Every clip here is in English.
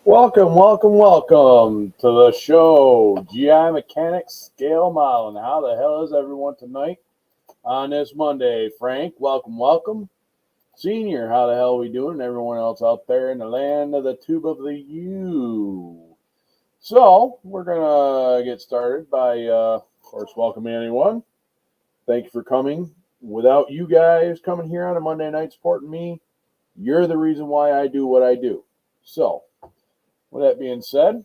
Welcome, welcome, welcome to the show. GI Mechanics Scale Modeling. How the hell is everyone tonight on this Monday? Frank, welcome, welcome. Senior, how the hell are we doing? Everyone else out there in the land of the tube of the U. So, we're going to get started by, of course, welcoming anyone. Thank you for coming. Without you guys coming here on a Monday night supporting me, you're the reason why I do what I do. So, with that being said,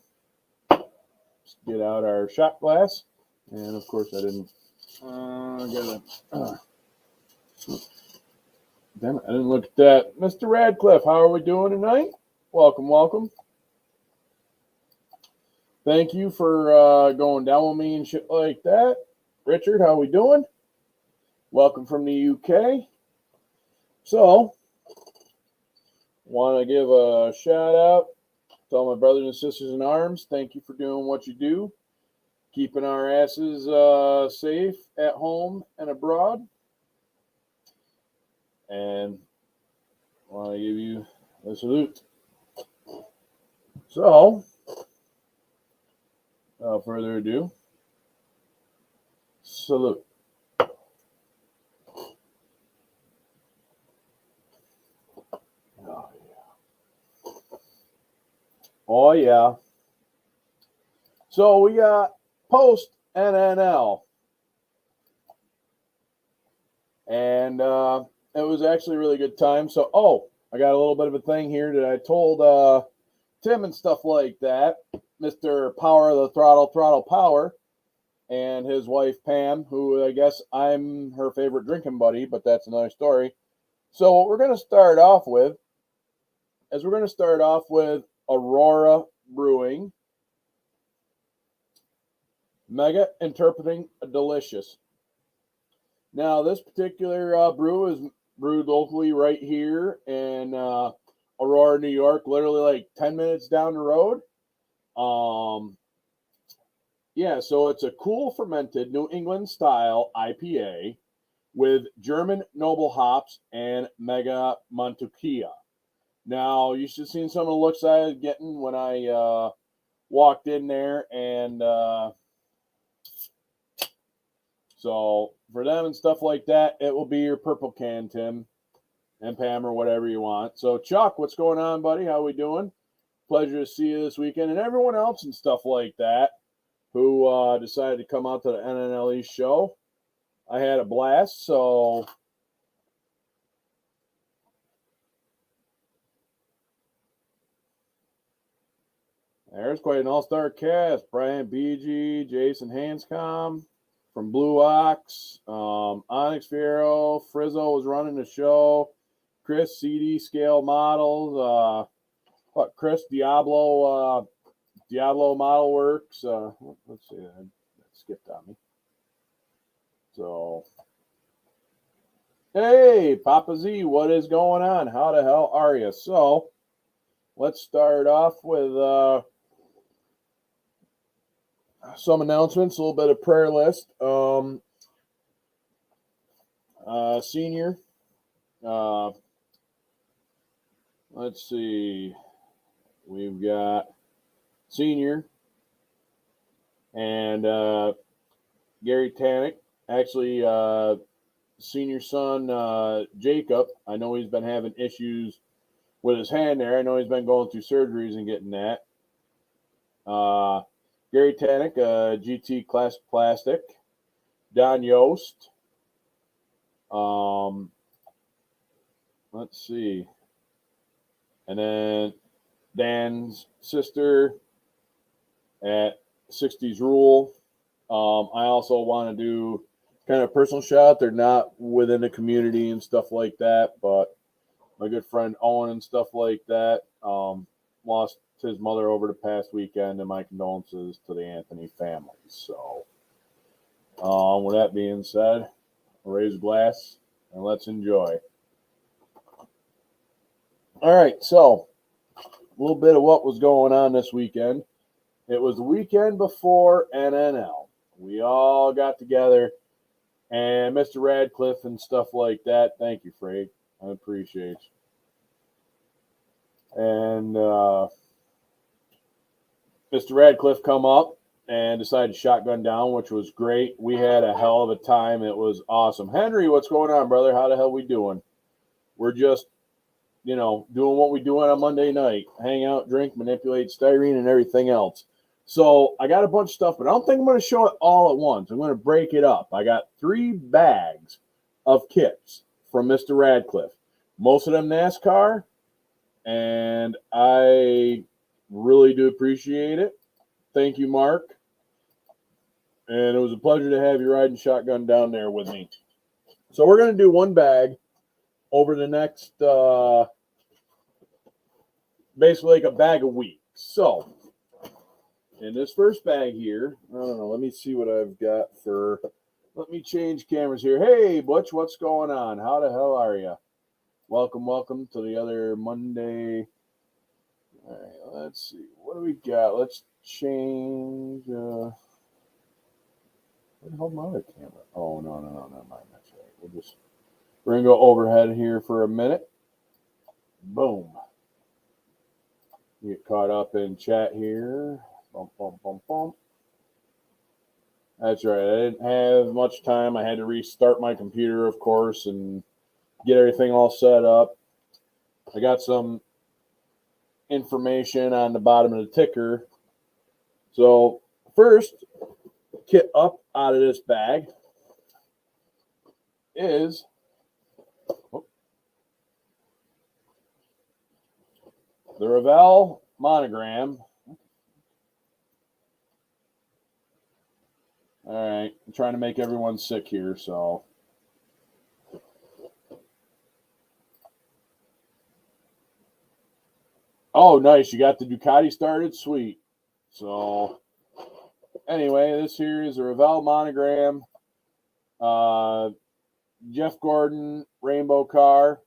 let's get out our shot glass. And of course, I didn't damn it, I didn't look at that. Mr. Radcliffe, how are we doing tonight? Welcome, welcome. Thank you for going down with me and shit like that. Richard, how we doing? Welcome from the UK. So, want to give a shout out to all my brothers and sisters in arms. Thank you for doing what you do, keeping our asses safe at home and abroad. And I want to give you a salute. So, without further ado, salute. Oh, yeah. So we got post NNL. And it was actually a really good time. So, I got a little bit of a thing here that I told Tim and stuff like that. Mr. Power of the Throttle Power, and his wife Pam, who I guess I'm her favorite drinking buddy, but that's another story. So what we're going to start off with Aurora Brewing, Mega Interpreting Delicious. Now, this particular brew is brewed locally right here in Aurora, New York, literally like 10 minutes down the road. Yeah, so it's a cool fermented New England style IPA with German noble hops and Mega Montukia. Now, you should have seen some of the looks I was getting when I walked in there. And so for them and stuff like that, it will be your purple can, Tim and Pam, or whatever you want. So, Chuck, what's going on, buddy? How we doing? Pleasure to see you this weekend. And everyone else and stuff like that who decided to come out to the NNLE show. I had a blast, so... There's quite an all-star cast. Brian BG, Jason Hanscom from Blue Ox, Onyx Fierro, Frizzo was running the show, Chris CD Scale Models, Chris Diablo Model Works. Let's see, that skipped on me. So, hey, Papa Z, what is going on? How the hell are you? So, let's start off with some announcements, a little bit of prayer list. Senior. Let's see. We've got Senior and Gary Tannick. Actually, Senior's son, Jacob, I know he's been having issues with his hand there. I know he's been going through surgeries and getting that. Gary Tannick, GT Classic Plastic. Don Yost. Let's see. And then Dan's sister at 60s Rule. I also want to do kind of a personal shout out. They're not within the community and stuff like that, but my good friend Owen and stuff like that lost his mother over the past weekend, and my condolences to the Anthony family. So, with that being said, raise a glass and let's enjoy. All right, so a little bit of what was going on this weekend. It was the weekend before NNL. We all got together, and Mr. Radcliffe and stuff like that. Thank you, Frank. I appreciate you. And Mr. Radcliffe come up and decided to shotgun down, which was great. We had a hell of a time. It was awesome. Henry, what's going on, brother? How the hell we doing? We're just, you know, doing what we do on a Monday night. Hang out, drink, manipulate styrene, and everything else. So I got a bunch of stuff, but I don't think I'm going to show it all at once. I'm going to break it up. I got 3 bags of kits from Mr. Radcliffe. Most of them NASCAR, and I really do appreciate it. Thank you, Mark. And it was a pleasure to have you riding shotgun down there with me. So we're going to do 1 bag over the next, basically like a bag a week. So in this first bag here, I don't know, let me see what I've got for, let me change cameras here. Hey, Butch, what's going on? How the hell are you? Welcome, welcome to the other Monday. All right, let's see. What do we got? Let's change. Where the hell my other camera? Oh, no, never mind. That's right. We're going to go overhead here for a minute. Boom. Get caught up in chat here. Bump, bump, bump, bump. That's right. I didn't have much time. I had to restart my computer, of course, and get everything all set up. I got some information on the bottom of the ticker. So first kit up out of this bag is the Revell monogram. All right, I'm trying to make everyone sick here, so. Oh, nice. You got the Ducati started? Sweet. So, anyway, this here is a Revell monogram. Jeff Gordon rainbow car.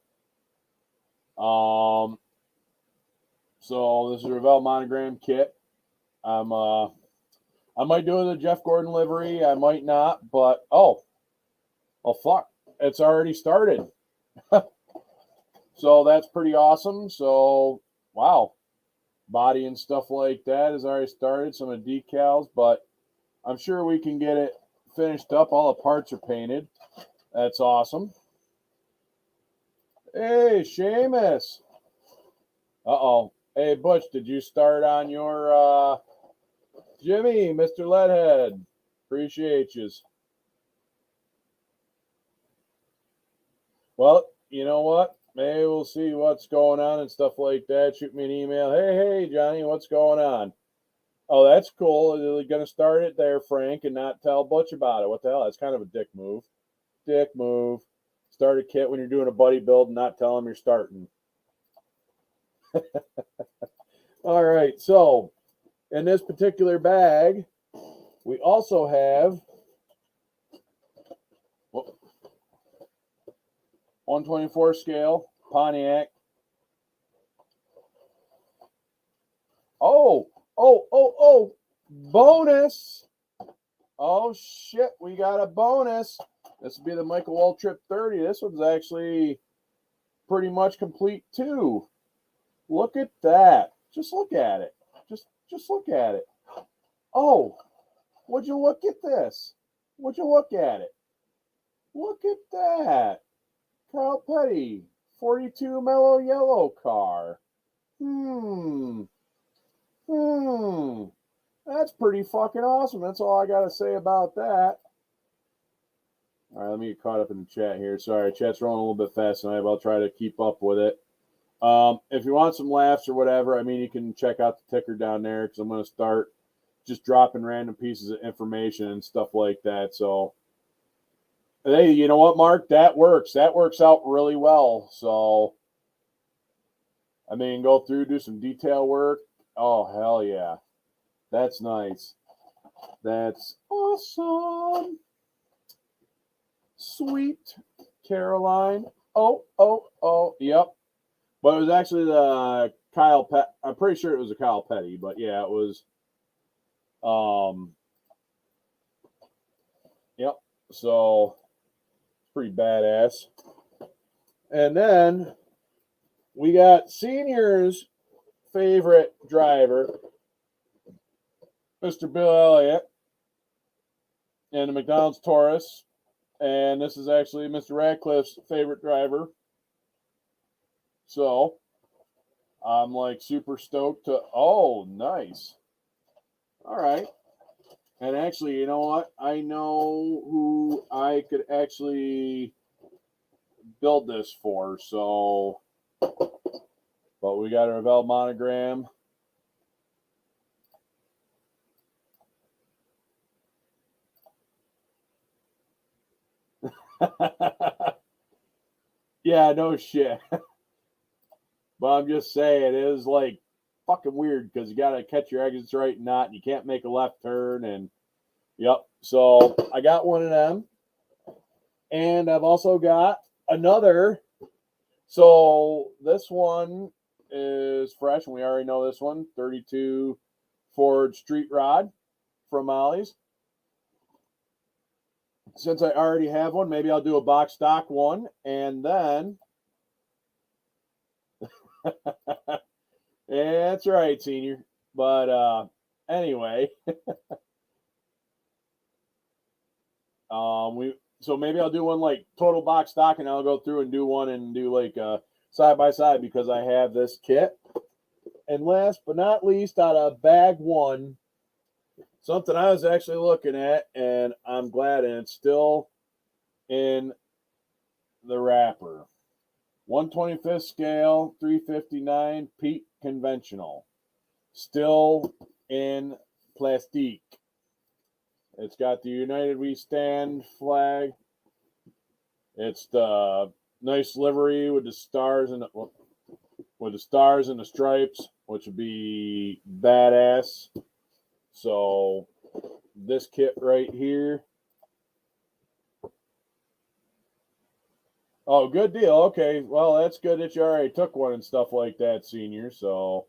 So, this is a Revell monogram kit. I might do the Jeff Gordon livery. I might not, but, oh, fuck. It's already started. So, that's pretty awesome. So, wow. Body and stuff like that has already started. Some of the decals, but I'm sure we can get it finished up. All the parts are painted. That's awesome. Hey, Seamus. Uh-oh. Hey, Butch, did you start on your, Jimmy, Mr. Leadhead? Appreciate yous. Well, you know what? Maybe we'll see what's going on and stuff like that. Shoot me an email. Hey, Johnny, what's going on? Oh, that's cool. They're going to start it there, Frank, and not tell Butch about it. What the hell? That's kind of a dick move. Dick move. Start a kit when you're doing a buddy build and not tell them you're starting. All right, so in this particular bag, we also have 124 scale Pontiac. Oh, bonus. Oh, shit, we got a bonus. This would be the Michael Waltrip 30. This one's actually pretty much complete, too. Look at that. Just look at it. Just look at it. Oh, would you look at this? Would you look at it? Look at that. Kyle Petty, 42 mellow yellow car. That's pretty fucking awesome. That's all I got to say about that. All right, let me get caught up in the chat here. Sorry, chat's rolling a little bit fast tonight, but I'll try to keep up with it. If you want some laughs or whatever, I mean, you can check out the ticker down there because I'm going to start just dropping random pieces of information and stuff like that. So, hey, you know what, Mark? That works. That works out really well. So, I mean, go through, do some detail work. Oh, hell yeah. That's nice. That's awesome. Sweet Caroline. Oh, yep. But it was actually the Kyle Petty. I'm pretty sure it was a Kyle Petty, but yeah, it was. Yep. So pretty badass. And then we got Senior's favorite driver, Mr. Bill Elliott in the McDonald's Taurus. And this is actually Mr. Radcliffe's favorite driver. So I'm like super stoked to. Oh, nice. All right. And actually, you know what? I know who I could actually build this for. So, but we got a Revell monogram. Yeah, no shit. But I'm just saying, it is like fucking weird because you got to catch your exits right and not, and you can't make a left turn. And yep. So I got one of them. And I've also got another. So this one is fresh, and we already know this one 32 Ford Street Rod from Ollie's. Since I already have one, maybe I'll do a box stock one, and then yeah, that's right, senior. But anyway, so maybe I'll do one like total box stock, and I'll go through and do one and do like side by side because I have this kit. And last but not least, out of bag one, something I was actually looking at, and I'm glad, and it's still in the wrapper. 1/25th scale, 359 Pete conventional. Still in plastique. It's got the United We Stand flag. It's the nice livery with the stars and the stripes, which would be badass. So this kit right here. Oh, good deal. Okay. Well, that's good that you already took one and stuff like that, senior. So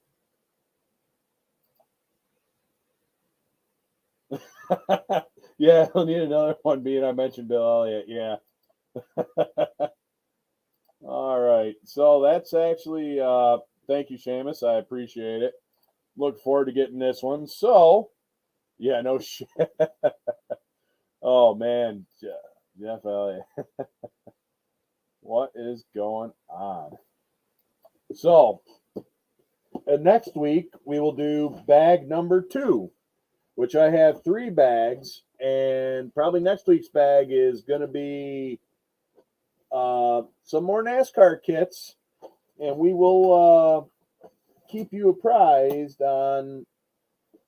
yeah, I'll need another one being I mentioned Bill Elliott. Yeah. All right. So that's actually thank you, Seamus. I appreciate it. Look forward to getting this one. So yeah, no shit. Oh man. Jeff Elliott. What is going on? So, next week we will do bag number 2, which I have 3 bags, and probably next week's bag is going to be some more NASCAR kits, and we will keep you apprised on,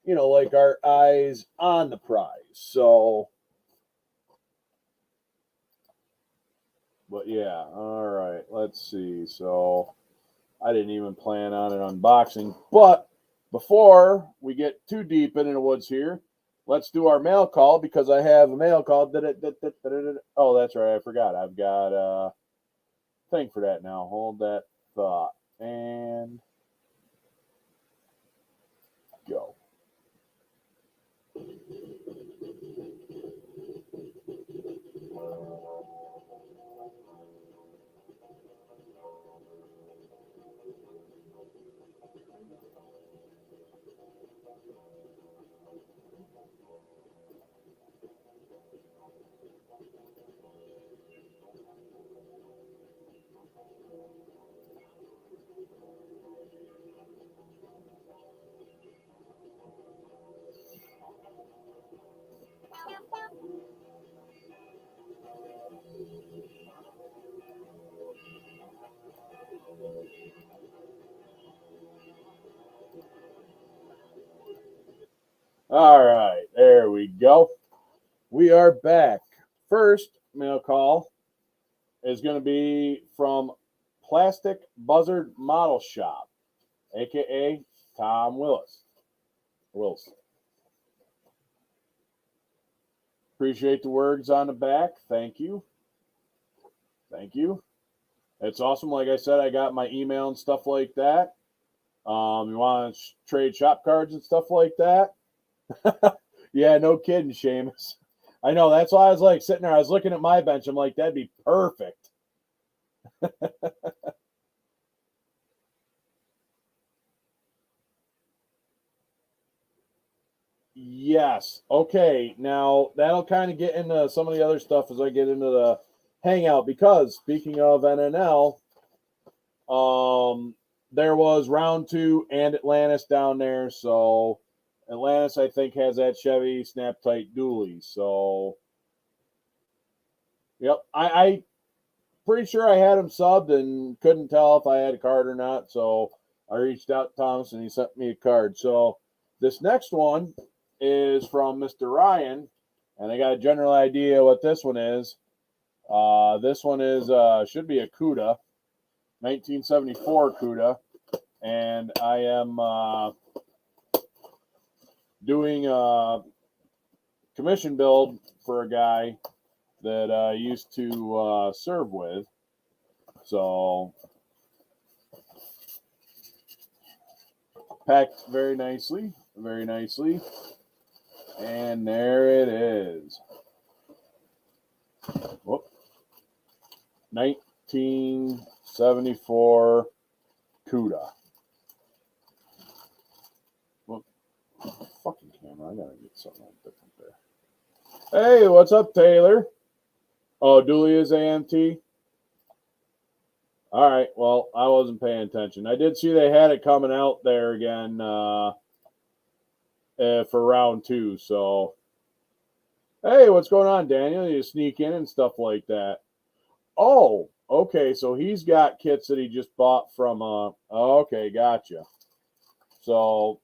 like our eyes on the prize. So, but yeah, all right, let's see. So, I didn't even plan on an unboxing, but before we get too deep into the woods here, let's do our mail call because I have a mail call. Oh, that's right. I forgot. I've got a thing for that now. Hold that thought and go. All right, there we go. We are back. First mail call is going to be from Plastic Buzzard Model Shop, aka Tom Wilson. Appreciate the words on the back. Thank you. Thank you. It's awesome. Like I said, I got my email and stuff like that. You want to trade shop cards and stuff like that? Yeah, no kidding, Seamus. I know. That's why I was like sitting there. I was looking at my bench. I'm like, that'd be perfect. Yes. Okay. Now that'll kind of get into some of the other stuff as I get into the hangout, because speaking of NNL, there was round 2 and Atlantis down there. So Atlantis, I think, has that Chevy Snap Tight dually. So yep, I pretty sure I had him subbed and couldn't tell if I had a card or not. So I reached out to Thomas and he sent me a card. So this next one is from Mr. Ryan, and I got a general idea what this one is. This one is should be a CUDA, 1974 CUDA, and I am doing a commission build for a guy that I used to serve with. So packed very nicely, very nicely. And there it is. Whoop. 1974 CUDA. Whoop. Fucking camera. I gotta get something different there. Hey, what's up, Taylor? Oh, dually is AMT? All right. Well, I wasn't paying attention. I did see they had it coming out there again for round 2. So, hey, what's going on, Daniel? You sneak in and stuff like that. Oh, okay. So he's got kits that he just bought from. Okay, gotcha. So,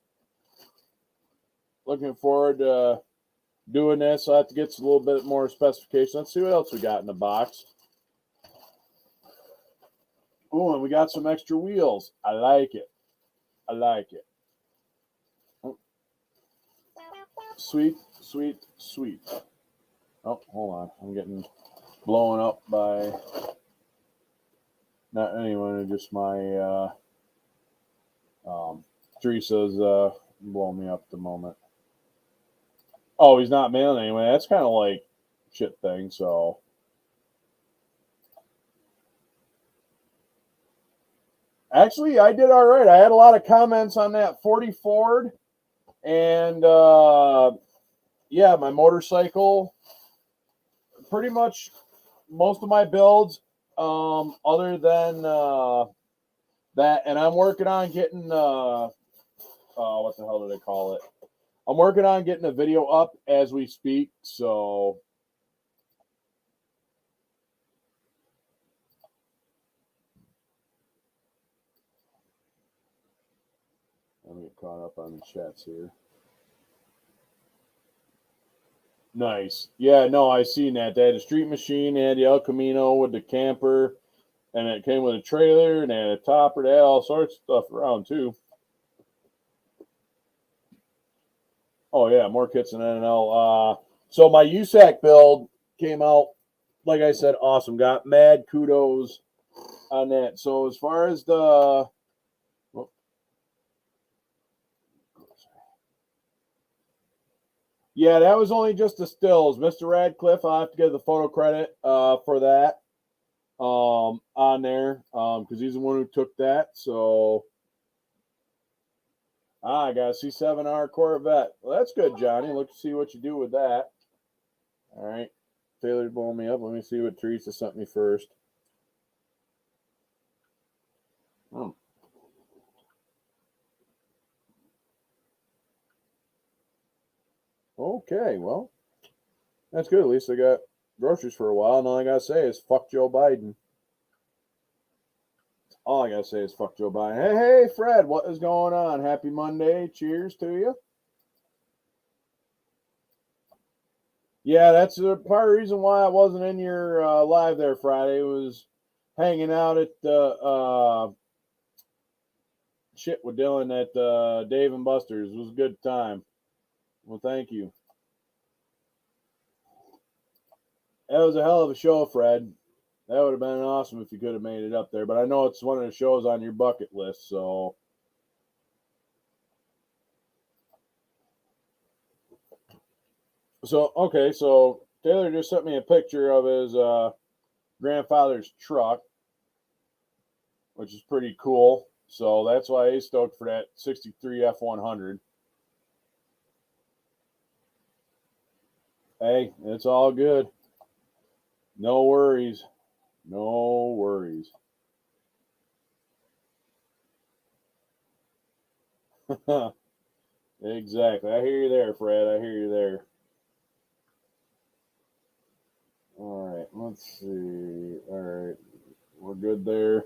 looking forward to doing this. I'll have to get a little bit more specification. Let's see what else we got in the box. Oh, and we got some extra wheels. I like it. I like it. Sweet, sweet, sweet. Oh, hold on. I'm getting blown up by not anyone, just my Teresa's blowing me up at the moment. Oh, he's not mailing anyway. That's kind of like shit thing, so. Actually, I did all right. I had a lot of comments on that 40 Ford. And, yeah, my motorcycle. Pretty much most of my builds, other than that. And I'm working on getting, what the hell did I call it? I'm working on getting a video up as we speak. So. Let me get caught up on the chats here. Nice. Yeah, no, I seen that. They had a street machine, they had the El Camino with the camper, and it came with a trailer, and they had a topper, they had all sorts of stuff around too. Oh yeah, more kits than NNL. So my USAC build came out, like I said, awesome. Got mad kudos on that. So as far as the yeah, that was only just the stills. Mr. Radcliffe, I'll have to give the photo credit for that on there because he's the one who took that. So, I got a C7R Corvette. Well, that's good, Johnny. Look to see what you do with that. All right. Taylor's blowing me up. Let me see what Teresa sent me first. Okay, well, that's good. At least I got groceries for a while, and all I got to say is fuck Joe Biden. All I got to say is fuck Joe Biden. Hey, hey, Fred, what is going on? Happy Monday. Cheers to you. Yeah, that's a part of the reason why I wasn't in your live there Friday. Was hanging out at the shit with Dylan at Dave and Buster's. It was a good time. Well, thank you. That was a hell of a show, Fred. That would have been awesome if you could have made it up there. But I know it's one of the shows on your bucket list, so. So, okay, so Taylor just sent me a picture of his grandfather's truck, which is pretty cool. So that's why he's stoked for that 63 F100. Hey, it's all good. No worries. No worries. Exactly. I hear you there, Fred. I hear you there. All right. Let's see. All right. We're good there.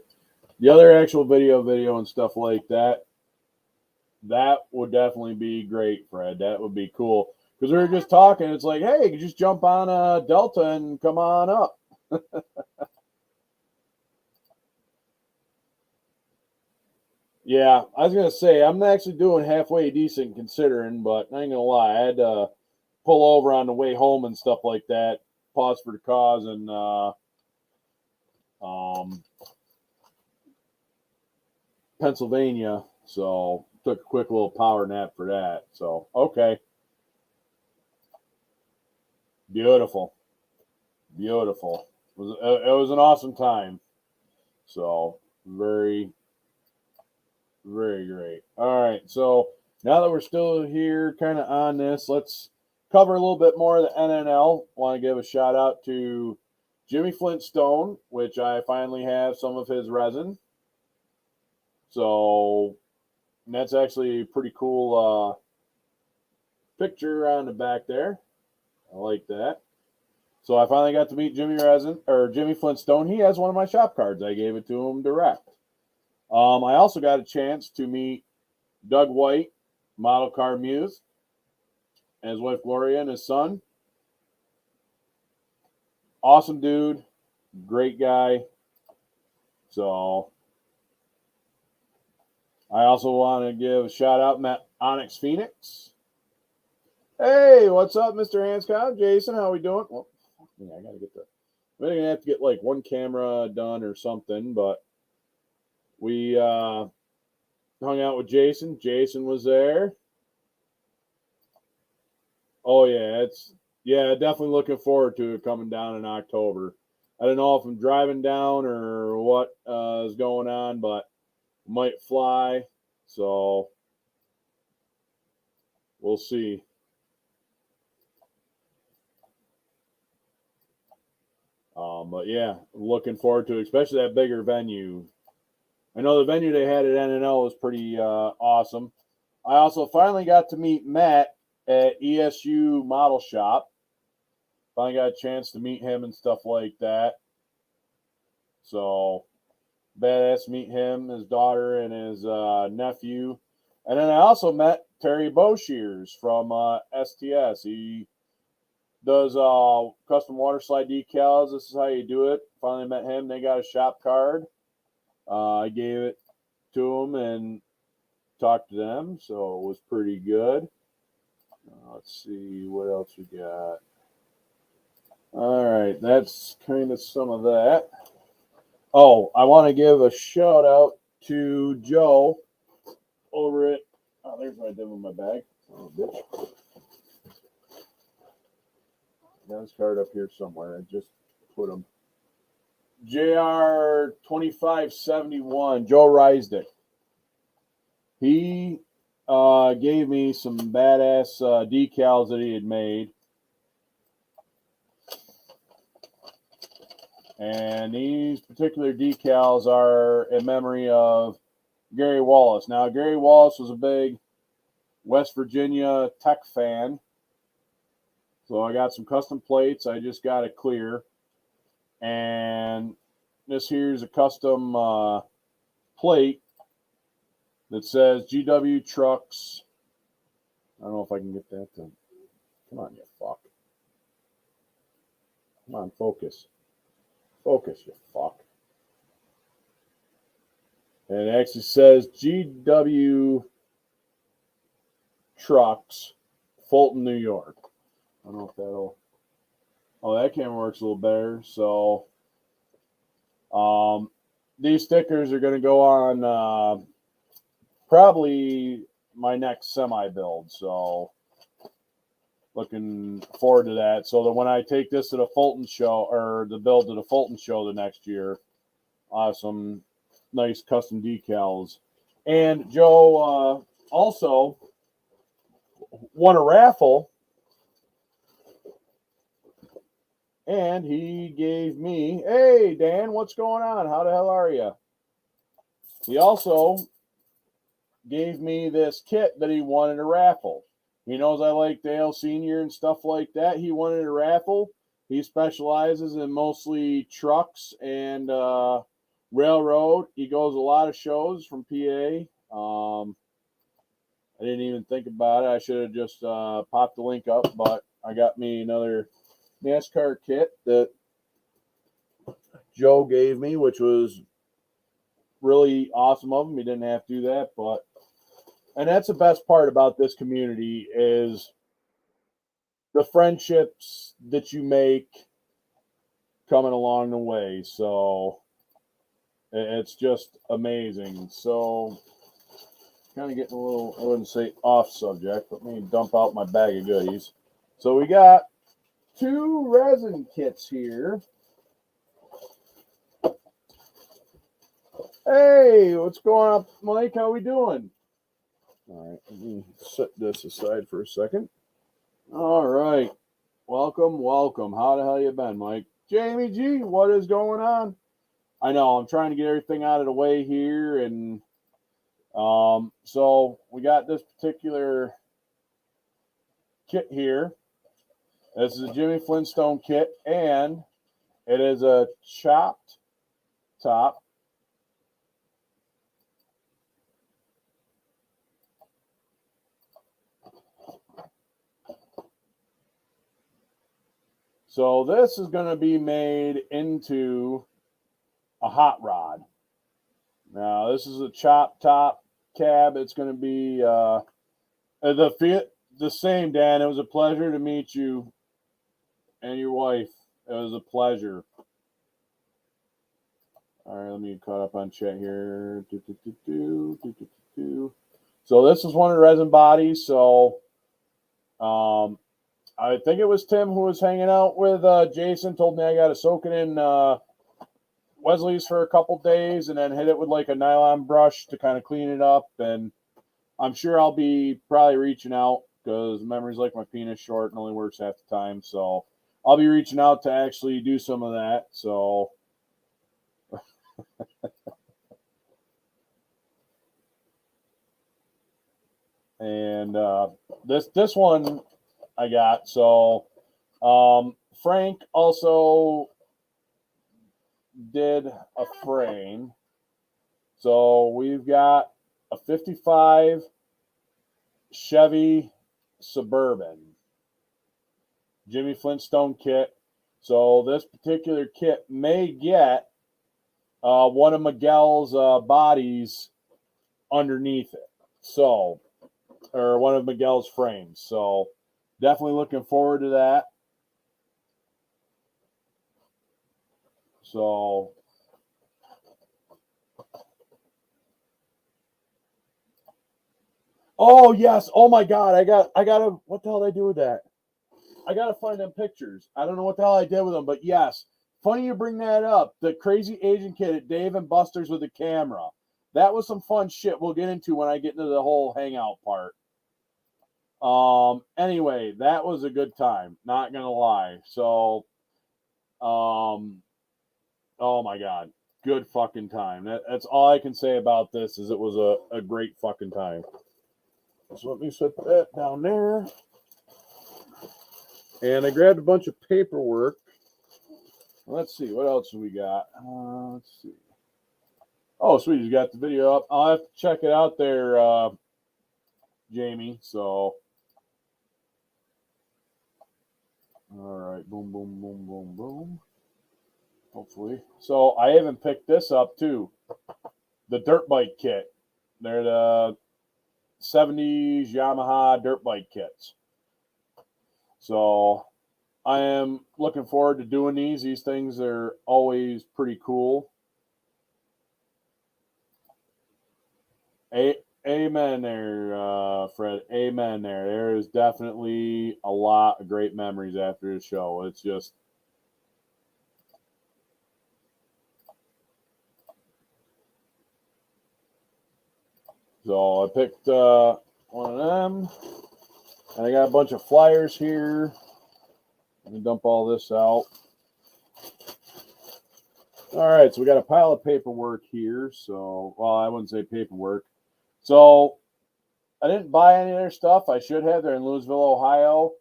The other actual video and stuff like that, that would definitely be great, Fred. That would be cool. Because we were just talking. It's like, hey, you just jump on a Delta and come on up. Yeah, I was gonna say I'm actually doing halfway decent considering, but I ain't gonna lie, I had to pull over on the way home and stuff like that. Pause for the cause and um, Pennsylvania, so took a quick little power nap for that. So okay, beautiful, beautiful. It was an awesome time. So very very great. All right, so now that we're still here, kind of on this, let's cover a little bit more of the NNL. Want to give a shout out to Jimmy Flintstone, which I finally have some of his resin. So that's actually a pretty cool picture on the back there. I like that. So I finally got to meet Jimmy Flintstone. He has one of my shop cards. I gave it to him direct. I also got a chance to meet Doug White, Model Car Muse, and his wife Gloria and his son. Awesome dude, great guy. So I also want to give a shout out Matt Onyx Phoenix. Hey, what's up, Mr. Hanscom? Jason, how we doing? Well, yeah, I gotta get the. I'm gonna have to get like one camera done or something, but we hung out with Jason. Jason was there. Oh yeah, definitely looking forward to it coming down in October. I don't know if I'm driving down or what is going on, but might fly. So we'll see. But yeah, looking forward to it, especially that bigger venue. I know the venue they had at NNL was pretty awesome. I also finally got to meet Matt at ESU Model Shop. Finally got a chance to meet him and stuff like that. So badass meet him, his daughter, and his nephew. And then I also met Terry Boshears from STS. He does custom water slide decals. This is how you do it. Finally met him. They got a shop card. I gave it to them and talked to them, so it was pretty good. Let's see what else we got. All right, that's kind of some of that. Oh, I want to give a shout out to Joe over at. Oh, there's my dim in my bag. Oh, bitch. Got his card up here somewhere. I just put him. JR 2571, Joe Reisdick. He gave me some badass decals that he had made. And these particular decals are in memory of Gary Wallace. Now, Gary Wallace was a big West Virginia tech fan. So I got some custom plates. I just got it clear. And this here's a custom plate that says GW Trucks. I don't know if I can get that to. Come on, you fuck. Come on, focus. Focus, you fuck. And it actually says GW Trucks, Fulton, New York. I don't know if that'll. Oh, that camera works a little better. So, these stickers are going to go on probably my next semi build. So, looking forward to that. So that when I take this to the Fulton show or the build to the Fulton show the next year, some nice custom decals. And Joe also won a raffle And he gave me, hey, Dan, what's going on? How the hell are you? He also gave me this kit that he won in a raffle. He knows I like Dale Sr. and stuff like that. He won in a raffle. He specializes in mostly trucks and railroad. He goes a lot of shows from PA. I didn't even think about it. I should have just popped the link up, but I got me another NASCAR kit that Joe gave me, which was really awesome of him. He didn't have to do that, and that's the best part about this community is the friendships that you make coming along the way. So it's just amazing. So kind of getting a little, I wouldn't say off subject, but let me dump out my bag of goodies. So we got 2 resin kits here. Hey, what's going on, Mike? How we doing? All right, let me set this aside for a second. All right, welcome. How the hell you been, Mike? Jamie G, what is going on? I know I'm trying to get everything out of the way here, and so we got this particular kit here. This is a Jimmy Flintstone kit, and it is a chopped top. So this is going to be made into a hot rod. Now, this is a chop top cab. It's going to be the same, Dan. It was a pleasure to meet you and your wife. It was a pleasure. All right, let me caught up on chat here. So this is one of the resin bodies. So I think it was Tim who was hanging out with Jason, told me I got to soak it in Wesley's for a couple days and then hit it with like a nylon brush to kind of clean it up. And I'm sure I'll be probably reaching out because memory's like my penis, short and only works half the time. So I'll be reaching out to actually do some of that. So and this one I got. So Frank also did a frame. So we've got a 55 Chevy Suburban Jimmy Flintstone kit. So this particular kit may get one of Miguel's bodies underneath it. So, or one of Miguel's frames. So definitely looking forward to that. So oh yes, oh my god, I gotta what the hell did I do with that? I gotta find them pictures. I don't know what the hell I did with them, but yes. Funny you bring that up. The crazy Asian kid at Dave and Buster's with the camera. That was some fun shit we'll get into when I get into the whole hangout part. Anyway, that was a good time, not gonna lie. So oh my god, good fucking time. That's all I can say about this is it was a great fucking time. So let me set that down there. And I grabbed a bunch of paperwork. Let's see, what else do we got? Let's see. Oh, sweet, you got the video up. I'll have to check it out there, Jamie. So all right, boom, boom, boom, boom, boom. Hopefully. So I even picked this up too. The dirt bike kit. They're the 70s Yamaha dirt bike kits. So I am looking forward to doing these. These things are always pretty cool. Amen there, Fred. Amen there. There is definitely a lot of great memories after the show. It's just so I picked one of them, and I got a bunch of flyers here. Let me dump all this out. All right, so we got a pile of paperwork here. So, well, I wouldn't say paperwork. So, I didn't buy any of their stuff. I should have. They're in Louisville, Ohio.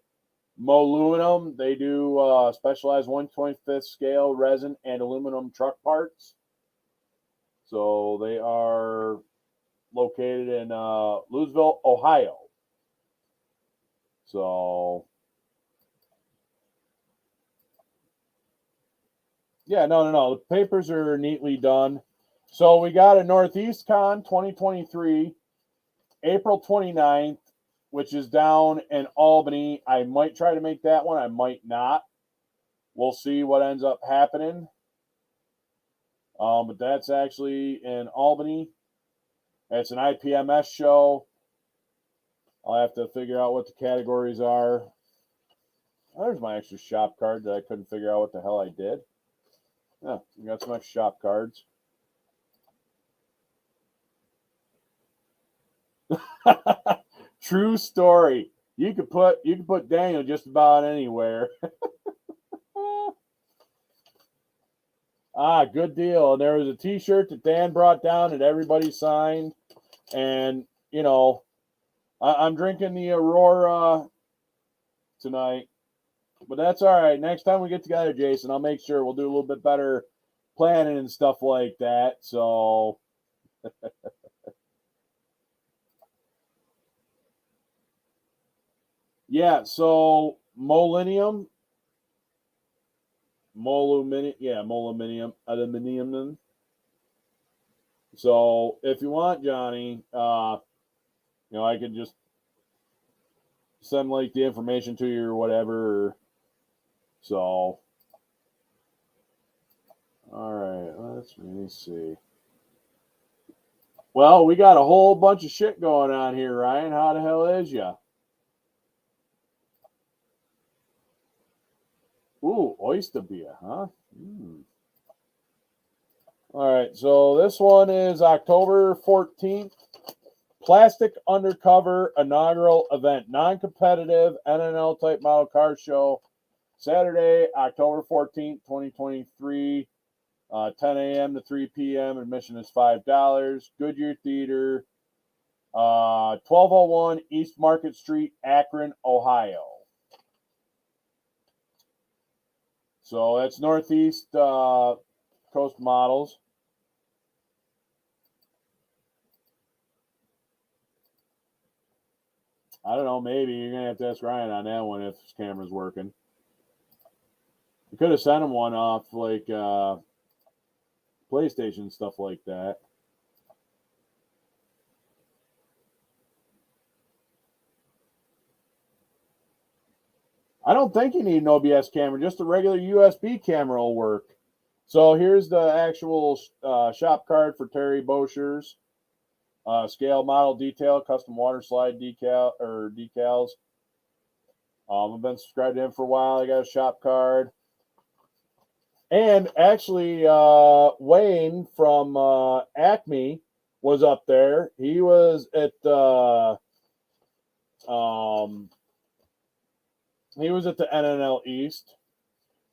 Moluminum. They do specialized 1/25th scale resin and aluminum truck parts. So, they are located in Louisville, Ohio. So, yeah, no. The papers are neatly done. So we got a Northeast Con 2023, April 29th, which is down in Albany. I might try to make that one. I might not. We'll see what ends up happening. But that's actually in Albany. It's an IPMS show. I'll have to figure out what the categories are. There's my extra shop card that I couldn't figure out what the hell I did. Yeah, we got some extra shop cards. True story. You could put Daniel just about anywhere. Good deal. And there was a T-shirt that Dan brought down that everybody signed, and I'm drinking the Aurora tonight, but that's all right. Next time we get together, Jason, I'll make sure we'll do a little bit better planning and stuff like that. So. Yeah, so molybdenum, aluminum. So if you want, Johnny, I could just send like the information to you or whatever. So, all right, let me see. Well, we got a whole bunch of shit going on here, Ryan. How the hell is ya? Ooh, oyster beer, huh? All right, so this one is October 14th. Plastic Undercover inaugural event, non-competitive NNL type model car show, Saturday, October 14th, 2023, 10 a.m. to 3 p.m. Admission is $5. Goodyear Theater, 1201 East Market Street, Akron, Ohio. So that's Northeast Coast Models. I don't know. Maybe you're going to have to ask Ryan on that one if his camera's working. You could have sent him one off like PlayStation, stuff like that. I don't think you need an OBS camera. Just a regular USB camera will work. So here's the actual shop card for Terry Boschers. Scale model detail, custom water slide decals. I've been subscribed to him for a while. I got a shop card. And actually, Wayne from Acme was up there. He was at the NNL East.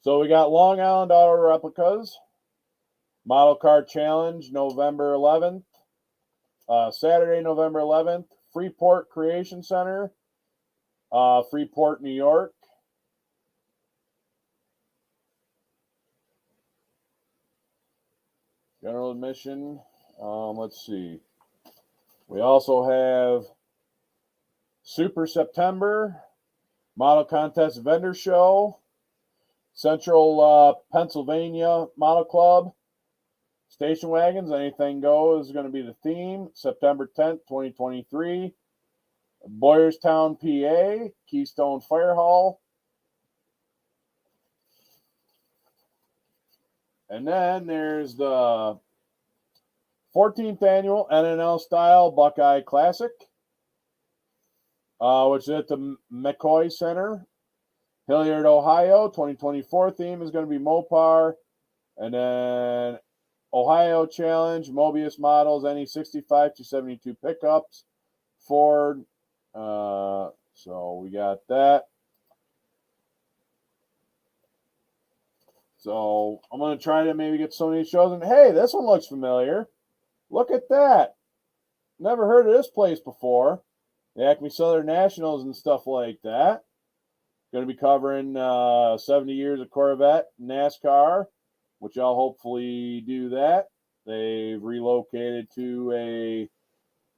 So we got Long Island Auto Replicas, Model Car Challenge, November 11th. Saturday, November 11th, Freeport Creation Center, Freeport, New York. General admission. Let's see. We also have Super September, Model Contest Vendor Show, Central Pennsylvania Model Club, Station Wagons, Anything Goes is going to be the theme. September 10th, 2023. Boyerstown, PA, Keystone Fire Hall. And then there's the 14th annual NNL Style Buckeye Classic, which is at the McCoy Center, Hilliard, Ohio. 2024 theme is going to be Mopar. And then Ohio Challenge, Mobius models, any 65 to 72 pickups, Ford. So we got that. So I'm going to try to maybe get some of these shows. And hey, this one looks familiar. Look at that. Never heard of this place before. The Acme Southern Nationals and stuff like that. Going to be covering 70 years of Corvette NASCAR, which I'll hopefully do that. They've relocated to a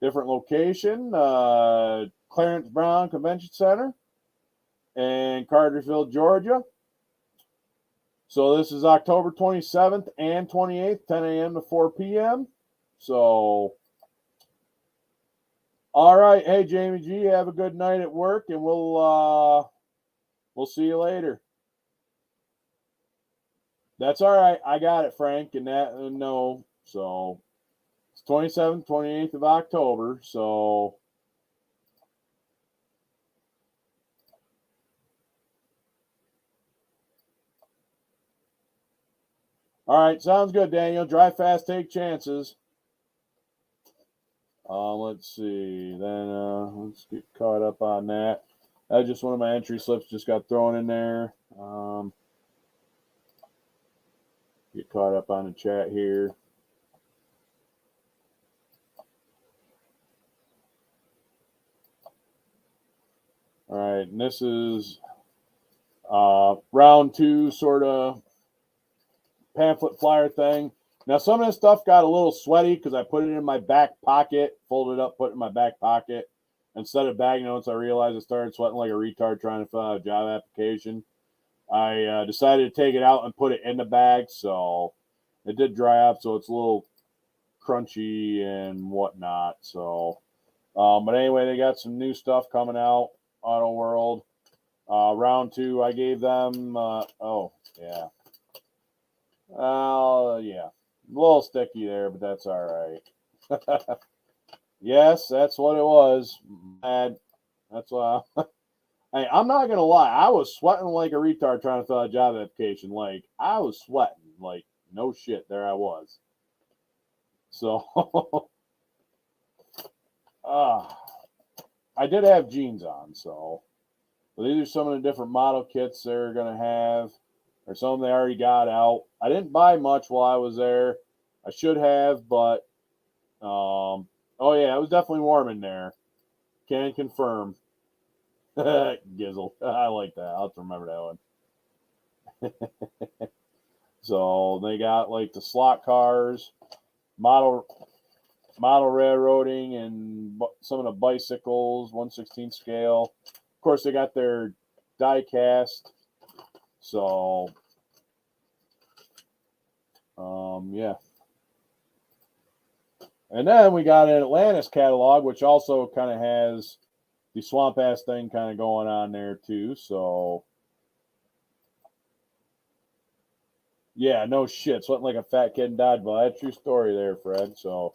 different location, Clarence Brown Convention Center in Cartersville, Georgia. So this is October 27th and 28th, 10 a.m. to 4 p.m. So, all right. Hey, Jamie G, have a good night at work, and we'll see you later. That's all right. I got it, Frank, and that no. So it's 27th, 28th of October. So all right, sounds good, Daniel. Drive fast, take chances. Let's see. Then let's get caught up on that. That's just one of my entry slips just got thrown in there. Get caught up on the chat here. All right, and this is round 2 sort of pamphlet flyer thing. Now, some of this stuff got a little sweaty because I put it in my back pocket, folded it up, put it in my back pocket. Instead of bag notes, I realized I started sweating like a retard trying to fill out a job application. I decided to take it out and put it in the bag, so it did dry up, so it's a little crunchy and whatnot. So, but anyway, they got some new stuff coming out, Auto World. Round 2, I gave them, oh, yeah. Yeah. A little sticky there, but that's all right. Yes, that's what it was. Bad. That's why. Hey, I'm not gonna lie. I was sweating like a retard trying to fill out a job application. Like I was sweating. Like no shit. There I was. So, I did have jeans on. So, but these are some of the different model kits they're gonna have, or some they already got out. I didn't buy much while I was there. I should have, but oh yeah, it was definitely warm in there. Can confirm. Gizzle. I like that. I'll have to remember that one. So they got like the slot cars, model railroading, and some of the bicycles, 1/16 scale. Of course, they got their die cast. So, yeah. And then we got an Atlantis catalog, which also kind of has the swamp ass thing kind of going on there too. So, yeah, no shit. Sweating like a fat kid in dodgeball. That's a true story there, Fred. So,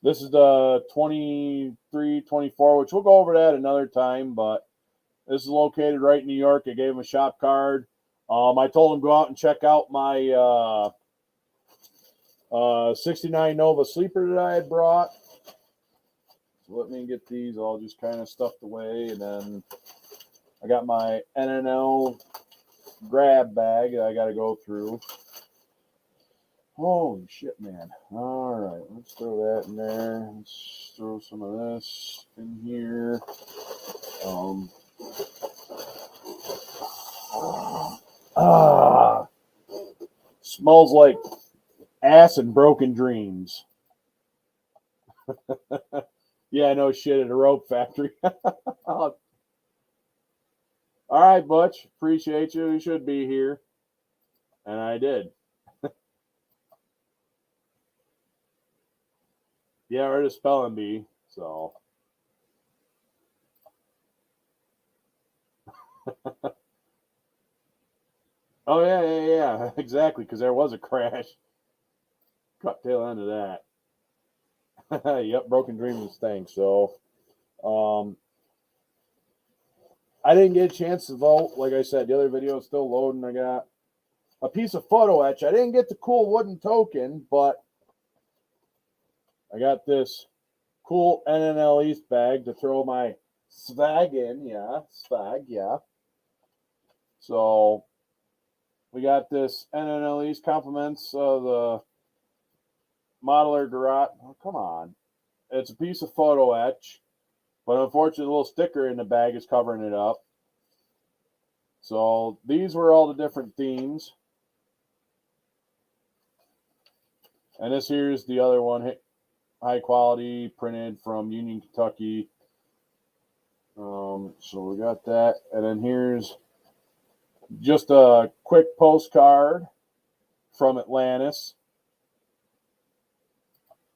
this is the 23, 24, which we'll go over that another time. But this is located right in New York. I gave him a shop card. I told him go out and check out my 69 Nova sleeper that I had brought. So let me get these all just kind of stuffed away. And then I got my NNL grab bag that I got to go through. Holy shit, man. All right, let's throw that in there. Let's throw some of this in here. Smells like ass and broken dreams. Yeah, no shit at a rope factory. All right, Butch. Appreciate you. You should be here. And I did. Yeah, or the spelling bee. So. Oh, yeah. Exactly, because there was a crash. Cut tail end of that. Yep, broken dreams thing. So, I didn't get a chance to vote. Like I said, the other video is still loading. I got a piece of photo etch. I didn't get the cool wooden token, but I got this cool NNL East bag to throw my swag in. Yeah, swag, yeah. So, We got this NNLE's compliments of the modeler garage. Oh, come on. It's a piece of photo etch, but unfortunately, a little sticker in the bag is covering it up. So these were all the different themes. And this here's the other one, high quality, printed from Union, Kentucky. So we got that. And then here's just a quick postcard from Atlantis.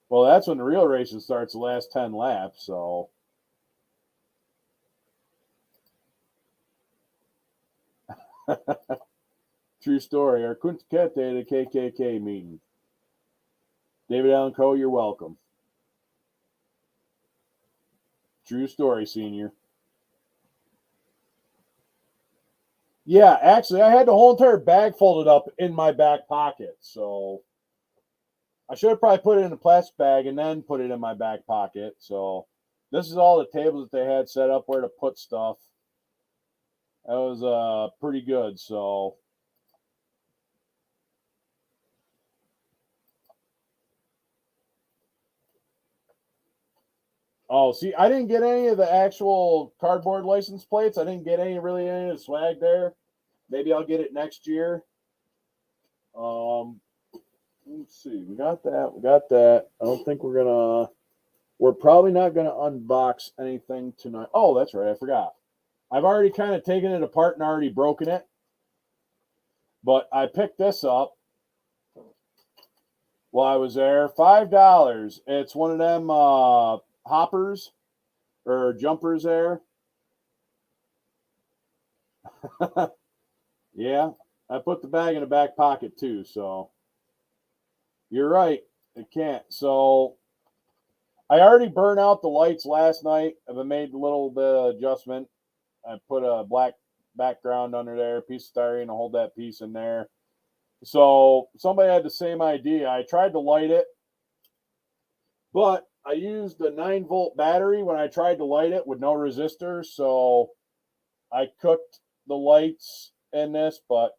Well, that's when the real racing starts, the last 10 laps. So true story. Our Quintet at the KKK meeting. David Allen Coe, you're welcome. True story, senior. Yeah, actually, I had the whole entire bag folded up in my back pocket. So I should have probably put it in a plastic bag and then put it in my back pocket. So this is all the tables that they had set up where to put stuff. That was pretty good. So oh, see, I didn't get any of the actual cardboard license plates. I didn't get any of the swag there. Maybe I'll get it next year. Let's see. We got that. I don't think we're probably not gonna unbox anything tonight. Oh, that's right. I forgot. I've already kind of taken it apart and already broken it. But I picked this up while I was there. $5. It's one of them hoppers or jumpers there. Yeah, I put the bag in the back pocket too, so you're right. It can't. So I already burned out the lights last night. I've made a little bit of adjustment. I put a black background under there, a piece of styrene to hold that piece in there. So somebody had the same idea. I tried to light it, but I used a 9-volt battery when I tried to light it with no resistor. So I cooked the lights in this, but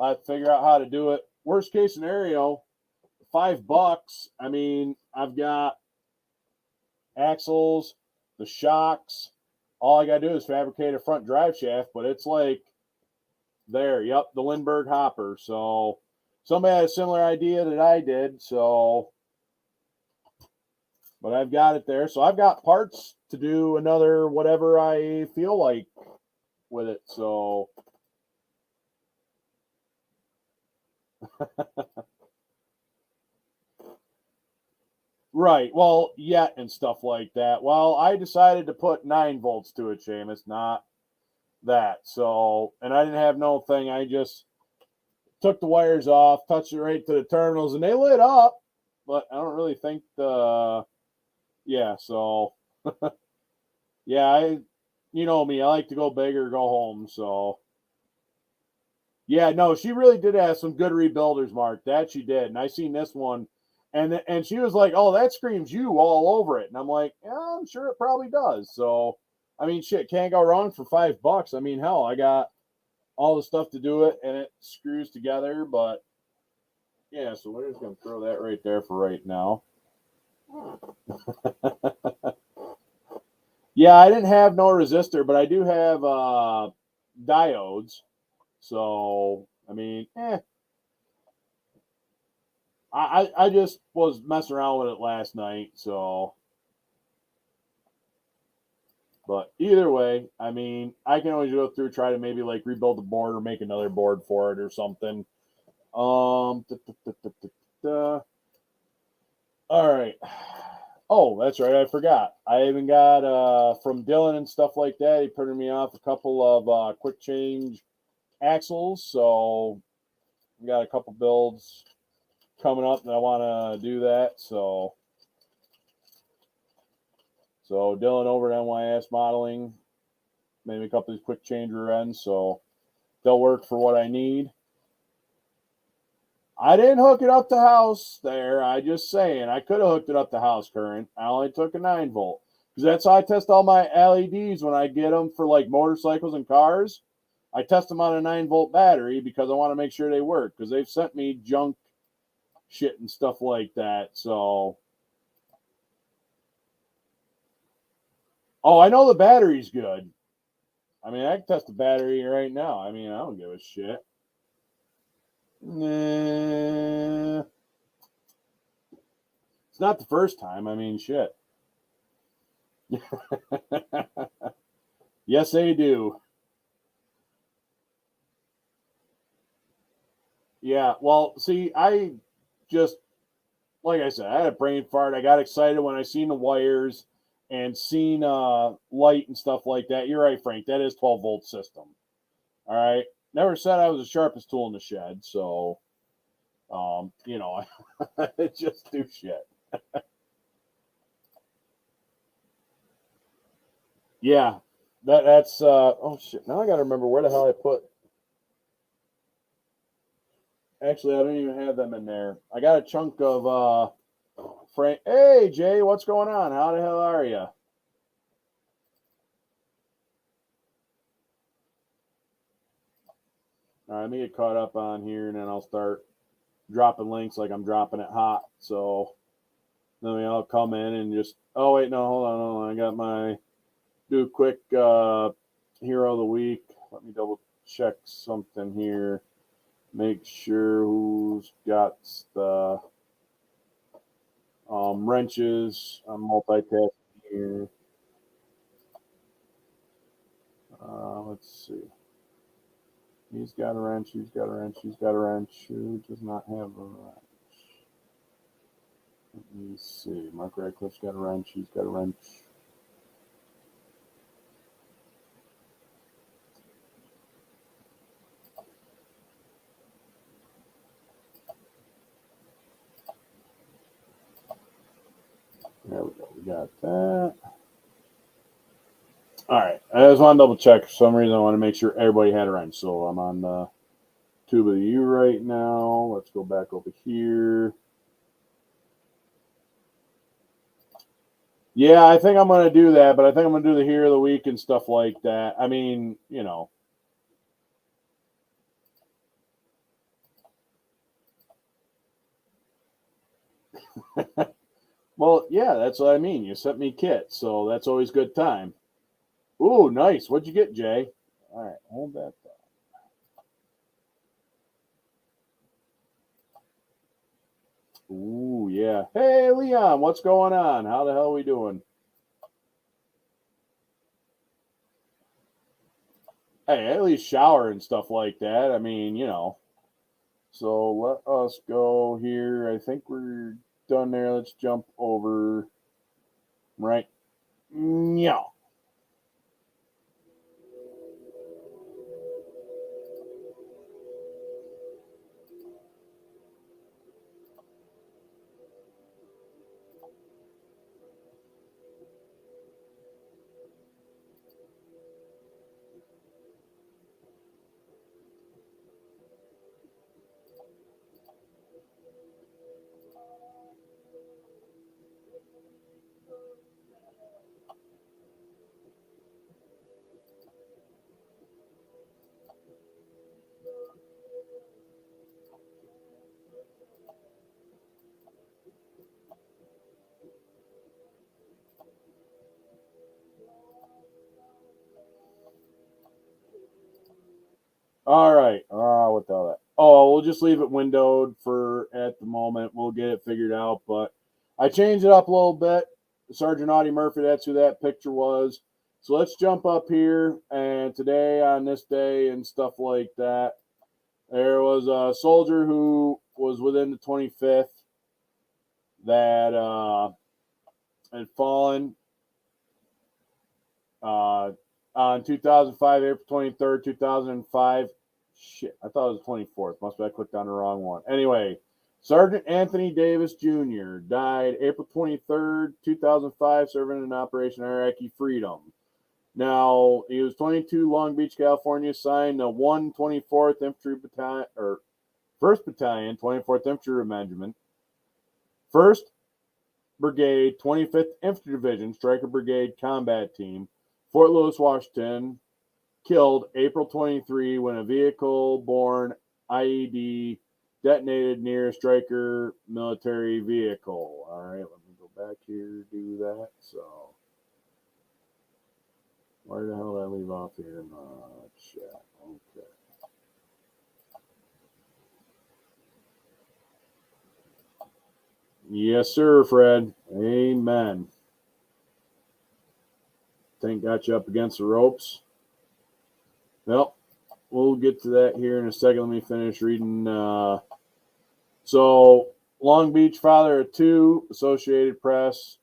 I figure out how to do it. Worst case scenario, $5. I mean, I've got axles, the shocks. All I got to do is fabricate a front drive shaft, but it's like there. Yep, the Lindbergh hopper. So somebody had a similar idea that I did. So, but I've got it there. So I've got parts to do another whatever I feel like with it. So right. Well, yet and stuff like that. Well, I decided to put 9 volts to it, Seamus, not that. So, and I didn't have no thing. I just took the wires off, touched it right to the terminals, and they lit up. But I don't really think yeah. So, yeah, you know me. I like to go big or go home. So, yeah, no, she really did have some good rebuilders, Mark. That she did, and I seen this one. And she was like, "Oh, that screams you all over it." And I'm like, "Yeah, I'm sure it probably does." So, I mean, shit, can't go wrong for $5. I mean, hell, I got all the stuff to do it, and it screws together. But yeah, so we're just gonna throw that right there for right now. Yeah, I didn't have no resistor, but I do have diodes. So, I mean, I just was messing around with it last night, so. But either way, I mean, I can always go through, try to maybe like rebuild the board or make another board for it or something. All right. Oh, that's right. I forgot. I even got from Dylan and stuff like that. He printed me off a couple of quick change axles. So we got a couple builds coming up and I want to do that. So Dylan over at NYS Modeling made me a couple of these quick change rear ends. So they'll work for what I need. I didn't hook it up to house there. I just saying I could have hooked it up to house current. I only took a 9-volt because that's how I test all my LEDs when I get them for like motorcycles and cars. I test them on a 9-volt battery because I want to make sure they work, because they've sent me junk shit and stuff like that. So, oh, I know the battery's good. I mean, I can test the battery right now. I mean, I don't give a shit. Nah. It's not the first time. I mean, shit. Yes, they do. Yeah, well, see, I just, like I said, I had a brain fart. I got excited when I seen the wires and seen light and stuff like that. You're right, Frank. That is 12-volt system. All right. Never said I was the sharpest tool in the shed, so you know, I just do shit. Yeah. That's oh shit. Now I gotta remember where the hell I put. Actually, I don't even have them in there. I got a chunk of Frank. Hey Jay, what's going on? How the hell are you? All right, let me get caught up on here, and then I'll start dropping links like I'm dropping it hot. So then I'll come in and just. Oh wait, no, hold on. I got my do a quick hero of the week. Let me double check something here. Make sure who's got the wrenches. I'm multitasking here. Let's see. He's got a wrench. He's got a wrench. He's got a wrench. Who does not have a wrench? Let me see. Mark Radcliffe's got a wrench. He's got a wrench. There we go. We got that. All right. I just want to double check. For some reason, I want to make sure everybody had a wrench. So I'm on the Tube of the U right now. Let's go back over here. Yeah, I think I'm going to do that, but I think I'm going to do the Hero of the Week and stuff like that. I mean, you know. Well, yeah, that's what I mean. You sent me kits, so that's always good time. Ooh, nice. What'd you get, Jay? All right, hold that thought. Ooh, yeah. Hey, Leon, what's going on? How the hell are we doing? Hey, at least shower and stuff like that. I mean, you know. So let us go here. I think we're done there. Let's jump over. Right. Yeah. All right. What the hell? Oh, we'll just leave it windowed for at the moment. We'll get it figured out. But I changed it up a little bit. Sergeant Audie Murphy, that's who that picture was. So let's jump up here. And today, on this day, and stuff like that, there was a soldier who was within the 25th that had fallen on 2005, April 23rd, 2005. Shit, I thought it was 24th. Must have clicked on the wrong one. Anyway, Sergeant Anthony Davis Jr. died April 23rd, 2005, serving in Operation Iraqi Freedom. Now, he was 22, Long Beach, California, assigned the 124th Infantry Battalion, or 1st Battalion, 24th Infantry Regiment, 1st Brigade, 25th Infantry Division, Stryker Brigade Combat Team, Fort Lewis, Washington, killed April 23 when a vehicle-borne IED detonated near a Stryker military vehicle. All right, let me go back here, do that. So, where the hell did I leave off here in the chat? Okay. Yes, sir, Fred. Amen. Tank got you up against the ropes. Well, we'll get to that here in a second. Let me finish reading. So, Long Beach, father of two, Associated Press.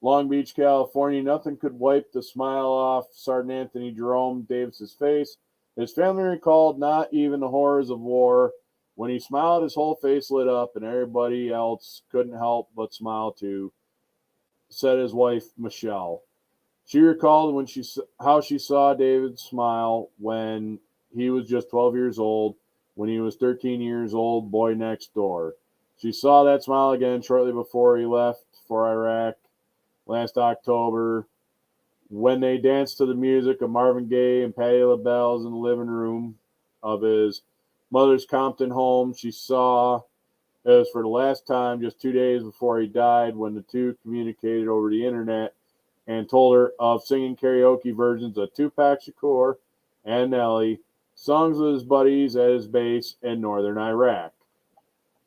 Long Beach, California. Nothing could wipe the smile off Sergeant Anthony Jerome Davis's face. His family recalled not even the horrors of war. When he smiled, his whole face lit up, and everybody else couldn't help but smile too, said his wife, Michelle. She recalled how she saw David smile when he was just 12 years old, when he was 13 years old, boy next door. She saw that smile again shortly before he left for Iraq last October, when they danced to the music of Marvin Gaye and Patti LaBelle's in the living room of his mother's Compton home. She saw it was for the last time just 2 days before he died, when the two communicated over the internet and told her of singing karaoke versions of Tupac Shakur and Nelly, songs with his buddies at his base in northern Iraq.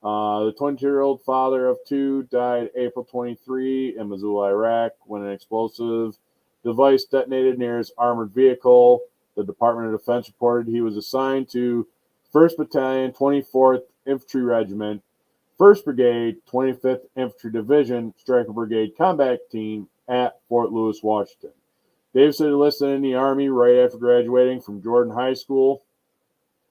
The 22-year-old father of two died April 23 in Mosul, Iraq, when an explosive device detonated near his armored vehicle. The Department of Defense reported he was assigned to 1st Battalion, 24th Infantry Regiment, 1st Brigade, 25th Infantry Division, Stryker Brigade Combat Team at Fort Lewis, Washington. Davis had enlisted in the Army right after graduating from Jordan High School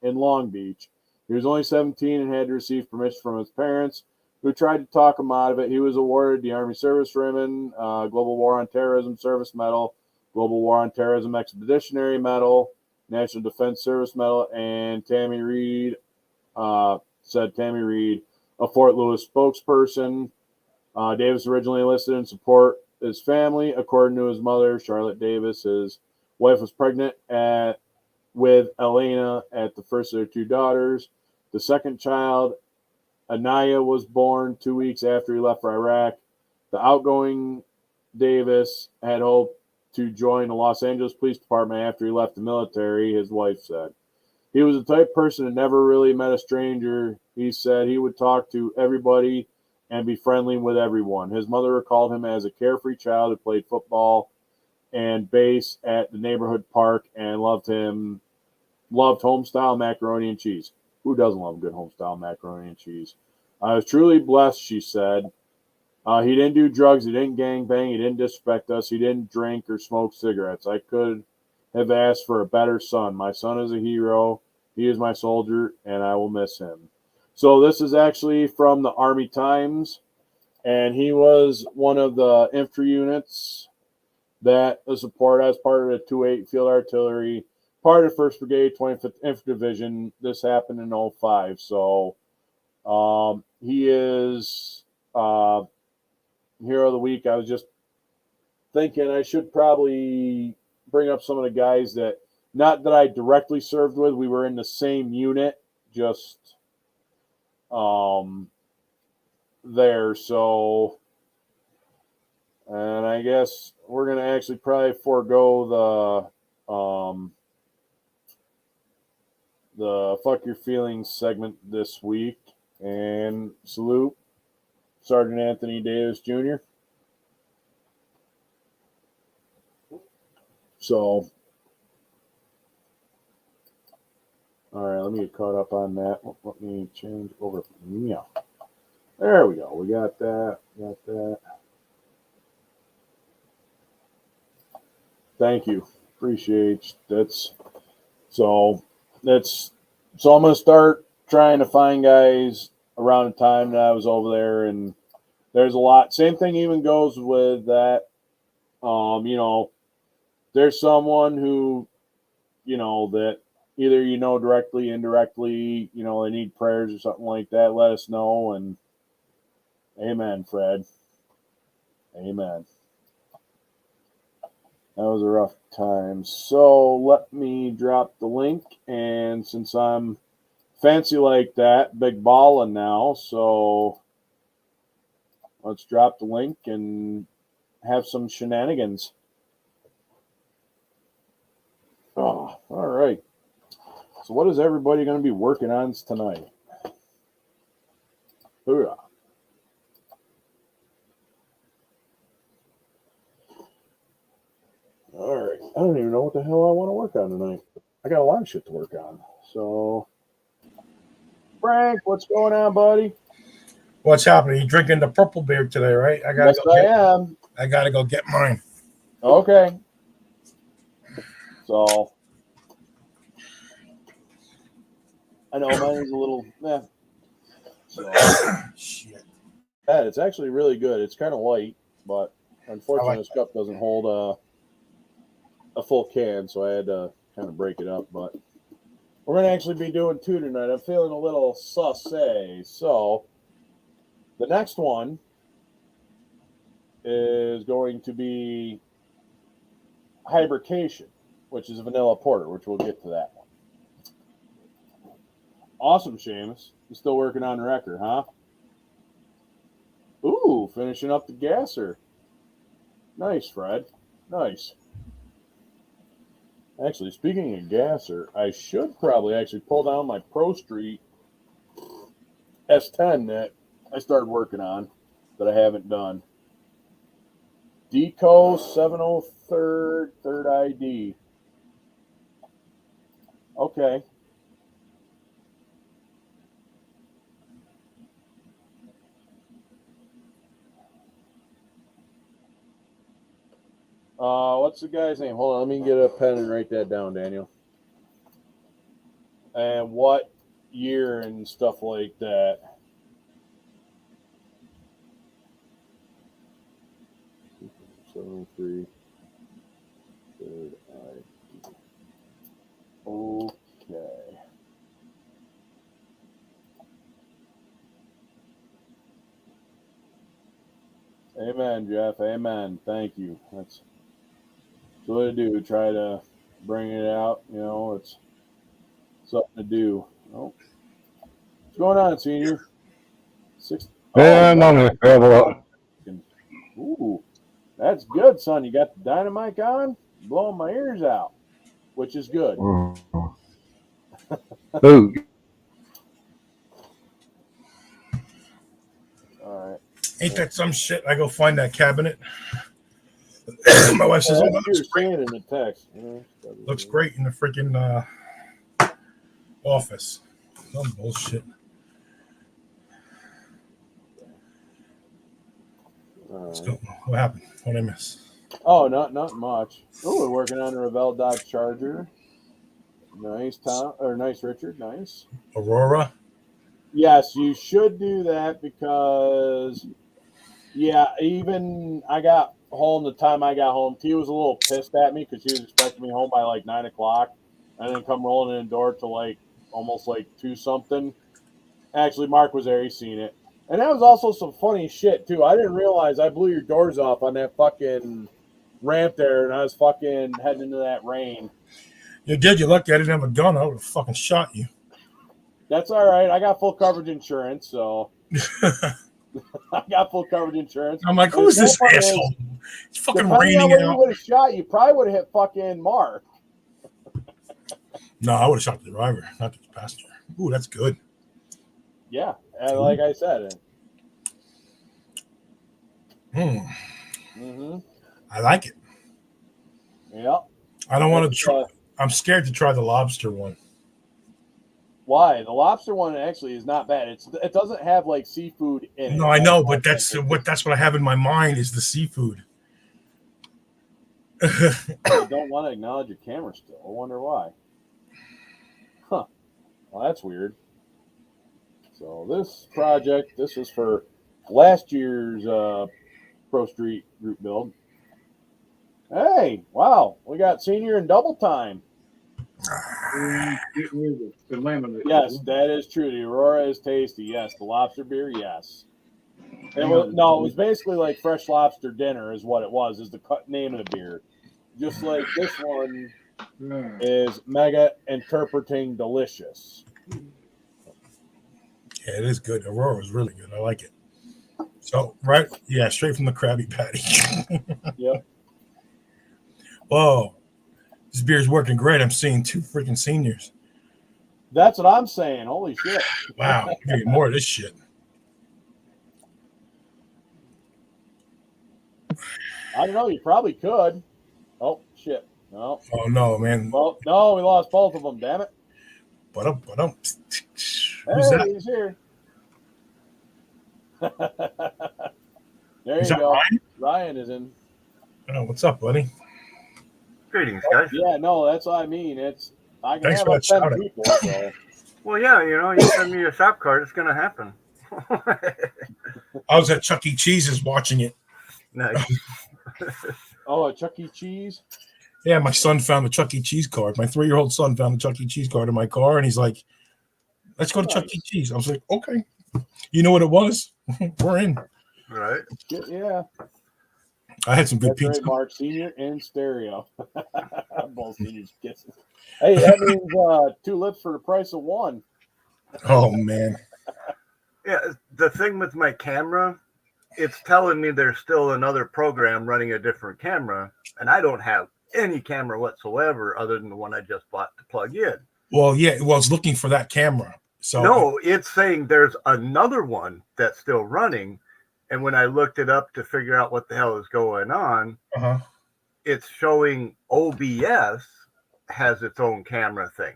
in Long Beach. He was only 17 and had to receive permission from his parents, who tried to talk him out of it. He was awarded the Army Service Ribbon, Global War on Terrorism Service Medal, Global War on Terrorism Expeditionary Medal, National Defense Service Medal, and Tammy Reed, a Fort Lewis spokesperson. Davis originally enlisted in support his family. According to his mother, Charlotte Davis, his wife was pregnant with Elena at the first of their two daughters. The second child, Anaya, was born 2 weeks after he left for Iraq. The outgoing Davis had hoped to join the Los Angeles Police Department after he left the military, his wife said. He was the type of person that never really met a stranger. He said he would talk to everybody and be friendly with everyone. His mother recalled him as a carefree child who played football and bass at the neighborhood park and loved home-style macaroni and cheese. Who doesn't love good home-style macaroni and cheese? I was truly blessed, she said. He didn't do drugs. He didn't gangbang. He didn't disrespect us. He didn't drink or smoke cigarettes. I could have asked for a better son. My son is a hero. He is my soldier, and I will miss him. So this is actually from the Army Times, and he was one of the infantry units that was supported as part of the 2-8 Field Artillery, part of 1st Brigade, 25th Infantry Division. This happened in 05. So he is Hero of the Week. I was just thinking I should probably bring up some of the guys that, not that I directly served with, we were in the same unit, just there. So, and I guess we're going to actually probably forego the Fuck Your Feelings segment this week and salute Sergeant Anthony Davis Jr. So, all right, let me get caught up on that. Let me change over. Yeah. There we go. We got that. Thank you. Appreciate that. So I'm going to start trying to find guys around the time that I was over there, and there's a lot. Same thing even goes with that. There's someone who, that either directly, indirectly, they need prayers or something like that. Let us know. And amen, Fred. Amen. That was a rough time. So let me drop the link. And since I'm fancy like that, big ballin' now, so let's drop the link and have some shenanigans. Oh, all right. So what is everybody going to be working on tonight? Hoorah. All right. I don't even know what the hell I want to work on tonight. I got a lot of shit to work on. So, Frank, what's going on, buddy? What's happening? You drinking the purple beer today, right? Yes, I am. I gotta go get mine. Okay. So, I know mine is a little, So, Shit. yeah, it's actually really good. It's kind of light, but unfortunately, this cup doesn't hold a full can, so I had to kind of break it up. But we're going to actually be doing two tonight. I'm feeling a little saucy. So, the next one is going to be Hybridcation, which is a vanilla porter, which we'll get to that one. Awesome, Seamus. You still working on the record, huh? Ooh, finishing up the gasser. Nice, Fred. Nice. Actually, speaking of gasser, I should probably actually pull down my Pro Street S10 that I started working on that I haven't done. Deco 703 third ID. Okay. What's the guy's name? Hold on, let me get a pen and write that down, Daniel. And what year and stuff like that. Three. Third ID. Okay. Amen, Jeff. Amen. Thank you. That's what I do. Try to bring it out. You know, it's something to do. Oh. What's going on, senior? Yeah, I'm available. Ooh, that's good, son. You got the dynamite on, blowing my ears out, which is good. Ooh. All right. Ain't that some shit? I go find that cabinet. My wife says, Well, "Oh, that's that looks great. saying in the text. Looks great in the freaking office." Some bullshit. Let's go. What happened? What did I miss? Oh, not much. Oh, we're working on a Revell Dodge Charger. Nice, Tom, or nice, Richard. Nice. Aurora. Yes, you should do that because, yeah, even I got home the time I got home. T was a little pissed at me because she was expecting me home by like 9 o'clock. I didn't come rolling in the door till like almost like 2 something. Actually, Mark was there. He seen it. And that was also some funny shit, too. I didn't realize I blew your doors off on that fucking ramp there, and I was fucking heading into that rain. You did. You lucky I didn't have a gun. I would have fucking shot you. That's all right. I got full coverage insurance, so I got full coverage insurance. I'm like, who is this asshole? It's fucking raining out. You would have shot, you probably would have hit fucking Mark. No, I would have shot the driver, not the passenger. Ooh, that's good. Yeah, and like I said. Mm-hmm. I like it. Yeah. I don't want to try. I'm scared to try the lobster one. Why? The lobster one actually is not bad. It doesn't have like seafood in it. No, I know, but that's what I have in my mind is the seafood. I don't want to acknowledge your camera still. I wonder why. Huh. Well, that's weird. So this project, this is for last year's Pro Street group build. Hey, wow, we got senior in double time. Yes, that is true. The Aurora is tasty. Yes, the lobster beer, yes. It was basically like fresh lobster dinner is what it was, is the name of the beer. just like this one is mega interpreting delicious. Yeah, it is good. Aurora is really good. I like it. So, right? Yeah, straight from the Krabby Patty. Yep. Whoa. This beer's working great. I'm seeing 2 freaking seniors. That's what I'm saying. Holy shit. Wow. I'm getting more of this shit. I don't know. You probably could. Oh, shit. No. Oh, no, man. Well, no, we lost both of them. Damn it. But who's Hey, that? he's here. There Is you that go. Ryan? Ryan is in. Oh, what's up, buddy? Greetings, guys. Yeah, no, that's what I mean. I can Thanks have for up that 10 shout-out. people. So. Well, yeah, you send me a shop card, it's going to happen. I was at Chuck E. Cheese's watching it. Nice. Oh, a Chuck E. Cheese? Yeah, my son found the Chuck E. Cheese card. My 3-year-old son found the Chuck E. Cheese card in my car, and he's like, let's go to Chuck E. Cheese. I was like, okay. You know what it was? We're in. Right. Yeah. I had some good That's pizza. right, Mark. Senior in stereo. Both seniors kissing. Hey, that means 2 lips for the price of 1. Oh, man. Yeah, the thing with my camera, it's telling me there's still another program running a different camera, and I don't have any camera whatsoever other than the one I just bought to plug in. Well, yeah, well, it's looking for that camera. So No, it's saying there's another one that's still running, and when I looked it up to figure out what the hell is going on, it's showing OBS has its own camera thing.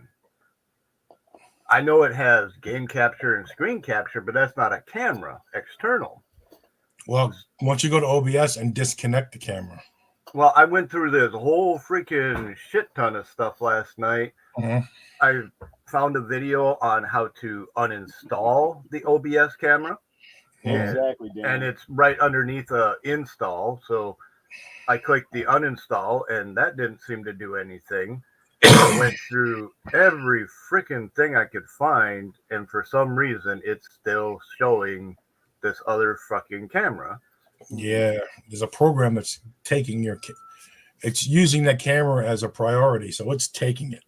I know it has game capture and screen capture, but that's not a camera external. Well, once you go to OBS and disconnect the camera. Well, I went through this whole freaking shit ton of stuff last night. I found a video on how to uninstall the OBS camera. Exactly, Dan. And it's right underneath install. So I clicked the uninstall, and that didn't seem to do anything. I went through every freaking thing I could find, and for some reason, it's still showing this other fucking camera. Yeah, there's a program that's taking it's using that camera as a priority, so it's taking it.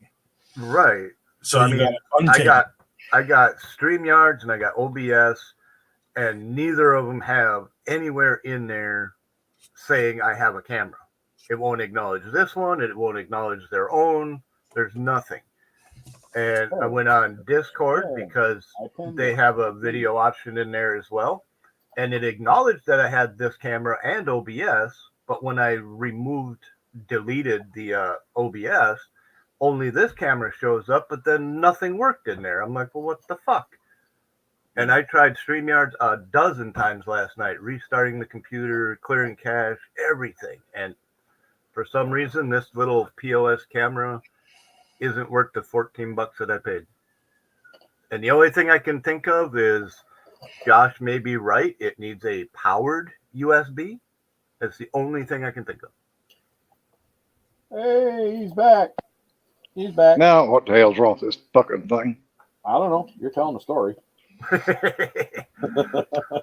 Right. So I mean, I got StreamYards and I got OBS, and neither of them have anywhere in there saying I have a camera. It won't acknowledge this one. It won't acknowledge their own. There's nothing. And I went on Discord because they have a video option in there as well. And it acknowledged that I had this camera and OBS. But when I deleted the OBS, only this camera shows up, but then nothing worked in there. I'm like, well, what the fuck? And I tried StreamYards a dozen times last night, restarting the computer, clearing cache, everything. And for some reason, this little POS camera isn't worth the $14 that I paid. And the only thing I can think of is Josh may be right. It needs a powered USB. That's the only thing I can think of. Hey, he's back. He's back. Now, what the hell's wrong with this fucking thing? I don't know. You're telling a story.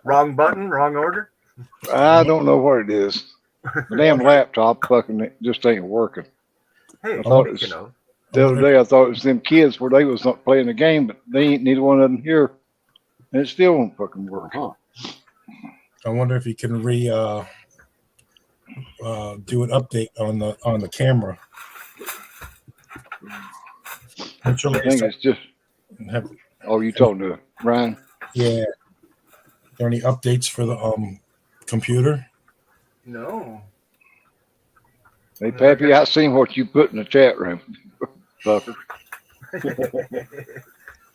Wrong button, wrong order. I don't know what it is. The damn laptop fucking just ain't working. Hey, I thought speaking of, the other day I thought it was them kids where they was not playing the game, but they ain't neither one of them here, and it still won't fucking work. I wonder if you can do an update on the camera. I think it's just. Oh, you talking to Ryan? Yeah. Are there any updates for the computer? No. Hey, Pappy, I seen what you put in the chat room, fucker.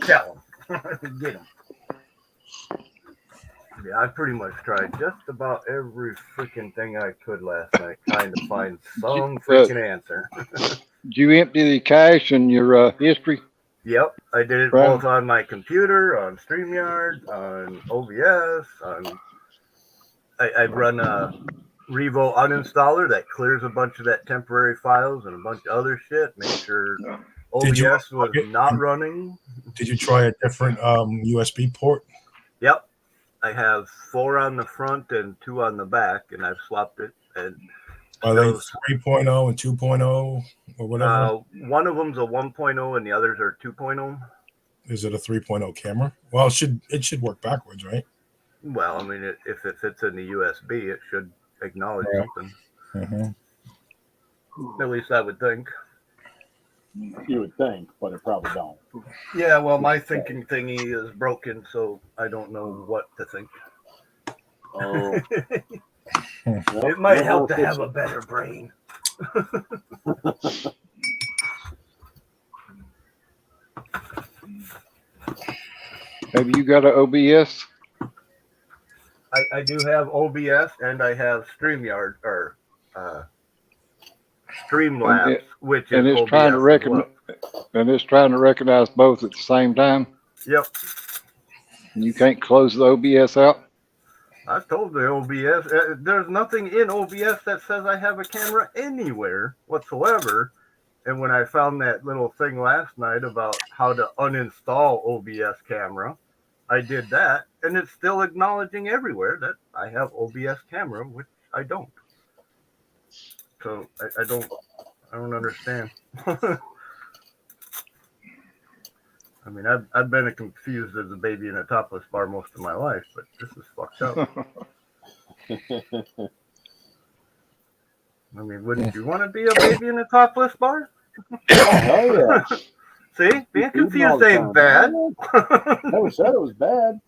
Tell him. Get him. Yeah, I pretty much tried just about every freaking thing I could last night, trying to find some freaking answer. Did you empty the cache in your history? Yep, I did it both on my computer, on StreamYard, on OBS. I run a Revo uninstaller that clears a bunch of that temporary files and a bunch of other shit. Make sure OBS was not running. Did you try a different USB port? Yep. I have 4 on the front and 2 on the back, and I've swapped it. And Are they 3.0 and 2.0 or whatever? One of them's a 1.0 and the others are 2.0. Is it a 3.0 camera? Well, it should work backwards, right? Well, I mean, if it fits in the USB, it should acknowledge something. At least I would think. You would think, but it probably don't. Yeah, well, my thinking thingy is broken, so I don't know what to think. Oh, It might help to have a better brain. Have you got an OBS? I do have OBS and I have StreamYard or Streamlabs, which is it's OBS trying to recognize, and it's trying to recognize both at the same time. Yep. And you can't close the OBS out. I've told the OBS, there's nothing in OBS that says I have a camera anywhere whatsoever. And when I found that little thing last night about how to uninstall OBS camera, I did that, and it's still acknowledging everywhere that I have OBS camera, which I don't. So I don't understand. I mean, I've been confused as a baby in a topless bar most of my life, but this is fucked up. I mean, wouldn't you want to be a baby in a topless bar? hell yeah. See, being confused ain't bad. Never said it was bad.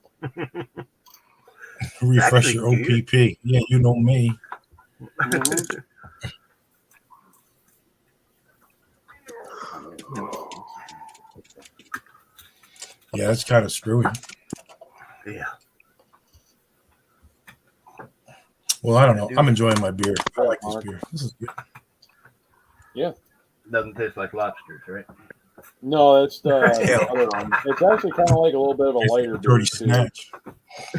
Refresh your OPP. Yeah, you know me. Yeah, it's kind of screwy. Yeah. Well, I don't know. I'm enjoying my beer. I like this beer. This is good. Yeah. Doesn't taste like lobsters, right? No, it's the other one. It's actually kind of like a little bit of a lighter beer. Dirty snatch.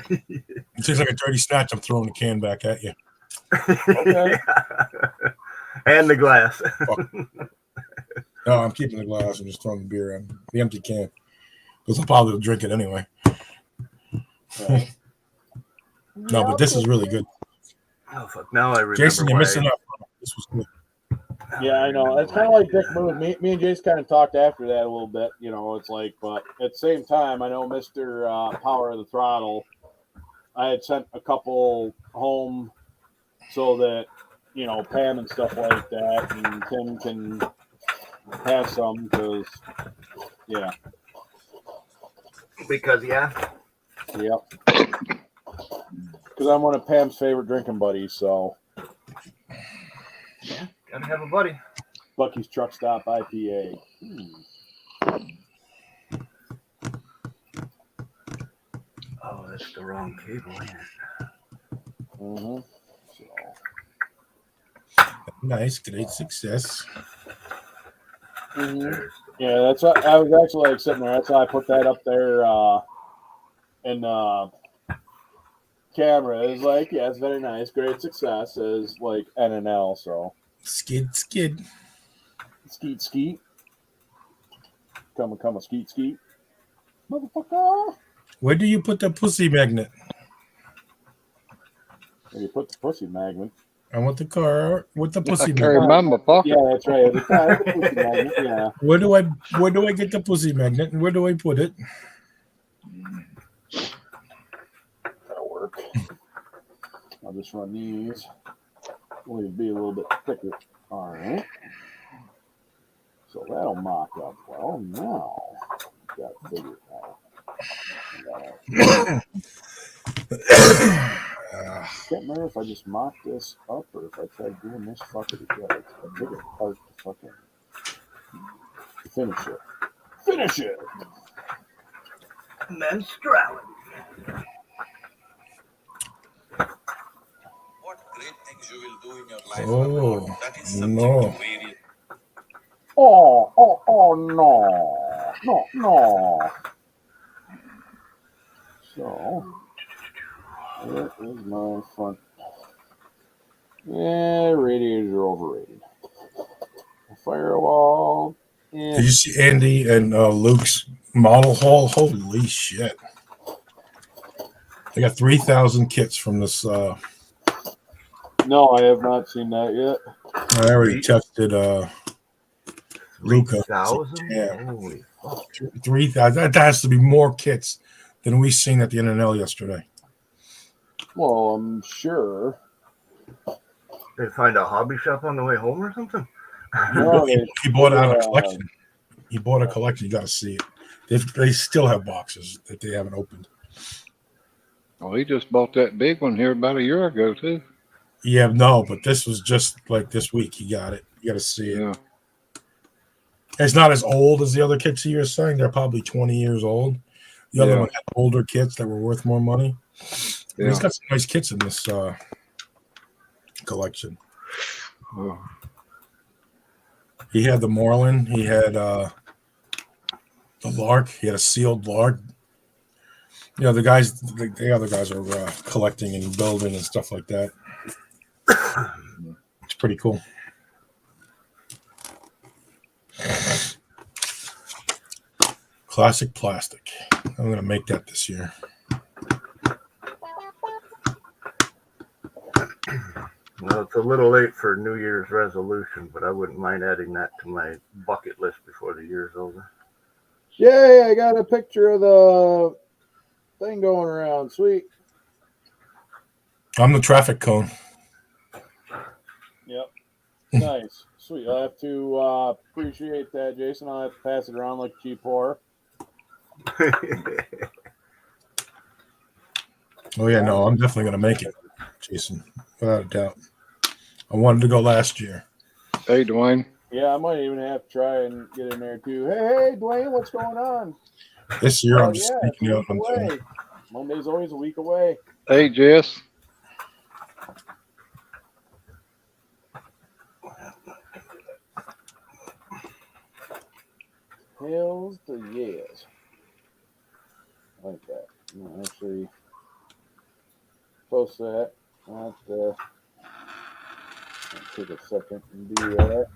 It tastes like a dirty snatch. I'm throwing the can back at you. Okay. And the glass. No, I'm keeping the glass. I'm just throwing the beer in the empty can because I'll probably drink it anyway. No, but this is really good. Oh fuck! Now I remember. Jason, you're missing out. This was good. Yeah, I know. It's kind of like Dick Move. Me and Jace kind of talked after that a little bit. You know, it's like, but at the same time, I know Mr. Power of the Throttle, I had sent a couple home so that, you know, Pam and stuff like that, and Tim can have some because, yeah. Because, yeah. Yep. Because I'm one of Pam's favorite drinking buddies, so. Yeah, gotta have a buddy. Bucky's Truck Stop IPA. Oh, that's the wrong cable, ain't it? Mm-hmm. So. Nice, great success. Mm-hmm. Yeah, that's what I was actually like sitting there. That's why I put that up there in the camera. It was like, yeah, it's very nice, great success. Is like N and L. So skid. Skeet. Come a skeet. Motherfucker. Where do you put the pussy magnet? Where you put the pussy magnet? I want the car with the pussy I carry magnet. mine in my pocket. Yeah, that's right. The pussy magnet. Yeah. Where do I get the pussy magnet and where do I put it? That'll work. I'll just run these. Will be a little bit thicker. All right. So that'll mock up well. Now, got to figure it out. I can't remember if I just mocked this up or if I tried doing this fucker together. It's a bigger part to fucking finish it. Finish it! Menstruality. What great things you will do in your life. Oh, that is no. subject to various. Oh, no. So, where is my front? Yeah, radiators are overrated. Firewall. Yeah. Did you see Andy and Luke's model haul? Holy shit. They got 3,000 kits from this No, I have not seen that yet. I already tested Luca. 3,000? Yeah. Holy fuck. 3,000. That has to be more kits than we seen at the NNL yesterday. Well, I'm sure. Did they find a hobby shop on the way home or something? No, He bought out a collection. He bought a collection. You got to see it. They still have boxes that they haven't opened. Oh, he just bought that big one here about a year ago too. Yeah, no, but this was just like this week. He got it. You got to see it. Yeah. It's not as old as the other kits he was saying. They're probably 20 years old. The other one had older kits that were worth more money. But he's got some nice kits in this collection. Oh. He had the Moreland. He had the Lark. He had a sealed Lark. You know, the other guys are collecting and building and stuff like that. It's pretty cool. Classic plastic. I'm going to make that this year. Well, it's a little late for New Year's resolution, but I wouldn't mind adding that to my bucket list before the year's over. Yay, I got a picture of the thing going around. Sweet. I'm the traffic cone. Yep. Nice. Sweet. I'll have to appreciate that, Jason. I'll have to pass it around like a cheap whore. Oh, yeah, no, I'm definitely going to make it, Jason, without a doubt. I wanted to go last year. Hey, Dwayne. Yeah, I might even have to try and get in there too. Hey, Dwayne, what's going on? This year, I'm just sneaking out. Away. Monday's always a week away. Hey, Jess. Hells to yes. I like that. I'll actually post that. I'll take a second and do that.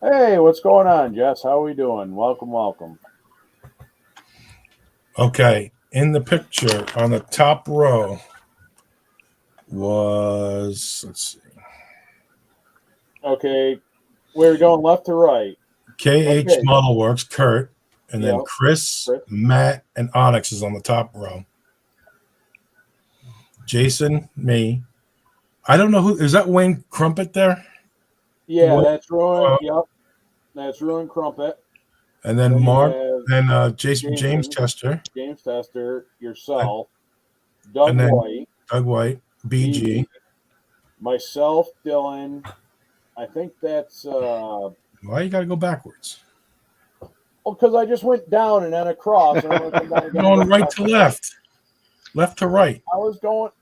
Hey, what's going on, Jess? How are we doing? Welcome, welcome. Okay, in the picture on the top row was, let's see. Okay, we're going left to right. KH Model Works, Kurt, and then Chris, Matt, and Onyx is on the top row. Jason, me. I don't know who is that. Wayne Crumpet there? Yeah, that's Rowan. Yep, that's Rowan Crumpet. And then Mark, then James Tester. James Tester, yourself, Doug White, BG. Myself, Dylan. I think that's why you gotta go backwards? Well, because I just went down and then across. Going right to left. Left to right. I was going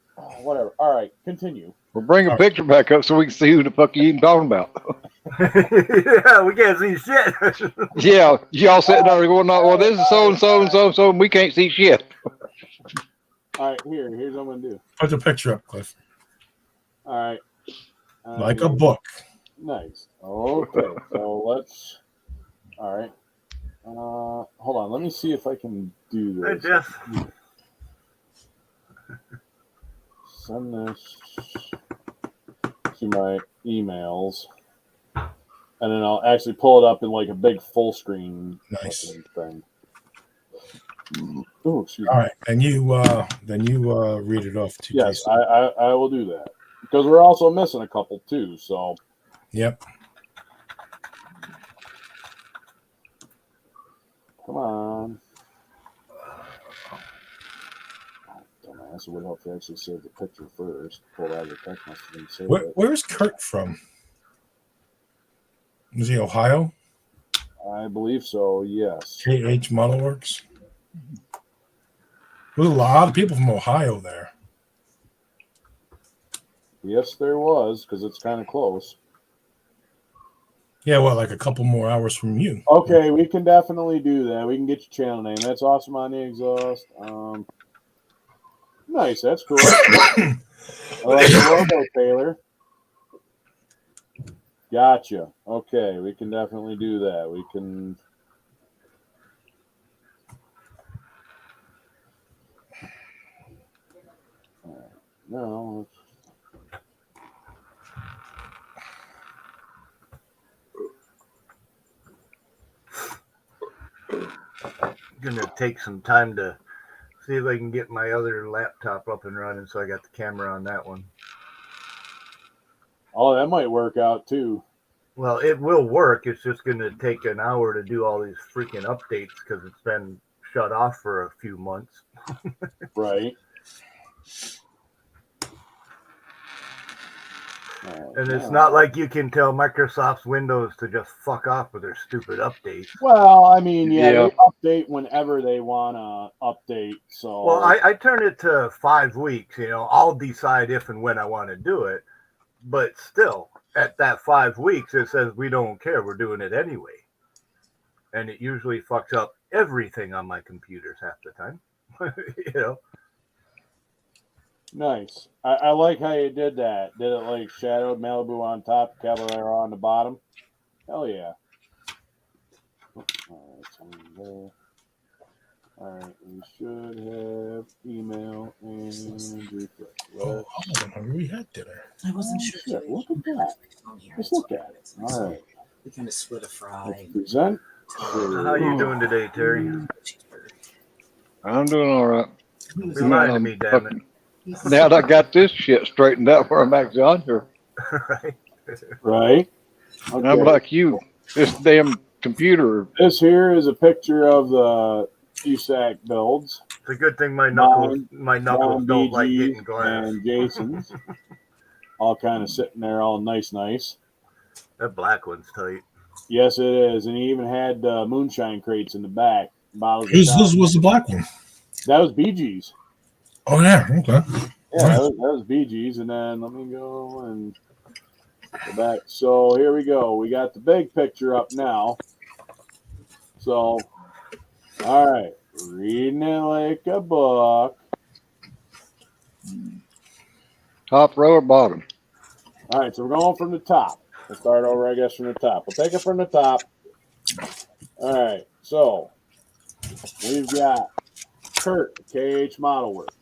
whatever. All right, continue. We'll bring a picture back up so we can see who the fuck you even talking about. Yeah, we can't see shit. Yeah, y'all sitting there going, well, this is so and so and so and so, and we can't see shit. All right, here's what I'm gonna do. Put the picture up, Cliff. All right. Like a book. Nice. Okay, so let's. All right. Hold on. Let me see if I can do this. Hey, Jeff. Send this to my emails, and then I'll actually pull it up in like a big full screen thing. Oh, excuse me. All right, and you then you read it off to yes, I will do that because we're also missing a couple too. So yep. Come on. Dumbass would have to actually save the picture first. Pull out the text message and save it. Where's Kurt from? Is he Ohio? I believe so, yes. KH Model Works. There's a lot of people from Ohio there. Yes, there was, because it's kind of close. Yeah, well, like a couple more hours from you. Okay, we can definitely do that. We can get your channel name. That's awesome on the exhaust. Nice, that's cool. I like the logo, Taylor. Gotcha. Okay, we can definitely do that. We can. No. Gonna take some time to see if I can get my other laptop up and running, so I got the camera on that one. Oh, that might work out too. Well, it will work. It's just gonna take an hour to do all these freaking updates because it's been shut off for a few months. Right. And it's not like you can tell Microsoft's Windows to just fuck off with their stupid updates. Well, I mean, yeah, Yeah. they update whenever they want to update. So, Well, I turn it to 5 weeks. I'll decide if and when I want to do it. But still, at that 5 weeks, it says we don't care. We're doing it anyway. And it usually fucks up everything on my computers half the time. nice. I like how you did that. Did it like shadowed Malibu on top, Caballero on the bottom? Hell yeah. All right, we should have email and refresh. Oh, I don't know. We had dinner. I wasn't sure. Shit, look at that. Just look at it. All right. We kind of split a fry. Present. How you doing today, Terry? I'm doing all right. Be lying to me, damn it. Now that I got this shit straightened out where I'm actually on here. Right? Right. And I'm like you, this damn computer. This here is a picture of the USAC builds. It's a good thing my knuckles Mine, don't like BG getting glass. and Jason's all kind of sitting there, all nice. That black one's tight. Yes, it is, and he even had moonshine crates in the back. Bottles. Whose was the black one? That was BG's. Oh, yeah. Okay. Yeah, that was BG's, and then let me go and go back. So here we go. We got the big picture up now. So, all right, reading it like a book. Top row or bottom? All right, so we're going from the top. We'll start over, I guess, from the top. We'll take it from the top. All right, so we've got Kurt, KH Model Works.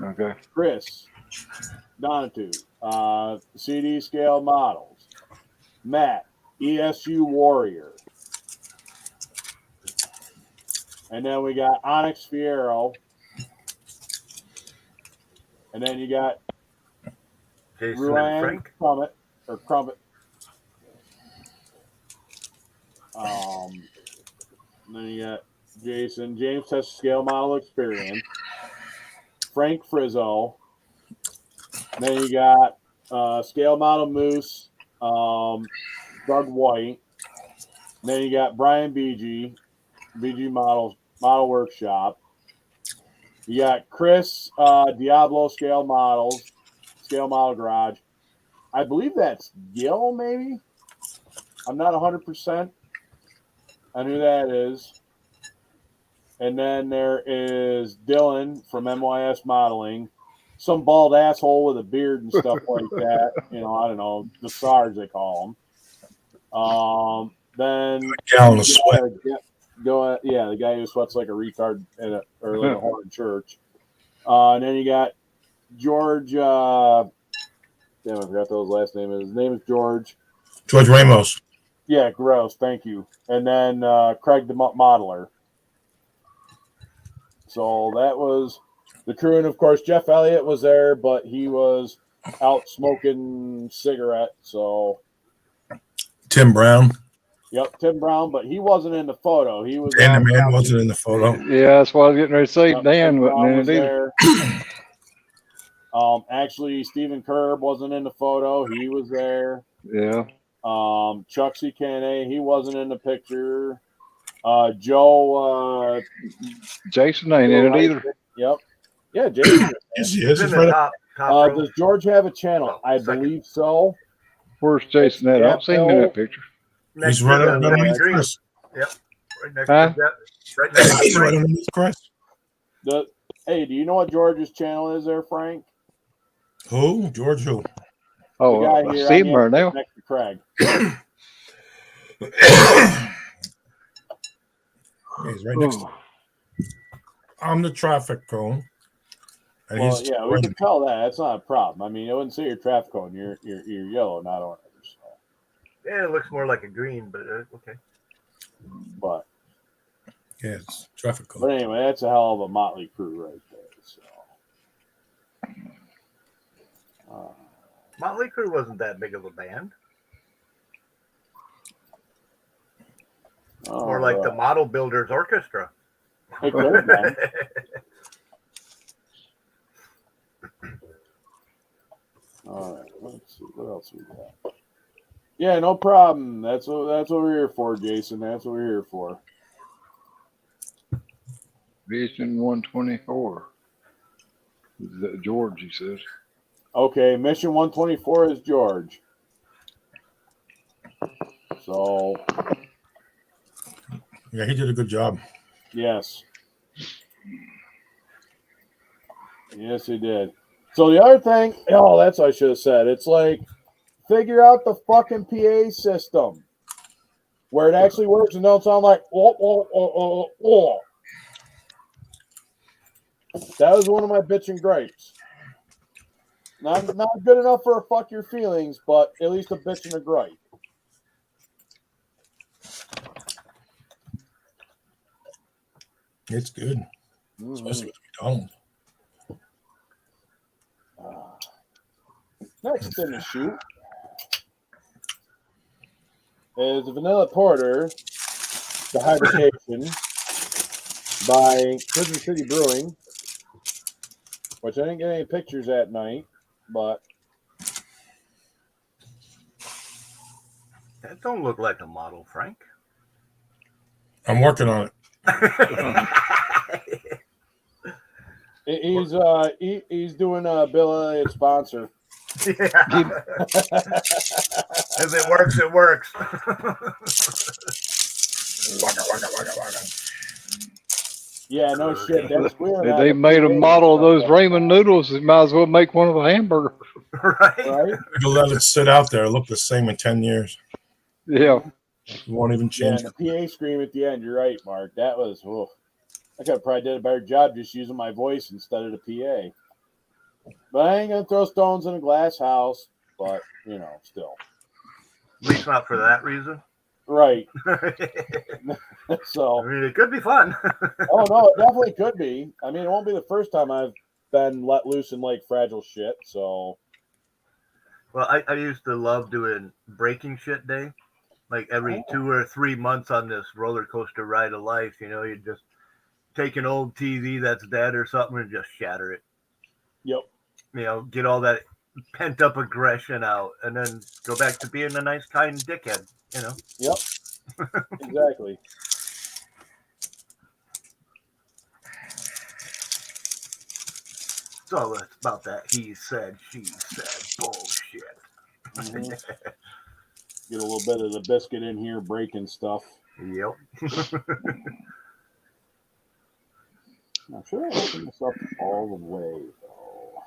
Okay. Chris, Donatu, CD Scale Models. Matt, ESU Warrior. And then we got Onyx Fiero. And then you got Jason and Ruan Frank. Crumpet. And then you got Jason, James Test Scale Model Experience. Frank Frizzo. And then you got Scale Model Moose, Doug White. And then you got Brian BG Model Workshop. You got Chris Diablo Scale Model Garage. I believe that's Gil, maybe. I'm not 100%. I knew that is. And then there is Dylan from MYS Modeling, some bald asshole with a beard and stuff like that. I don't know, the SARS they call him. Then Gallon of sweat. the guy who sweats like a retard or like a whore in church. And then you got George. Damn, I forgot what his last name is. His name is George. George Ramos. Yeah, gross. Thank you. And then Craig the Modeler. So that was the crew. And, of course, Jeff Elliott was there, but he was out smoking cigarette. So, Tim Brown. yep, Tim Brown, but he wasn't in the photo. He was Dan the man wasn't in the photo. Yeah, that's what I was getting ready to say. Yep, Dan Tim Brown wasn't in was it either. there. Actually, Stephen Kerb wasn't in the photo. He was there. Yeah. Chuck C. Kane, he wasn't in the picture. Joe. Jason ain't in it either. Yep. Yeah, Jason. Yes, he He's is. in He's the right. top row. Does George have a channel? Oh, I second. believe so. Where's Jason at? I don't see him in that picture. Next He's to right the underneath Red Green. Chris. Right next Huh? to that. Right next to He's right Frank. underneath Chris. Hey, do you know what George's channel is there, Frank? Who? George who? Oh, The guy I here see on him the right now. next to Craig. He's right next to Oh, I'm the traffic cone. And Well, he's yeah, we can tell that. That's not a problem. I mean, I wouldn't say you're traffic cone. You're yellow, not orange. So. Yeah, it looks more like a green, but okay. But yeah, it's traffic cone. But anyway, that's a hell of a motley crew right there. So, Motley Crue wasn't that big of a band. More like the Model Builders Orchestra. It could have been. All right, let's see what else we got. Yeah, no problem. That's what we're here for, Jason. That's what we're here for. Vision 124. Is that George, he says. Okay, Mission 124 is George. So, Yeah, he did a good job. yes. Yes, he did. So the other thing, that's what I should have said. It's like, figure out the fucking PA system where it actually works and don't sound like, oh. That was one of my bitching gripes. Not good enough for a fuck your feelings, but at least a bitch and a gripe. It's good. Especially with McDonald's. Next in the shoot is the Vanilla Porter, the Hybridation by Prison City Brewing, which I didn't get any pictures that night, but That don't look like a model, Frank. I'm working on it. he's doing a Bill Elliott sponsor. Yeah. If it works, it works. Yeah, no shit. That's weird. If they made a model of those ramen noodles, they might as well make one of a hamburger. Right? To let it sit out there, look the same in 10 years. Yeah. It won't even change. Yeah, the PA scream at the end. You're right, Mark. That was, I could have probably did a better job just using my voice instead of the PA. But I ain't going to throw stones in a glass house, but, still. At least not for that reason. Right. I So, mean, it could be fun. oh, no, it definitely could be. I mean, it won't be the first time I've been let loose in, like, fragile shit, so. Well, I used to love doing breaking shit day. Like every 2 or 3 months on this roller coaster ride of life, you just take an old TV that's dead or something and just shatter it. Yep. Get all that pent up aggression out and then go back to being a nice, kind dickhead, Yep. Exactly. It's all about that he said, she said bullshit. Mm-hmm. Get a little bit of the biscuit in here, breaking stuff. Yep. I'm sure I open this up all the way, though.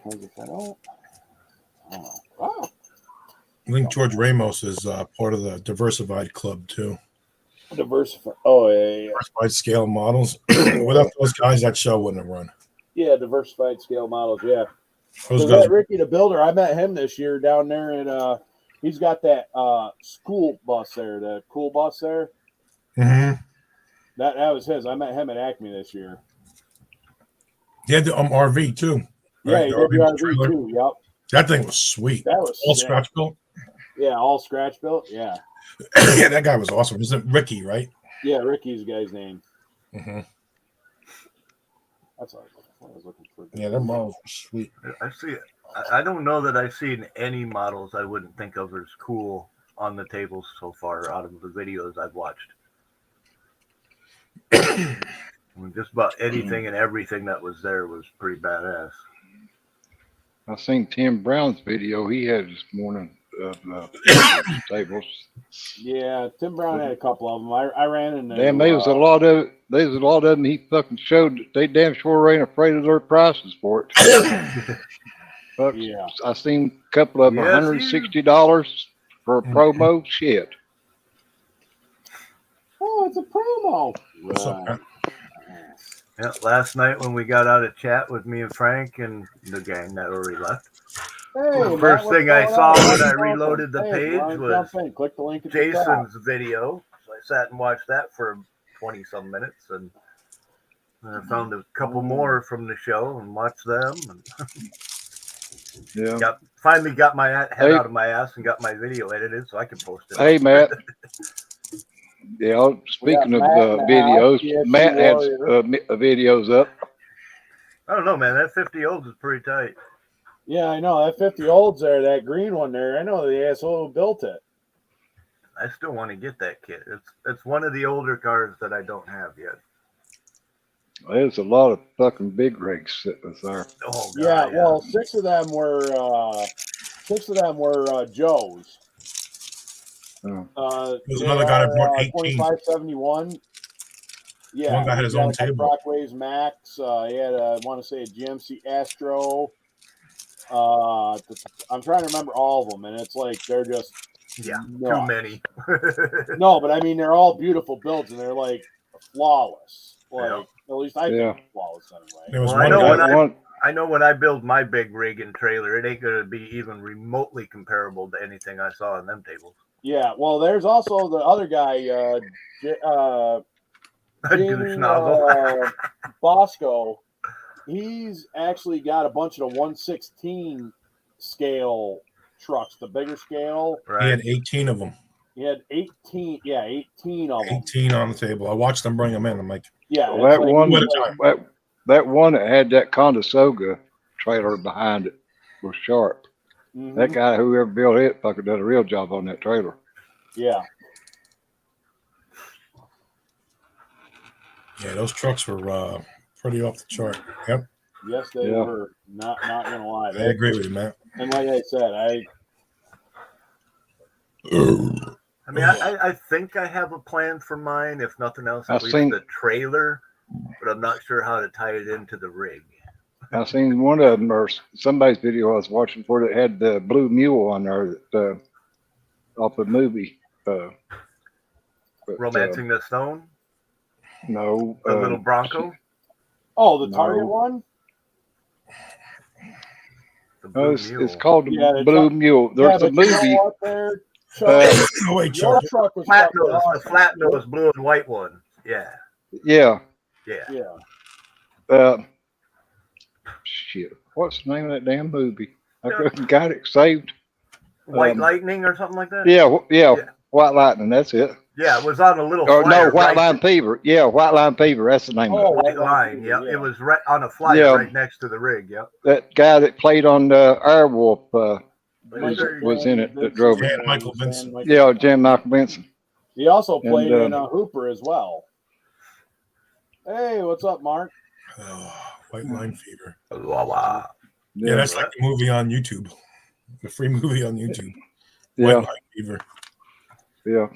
Because if I don't... Oh. I think George Ramos is part of the Diversified Club, too. Diversified. Oh, yeah. Diversified Scale Models. Without those guys, that show wouldn't have run. Yeah, Diversified Scale Models, yeah. Those So guys, that Ricky the Builder, I met him this year down there at, he's got that school bus there, the cool bus there. mm-hmm. That was his. I met him at Acme this year. He had the RV, too. Yeah, Right? he The did the RV trailer. too, yep. That thing was sweet. That was all sick. scratch built. Yeah, all scratch built, yeah. Yeah, that guy was awesome. Isn't it Ricky, right? Yeah, Ricky's the guy's name. Mm-hmm. That's what I was looking for. Yeah, their models were sweet. I see it. I don't know that I've seen any models I wouldn't think of as cool on the tables so far out of the videos I've watched. I mean, just about anything and everything that was there was pretty badass. I seen Tim Brown's video he had this morning of tables. Yeah, Tim Brown had a couple of them. I ran into. Damn, there was a lot of them. He fucking showed that they damn sure ain't afraid of their prices for it. But Yeah. I seen a couple of them, Yes, $160 for a promo. Shit. Oh, it's a promo. What's up, Right. Yeah, last night when we got out of chat with me and Frank and the gang that already left, Hey, the Matt, first what's thing I going saw on? when I Welcome. reloaded the Hey, if you page wanna was jump in, click the link at the top. Jason's video. So I sat and watched that for 20 some minutes, and I found a couple more from the show and watched them. And Yeah. finally got my head out of my ass and got my video edited so I can post it. Hey, Matt. Yeah, speaking of videos, Matt had videos up. I don't know, man. That 50 olds is pretty tight. Yeah, I know. That 50 olds there, that green one there, I know the asshole who built it. I still want to get that kit. It's one of the older cars that I don't have yet. There's a lot of fucking big rigs that was there. Oh, God, yeah, well, six of them were Joe's. There's another guy that brought 18. 2571. Yeah, one guy had his own table. Rockways Max. He had I want to say a GMC Astro. I'm trying to remember all of them, and it's like they're just too many. No, but I mean they're all beautiful builds, and they're like flawless. Like at least I think flawless anyway. Well, I know when I build my big rig and trailer, it ain't gonna be even remotely comparable to anything I saw on them tables. Yeah, well, there's also the other guy, Bosco. He's actually got a bunch of the 1/16 scale trucks, the bigger scale. Right. He had 18 of them. He had 18, 18 of them. 18 on the table. I watched them bring them in. I'm like, yeah, well, that one that had that Conestoga trailer behind it was sharp. Mm-hmm. That guy, whoever built it, fucking did a real job on that trailer. Yeah. Yeah, those trucks were pretty off the chart. Yep. Yes, they were. Not gonna lie. I agree with you, Matt. And like I said, I think I have a plan for mine. If nothing else, at least the trailer. But I'm not sure how to tie it into the rig. I seen one of them, or somebody's video I was watching for that had the blue mule on there that, off the movie. Romancing the Stone? No. The little Bronco? Oh, the Target one? It's called the Blue Mule. There's a movie. Wait, your truck was the flat nose blue and white one. Yeah. Yeah. Yeah. Shit. What's the name of that damn movie? I got it saved. White Lightning or something like that? Yeah. White Lightning. That's it. Yeah, it was on a little. White Line Fever. Yeah, White Line Fever. That's the name of it. White Line. Yeah, it was right on a flyer right next to the rig. Yep. That guy that played on Airwolf was in it. That drove it. Michael Vincent. Yeah, Jan Michael Vincent. He also played in Hooper as well. Hey, what's up, Mark? White Line Fever. Yeah, that's like the movie on YouTube. The free movie on YouTube. Yeah. White Line Fever. Yeah.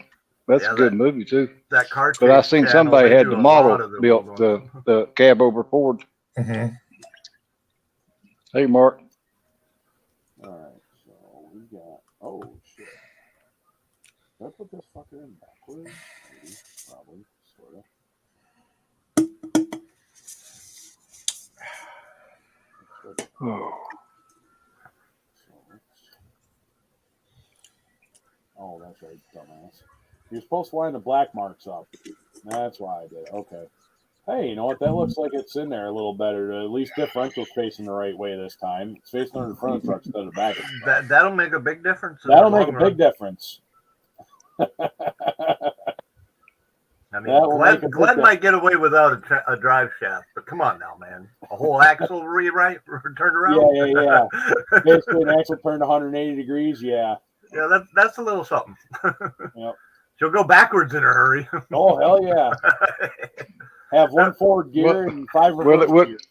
That's a good movie too. That car. But I seen somebody had the model built the cab over Ford. Mm-hmm. Hey, Mark. All right, so we got. Oh shit! Did I put this fucker in backwards? Maybe, probably, sort of. Oh, that's right, dumbass. You're supposed to line the black marks up. That's why I did it. Okay. Hey, you know what? That looks like it's in there a little better. At least differential's facing the right way this time. It's facing on the front of the truck instead of the back of the truck. That'll make a big difference. That'll make a big difference. I mean, Glenn might get away without a drive shaft, but come on now, man. A whole axle rewrite, turned around? Yeah. Basically, an axle turned 180 degrees, yeah. Yeah, that's a little something. Yep. She'll go backwards in a hurry. Oh, hell yeah. Have one forward gear and 5 reverse gears.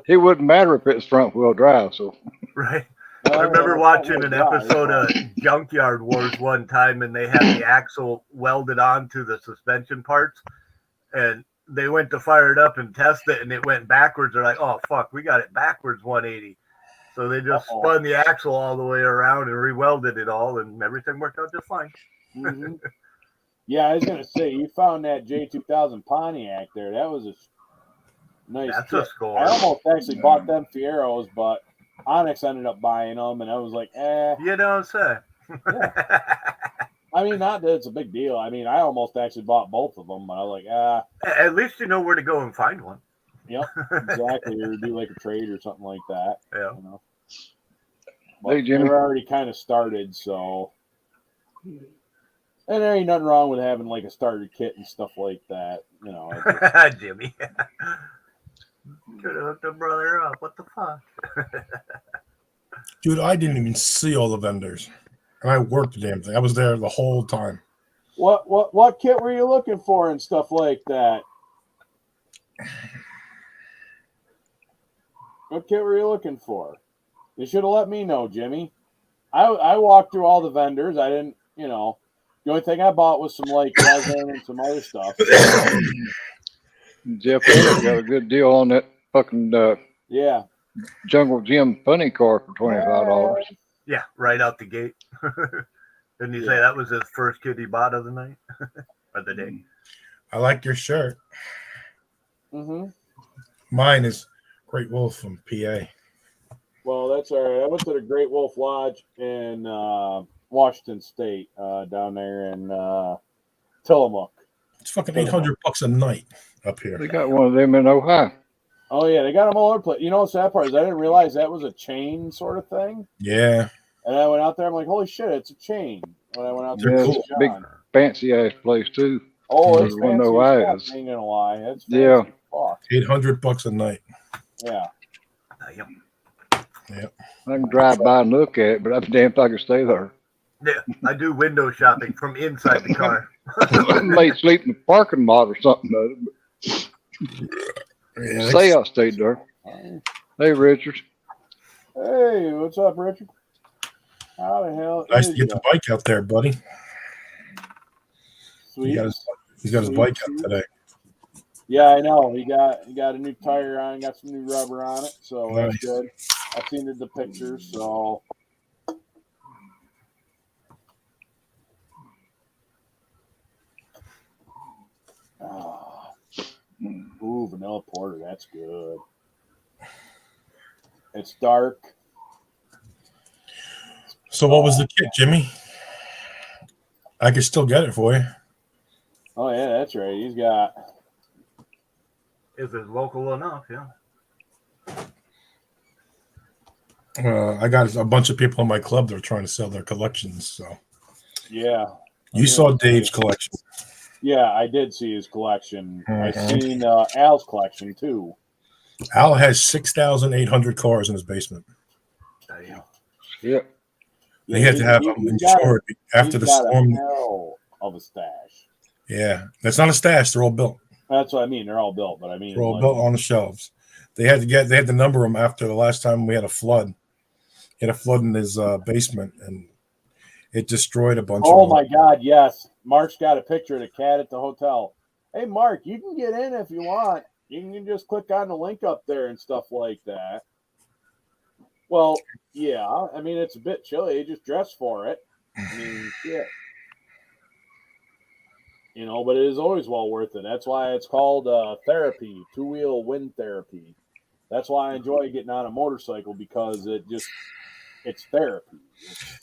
It wouldn't matter if it's front wheel drive, so. Right. I remember watching an episode of Junkyard Wars one time, and they had the axle welded onto the suspension parts, and they went to fire it up and test it, and it went backwards. They're like, oh, fuck, we got it backwards 180. So they just spun the axle all the way around and re-welded it all, and everything worked out just fine. Mm-hmm. Yeah, I was going to say, you found that J2000 Pontiac there. That was Nice. That's kit. a score. I almost actually bought them Fieros, but Onyx ended up buying them, and I was like, You don't say. Yeah. I mean, not that it's a big deal. I mean, I almost actually bought both of them, but I was like, At least you know where to go and find one. Yep, exactly. Or do like a trade or something like that. Yeah. You know? But Hey, Jimmy. they're already kind of started, so. And there ain't nothing wrong with having like a starter kit and stuff like that. You know. Jimmy. Could have hooked a brother up. What the fuck? Dude, I didn't even see all the vendors. And I worked the damn thing. I was there the whole time. What kit were you looking for and stuff like that? What kit were you looking for? You should have let me know, Jimmy. I walked through all the vendors. I didn't, you know. The only thing I bought was some like resin and some other stuff. Jeff got a good deal on that fucking Yeah. Jungle Gym funny car for $25. Yeah, right out the gate. Didn't he say that was his first kit he bought of the night or the day? I like your shirt. Mm-hmm. Mine is Great Wolf from PA. Well, that's all right. I went to the Great Wolf Lodge in Washington State, down there in Tillamook. It's fucking $800 a night up here. They got one of them in Ohio. Oh yeah, they got them all over the place. You know what's that part is I didn't realize that was a chain sort of thing. Yeah. And I went out there, I'm like, holy shit, it's a chain. When I went out there, Yeah, to it's a big fancy ass place too. oh, it's Everyone fancy know as why fuck, it is. ain't gonna lie. It's fancy Yeah. as fuck. $800 a night. Yeah. Yep. Yep. I can drive by and look at it, but I'm damned if I can stay there. Yeah, I do window shopping from inside the car. I may sleep in the parking lot or something. Yeah, Say I stayed there. Hey, Richard. Hey, what's up, Richard? How the hell nice is to get the bike out there, buddy. Sweet. He's got his Sweet, bike sweet. out today. Yeah, I know. He got a new tire on, got some new rubber on it, so that's Nice. good. I've seen the pictures, so ooh, vanilla porter, that's good. It's dark. So what was the kit, Jimmy? I could still get it for you. Oh yeah, that's right. He's got If it's local enough, yeah. I got a bunch of people in my club that are trying to sell their collections. So yeah. you saw Dave's collection. Yeah, I did see his collection. I Mhm. seen Al's collection too. Al has 6,800 cars in his basement. Damn. Yep. They had to have them insured after the storm. A hell of a stash. Yeah, that's not a stash. They're all built. That's what I mean. They're all built, but I mean, They're all like, built on the shelves. They had to number them after the last time we had a flood. He had a flood in his basement, and it destroyed a bunch of them. oh my God, yes. Mark's got a picture of the cat at the hotel. Hey, Mark, you can get in if you want. You can just click on the link up there and stuff like that. Well, yeah. I mean, it's a bit chilly. Just dress for it. I mean, shit. You know, but it is always well worth it. That's why it's called therapy, two-wheel wind therapy. That's why I enjoy getting on a motorcycle, because it's therapy.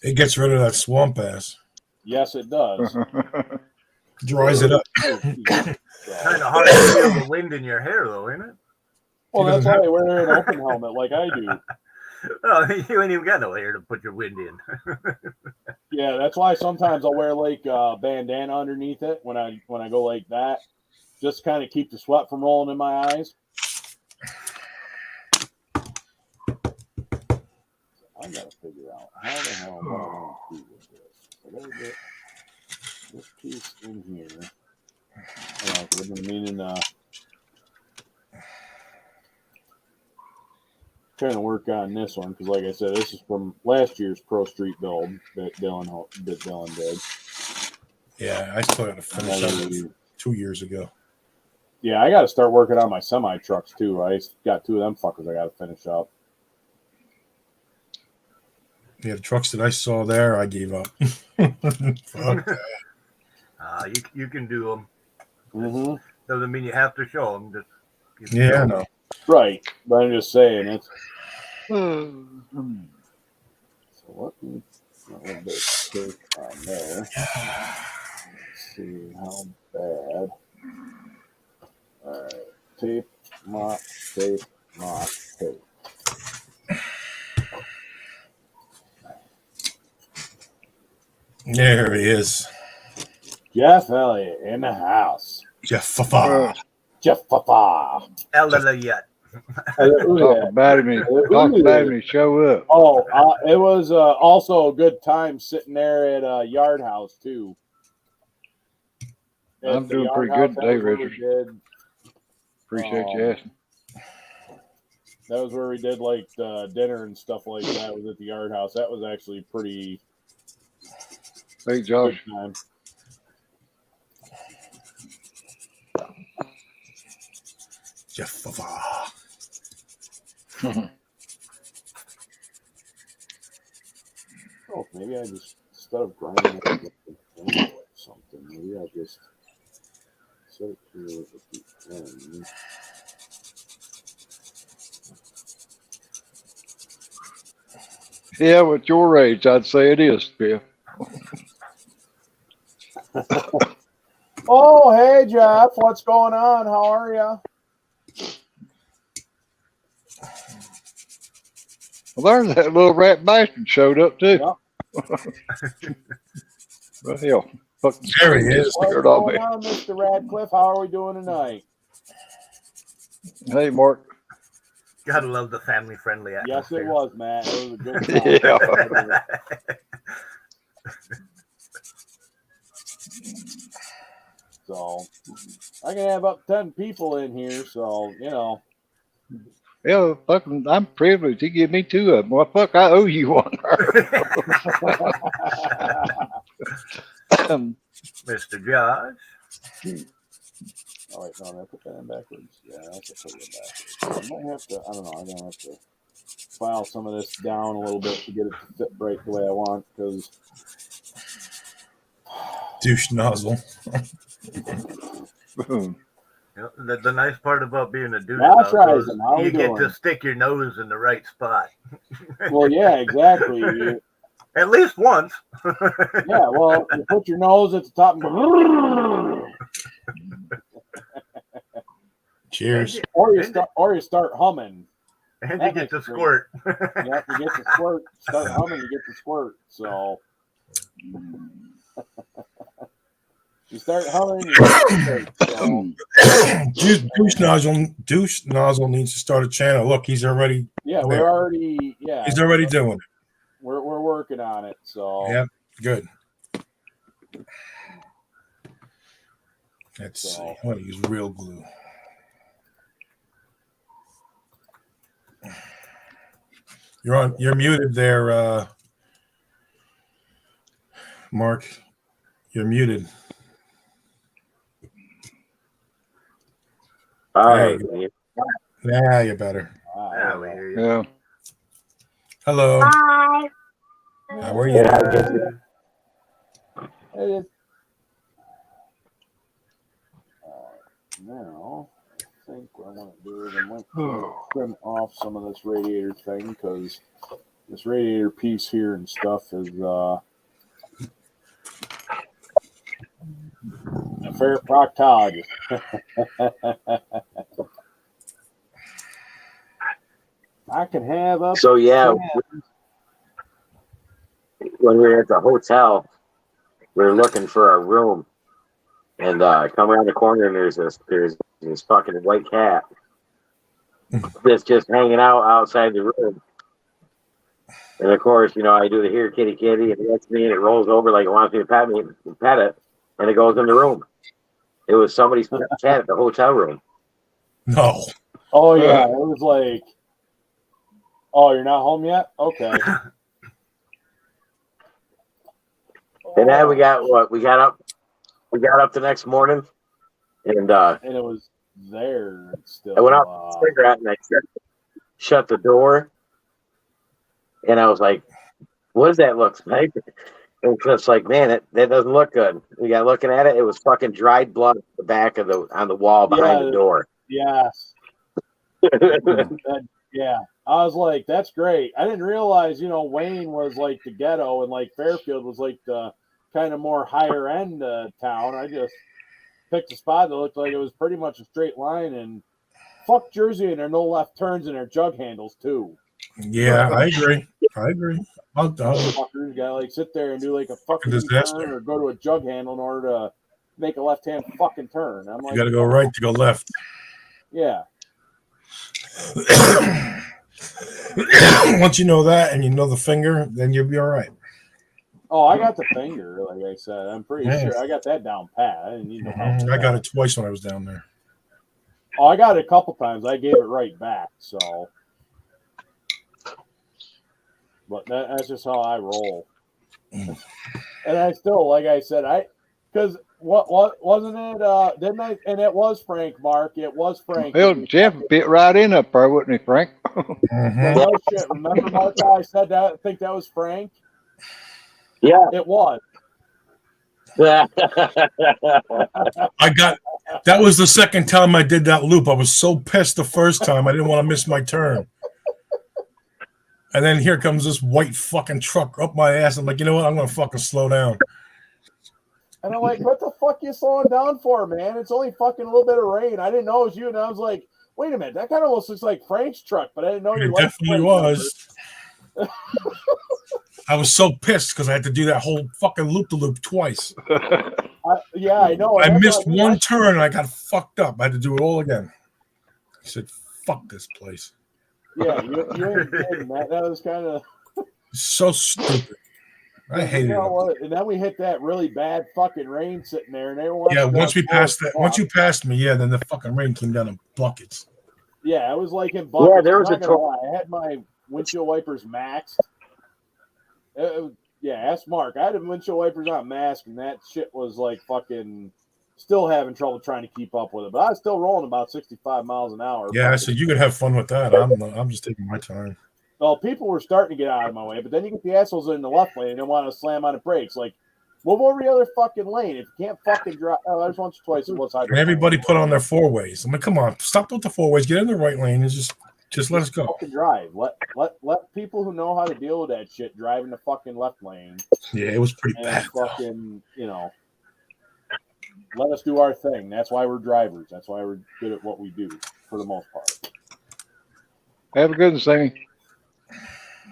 It gets rid of that swamp ass. Yes, it does. Dries it up. Kind of hard to feel the wind in your hair, though, ain't it? Well, that's why they wear an open helmet like I do. Oh, you ain't even got no hair to put your wind in. Yeah, that's why sometimes I'll wear like a bandana underneath it when I go like that, just to kind of keep the sweat from rolling in my eyes. I gotta figure out how the hell am I going to do with this. I gotta get this piece in here. I've been meaning trying to work on this one, because like I said, this is from last year's Pro Street build that Dylan did. Yeah, I still got to finish that 2 years ago. Yeah, I got to start working on my semi trucks too. I got two of them fuckers I got to finish up. Yeah, the trucks that I saw there, I gave up. Fuck that. You can do them. Mm-hmm. Doesn't mean you have to show them. Just Yeah, I know. Right, but I'm just saying it's. So let me a little bit of tape on there. Let's see how bad. All right, tape, mop, tape, mop, tape. There he is. Jeff Elliott in the house. Jeff Fafa. Jeff Papa. Elliott. Talk about him and show up. Oh, it was also a good time sitting there at Yard House too. I'm doing pretty good today, Richard. Appreciate you asking. That was where we did like dinner and stuff like that. It was at the Yard House. That was actually pretty. Hey, Josh. Good time. Jeff Fafa. Oh, maybe I just instead of grinding it or something, maybe I just set it here at the end. Yeah, with your age, I'd say it is, Bill. Oh, hey, Jeff. What's going on? How are you? Well, there's that little rat bastard showed up, too. Yep. Well, hell. There he is. What's going on, Mr. Radcliffe? How are we doing tonight? Hey, Mark. Gotta love the family-friendly atmosphere. Yes, it was, Matt. It was a good time. Yeah. So I can have up 10 people in here, so you know. Yeah, fucking, I'm privileged. He gave me 2 of them. Well, fuck, I owe you one. Mr. Josh. Oh wait, no, I put that in backwards. Yeah, I have to put it in backwards. I might have to. I don't know. I'm gonna have to file some of this down a little bit to get it to fit right the way I want. Because Douche nozzle. Boom. You know, the nice part about being a dude That's right. is you get to stick your nose in the right spot. Well, yeah, exactly. At least once. Yeah, well, you put your nose at the top and go. Cheers. Or you start humming. And you get to squirt. Yep, you get to squirt. Start humming, you get to squirt. So you start humming, you get to squirt. So. Douche nozzle needs to start a channel. Look, he's already. Yeah, there. we're already. Yeah, he's already doing it. We're working on it. So yeah, good. Let's see. I want to use real glue. You're muted there, Mark. You're muted. All right. Yeah, you're better. Yeah, we hear you. Yeah. Hello. Hi. How are you? Now, I think what I want to do is I might trim off some of this radiator thing because this radiator piece here and stuff is a fair proctologist. I can have up. So yeah, when we were at the hotel, we were looking for a room, and come around the corner and there's this fucking white cat that's just hanging out outside the room. And of course, you know, I do the here kitty kitty, and it lets me, and it rolls over like it wants me to pet it, and it goes in the room. It was somebody's cat at the hotel room. No. Oh yeah, it was like. Oh, you're not home yet? Okay. And then we got got up the next morning, and it was there still. I went out to the cigarette and I shut the door, and I was like, "What does that look like?" And it's like, man, that doesn't look good. We got looking at it; it was fucking dried blood at the back of on the wall behind the door. Yes. Yeah, I was like, that's great. I didn't realize, Wayne was like the ghetto and like Fairfield was like the kind of more higher end town. I just picked a spot that looked like it was pretty much a straight line, and fuck Jersey and their no left turns and their jug handles too. Yeah, I agree. Fuckers gotta like sit there and do like a fucking disaster. U-turn or go to a jug handle in order to make a left hand fucking turn. I'm like, You got to go right to go left. Yeah. Once you know that and you know the finger, then you'll be all right. Oh, I got the finger, like I said. I'm pretty sure I got that down pat. I didn't need no help. I got it twice when I was down there. Oh, I got it a couple times. I gave it right back, so. But that's just how I roll. And I still, like I said, because what wasn't it? Didn't I? And it was Frank, Mark. It was Frank. Well, Jeff bit right in up there, wouldn't he, Frank? No shit. Remember, Mark? I said that. I think that was Frank. Yeah, it was. That was the second time I did that loop. I was so pissed the first time. I didn't want to miss my turn. And then here comes this white fucking truck up my ass. I'm like, you know what? I'm going to fucking slow down. And I'm like, what the fuck you slowing down for, man? It's only fucking a little bit of rain. I didn't know it was you. And I was like, wait a minute. That kind of almost looks like Frank's truck, but I didn't know you It definitely was. I was so pissed because I had to do that whole fucking loop-de-loop twice. Yeah, I know. I missed one turn and I got fucked up. I had to do it all again. I said, fuck this place. Yeah, you ain't kidding. That was kind of so stupid. I hated it. And then we hit that really bad fucking rain sitting there, and everyone. Yeah, once you passed me, then the fucking rain came down in buckets. Yeah, it was like in buckets. Yeah, there was I had my windshield wipers maxed. Yeah, ask Mark. I had the windshield wipers on mask, and that shit was like fucking. Still having trouble trying to keep up with it, but I was still rolling about 65 miles an hour. Yeah, so you could have fun with that. I'm just taking my time. Well, people were starting to get out of my way, but then you get the assholes in the left lane and want to slam on the brakes. Like, move over the other fucking lane. If you can't fucking drive, there's once or twice. And everybody put on their four ways. I'm like, come on, stop with the four ways. Get in the right lane and just let us go. Fucking drive. Let people who know how to deal with that shit drive in the fucking left lane. Yeah, it was pretty bad. Fucking, let us do our thing. That's why we're drivers. That's why we're good at what we do for the most part. Have a good one, Sammy.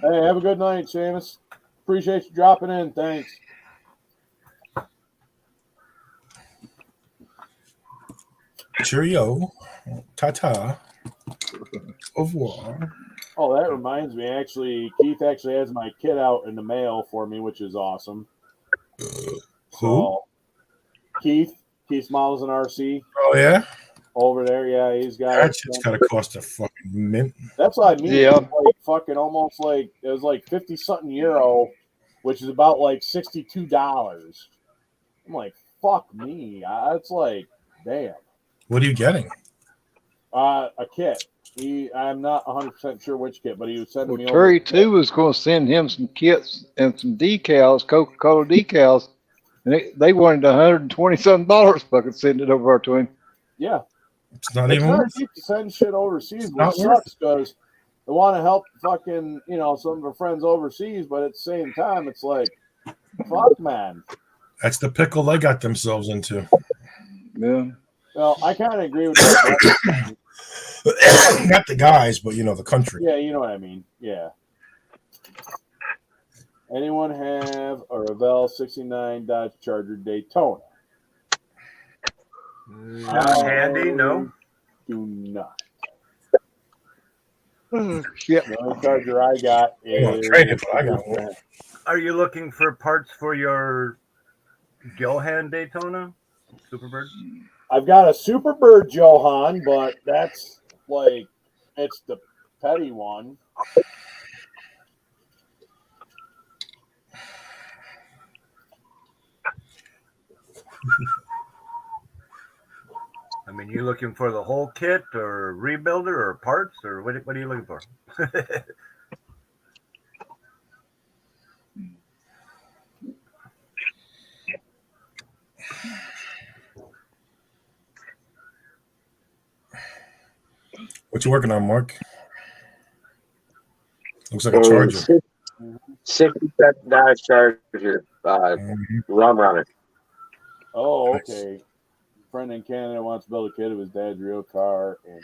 Hey, have a good night, Seamus. Appreciate you dropping in. Thanks. Cheerio. Ta-ta. Au revoir. Oh, that reminds me. Actually, Keith actually has my kit out in the mail for me, which is awesome. Who? Keith Miles and RC. Oh, yeah? Over there, yeah, he's got. That shit's got to cost a fucking mint. That's what I mean. Yeah. Like fucking almost like it was like 50-something euro, which is about like $62. I'm like, fuck me. It's like, damn. What are you getting? A kit. I'm not 100% sure which kit, but he was sending me over. Terry too was going to send him some kits and some decals, Coca-Cola decals, and they wanted $120-something fucking send it over to him. Yeah. It's not even worth it. To send shit overseas, which sucks because they want to help fucking, some of our friends overseas, but at the same time, it's like, fuck, man. That's the pickle they got themselves into. Yeah. Well, I kind of agree with that. Not the guys, but, the country. Yeah, you know what I mean. Yeah. Anyone have a Revell 69 Dodge Charger Daytona? Not handy, no. Do not. Shit. The only Charger I got is. I got one. Are you looking for parts for your Johan Daytona Superbird? I've got a Superbird Johan, but that's like it's the petty one. I mean, you looking for the whole kit or rebuilder or parts or what are you looking for? What you working on, Mark? Looks like a charger. $67 charger, rum runner. Oh, Nice. okay. Friend in Canada wants to build a kit of his dad's real car. And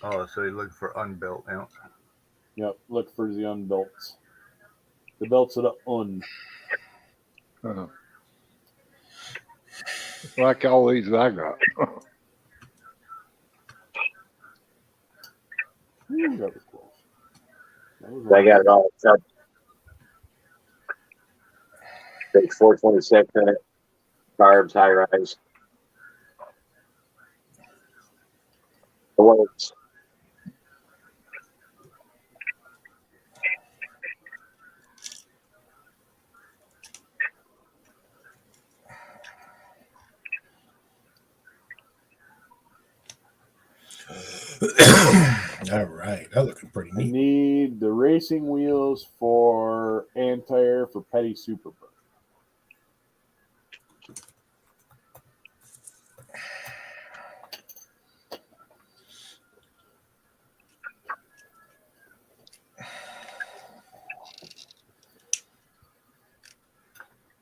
Oh, so you're looking for unbuilt now. yep, look for the unbuilt. The belts of the un. Like all these I got. Ooh, that was close. I got it all. Big 426 in it. Carbs, high rise. It works. All right, that looking pretty I neat. need the racing wheels for Antire for Petty Superbird.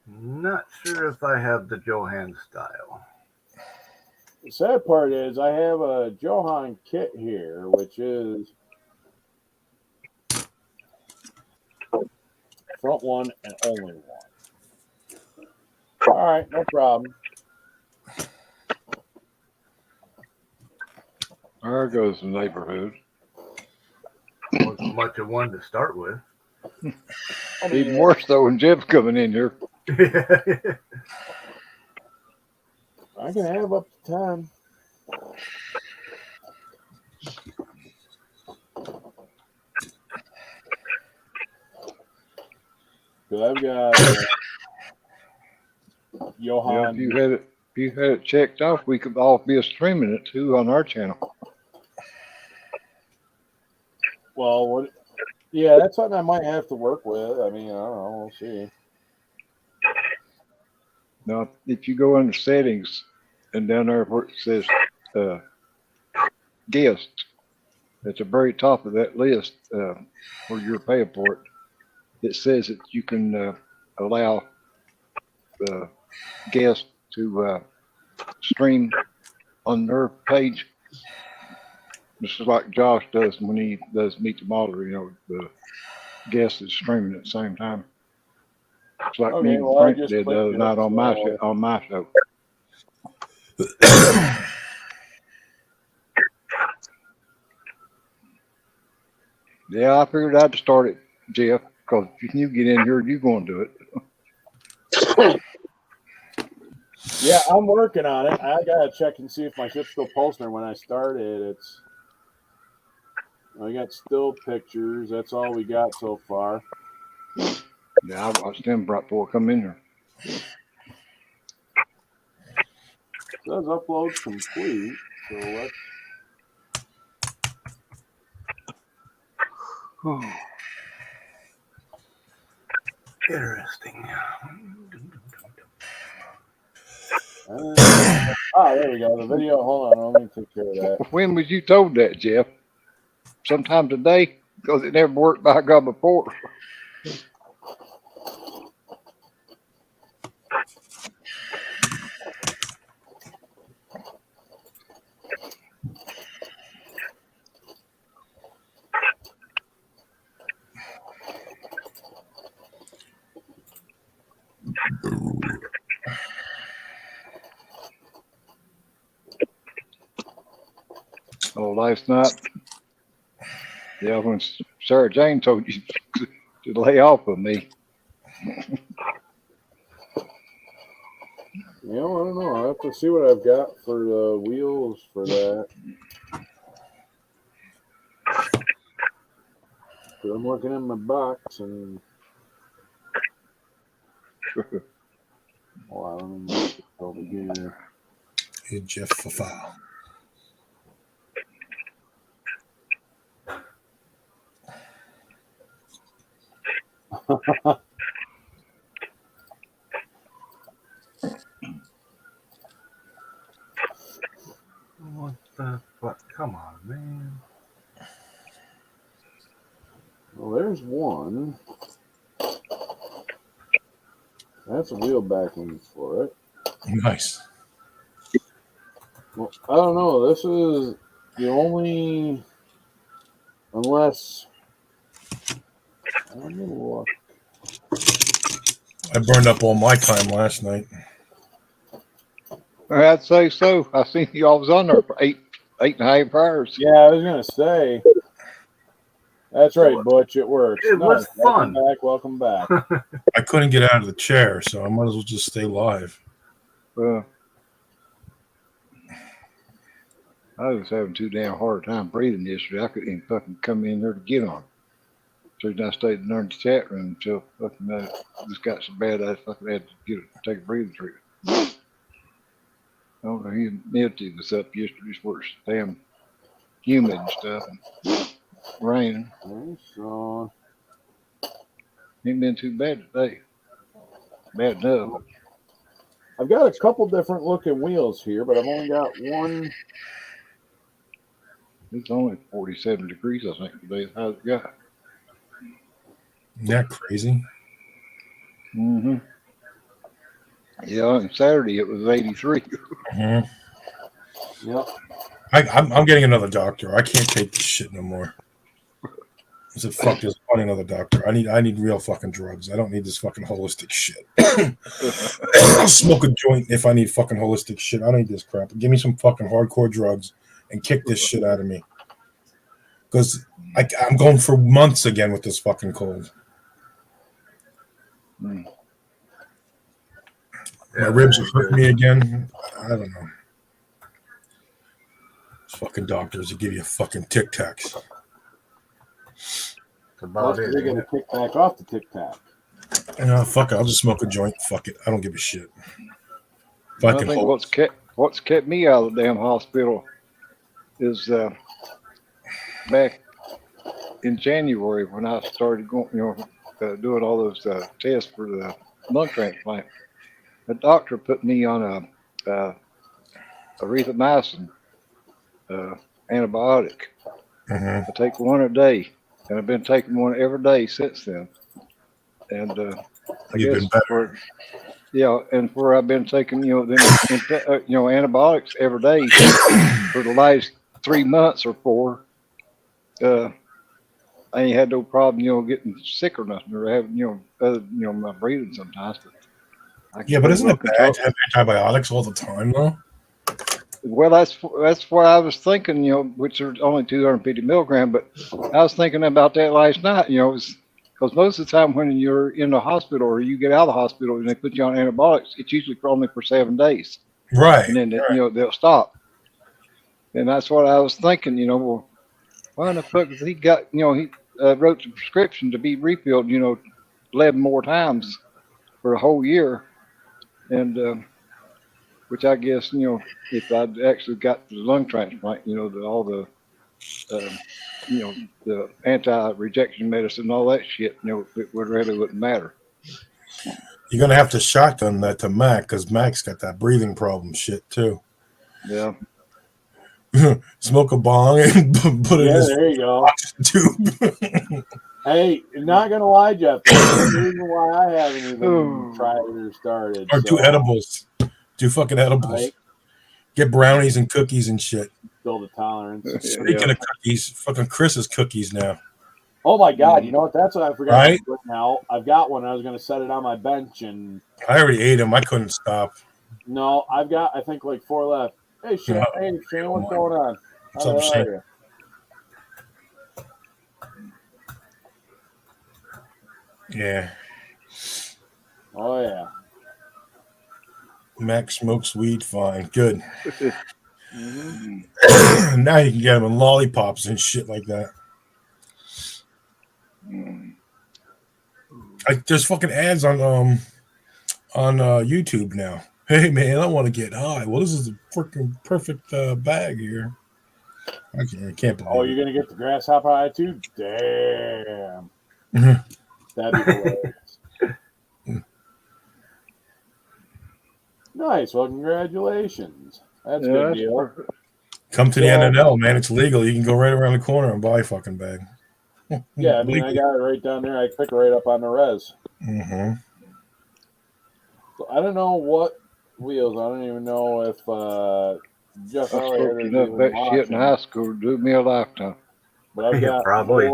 Not sure if I have the Johan style. The sad part is I have a Johan kit here, which is front one and only one. All right, no problem. There goes the neighborhood. Wasn't much of one to start with. Even worse though when Jeff's coming in here. I can have up to 10. Because I've got Johan. Yeah, if you had it checked off, we could all be streaming it too on our channel. Well, what? Yeah, that's something I might have to work with. I mean, I don't know. We'll see. Now, if you go under settings and down there where it says guests, at the very top of that list where you're paying for it, it says that you can allow the guests to stream on their page. This is like Josh does when he does Meet the Model. You know, the guest is streaming at the same time. It's like Okay, me and well, I Frank just did the clicked other it, night on so- my show. Yeah, I figured I'd start it, Jeff, because if you get in here, you're going to do it. Yeah, I'm working on it. I gotta check and see if my ship's still posting. When I started, it's I got still pictures. That's all we got so far. Yeah, I watched them brought four come in here. It says upload complete. So let's. Interesting. There we go. The video. Hold on. Let me take care of that. When was you told that, Jeff? Sometime today? Because it never worked by God before. Oh, last night, yeah, when Sarah Jane told you to lay off of me. You know, I don't know. I have to see what I've got for the wheels for that. So I'm working in my box and. Hold on, let me get over here. Hey, Jeff for file. man. Well, there's one. That's a wheel backings for it. Nice. Well, I don't know. This is the only, unless I'm gonna look. I burned up all my time last night. I'd say so. I seen y'all was on there for 8.5 hours. Yeah, I was gonna say. That's right, Butch. It works. It was Welcome fun. back. Welcome back. I couldn't get out of the chair, so I might as well just stay live. I was having too damn hard time breathing yesterday. I couldn't even fucking come in there to get on. So I stayed in there in the chat room until fucking just got so bad I fucking had to take a breathing treatment. I don't know, humidity was up yesterday, where it's damn humid and stuff and raining. Okay, so Ain't been too bad today. Bad enough. But I've got a couple different looking wheels here, but I've only got one. it's only 47 degrees, I think, today. How's it got? Isn't that crazy? Mm-hmm. Yeah, on Saturday it was 83. Mm-hmm. Yep. I'm getting another doctor. I can't take this shit no more. I said, fuck this. Find another doctor. I need real fucking drugs. I don't need this fucking holistic shit. I'll smoke a joint if I need fucking holistic shit. I don't need this crap. Give me some fucking hardcore drugs and kick this shit out of me. Because I'm going for months again with this fucking cold. Mm. My ribs are hurting me again. I don't know. These fucking doctors that give you fucking Tic Tacs. That's Well, about it. they're gonna kick back off the Tic Tac. Fuck it. I'll just smoke a joint. Fuck it. I don't give a shit. If I think what's kept me out of the damn hospital is back in January when I started going, doing all those tests for the lung transplant. The doctor put me on a erythromycin antibiotic. Mhm. I take one a day, and I've been taking one every day since then. And I You've guess been better. and where I've been taking antibiotics every day for the last 3 months or 4. I ain't had no problem, getting sick or nothing, or having, my breathing sometimes. But But isn't it bad to have antibiotics all the time, though? Well, that's what I was thinking, which are only 250 milligram. But I was thinking about that last night, because most of the time when you're in the hospital or you get out of the hospital and they put you on antibiotics, it's usually only for 7 days. Right. And then, they'll stop. And that's what I was thinking, well, why in the fuck has he got, he wrote the prescription to be refilled, 11 more times for a whole year. And, which I guess, if I'd actually got the lung transplant, all the, the anti-rejection medicine and all that shit, it really wouldn't matter. You're going to have to shotgun that to Mac, because Mac's got that breathing problem shit, too. Yeah. Smoke a bong and put it in his there you go. tube. Hey, not gonna lie, Jeff. That's the reason why I haven't even tried it or started. Or do edibles. Do fucking edibles. Right. Get brownies and cookies and shit. Build a tolerance. Speaking of cookies, fucking Chris's cookies now. Oh my God! You know what? That's what I forgot. Right? Now I've got one. I was gonna set it on my bench, and I already ate them. I couldn't stop. no, I've got I think like 4 left. Hey, Shane, what's going on? What's up, Shane? Yeah. Oh yeah. Mac smokes weed fine. Good. Now you can get them in lollipops and shit like that. There's fucking ads on YouTube now. Hey man, I want to get high. Well, this is a freaking perfect bag here. I can't believe. Oh, you're gonna get the grasshopper high too? Damn. That'd be hilarious. Nice. Well, congratulations. That's a good deal. Come to the NNL, man. It's legal. You can go right around the corner and buy a fucking bag. Yeah, I mean, I got it right down there. I pick it right up on the res. Mm-hmm. So I don't know what wheels. I don't even know if Jeff I Elliott smoked is enough even that shit in watching. high school to do me a lifetime. But I've Yeah, got probably.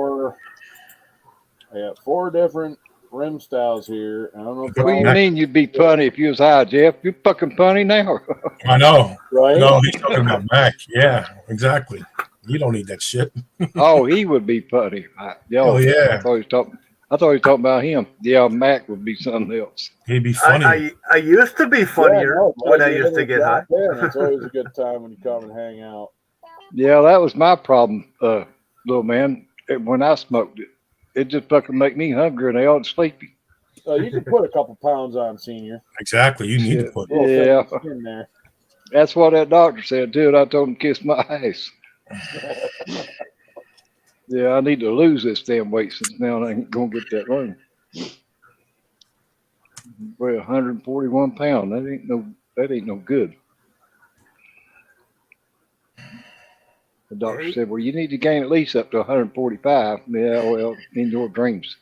I got 4 different rim styles here. I don't know if What do you y'all mean you'd be funny if you was high, Jeff? You're fucking funny now. I know. right. No, he's talking about Mac. Yeah, exactly. You don't need that shit. Oh, he would be funny. Oh, yeah. I thought he was talking about him. Yeah, Mac would be something else. He'd be funny. I used to be funnier Yeah, no, when I you're used to able get drop high. in. It's always a good time when you come and hang out. Yeah, that was my problem, little man. When I smoked it, it just fucking make me hungry and they all sleepy. You can put a couple pounds on, senior. Exactly. You need to Shit. put. Yeah, In there. that's what that doctor said too. And I told him to kiss my ass. Yeah, I need to lose this damn weight since now I ain't gonna get that room. Weigh 141 pounds. That ain't no good. The doctor said, well, you need to gain at least up to 145. Yeah, well, in your dreams.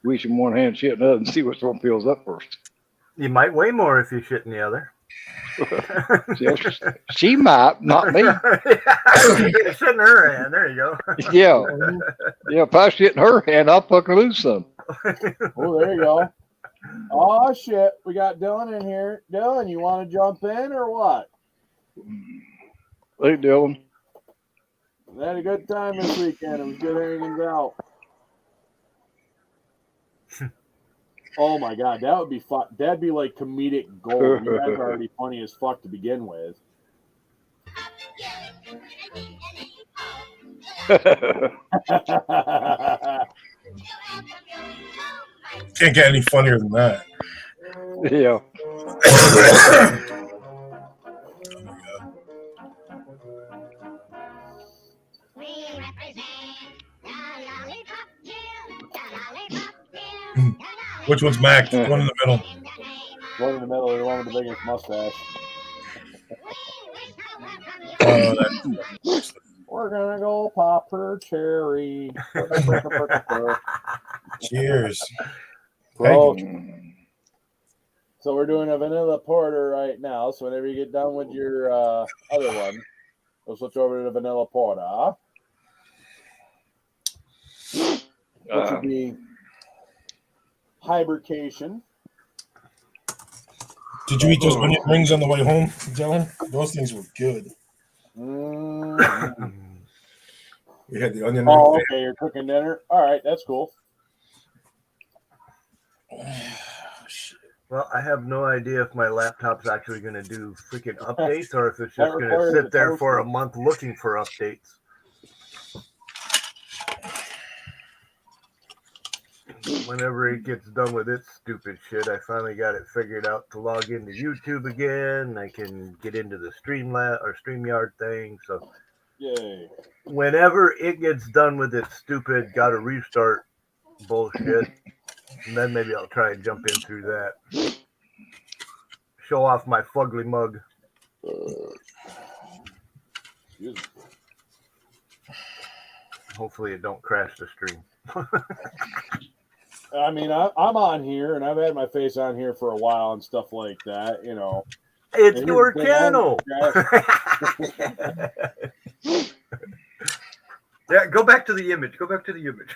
Wish in one hand, shit in the other, and see which one fills up first. You might weigh more if you shit in the other. She might, not me. Shit in her hand. There you go. Yeah. Yeah, if I shit in her hand, I'll fucking lose some. Oh, there you go. Oh, shit. We got Dylan in here. Dylan, you want to jump in or what? Hey, Dylan. We had a good time this weekend. It was good hanging out. Oh my god, that would be fun. That'd be like comedic gold. You guys are already funny as fuck to begin with. Can't get any funnier than that. Yeah. Which one's Mac? The one in the middle. One in the middle, the one with the biggest mustache. We're gonna go pop her cherry. Cheers. Bro. So we're doing a vanilla porter right now. So whenever you get done with your other one, we'll switch over to the vanilla porter. Which would be hibernation. Did you eat those onion rings on the way home, Dylan? Those things were good. We had the onion rings. Oh, okay. You're cooking dinner. All right, that's cool. Well, I have no idea if my laptop's actually going to do freaking updates or if it's just going to sit there for a month looking for updates. Whenever it gets done with its stupid shit, I finally got it figured out to log into YouTube again. I can get into the StreamYard thing. So, yay! Whenever it gets done with its stupid gotta restart bullshit, and then maybe I'll try and jump in through that. Show off my fugly mug. Hopefully it don't crash the stream. I mean, I'm on here, and I've had my face on here for a while and stuff like that, you know. It's your channel. Yeah, go back to the image. Go back to the image.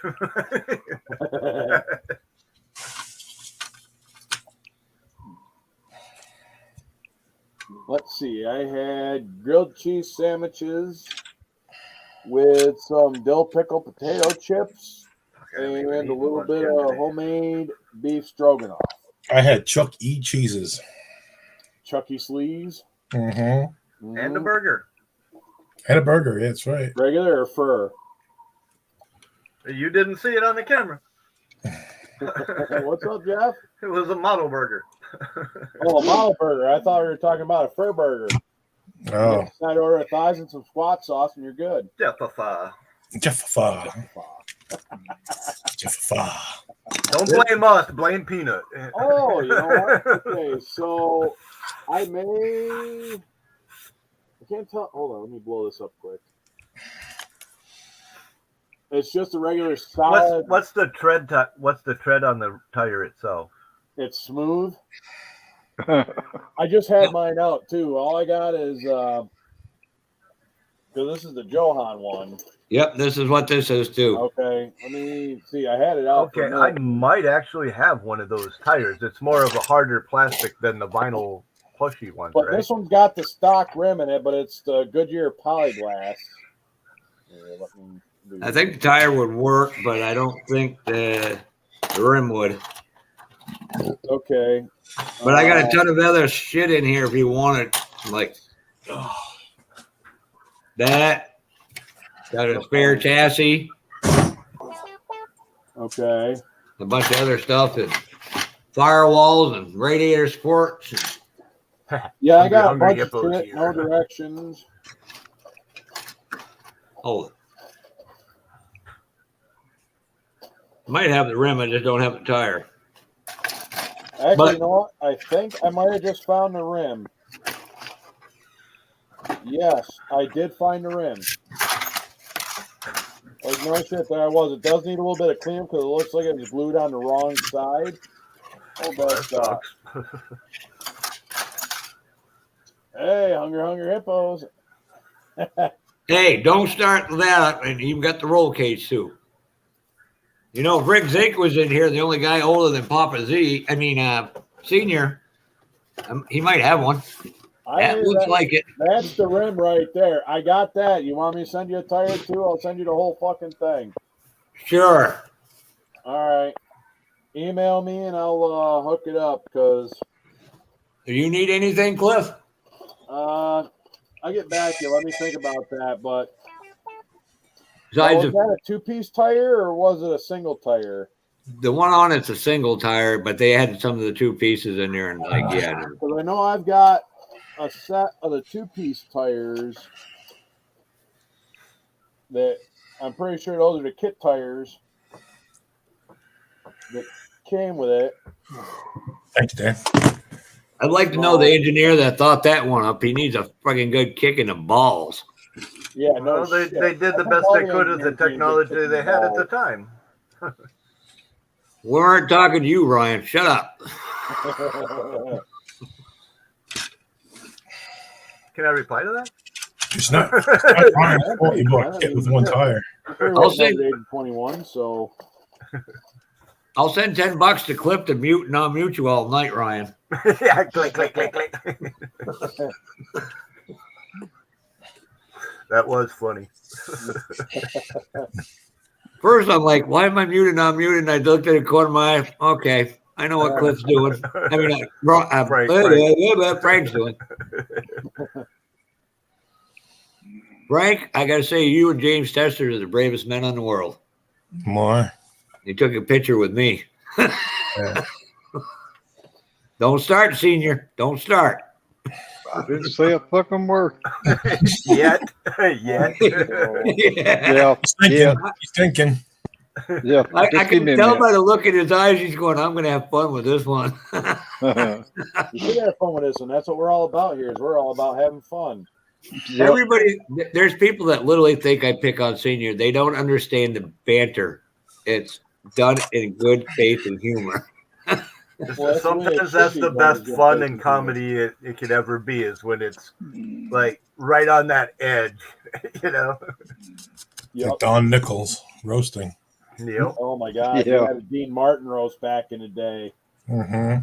Let's see. I had grilled cheese sandwiches with some dill pickle potato chips. And a little bit of homemade beef stroganoff. I had Chuck E. Cheeses. Chuck E. Sleeves. Mm-hmm. And a burger. And a burger, yeah, that's right. Regular or fur? You didn't see it on the camera. What's up, Jeff? It was a model burger. Oh, a model burger. I thought we were talking about a fur burger. Oh. I'd order a thighs and some squat sauce, and you're good. Jeffa. Don't blame us. Blame Peanut. Oh, you know what? Okay, so I may can't tell. Hold on, let me blow this up quick. It's just a regular solid. What's the tread? What's the tread on the tire itself? It's smooth. I just had mine out too. All I got is because this is the Johan one. Yep, this is what this is too. Okay, let me see. I had it out. Okay, I might actually have one of those tires. It's more of a harder plastic than the vinyl plushy ones, But right? this one's got the stock rim in it, but it's the Goodyear polyglass. Here, let me do I think the tire would work, but I don't think the rim would. Okay. But I got a ton of other shit in here if you want it. Like that. Got a spare chassis. Okay. A bunch of other stuff and firewalls and radiator supports. Yeah, I got a Hungry bunch of hippos shit, here. no directions. Oh. Might have the rim, I just don't have the tire. Actually, But- you know what? I think I might have just found the rim. Yes, I did find the rim. Like, no shit, there I was. It does need a little bit of cleanup because it looks like it was glued on the wrong side. Oh, That sucks. Hey, hungry hippos. Hey, don't start that. And you've got the roll cage too. You know, if Rick Zink was in here, the only guy older than Papa Z, Senior, he might have one. That looks like it. That's the rim right there. I got that. You want me to send you a tire too? I'll send you the whole fucking thing. Sure. All right. Email me and I'll hook it up because Do you need anything, Cliff? I'll get back to you. Let me think about that. But Besides was that a two-piece tire or was it a single tire? the one on it's a single tire, but they had some of the two pieces in there, and like, yeah. Because I know I've got a set of the two-piece tires that I'm pretty sure those are the kit tires that came with it. Thanks, Dan. I'd like to know the engineer that thought that one up. He needs a fucking good kick in the balls. Yeah, no, Well, they shit. did the I think best all they the could with the engineers need to technology get they had at the involved. time. We weren't talking to you, Ryan. Shut up. Can I reply to that? It's not Ryan's fault you bought a kit with one tire. I'll say- 21, so I'll send $10 to Cliff to mute and unmute you all night, Ryan. Yeah, click, click, click, click. That was funny. First, I'm like, why am I muted and unmuted? And I looked at the corner of my eye. Okay, I know what Cliff's doing. I mean, Frank's doing. Frank, I got to say, you and James Tester are the bravest men in the world. More. He took a picture with me. Yeah. Don't start, Senior. Don't start. I didn't say a fucking word. Yet. Yeah. Yeah, He's thinking. yeah, He's thinking. yeah. I Just give can me a tell minute. by the look in his eyes, he's going, I'm going to have fun with this one. you should have fun with this, and that's what we're all about here. Is we're all about having fun. Yep. Everybody, there's people that literally think I pick on Senior. They don't understand the banter. It's done in good faith and humor. Well, that's the way it Sometimes should that's be the done, best is good fun faith and and comedy it could ever be is when it's like right on that edge, you know? Yep. Don Nichols roasting. Yep. Oh my God. Yeah. We had a Dean Martin roast back in the day. Mm-hmm.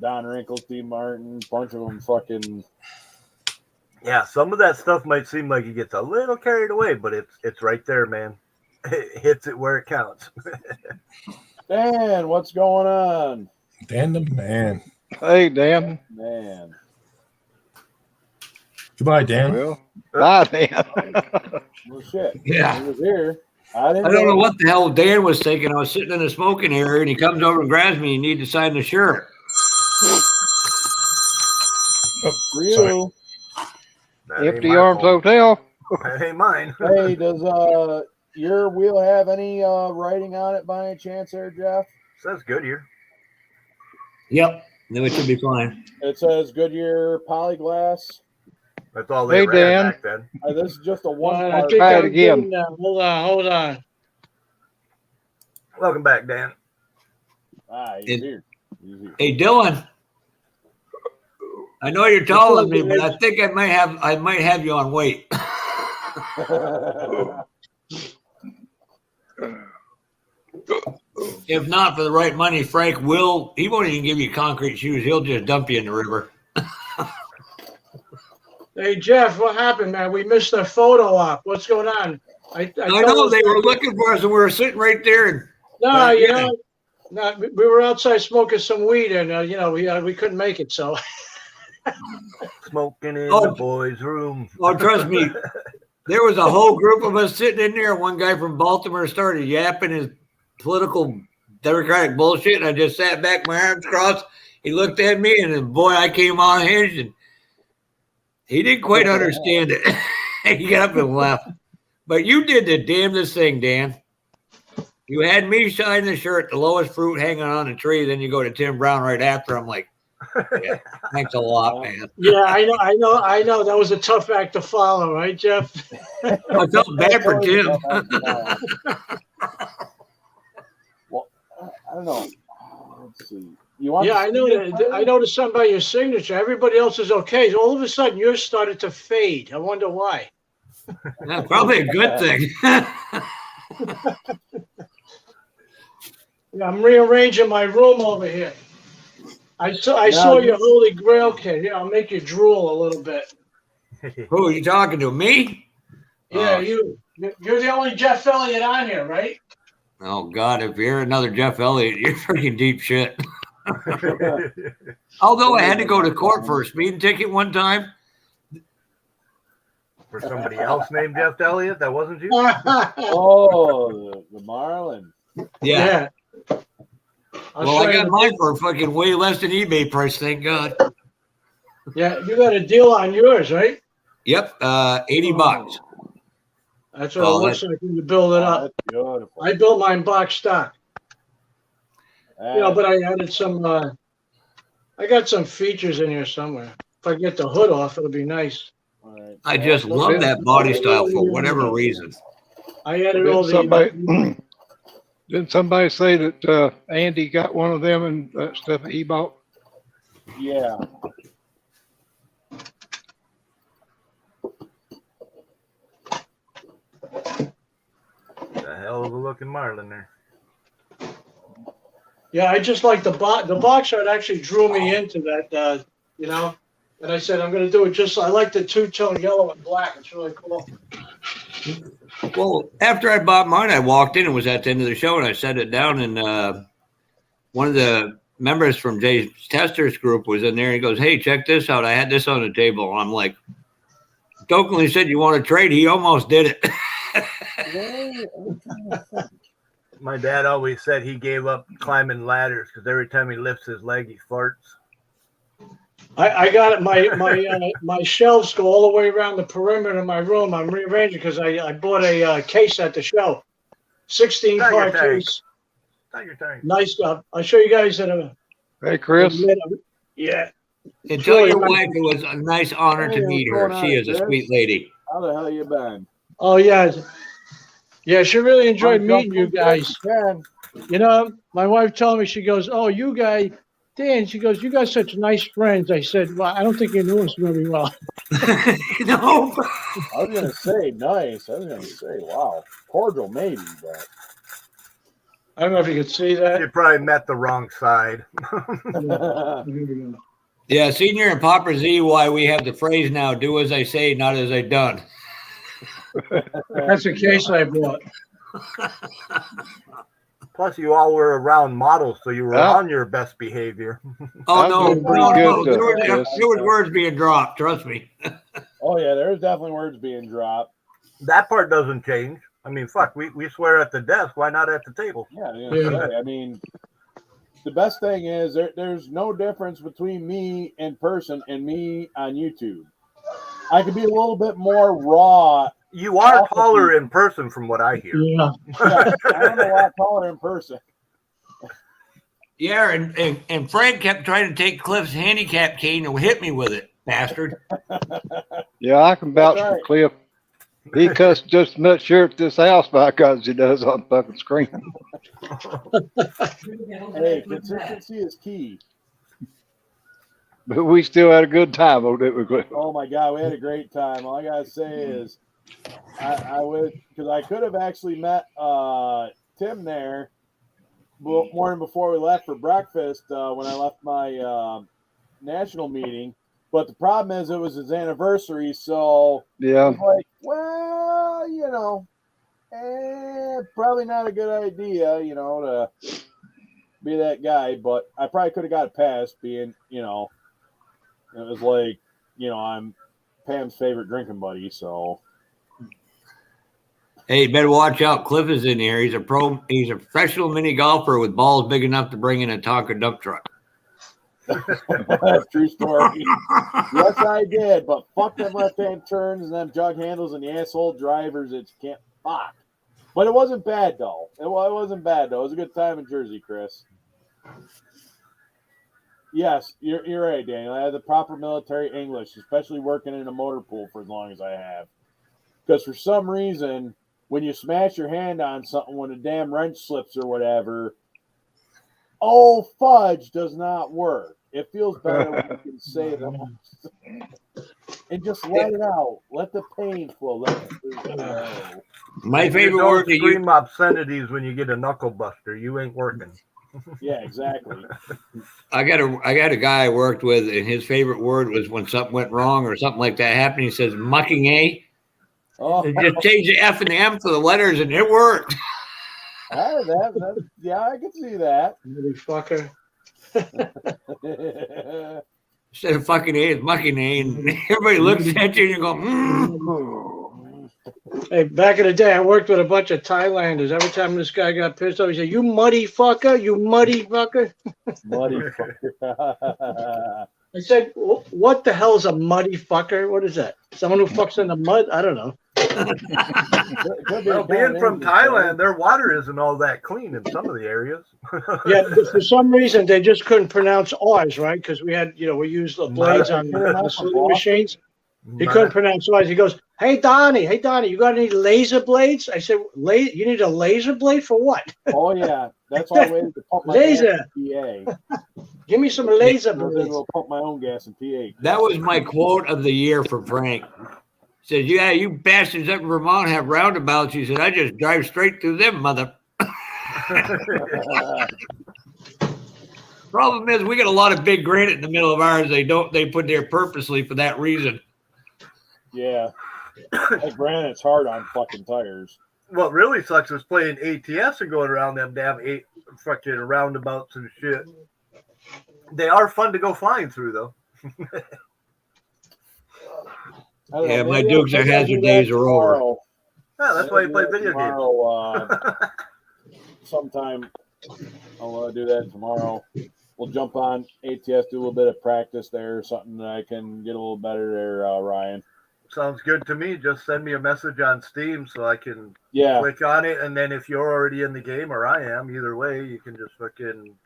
Don Wrinkles, Dean Martin, bunch of them fucking. Yeah, some of that stuff might seem like it gets a little carried away, but it's right there, man. It hits it where it counts. Dan, what's going on? Dan the man. Hey, Dan. Man. Goodbye, Dan. Well, bye, Dan. Well, shit. Yeah. He was here. I didn't I don't know what the hell Dan was thinking. I was sitting in the smoking area, and he comes over and grabs me. You need to sign the shirt. Oh, For you. sorry. That ain't Empty my Arms fault. Hotel. That ain't mine. Hey, does your wheel have any writing on it by any chance there, Jeff? Says Goodyear. Yep. No, it should be fine. It says Goodyear polyglass. That's all they Hey, ran Dan. back then. This is just a one I part. think Try it I'm again. good now. Hold on. Welcome back, Dan. He's here. He's here. Hey, Dylan. I know you're taller than me, but I think I might have you on weight. If not for the right money, Frank he won't even give you concrete shoes. He'll just dump you in the river. Hey, Jeff, what happened, man? We missed a photo op. What's going on? I know they were looking for us, and we were sitting right there. And, No, no, we were outside smoking some weed, and we couldn't make it. So Smoking in the boys' room. Oh, trust me, there was a whole group of us sitting in there. One guy from Baltimore started yapping his political Democratic bullshit, and I just sat back, my arms crossed. He looked at me, and then, boy, I came on his, and he didn't quite understand it. He got up and left. But you did the damnedest thing, Dan. You had me sign the shirt, the lowest fruit hanging on the tree. Then you go to Tim Brown right after. I'm like, yeah, thanks a lot, man. yeah, I know. That was a tough act to follow, right, Jeff? I felt bad for Tim. Well, I don't know. Let's see. I noticed something about your signature. Everybody else is okay. So all of a sudden, yours started to fade. I wonder why. Yeah, probably a good thing. Yeah, I'm rearranging my room over here. I saw your Holy Grail kit. Yeah, I'll make you drool a little bit. Who are you talking to? Me? Yeah, you're the only Jeff Elliott on here, right? Oh, God, if you're another Jeff Elliott, you're freaking deep shit. Although I had to go to court for a speeding ticket one time. For somebody else named Jeff Elliott? That wasn't you? Oh, the Marlin. Yeah. Well, I got mine for fucking way less than eBay price, thank God. Yeah, you got a deal on yours, right? Yep, $80. That's what it looks like when you build it up. That's beautiful. I built mine box stock. But I added some. I got some features in here somewhere. If I get the hood off, it'll be nice. Right. I just love that body style for whatever reason. I added all the. Didn't somebody say that Andy got one of them and that stuff he bought? Yeah. The hell of a looking Marlin there. Yeah, I just like the box art actually drew me into that, and I said, I'm going to do it I like the two-tone yellow and black. It's really cool. Well, after I bought mine, I walked in and was at the end of the show, and I set it down, and one of the members from Jay's Testers group was in there, and he goes, hey, check this out. I had this on the table. And I'm like, jokingly said, you want to trade? He almost did it. My dad always said he gave up climbing ladders because every time he lifts his leg, he farts. I got it. My shelves go all the way around the perimeter of my room. I'm rearranging because I bought a case at the show, 16-part case. Nice stuff. I'll show you guys in a. Hey, Chris. Yeah. And tell your wife it was a nice honor to meet her. She is a sweet lady. How the hell you been? Oh yeah, yeah. She really enjoyed meeting you guys. My wife told me, she goes, "Oh, you guys." Dan, she goes, you guys such nice friends. I said, well, I don't think you knew us very well. No. I was going to say nice. I was going to say, wow, cordial maybe, but. I don't know if you could see that. You probably met the wrong side. Yeah, Senior and Papa Z, why we have the phrase now, do as I say, not as I done. That's the case I bought. Plus, you all were around models, so you were on your best behavior. Oh, no. There was words being dropped, trust me. Oh, yeah, there's definitely words being dropped. That part doesn't change. I mean, fuck, we swear at the desk. Why not at the table? Yeah, I mean, the best thing is there's no difference between me in person and me on YouTube. I could be a little bit more raw. You are taller in person, from what I hear. Yeah. I am a lot taller in person. Yeah, and Frank kept trying to take Cliff's handicap cane and hit me with it. bastard. Yeah, I can vouch for right. Cliff. He cussed just as much here at this house back as he does on fucking screen. Hey, consistency is key. But we still had a good time, didn't we, Cliff? Oh my God, we had a great time. All I gotta say is, I wish, because I could have actually met Tim there morning before we left for breakfast when I left my national meeting. But the problem is, it was his anniversary, so Yeah. I was like, well, probably not a good idea, to be that guy. But I probably could have got it past, being, it was like, I'm Pam's favorite drinking buddy, so. Hey, you better watch out. Cliff is in here. He's a professional mini golfer with balls big enough to bring in a Tonka dump truck. True story. Yes, I did, but fuck them left-hand turns and them jug handles and the asshole drivers that you can't fuck. But it wasn't bad, though. It wasn't bad, though. It was a good time in Jersey, Chris. Yes, you're right, Daniel. I had the proper military English, especially working in a motor pool for as long as I have. Because for some reason, when you smash your hand on something, when a damn wrench slips or whatever, oh, fudge does not work. It feels better when you can say the most. And just let it out. Let the pain flow. Let the pain flow. My favorite Don't word to scream use. obscenities when you get a knuckle buster. You ain't working. Yeah, exactly. I got a guy I worked with, and his favorite word was when something went wrong or something like that happened. He says, "Mucking a." Oh, Just change the F and the M for the letters, and it worked. Yeah, I can see that. Motherfucker. Instead of fucking A, it's mucking A, and everybody looks at you and you go, Hey, back in the day, I worked with a bunch of Thailanders. Every time this guy got pissed off, he said, "You muddy fucker, you muddy fucker." Muddy fucker. I said, "What the hell is a muddy fucker? What is that? Someone who fucks in the mud? I don't know." Well, being from Thailand, their water isn't all that clean in some of the areas. Yeah, for some reason they just couldn't pronounce R's, right? Because we had, we used the blades on the slitting machines. He couldn't pronounce R's. He goes, hey Donnie, you got any laser blades? I said, you need a laser blade for what? Oh yeah, that's why I waited to pump my Laser. gas in PA. Give me some laser I was blades. able to pump my own gas in PA. That was my quote of the year for Frank. He said, "Yeah, you bastards up in Vermont have roundabouts." He said, "I just drive straight through them, mother." Problem is, we got a lot of big granite in the middle of ours. They put there purposely for that reason. Yeah, that granite's hard on fucking tires. What really sucks is playing ATS and going around them damn fucking roundabouts and shit. They are fun to go flying through, though. Yeah, my Dukes of Hazzard days are over. Yeah, that's why you play video games. Sometime I'll do that tomorrow. We'll jump on ATS, do a little bit of practice there or something that I can get a little better there, Ryan. Sounds good to me. Just send me a message on Steam so I can click on it. And then if you're already in the game or I am, either way, you can just fucking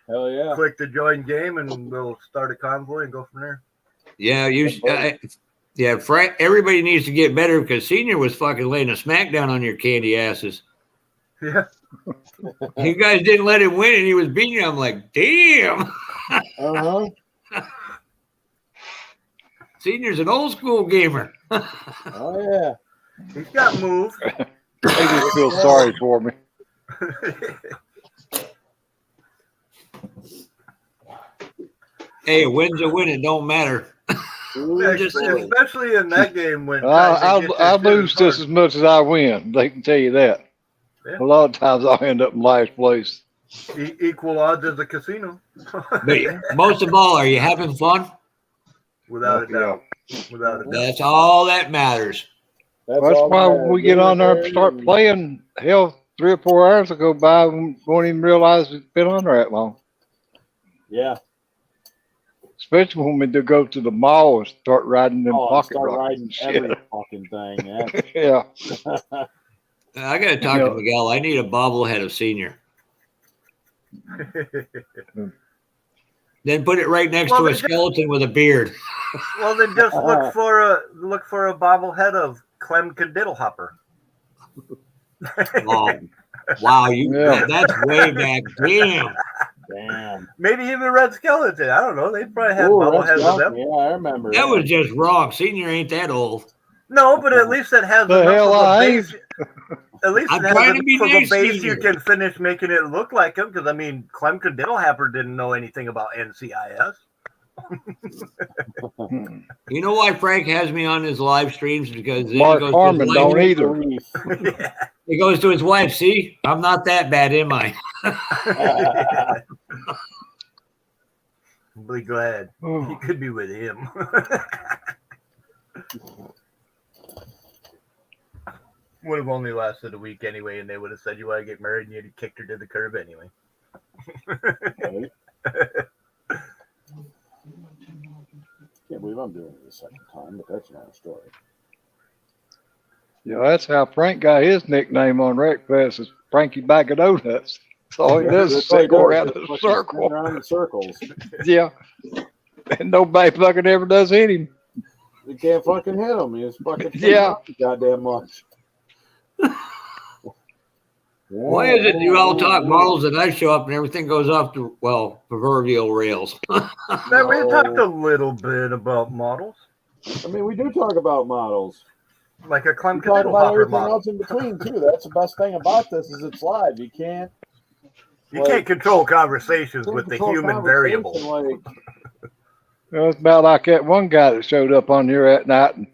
click the join game and we'll start a convoy and go from there. Yeah, Frank, everybody needs to get better because Senior was fucking laying a smackdown on your candy asses. Yeah. You guys didn't let him win and he was beating you. I'm like, damn. Uh-huh. Senior's an old school gamer. Oh, yeah. He's got moves. They just feel sorry for me. Hey, a win's a win. It don't matter. Especially in that game when I lose just as much as I win. They can tell you that. Yeah. A lot of times I'll end up in last place. Equal odds as a casino. But most of all, are you having fun? Without a doubt. Without a doubt. That's all that matters. That's why when we get on there and start playing, hell, 3 or 4 hours will go by and won't even realize it's been on there that long. Yeah. Especially when we do go to the mall and start riding them pocket start rockets. riding every fucking thing. Yeah. I got to talk to Miguel. I need a bobblehead of Senior. Then put it right next Well, to a then just- skeleton with a beard. Well, then just look for a bobblehead of Clem Diddlehopper. Oh, wow, Yeah. that's way back. Damn. Damn. Maybe even Red Skeleton. I don't know. They probably had Ooh, Red bobbleheads of Skeleton. them. Yeah, I remember. That was just wrong. Senior ain't that old. No, but at least it has The enough hell of a I base. At least I'm it has trying to be enough of a nice, base Senior. you can finish making it look like him. Because I mean, Clem Diddlehopper didn't know anything about NCIS. You know why Frank has me on his live streams? Because then Mark he goes Harmon to his don't wife, either. Yeah. he goes to his wife. See, I'm not that bad, am I? Be glad Oh. he could be with him. Would have only lasted a week anyway, and they would have said you want to get married, and you'd have kicked her to the curb anyway. Right? Can't believe I'm doing it the second time, but that's another story. Yeah, that's how Frank got his nickname on Wreckfest is Frankie Bag of Donuts. That's all he does is That's all he sit go does, around just in a fucking circle. spin around in circles. Yeah. And nobody fucking ever does hit him. You can't fucking hit him. He's fucking Yeah. goddamn much. Why is it you all talk models and I show up and everything goes off to, well, proverbial rails? Now, we talked a little bit about models, I mean, we do talk about models. like a Clem We talk about Diddlehopper everything model. else in between too. That's the best thing about this is it's live. You can't. You can't control conversations with the control human conversation, variable. Like, It's about like that one guy that showed up on here at night and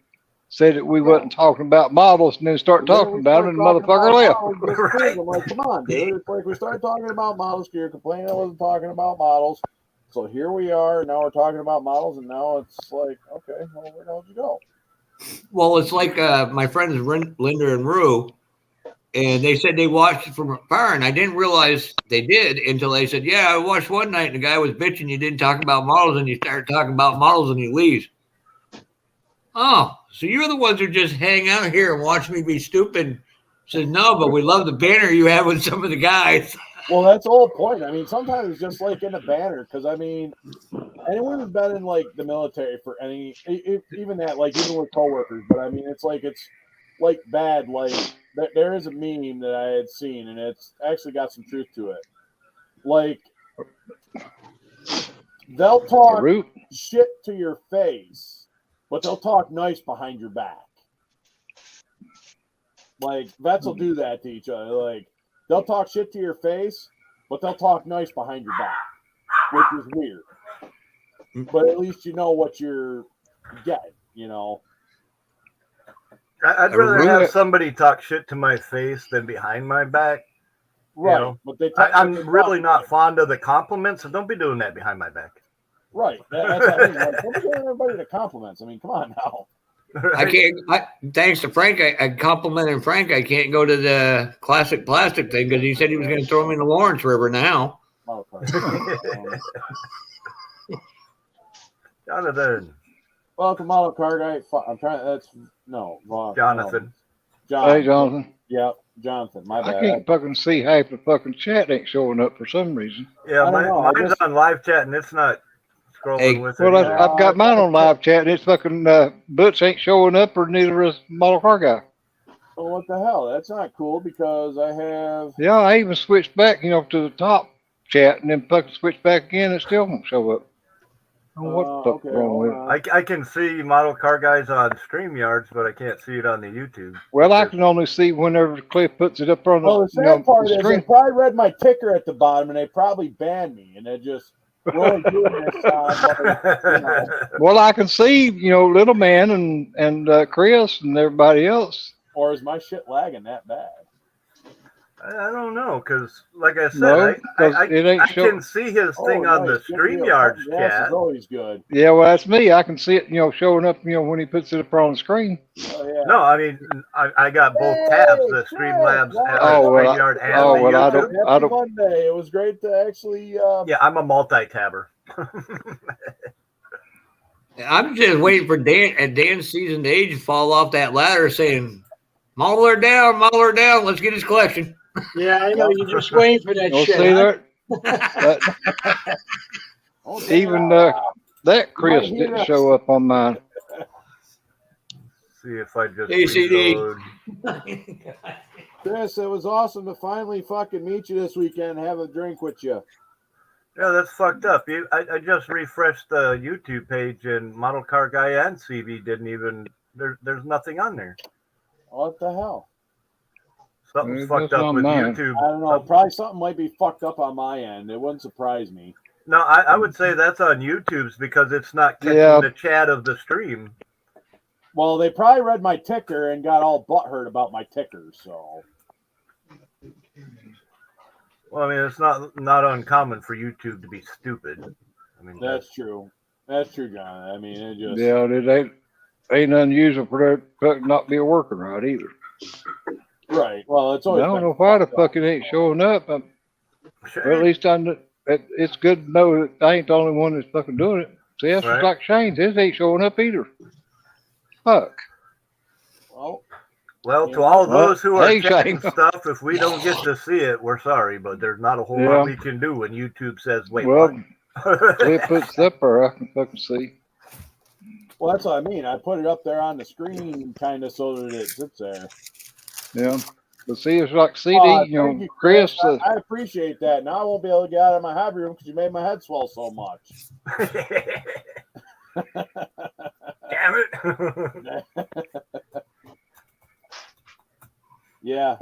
said that we wasn't talking about models and then start talking about it and the motherfucker left. Right. I'm like, come on, dude. It's like we started talking about models. You're complaining I wasn't talking about models. So here we are. Now we're talking about models, and now it's like, okay, well, where the hell did you go? Well, it's like my friends Linda and Rue, and they said they watched it from afar, and I didn't realize they did until they said, yeah, I watched one night, and the guy was bitching you didn't talk about models, and you started talking about models, and he leaves. Oh, so you're the ones who just hang out here and watch me be stupid. Says, no, but we love the banner you have with some of the guys. Well, that's the whole point. I mean, sometimes it's just like in a banner, because I mean, anyone who's been in like the military for any, even that, like even with coworkers, but I mean, it's like bad. Like there is a meme that I had seen, and it's actually got some truth to it. Like they'll talk shit to your face, but they'll talk nice behind your back. Like vets will do that to each other. Like they'll talk shit to your face, but they'll talk nice behind your back, which is weird. But at least you know what you're getting, you know. I'd rather have somebody talk shit to my face than behind my back. Right. You know? But I'm really not fond of the compliments, so don't be doing that behind my back. Right. That's what I mean. Like, don't be giving everybody the compliments. I mean, come on now. I can't. Thanks to Frank, I complimented Frank. I can't go to the classic plastic thing because he said he was going to throw me in the Lawrence River now. Jonathan. Welcome, model car guy. I'm trying. That's no. Jonathan. Hey, Jonathan. Yep, Jonathan. My bad. I can't fucking see half the fucking chat ain't showing up for some reason. Yeah, mine's on live chat and it's not scrolling with it. Well, I've got mine on live chat and it's fucking Butch ain't showing up or neither is model car guy. Well, what the hell? That's not cool because I have. Yeah, I even switched back, to the top chat and then fucking switched back again. It still won't show up. What the fuck's wrong with it? I can see model car guys on StreamYards, but I can't see it on the YouTube. Well, I can only see whenever Cliff puts it up on Well, the sad part the is screen. they probably read my ticker at the bottom and they probably banned me, and they just really doing this. Well, I can see, Little Man and Chris and everybody else. Or is my shit lagging that bad? I don't know, because like I said, No, I it ain't can see his thing on the StreamYards chat. Is always good. Yeah, well, that's me. I can see it, showing up, when he puts it up on the screen. Oh, yeah. No, I mean, I got both tabs, the StreamLabs and StreamYard and the YouTube. I don't. Monday. It was great to actually. Yeah, I'm a multi-tabber. I'm just waiting for Dan's seasoned age to fall off that ladder saying, model her down, let's get his collection. Yeah, I know. You're just waiting for that You'll shit. see Huh? that. Even that Chris didn't show up on mine. See if I just ACD. reload. Chris, it was awesome to finally fucking meet you this weekend and have a drink with you. Yeah, that's fucked up. I just refreshed the YouTube page and Model Car Guy and CV didn't even. There's nothing on there. What the hell? Something's Well, fucked that's up on with mine. YouTube. I don't know. Probably something might be fucked up on my end. It wouldn't surprise me. No, I would say that's on YouTube's because it's not catching Yeah. the chat of the stream. Well, they probably read my ticker and got all butthurt about my ticker. So. Well, I mean, it's not uncommon for YouTube to be stupid. I mean, That's true. That's true, John. I mean, it just. Yeah, it ain't unusual for that not be working right either. Right. Well, it's I always. don't know why the fuck it ain't showing up. But at least it's good to know that I ain't the only one that's fucking doing it. See, that's Right. just like Shane's. His ain't showing up either. Fuck. Well, to all Well, those who are hey, checking Shane. stuff, if we don't get to see it, we're sorry, but there's not a whole Yeah. lot we can do when YouTube says, "Wait, Well, what?" it puts up there. I can fucking see. well, that's what I mean. I put it up there on the screen, kind of, so that it sits there. Yeah. But see, it's like CD, Thank you know, you, Chris. I appreciate that. Now I won't be able to get out of my hobby room because you made my head swell so much. Damn it! Yeah,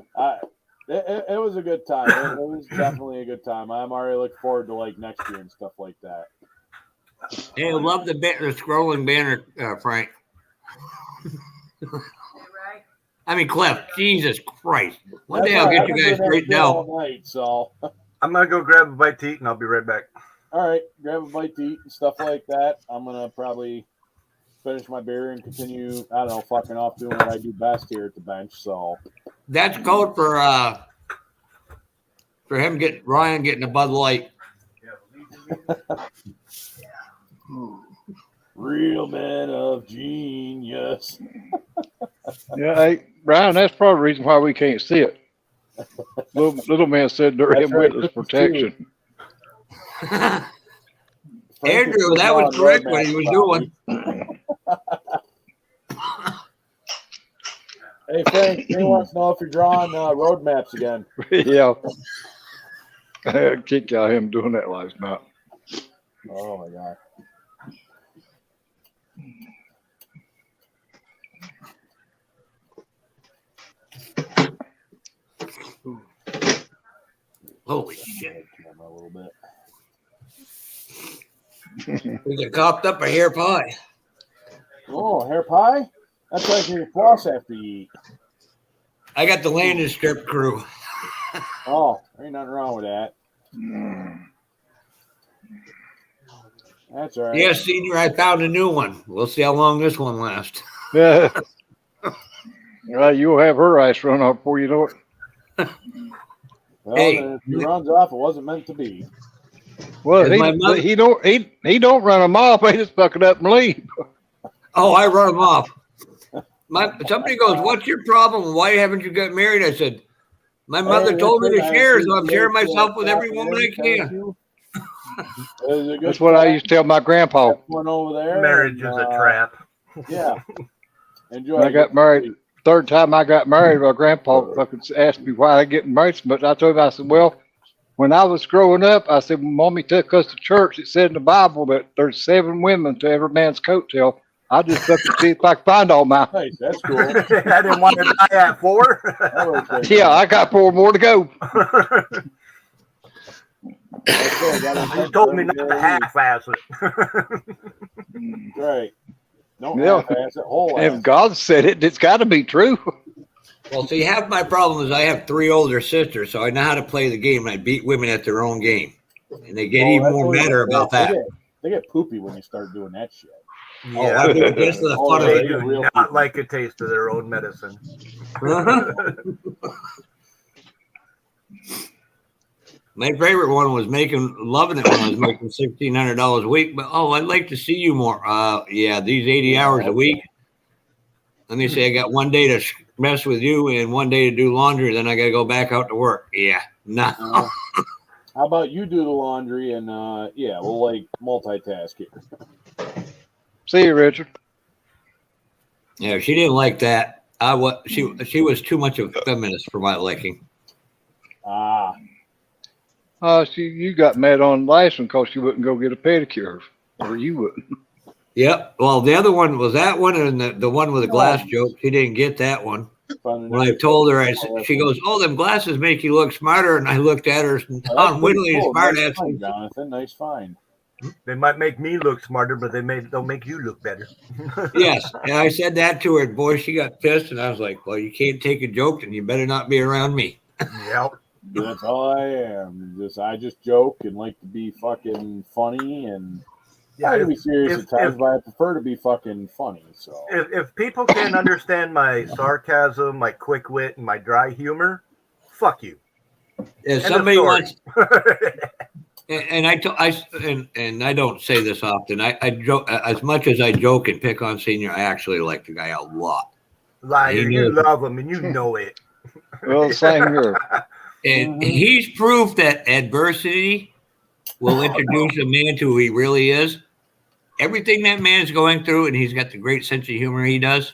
it was a good time. It was definitely a good time. I'm already looking forward to like next year and stuff like that. Hey, I love the scrolling banner, Frank. I mean, Cliff, Jesus Christ. One day I'll get you guys straightened out. All night, so. I'm gonna go grab a bite to eat, and I'll be right back. All right, grab a bite to eat and stuff like that. I'm gonna probably finish my beer and continue. I don't know, fucking off doing what I do best here at the bench. So That's code for him Ryan getting a Bud Light. real man of genius. Yeah, hey, Brian, that's probably the reason why we can't see it. Little man said they're in witness protection. Andrew, that was correct what he was doing. Hey, Frank, he wants to know if you're drawing road maps again. Yeah. I had a kick out of him doing that last night. Oh, my God. Holy shit. A little bit. We got copped up a hair pie. Oh, hair pie? That's like your floss after you eat. I got the landing strip crew. Oh, ain't nothing wrong with that. That's all right. Yes, Senior, I found a new one. We'll see how long this one lasts. Yeah. Well, you'll have her ice run off before you know it. Well, Hey. then if he runs off, it wasn't meant to be. Well, Is my mother- he don't run them off. They just fuck it up and leave. Oh, I run them off. Somebody goes, "What's your problem? Why haven't you got married?" I said, "My mother told me to share, so I'm sharing myself with every woman I can." That's what I used to tell my grandpa. One over there. Marriage is a trap. Yeah. Enjoy. When I got married, third time I got married, my grandpa fucking asked me why I getting married so much. I told him, I said, well, when I was growing up, I said, when Mommy took us to church, it said in the Bible that there's 7 women to every man's coattail. I just fucking see if I can find all mine. Nice, that's cool. I didn't want to die at 4. Yeah, I got 4 more to go. You told me not to half-ass it. Right. Don't Yeah. half-ass it, whole If ass. God said it, it's got to be true. Well, see, half my problem is I have 3 older sisters, so I know how to play the game. And I beat women at their own game, and they get Oh, even that's more always- madder about they that. They get poopy when you start doing that shit. Oh, I do it just for the fun of They it. do not like a taste of their own medicine. My favorite one was loving it when I was making $1,600 a week. But I'd like to see you more. Yeah, these 80 hours a week. Let me say, I got 1 day to mess with you and 1 day to do laundry. Then I got to go back out to work. Yeah, no. How about you do the laundry and yeah, we'll like multitask here. See you, Richard. Yeah, she didn't like that. She was too much of a feminist for my liking. Ah, You got mad on the last one because you wouldn't go get a pedicure, or you wouldn't. Yep. Well, the other one was that one, and the one with the glass joke. She didn't get that one. When I told her, she goes, "Oh, them glasses make you look smarter." And I looked at her, unwittingly smart nice ass. find, Jonathan, nice find. They might make me look smarter, but they'll make you look better. Yes, and I said that to her. Boy, she got pissed, and I was like, "Well, you can't take a joke, and you better not be around me." Yep. That's all I am. I just joke and like to be fucking funny, and Yeah, I can be serious at times, but I prefer to be fucking funny. So if people can't understand my sarcasm, my quick wit, and my dry humor, fuck you. If somebody wants, and I don't say this often. I joke as much as I joke and pick on Senior. I actually like the guy a lot. Liar, you love him, and you know it. Well, same here. And he's proof that adversity will introduce a man to who he really is. Everything that man's going through, and he's got the great sense of humor he does.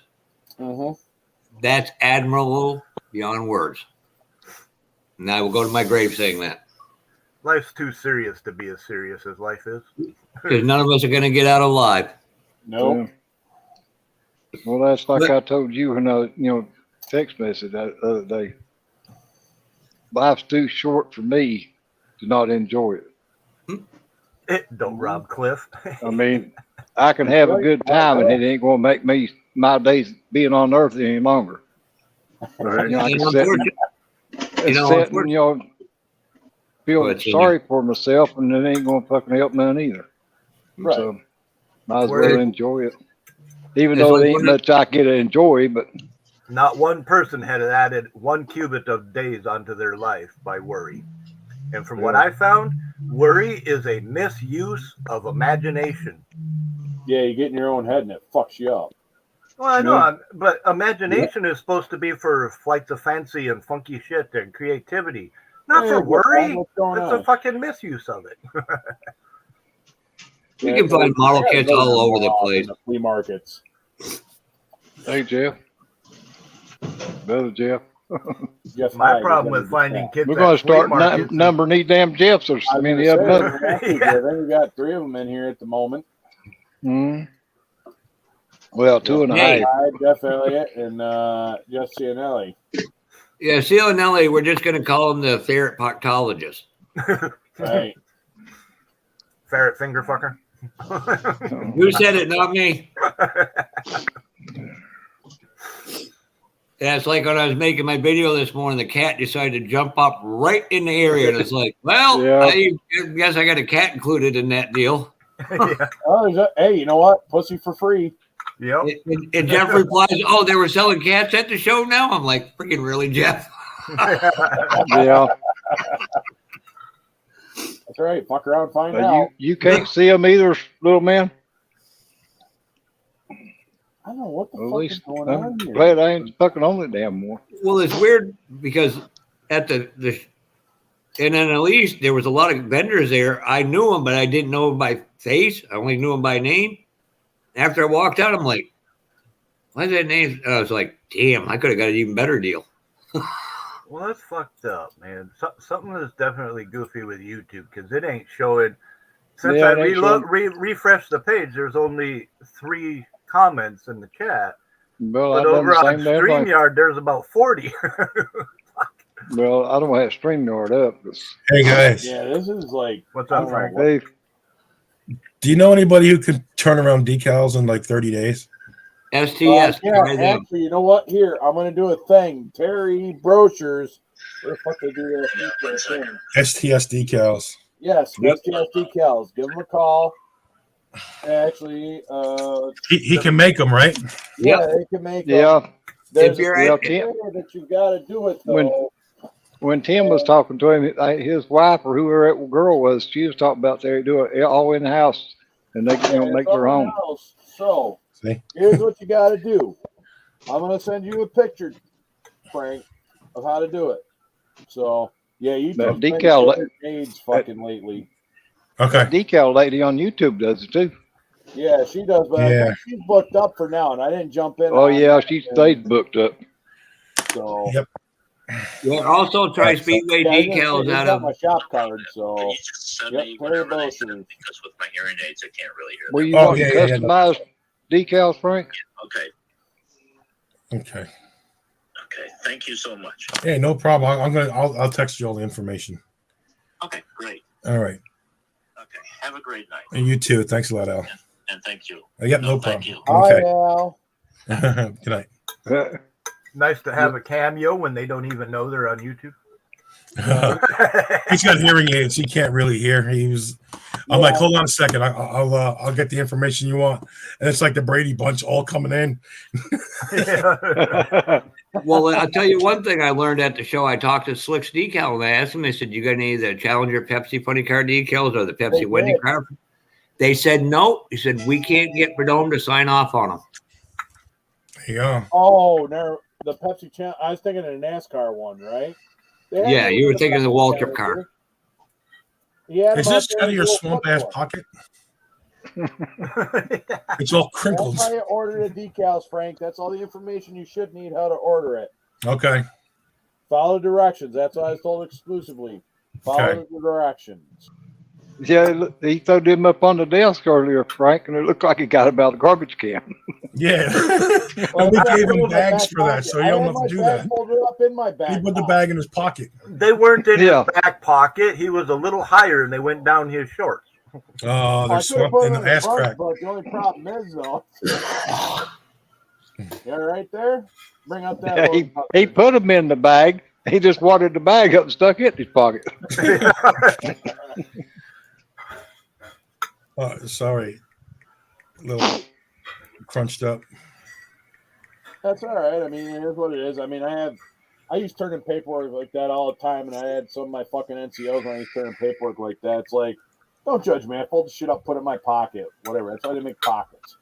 That's admirable beyond words. And I will go to my grave saying that. Life's too serious to be as serious as life is. Because none of us are going to get out alive. No. Well, that's like I told you when I, text message that other day. Life's too short for me to not enjoy it. Don't rob Cliff. I mean, I can have a good time, and it ain't going to make my days being on Earth any longer. Right. I can feel sorry for myself, and it ain't going to fucking help none either. Right. So, might as well enjoy it. Even though it ain't much I get to enjoy, but not one person had added 1 cubit of days onto their life by worry. And from what I found, worry is a misuse of imagination. Yeah, you get in your own head and it fucks you up. Well, I know, but imagination is supposed to be for flights of fancy and funky shit and creativity, not for worry. It's a fucking misuse of it. You can find model kits all over the place. The flea markets. Hey, Jeff. Brother Jeff. My problem with finding kids. We're going to start numbering these damn Jeffs or many of them. I think we got 3 of them in here at the moment. Well, 2.5. Jeff Elliott and Jeff Cianelli. Yeah, Cianelli, we're just going to call him the ferret proctologist. Right. Ferret finger fucker. You said it, not me. Yeah, it's like when I was making my video this morning, the cat decided to jump up right in the area, and it's like, well, I guess I got a cat included in that deal. Hey, you know what? Pussy for free. Yep. And Jeff replies, "Oh, they were selling cats at the show now." I'm like, freaking really, Jeff? Yeah. That's right. Fuck around, find out. You can't see them either, little man. I don't know what the fuck is going on here. Glad I ain't fucking on it damn more. Well, it's weird because at and then at least there was a lot of vendors there. I knew them, but I didn't know them by face. I only knew them by name. After I walked out, I'm like, why is that name? I was like, damn, I could have got an even better deal. Well, that's fucked up, man. Something is definitely goofy with YouTube because it ain't showing. Since I refreshed the page, there's only 3 comments in the chat. Well, but over on StreamYard, there's about 40. Well, I don't have StreamYard up. Hey, guys. Yeah, this is like... What's up, Frank? Hey. Do you know anybody who could turn around decals in like 30 days? STS. Yeah, actually, you know what? Here, I'm going to do a thing. Terry Brochures. Where the fuck they do that? STS decals. Yes, STS decals. Give them a call. Actually, he can make them, right? Yeah, they can make them. Yeah. There's a way that you've got to do it, though. When Tim was talking to him, his wife or whoever that girl was, she was talking about they do it all in the house, and they make their own. So here's what you got to do. I'm going to send you a picture, Frank, of how to do it. So Yeah, you That been decal- getting shades fucking lately. Okay. That decal lady on YouTube does it too. Yeah, she does, but I Yeah. think she's booked up for now, and I didn't jump in. Oh on yeah, that, she stayed booked up. So Yep. Yeah, also try Speedway yeah, I was gonna say, decals he's out got of. my shop card. So Can you just send yep, me Perry whenever they Motion. send, because with my hearing aids, I can't really hear Were them. you Oh, wanting yeah, yeah, customized decals, Frank? Okay. Okay. Okay. Thank you so much. Hey, no problem. I'll text you all the information. Okay. Great. All right. Okay. Have a great night. And you too. Thanks a lot, Al. And thank you. Yep, no thank problem. you. Hi, Okay. Al. Good night. Nice to have a cameo when they don't even know they're on YouTube. He's got hearing aids. He can't really hear. I'm like, hold on a second. I'll get the information you want. And it's like the Brady Bunch all coming in. Well, I'll tell you one thing I learned at the show. I talked to Slick's Decal and I asked them, I said, you got any of the Challenger Pepsi funny car decals or the Pepsi Wendy car? They said no. He said, we can't get Verdome to sign off on them. There you go. Oh, no, the Pepsi channel. I was thinking of the NASCAR one, right? Yeah, you were thinking of the Waltrip car. Yeah. Is this out of your swamp ass pocket? It's all crinkled. That's how you order the decals, Frank. That's all the information you should need how to order it. Okay. Follow directions. That's what I was told exclusively. Follow the directions. Yeah, he threw them up on the desk earlier, Frank, and it looked like he got him out of the garbage can. Yeah. And we gave him bags for that, so you don't have to do that. Up in my back He put the bag in his pocket. They weren't in his back pocket. He was a little higher, and they went down his shorts. Oh, there's something in the ass crack. But the only problem is, though, yeah, right there. Bring up that. Yeah, he put them in the bag. He just watered the bag up and stuck it in his pocket. Sorry. A little crunched up. That's all right. I mean, it is what it is. I mean, I used to turn in paperwork like that all the time, and I had some of my fucking NCOs when I used to turn in paperwork like that. It's like, don't judge me. I fold the shit up, put it in my pocket, whatever. That's why they make pockets.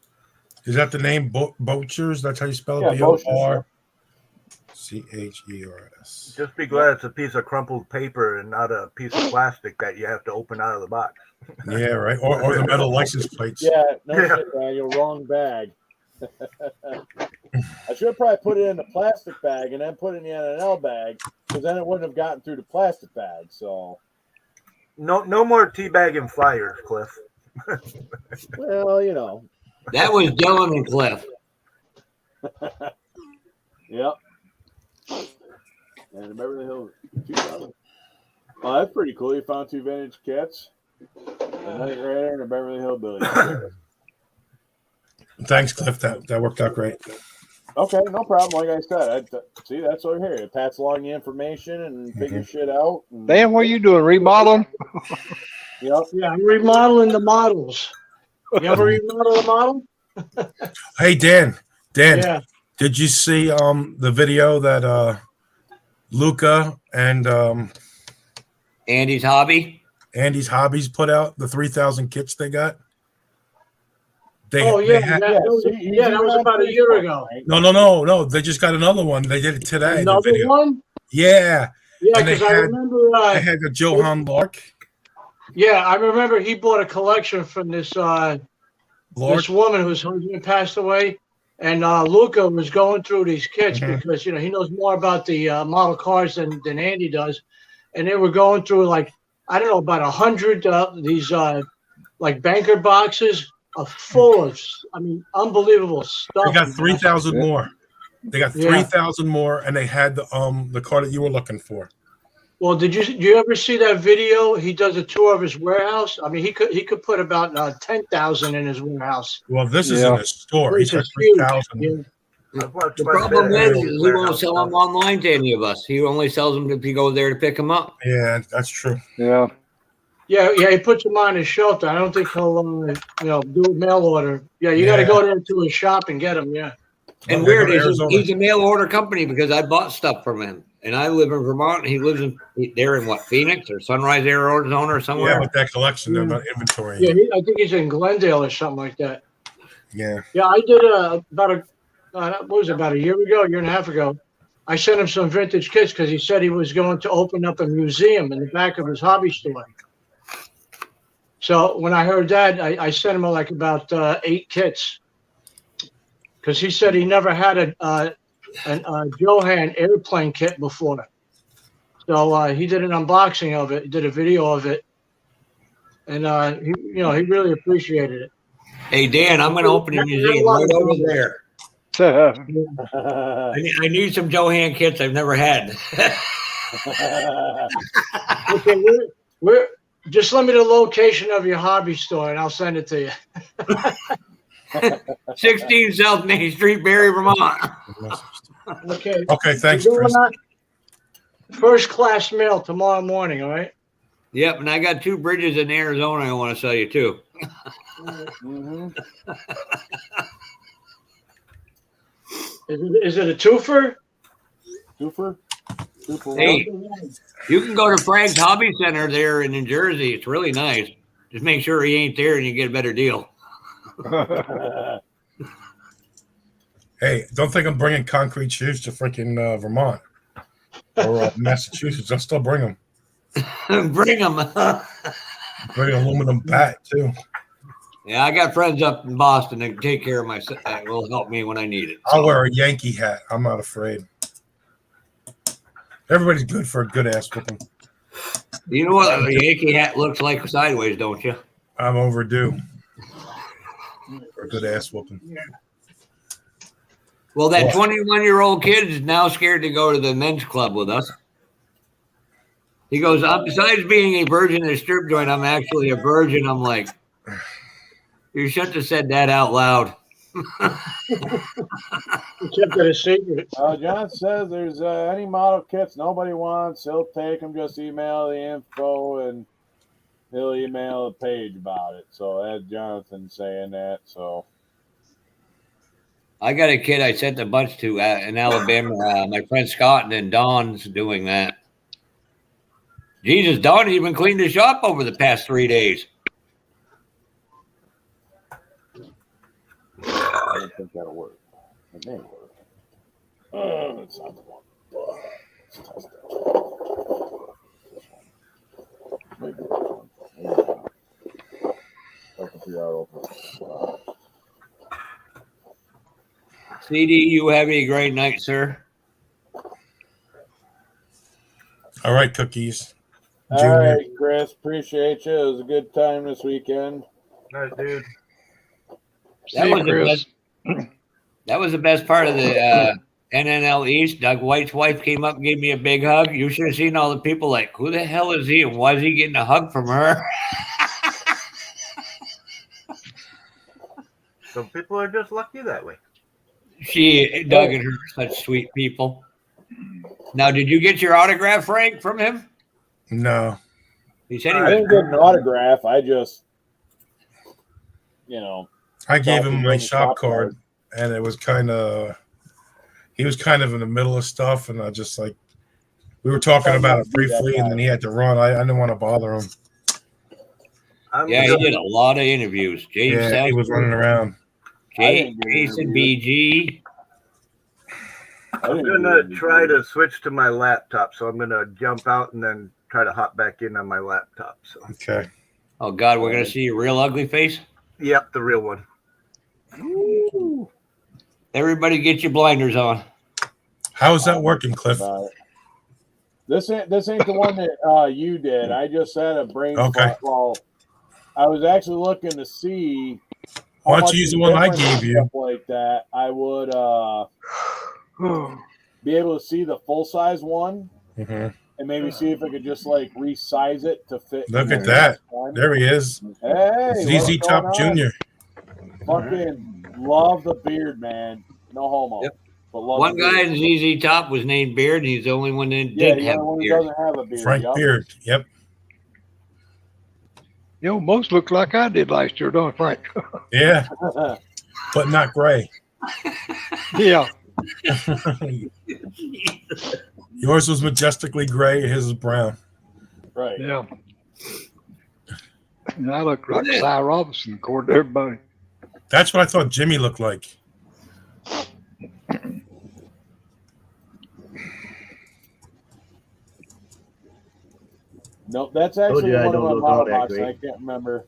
Is that the name Bochers? That's how you spell it? Yeah, BORCHERS. Just be glad it's a piece of crumpled paper and not a piece of plastic that you have to open out of the box. Yeah, right. Or the metal license plates. Yeah, no shit, Daniel. Wrong bag. I should have probably put it in the plastic bag and then put it in the NNL bag, because then it wouldn't have gotten through the plastic bag. So, no more teabagging flyers, Cliff. well, you know. That was Dylan and Cliff. Yep. And the Beverly Hills 2000. Oh, that's pretty cool. You found 2 vintage kits. A Night Rider and a Beverly Hillbilly. Thanks, Cliff. That worked out great. Okay, no problem. Like I said, see, that's over here. It passes along the information and figure shit out. And, Dan, what are you doing? Remodeling? Yep. Yeah, I'm remodeling the models. You ever remodel a model? Hey, Dan. Yeah. Did you see the video that Luca and Andy's Hobbies put out, the 3,000 kits they got? That was about a year ago. No. They just got another one. They did it today. Another one? Yeah. Yeah, And because I remember. They had the Johan Lark. Yeah, I remember he bought a collection from this this woman whose husband passed away, and Luca was going through these kits because he knows more about the model cars than Andy does, and they were going through like about 100 these like banker boxes full of unbelievable stuff. They got 3,000 more. They got 3,000 more, and they had the car that you were looking for. Well, did you ever see that video? He does a tour of his warehouse. I mean, he could put about 10,000 in his warehouse. Well, this is in a store. He's got 3,000. The problem is he won't sell them online to any of us. He only sells them if you go there to pick them up. Yeah, that's true. Yeah. Yeah, he puts them on his shelf. I don't think he'll, do a mail order. Yeah, you got to go there to his shop and get them. Yeah. And weird is he's a mail order company because I bought stuff from him, and I live in Vermont. And he lives in Phoenix or Sunrise, Arizona, or somewhere. Yeah, with that collection of inventory. Yeah, I think he's in Glendale or something like that. Yeah. Yeah, I did about a year and a half ago. I sent him some vintage kits because he said he was going to open up a museum in the back of his hobby store. So when I heard that, I sent him like about 8 kits because he said he never had a Johan airplane kit before. So he did an unboxing of it, did a video of it, and he really appreciated it. Hey Dan, I'm going to open a museum right over there. I need some Johan kits I've never had. Okay, we're just let me the location of your hobby store, and I'll send it to you. 16 South Main Street, Barry, Vermont. Okay. Okay, thanks, You're Chris. doing that first class mail tomorrow morning, all right? Yep, and I got 2 bridges in Arizona I want to sell you too. Mm-hmm. Is it a twofer? Twofer? Hey, you can go to Frank's Hobby Center there in New Jersey. It's really nice. Just make sure he ain't there and you get a better deal. Hey, don't think I'm bringing concrete shoes to freaking Vermont or Massachusetts. I'll still bring them. Bring them. Bring an aluminum bat too. Yeah, I got friends up in Boston that take care of my. That will help me when I need it. I'll wear a Yankee hat. I'm not afraid. Everybody's good for a good ass whooping. You know what a Yankee hat looks like sideways, don't you? I'm overdue for a good ass whooping. Well, that 21-year-old kid is now scared to go to the men's club with us. He goes, besides being a virgin at a strip joint, I'm actually a virgin. I'm like, you shouldn't have said that out loud. Kept it a secret. John says there's any model kits nobody wants, he'll take them. Just email the info and he'll email the page about it. So that's Jonathan saying that. So I got a kid I sent a bunch to in Alabama. My friend Scott and then Don's doing that. Jesus, Don even cleaned the shop over the past 3 days. I don't think that'll work. It may work. It's not the one. Let's test that. Maybe this one. I can figure out open. CD, you have a great night, sir. All right, cookies. All right, Chris. Appreciate you. It was a good time this weekend. All right, dude. That was the best part of the NNL East. Doug White's wife came up and gave me a big hug. You should have seen all the people like, who the hell is he and why is he getting a hug from her? Some people are just lucky that way. Doug and her are such sweet people. Now, did you get your autograph, Frank, from him? No. He said I didn't get an autograph. I just, I gave him my shop card, and it was he was kind of in the middle of stuff, and I just we were talking about it briefly, and then he had to run. I didn't want to bother him. Yeah, he did a lot of interviews. James he was running around. Jason BG. I'm gonna try to switch to my laptop, so I'm gonna jump out and then try to hop back in on my laptop. So okay. Oh God, we're gonna see your real ugly face. Yep, the real one. Ooh. Everybody, get your blinders on. How is that working, Cliff? This ain't the one that you did. I just had a brain fart. Well, I was actually looking to see. Why don't you use the one I gave you? Like that, I would be able to see the full size one, and maybe see if I could just resize it to fit. Look at that! There he is. Hey, ZZ Top Jr. Fucking love the beard, man. No homo. Yep. But love one guy in ZZ Top was named Beard, and he's the only one that didn't have a beard. Doesn't have a beard. Frank Beard. Yep. Most look like I did last year, don't Frank? Yeah, but not gray. Yeah. Yours was majestically gray. His is brown. Right. Yeah. And I look like Cy Robinson, according to everybody. That's what I thought Jimmy looked like. Nope, that's actually you I one of don't my go model out that boxes. I great. can't remember.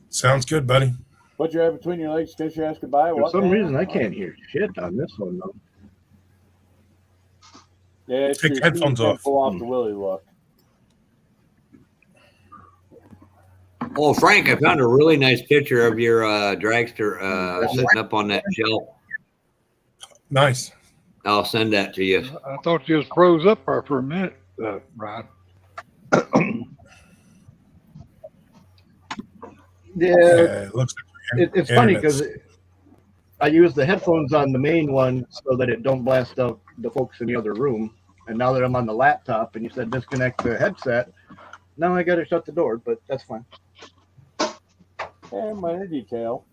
Sounds good, buddy. Put your head between your legs, kiss your ass goodbye. For What, some man? reason, I can't hear shit on this one, though. Yeah, it's Take true. headphones You can't off. pull off the Willie look. Oh, Frank, I found a really nice picture of your dragster sitting up on that shelf. Nice. I'll send that to you. I thought you was froze up there for a minute, Rod. Yeah, It looks it's funny internet's- because I use the headphones on the main one so that it don't blast out the folks in the other room. And now that I'm on the laptop and you said disconnect the headset, now I got to shut the door, but that's fine. And minor detail.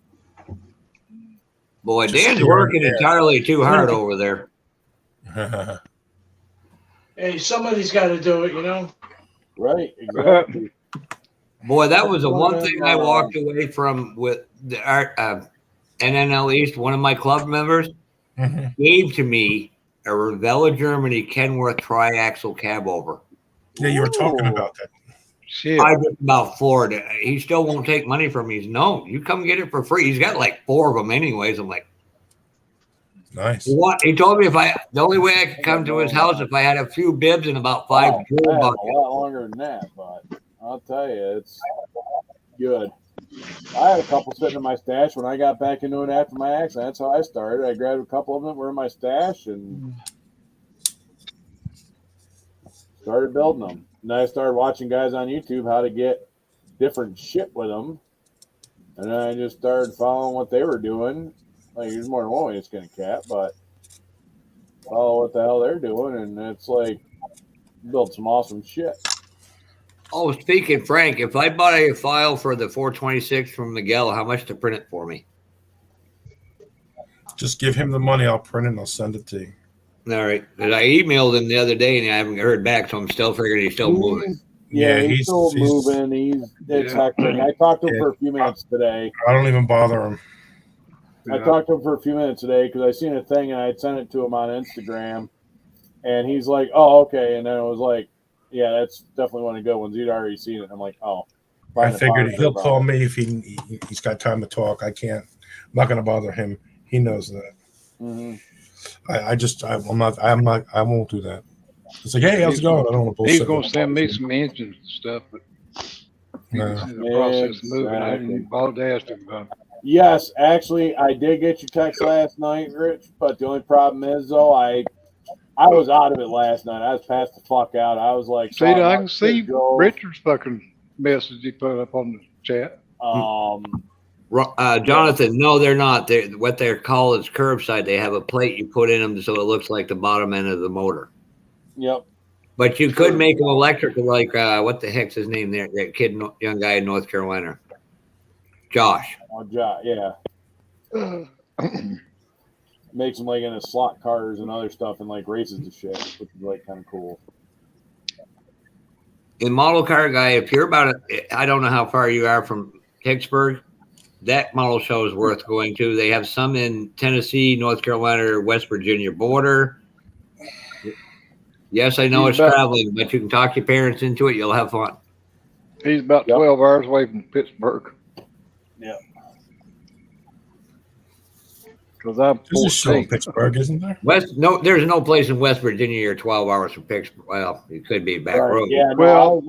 Boy, Just Dan's here working and there. entirely too hard over there. Hey, somebody's got to do it, you know. Right, exactly. Boy, that was the One one of thing them, I walked away from with the art. NNL East, one of my club members Mhm. gave to me a Revella Germany Kenworth triaxle cab over. Yeah, you were talking Ooh. about that. Shit. I just about floored it. He still won't take money from me. He's no, you come get it for free. He's got like 4 of them anyways. I'm like, Nice. what? He told me the only way I could come to his house if I had a few bibs and about 5 Oh, jewel I have buckets. a lot longer than that, but I'll tell you, it's good. I had a couple sitting in my stash when I got back into it after my accident. That's how I started. I grabbed a couple of them that were in my stash and started building them. And then I started watching guys on YouTube how to get different shit with them. And then I just started following what they were doing. Like, there's more than one way to skin a cat, but follow what the hell they're doing. And it's like, build some awesome shit. Oh, speaking Frank, if I bought a file for the 426 from Miguel, how much to print it for me? Just give him the money. I'll print it and I'll send it to you. All right. Because I emailed him the other day and I haven't heard back, so I'm still figuring he's still moving. Yeah, Yeah, he's still moving. It's hectic. I talked to him for a few minutes today. I don't even bother him. I talked to him for a few minutes today because I seen a thing and I had sent it to him on Instagram. And he's like, oh, okay. And then it was like, yeah, that's definitely one of the good ones. He'd already seen it. I'm like, oh. I figured he'll call me if he's got time to talk. I can't. I'm not going to bother him. He knows that. Mm-hmm. I won't do that. It's like, hey, how's it going? I don't want to bullshit. He's going to send me some engines and stuff, but No. in the process of moving. I didn't bother to ask him about it. Yes, actually, I did get your text last night, Rich. But the only problem is, though, I was out of it last night. I was passed the fuck out. I was like, See, I can see Richard's fucking message he put up on the chat. Jonathan, no, they're not. What they're called is curbside. They have a plate you put in them so it looks like the bottom end of the motor. Yep. But you could make them electrical, like what the heck's his name there? That kid, young guy in North Carolina, Josh. Oh, Josh, yeah. Makes them like into slot cars and other stuff and like races and shit, which is like kind of cool. In model car guy, if you're about I don't know how far you are from Pittsburgh. That model show is worth going to. They have some in Tennessee, North Carolina, or West Virginia border. Yes, I know it's traveling, but you can talk your parents into it. You'll have fun. He's about 12 hours away from Pittsburgh. Yeah. Because I'm There's a show in Pittsburgh, isn't there? There's no place in West Virginia you're 12 hours from Pittsburgh. Well, it could be back road. Yeah, I'll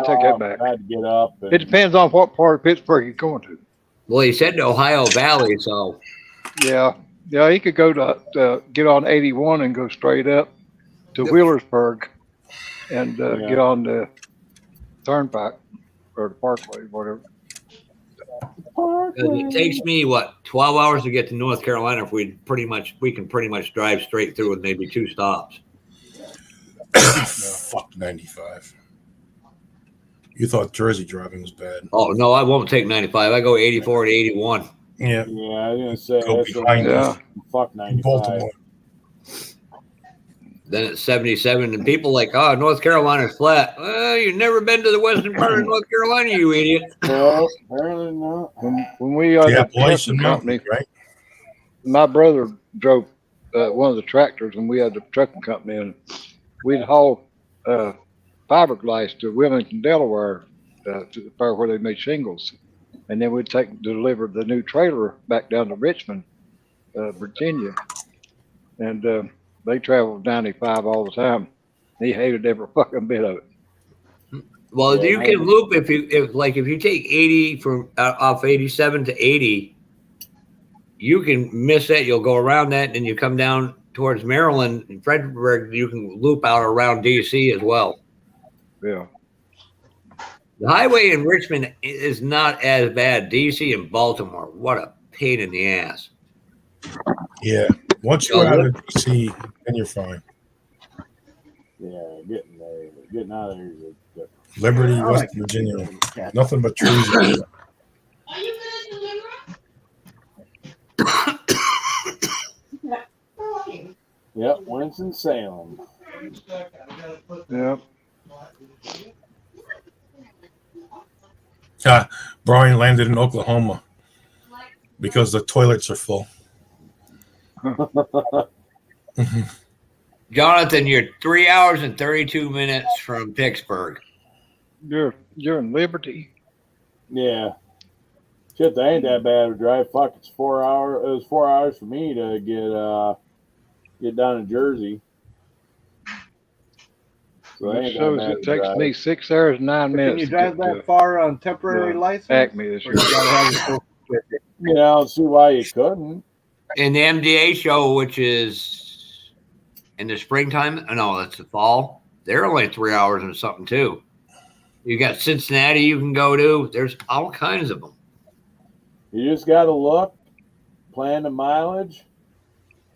take that back. I had to get up. It depends on what part of Pittsburgh you're going to. Well, he said the Ohio Valley, so. Yeah, he could go to get on 81 and go straight up to Wheelersburg and get on the Turnpike or the Parkway, whatever. It takes me 12 hours to get to North Carolina. If we can pretty much drive straight through with maybe 2 stops. Fuck 95. You thought Jersey driving was bad. Oh no, I won't take 95. I go 84 to 81. Yeah. Yeah, I was gonna say Go behind us. Fuck 95. Baltimore. Then it's 77, and people like, oh, North Carolina's flat. Well, you've never been to the western part of North Carolina, you idiot. No, apparently not. When we had the trucking company, right? My brother drove one of the tractors, and we had the trucking company, and we'd haul fiberglass to Wilmington, Delaware, to the part where they made shingles, and then we'd deliver the new trailer back down to Richmond, Virginia, and they traveled 95 all the time. He hated every fucking bit of it. Well, you can loop if you take 80 from off 87 to 80, you can miss that. You'll go around that, and you come down towards Maryland and Fredericksburg. You can loop out around DC as well. Yeah. The highway in Richmond is not as bad. DC and Baltimore, what a pain in the ass. Yeah. Once you're out of DC, then you're fine. Yeah, getting out of there is good. Liberty, West Virginia, nothing but trees. Yep, Winston-Salem. Yep. Brian landed in Oklahoma because the toilets are full. Jonathan, you're 3 hours and 32 minutes from Pittsburgh. You're in Liberty. Yeah. Shit, that ain't that bad of a drive. Fuck, it's 4 hours. It was 4 hours for me to get down to Jersey. So It shows it takes me 6 hours and 9 minutes. Can you drive that far on temporary license? Acme this year. You know, I don't see why you couldn't. In the MDA show, which is in the springtime, no, that's the fall. They're only 3 hours and something too. You got Cincinnati you can go to. There's all kinds of them. You just got to look, plan the mileage,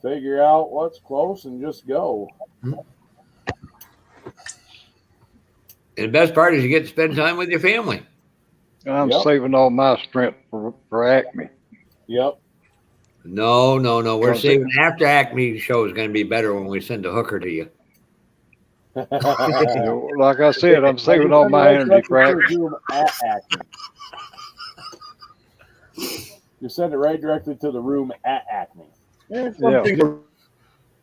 figure out what's close, and just go. And the best part is you get to spend time with your family. I'm saving all my strength for Acme. Yep. No. We're saving after Acme show is going to be better when we send a hooker to you. Like I said, I'm saving all my energy for Acme. You send it right directly to the room at Acme. Yeah.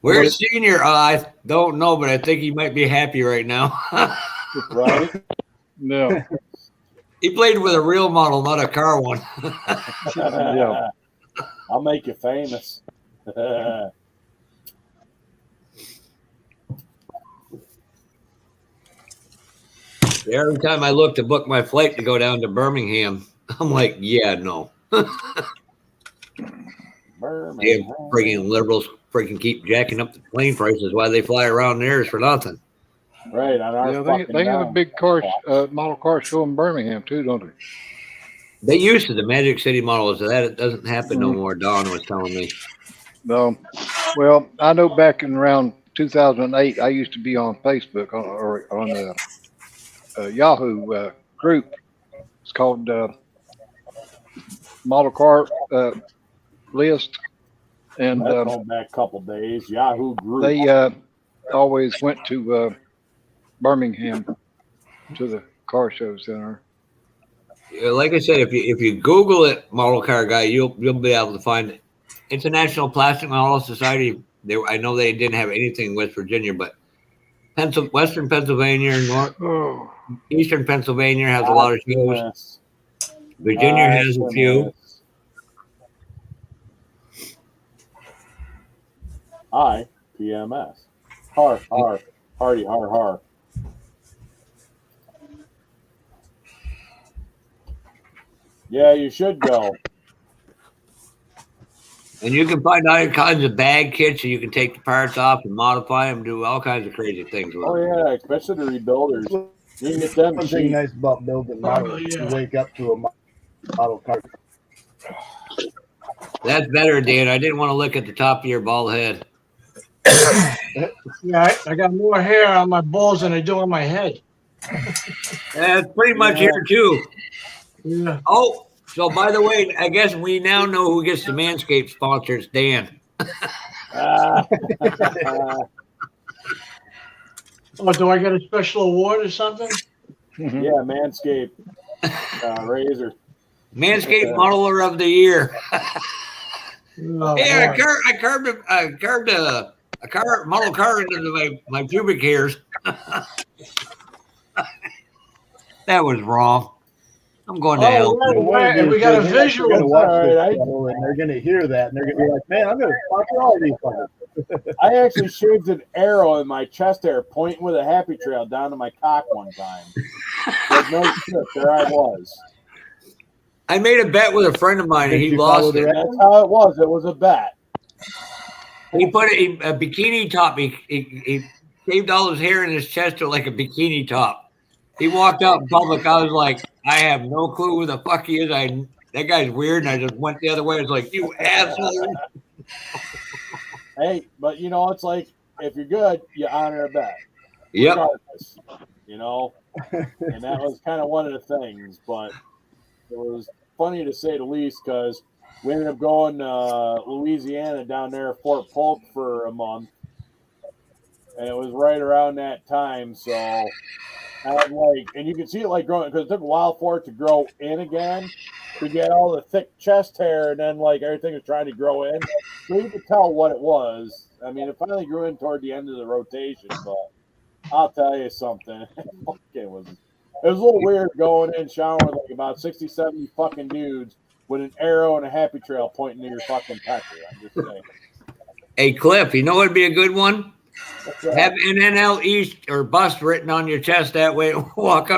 Where's Senior? I don't know, but I think he might be happy right now. Right? No. He played with a real model, not a car one. Yeah. I'll make you famous. Every time I look to book my flight to go down to Birmingham, I'm like, yeah, no. Damn friggin' liberals freaking keep jacking up the plane prices while they fly around theirs for nothing. Right. On our They have a big model car show in Birmingham too, don't they? They used to, the Magic City model is that it doesn't happen no more. Don was telling me. No. Well, I know back in around 2008, I used to be on Facebook on the Yahoo group. It's called Model Car List. And that's going back a couple days. Yahoo group. They always went to Birmingham to the car show center. Like I said, if you Google it, Model Car Guy, you'll be able to find it. International Plastic Model Society. I know they didn't have anything in West Virginia, but Western Pennsylvania and Eastern Pennsylvania has a lot of shows. Virginia has a few. PMS. Hardy, har. Yeah, you should go. And you can find all kinds of bag kits, so you can take the parts off and modify them, do all kinds of crazy things with them. Yeah, especially the rebuilders. You can get them One cheap. thing nice about building models, you wake up to a model car. That's better, Dan. I didn't want to look at the top of your bald head. Yeah, I got more hair on my balls than I do on my head. That's pretty much here too. Yeah. Oh, so by the way, I guess we now know who gets the Manscaped sponsor. It's Dan. Oh, do I get a special award or something? Yeah, Manscaped razor. Manscaped Modeler of the Year. Oh, Yeah, boy. I carved a car model car into my pubic hairs. That was wrong. I'm going to Oh, hell. right, too. right, and we got a They're visual. going to watch All this right, show, and they're going to hear that, and they're going to be like, "Man, I'm going to sponsor all these fuckers." I actually shaved an arrow in my chest hair, pointing with a happy trail down to my cock one time. Like, no shit, there I was. I made a bet with a friend of mine, and Did he you follow lost it. directions? That's how it was. It was a bet. He put a bikini top. He shaved all his hair in his chest to like a bikini top. He walked out in public. I was like, I have no clue who the fuck he is. That guy's weird, and I just went the other way. I was like, you asshole. Hey, but you know, it's like if you're good, you honor a bet. Yep. Regardless, you know, and that was kind of one of the things. But it was funny to say the least because we ended up going to Louisiana down there at Fort Polk for a month, and it was right around that time. So I had and you can see it like growing because it took a while for it to grow in again. To get all the thick chest hair, and then like everything was trying to grow in. So you could tell what it was. I mean, it finally grew in toward the end of the rotation, but I'll tell you something. It was a little weird going in showering with like about 60, 70 fucking dudes with an arrow and a happy trail pointing to your fucking pecker. I'm just saying. Hey, Cliff, you know what would be a good one? Have NNL East or bust written on your chest. That way, walk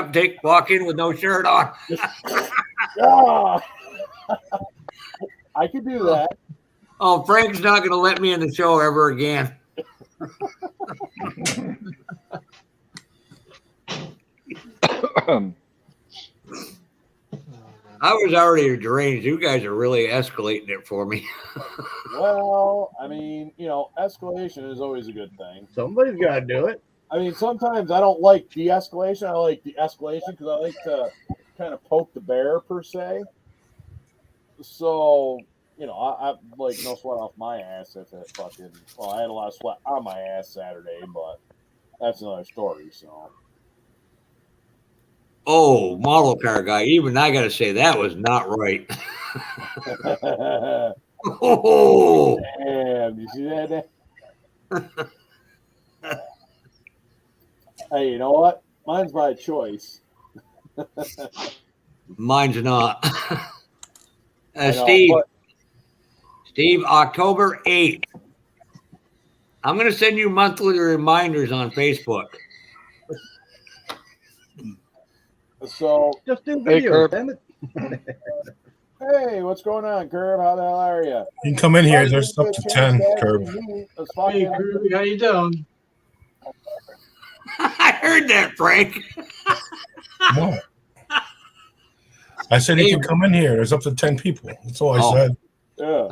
in with no shirt on. Ah! I could do that. Oh, Frank's not going to let me in the show ever again. I was already deranged. You guys are really escalating it for me. Well, I mean, you know, escalation is always a good thing. Somebody's got to do it. I mean, sometimes I don't like de-escalation. I like the escalation because I like to kind of poke the bear, per se. So, you know, I like no sweat off my ass if it fucking... Well, I had a lot of sweat on my ass Saturday, but that's another story, so... Oh, model car guy. Even I got to say, that was not right. Oh, damn! You see that? Hey, you know what? Mine's by choice. Mine's not. Know, Steve, October 8th. I'm going to send you monthly reminders on Facebook. So just do video, damn it. Hey, what's going on, Curb? How the hell are you? You can come in here. There's up to 10, Curb. Hey, Kirby, how you doing? I heard that, Frank. What? I said you can come in here. There's up to 10 people. That's all I said. Yeah.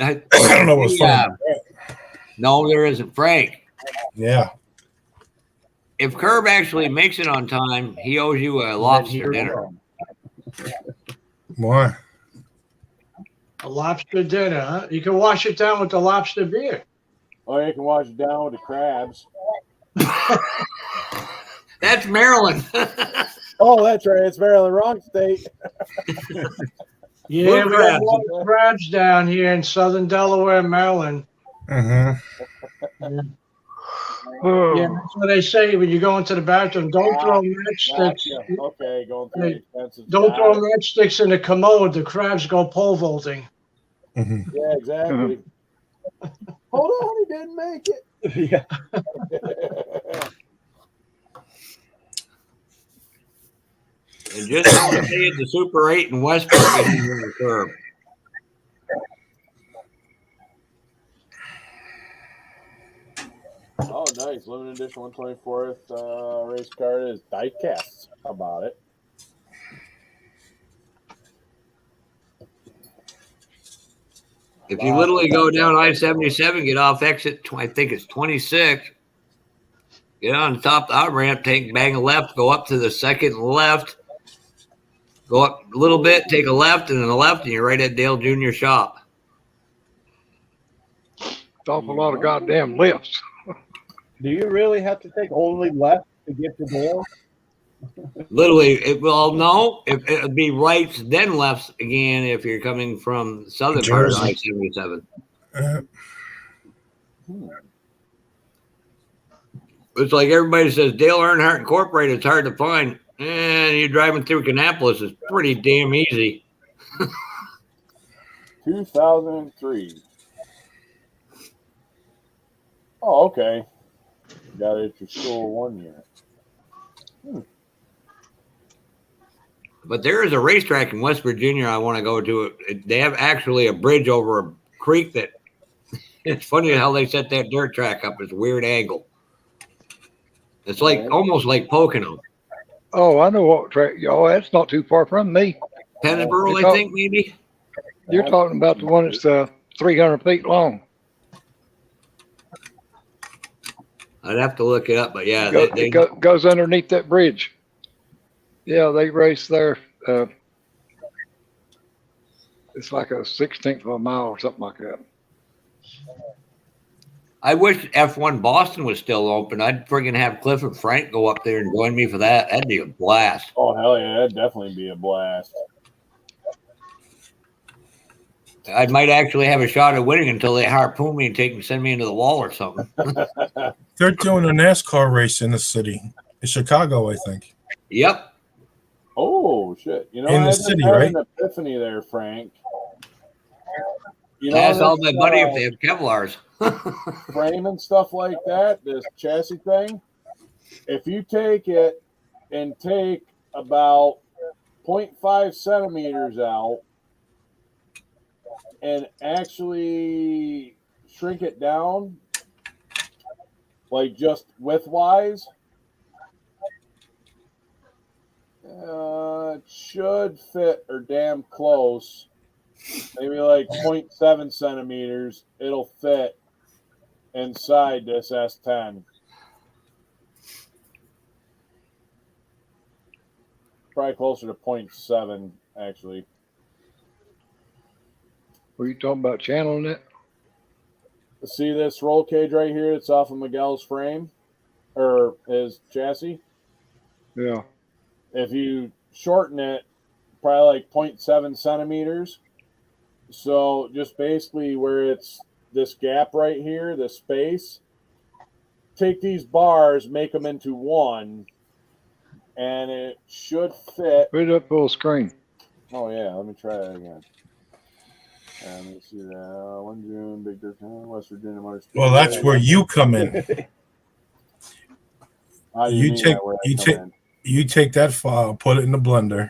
I don't know what's funny. No, there isn't. Frank. Yeah. If Curb actually makes it on time, he owes you a lobster dinner. Why? A lobster dinner, huh? You can wash it down with the lobster beer. Or you can wash it down with the crabs. That's Maryland. Oh, that's right. It's Maryland, wrong state. Yeah, we got a lot of crabs down here in southern Delaware, Maryland. Mm-hmm. Yeah, that's what they say when you go into the bathroom. Don't throw matchsticks. Okay, going through the expensive. Don't throw matchsticks in the commode. The crabs go pole vaulting. Mm-hmm. Yeah, exactly. Hold on, he didn't make it. Yeah. And just don't say it, the Super 8 in Westbrook isn't in the Curb. Oh, nice. Limited edition 124th race card is die cast. How about it? If you literally go down I-77, get off exit, I think it's 26, get on the top of the out-ramp, take bang a left, go up to the second left, go up a little bit, take a left, and then a left, and you're right at Dale Jr. shop. It's an awful lot of goddamn lifts. Do you really have to take only left to get to Dale? Literally, it would be rights, then lefts again if you're coming from the southern part of I-77. It's like everybody says Dale Earnhardt Incorporated. It's hard to find. And you're driving through Kannapolis is pretty damn easy. 2003. Oh, okay. Got it at your school 1 year. But there is a racetrack in West Virginia I want to go to. They have actually a bridge over a creek that it's funny how they set that dirt track up. It's a weird angle. It's like almost like Pocono. Oh, I know what track. Oh, that's not too far from me. Pennsboro, I think, maybe. You're talking about the one that's 300 feet long. I'd have to look it up, but yeah, It goes underneath that bridge. Yeah, they race there. It's like a 1/16 of a mile or something like that. I wish F1 Boston was still open. I'd friggin' have Cliff and Frank go up there and join me for that. That'd be a blast. Oh, hell yeah. That'd definitely be a blast. I might actually have a shot at winning until they harpoon me and send me into the wall or something. They're doing a NASCAR race in the city, in Chicago, I think. Yep. Oh, shit. You know, in the I city, had right? an epiphany there, Frank. You know, Ask all my buddy if they have Kevlars. frame and stuff like that, this chassis thing, if you take it and take about 0.5 centimeters out and actually shrink it down, like just width-wise, it should fit or damn close. Maybe like 0.7 centimeters. It'll fit inside this S10. Probably closer to 0.7, actually. Were you talking about channeling it? See this roll cage right here? It's off of Miguel's frame or his chassis. Yeah. If you shorten it, probably like 0.7 centimeters. So just basically where it's this gap right here, this space, take these bars, make them into one, and it should fit. Put it up full screen. Oh, yeah. Let me try that again. Let me see that. 1 June, Big Dirt, West Virginia Motor Speedway. Well, that's where you come in. How do you take that file, put it in the blender,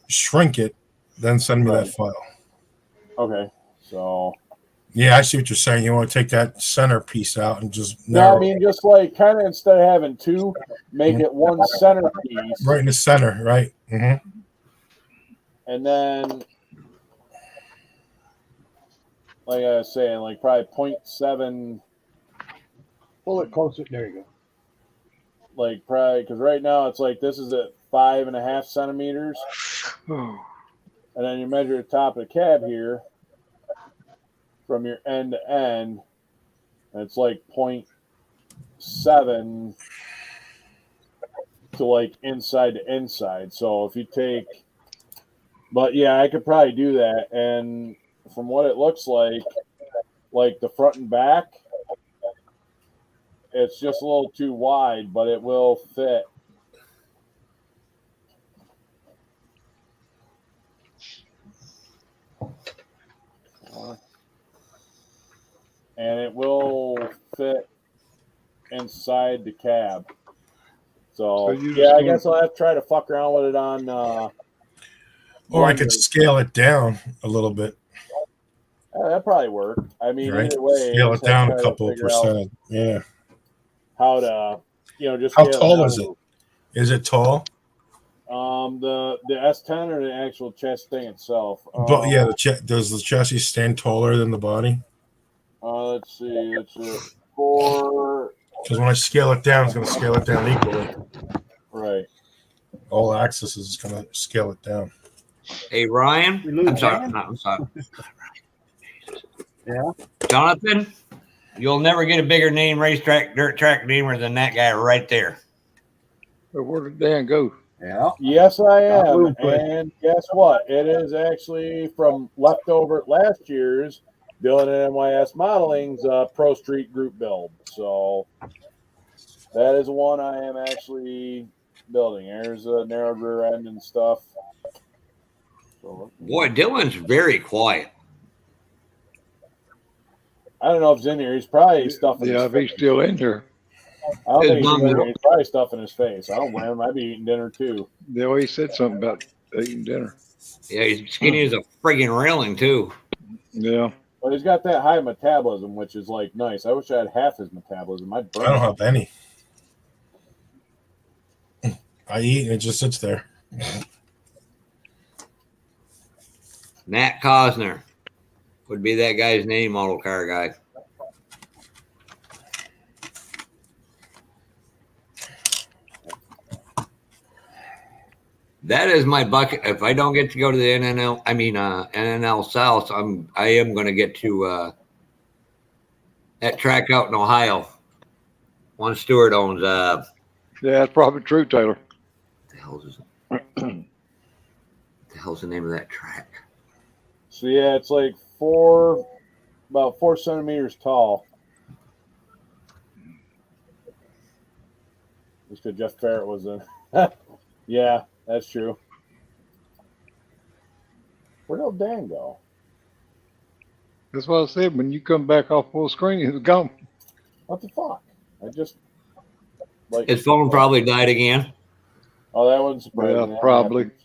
shrink it, then send me that file. Okay, so yeah, I see what you're saying. You want to take that center piece out and just I mean, just like kind of instead of having two, make it one center piece, right in the center, right? Mm-hmm. And then, like I was saying, like probably 0.7. Pull it closer. There you go. Like probably because right now it's like this is at 5.5 centimeters. And then you measure the top of the cab here from your end to end, and it's like 0.7 to like inside to inside. So if you take, but yeah, I could probably do that. And from what it looks like the front and back, it's just a little too wide, but it will fit. And it will fit inside the cab. So yeah, I guess I'll have to try to fuck around with it on. Or I could scale it down a little bit. That probably work. I mean, right? Either way, scale it down a couple of percent. Yeah. How to, just how tall is it? Is it tall? The S10 or the actual chassis thing itself? But yeah, does the chassis stand taller than the body? Let's see. It's a 4. Because when I scale it down, it's going to scale it down equally. Right. All axis is going to scale it down. Hey, Ryan. I'm sorry. No, I'm sorry. Yeah. Jonathan, you'll never get a bigger name racetrack, dirt track namer than that guy right there. Where did Dan go? Yeah. Yes, I am. And guess what? It is actually from leftover last year's Dylan and NYS Modeling's Pro Street group build. So that is one I am actually building. There's a narrow rear end and stuff. So, Boy, Dylan's very quiet. I don't know if he's in here. He's probably stuffing Yeah, his if he's face. still in here. I don't His think he's mom in is- here. He's probably stuffing his face. I don't blame him. I'd be eating dinner too. Yeah, well, he said something about eating dinner. Yeah, he's skinny as a friggin' railing too. Yeah. But he's got that high metabolism, which is like nice. I wish I had half his metabolism. I'd burn. I don't have any. I eat and it just sits there. Nat Cosner would be that guy's name, model car guy. That is my bucket. If I don't get to go to the NNL South, I am going to get to that track out in Ohio. One Stewart owns. Yeah, that's probably true, Taylor. What the hell's the name of that track? So yeah, it's like about 4 centimeters tall. Just because Jeff Ferret was in. Yeah, that's true. Where'd old Dan go? That's what I said. When you come back off full screen, he was gone. What the fuck? I just like His phone probably died again. Oh, that wasn't surprising. Yeah, That probably. happens.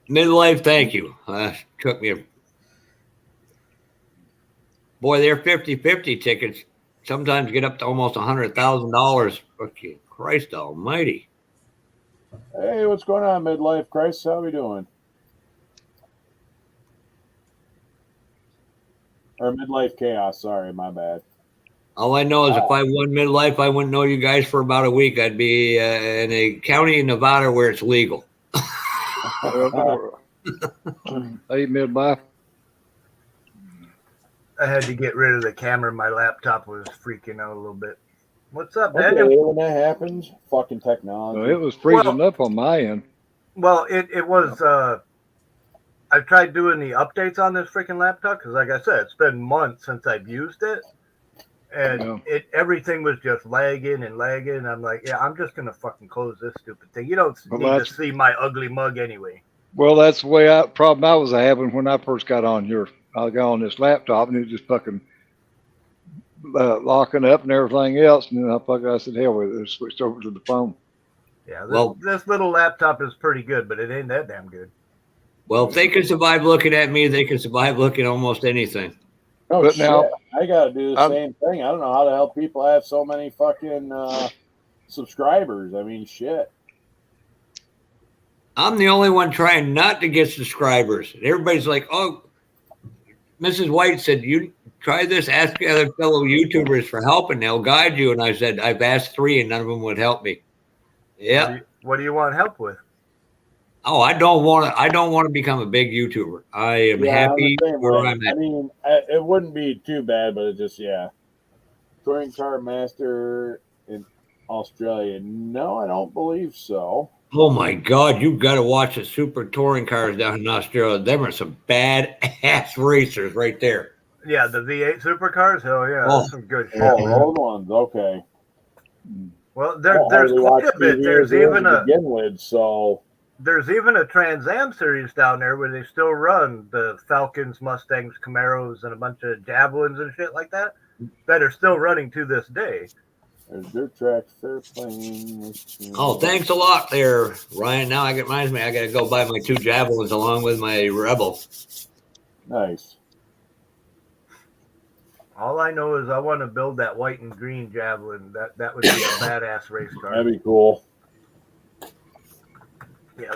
Midlife, thank you. Took me a... Boy, they're 50-50 tickets. Sometimes get up to almost $100,000. Fucking Christ almighty. Hey, what's going on, Midlife Christ? How we doing? Or Midlife Chaos, sorry, my bad. All I know is if I won midlife, I wouldn't know you guys for about a week. I'd be in a county in Nevada where it's legal. Hey, midlife. I had to get rid of the camera. My laptop was freaking out a little bit. What's up, Okay, Daniel? when that happens, fucking technology. Well, it was freezing up on my end. Well, it was. I tried doing the updates on this freaking laptop because, like I said, it's been months since I've used it, and everything was just lagging and lagging. I'm like, yeah, I'm just gonna fucking close this stupid thing. You don't need to see my ugly mug anyway. Well, that's the way problem I was having when I first got on here. I got on this laptop and it was just fucking locking up and everything else. And then I said, hell with it. I switched over to the phone. Yeah, this little laptop is pretty good, but it ain't that damn good. Well, if they can survive looking at me, they can survive looking at almost anything. Oh, But shit. now- I got to do the same thing. I don't know how the hell people have so many fucking subscribers. I mean, shit. I'm the only one trying not to get subscribers. And everybody's like, oh, Mrs. White said, you try this, ask the other fellow YouTubers for help, and they'll guide you. And I said, I've asked 3 and none of them would help me. Yeah. What do you want help with? Oh, I don't want to become a big YouTuber. I am happy where I'm at. I mean, it wouldn't be too bad, but it just, yeah. Touring car master in Australia. No, I don't believe so. Oh my God, you've got to watch the super touring cars down in Australia. Them are some bad-ass racers right there. Yeah, the V8 supercars. Hell yeah, Oh. that's some good shit. Oh, those ones. Okay. Well, I there's hardly watch quite a bit. TV There's to even a begin with, so there's even a Trans Am series down there where they still run the Falcons, Mustangs, Camaros, and a bunch of Javelins and shit like that are still running to this day. there's dirt tracks, fair playing. Oh, thanks a lot there, Ryan. Now it reminds me I got to go buy my 2 Javelins along with my Rebel. Nice. All I know is I want to build that white and green Javelin. That would be a badass race car. That'd be cool. Yeah,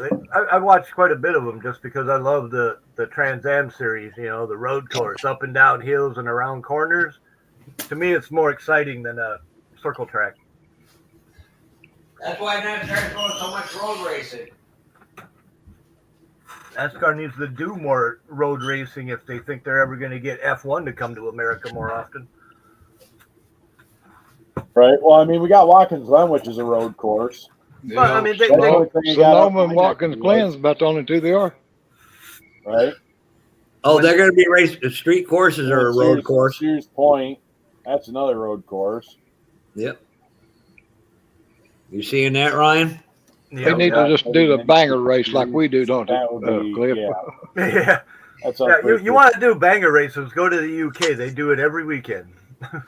I watched quite a bit of them just because I love the Trans Am series. You know, the road course, up and down hills and around corners. To me, it's more exciting than a circle track. That's why NASCAR is doing so much road racing. NASCAR needs to do more road racing if they think they're ever going to get F1 to come to America more often. Right. Well, I mean, we got Watkins Glen, which is a road course. Well, I mean, Sonoma and Watkins Glen's about the only 2 they are. Right. Oh, they're going to be racing. The street courses are a road course. Sears Point. That's another road course. Yep. You seeing that, Ryan? They need to just do the banger race like we do, don't That they, would be, Cliff? yeah. Yeah. That's Yeah, you want to do banger races, go to the UK. They do it every weekend.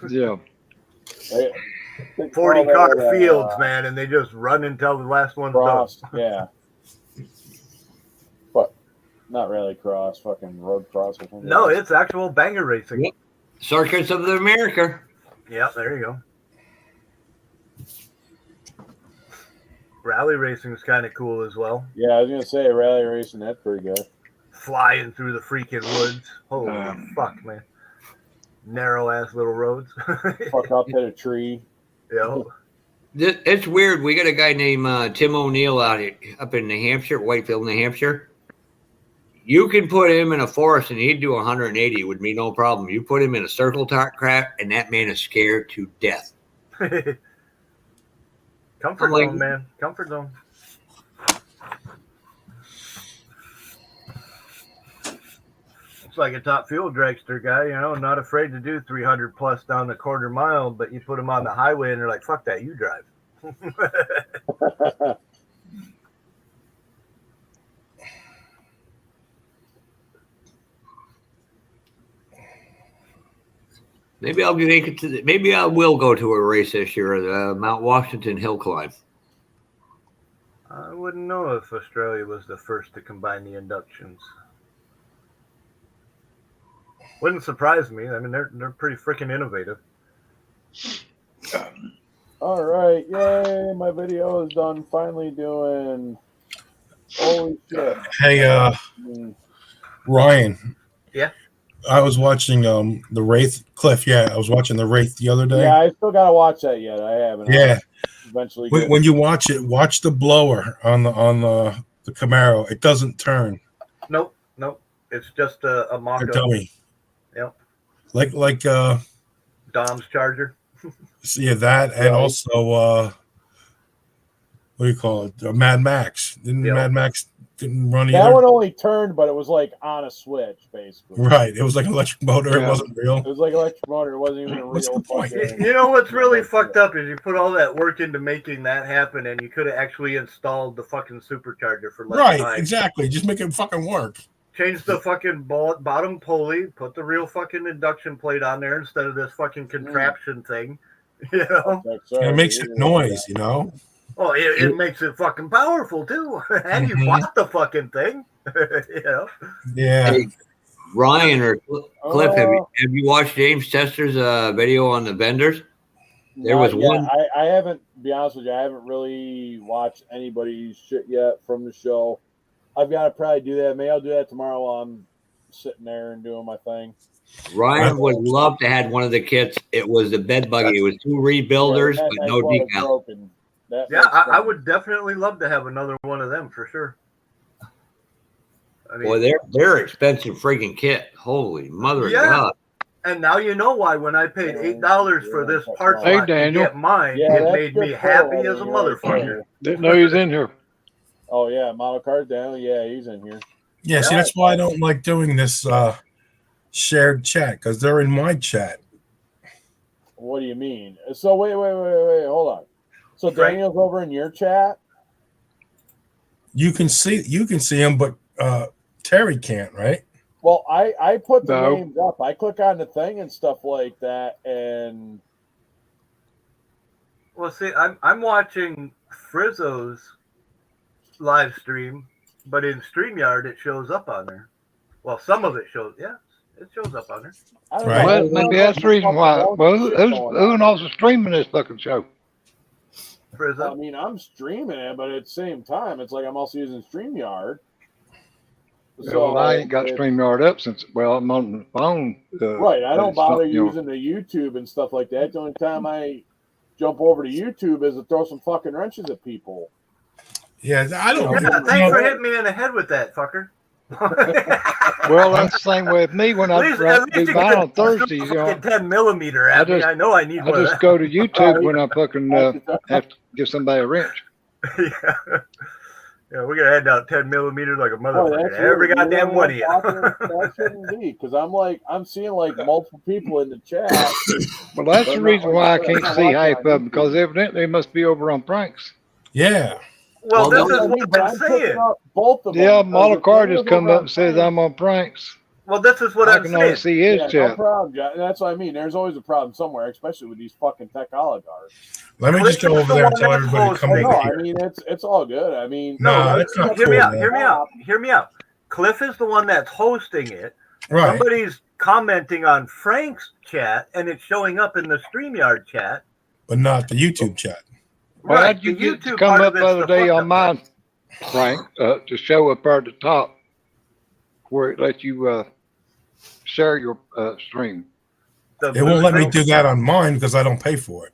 Yeah. 40-car fields, man, and they just run until the last one's cross, done. yeah. But not really cross, fucking road cross or something. No, it's actual banger racing. Yep. Circuits of America. Yeah, there you go. Rally racing is kind of cool as well. Yeah, I was gonna say rally racing, that's pretty good. Flying through the freaking woods. Holy fuck, man. Narrow ass little roads. Fuck up, hit a tree. Yeah. It's weird. We got a guy named Tim O'Neill up in New Hampshire, Whitefield, New Hampshire. You can put him in a forest and he'd do 180 with me, no problem. You put him in a circle track and that man is scared to death. Comfort zone, man. Comfort zone. It's like a top fuel dragster guy, you know, not afraid to do 300 plus down the quarter mile, but you put him on the highway and they're like, fuck that, you drive. Maybe I'll make it to maybe I will go to a race this year, the Mount Washington Hill Climb. I wouldn't know if Australia was the first to combine the inductions. Wouldn't surprise me. I mean, they're pretty freaking innovative. All right, yay! My video is done. Finally doing. Holy shit! Hey, Ryan. Yeah. I was watching the Wraith. Cliff, yeah, I was watching the Wraith the other day. Yeah, I still gotta watch that yet. I haven't. Yeah. Eventually. When you watch it, watch the blower on the Camaro. It doesn't turn. Nope. It's just a mock-up. Dummy. Yep. Like Dom's Charger. Yeah, that and also what do you call it? Mad Max. Mad Max didn't run either? That one only turned, but it was like on a switch, basically. Right. It was like an electric motor. Yeah. It wasn't real. It was like electric motor. It wasn't even a What's real the point? fucking- You know what's really fucked up is you put all that work into making that happen, and you could have actually installed the fucking supercharger for less Right. time. Exactly. Just make it fucking work. Change the fucking bottom pulley, put the real fucking induction plate on there instead of this fucking contraption thing. You know? And it makes it noise, you know? Oh, it makes it fucking powerful too. And you bought the fucking thing. You know? Yeah. Hey, Ryan or Cliff, have you watched James Tester's video on the vendors? There was Not yet. one. I haven't, to be honest with you, I haven't really watched anybody's shit yet from the show. I've got to probably do that. Maybe I'll do that tomorrow while I'm sitting there and doing my thing. Ryan would love to have one of the kits. It was the bed buggy. It was 2 rebuilders, That but no nice decal. broken. Yeah, I would definitely love to have another one of them for sure. I mean, Boy, they're expensive freaking kit. Holy mother of God. And now you know why when I paid $8 for this part Hey, slot to Daniel. get mine, Yeah, it that's made me good happy pull, as a right motherfucker. there. Didn't know he was in here. Oh yeah, model cars down. Yeah, he's in here. Yeah, see, that's why I don't like doing this shared chat, because they're in my chat. What do you mean? So wait, hold on. So Daniel's over in your chat? You can see him, but Terry can't, right? Well, I put the No. names up. I click on the thing and stuff like that, and Well, see, I'm watching Frizzo's live stream, but in StreamYard it shows up on there. Well, some of it shows, yeah, it shows up on there. Right. Well, maybe that's the reason why. Well, who knows is streaming this fucking show? I mean, I'm streaming it, but at the same time, it's like I'm also using StreamYard. Well, I ain't got StreamYard up since, well, I'm on the phone. Right, I don't it's not, bother you know, using the YouTube and stuff like that. The only time I jump over to YouTube is to throw some fucking wrenches at people. Yeah, I don't. Yeah, thanks for hitting me in the head with that, fucker. Well, that's the same way with me when I do mine on Thursdays. You know, 10mm at me. I know I need I one of just that. go to YouTube when I fucking have to give somebody a wrench. Yeah, we're gonna hand out 10mm like a Boy, motherfucker. that's Every weird. goddamn You one of know you. what, that shouldn't be, because I'm seeing like multiple people in the chat. Well, that's the They're reason not why I like- can't they're see not half watching of them, because evidently they must be over on Frank's. Yeah. Well, Well, this no, is what but I'm I'm picking saying. up both of them. Yeah, because Model if Car any just of them come are up and says Frank- I'm on pranks. Well, this is what I I'm can only saying. see his Yeah, no chat. problem, John. That's what I mean. There's always a problem somewhere, especially with these fucking tech oligarchs. Let me just Cliff go is over the there and one tell that's everybody to come I over know. here. I mean, it's all good. I mean, Nah, No, that's not hear cool, me out. man. Hear me out. Hear me out. Cliff is the one that's hosting it. Right. Somebody's commenting on Frank's chat, and it's showing up in the StreamYard chat. But not the YouTube chat. Well, Right. how'd you The get to YouTube come part up of the it's other the day fucked on up mine, Frank, to show up there at the top where it lets you share your stream? The It won't blue let me thing. do that on mine because I don't pay for it.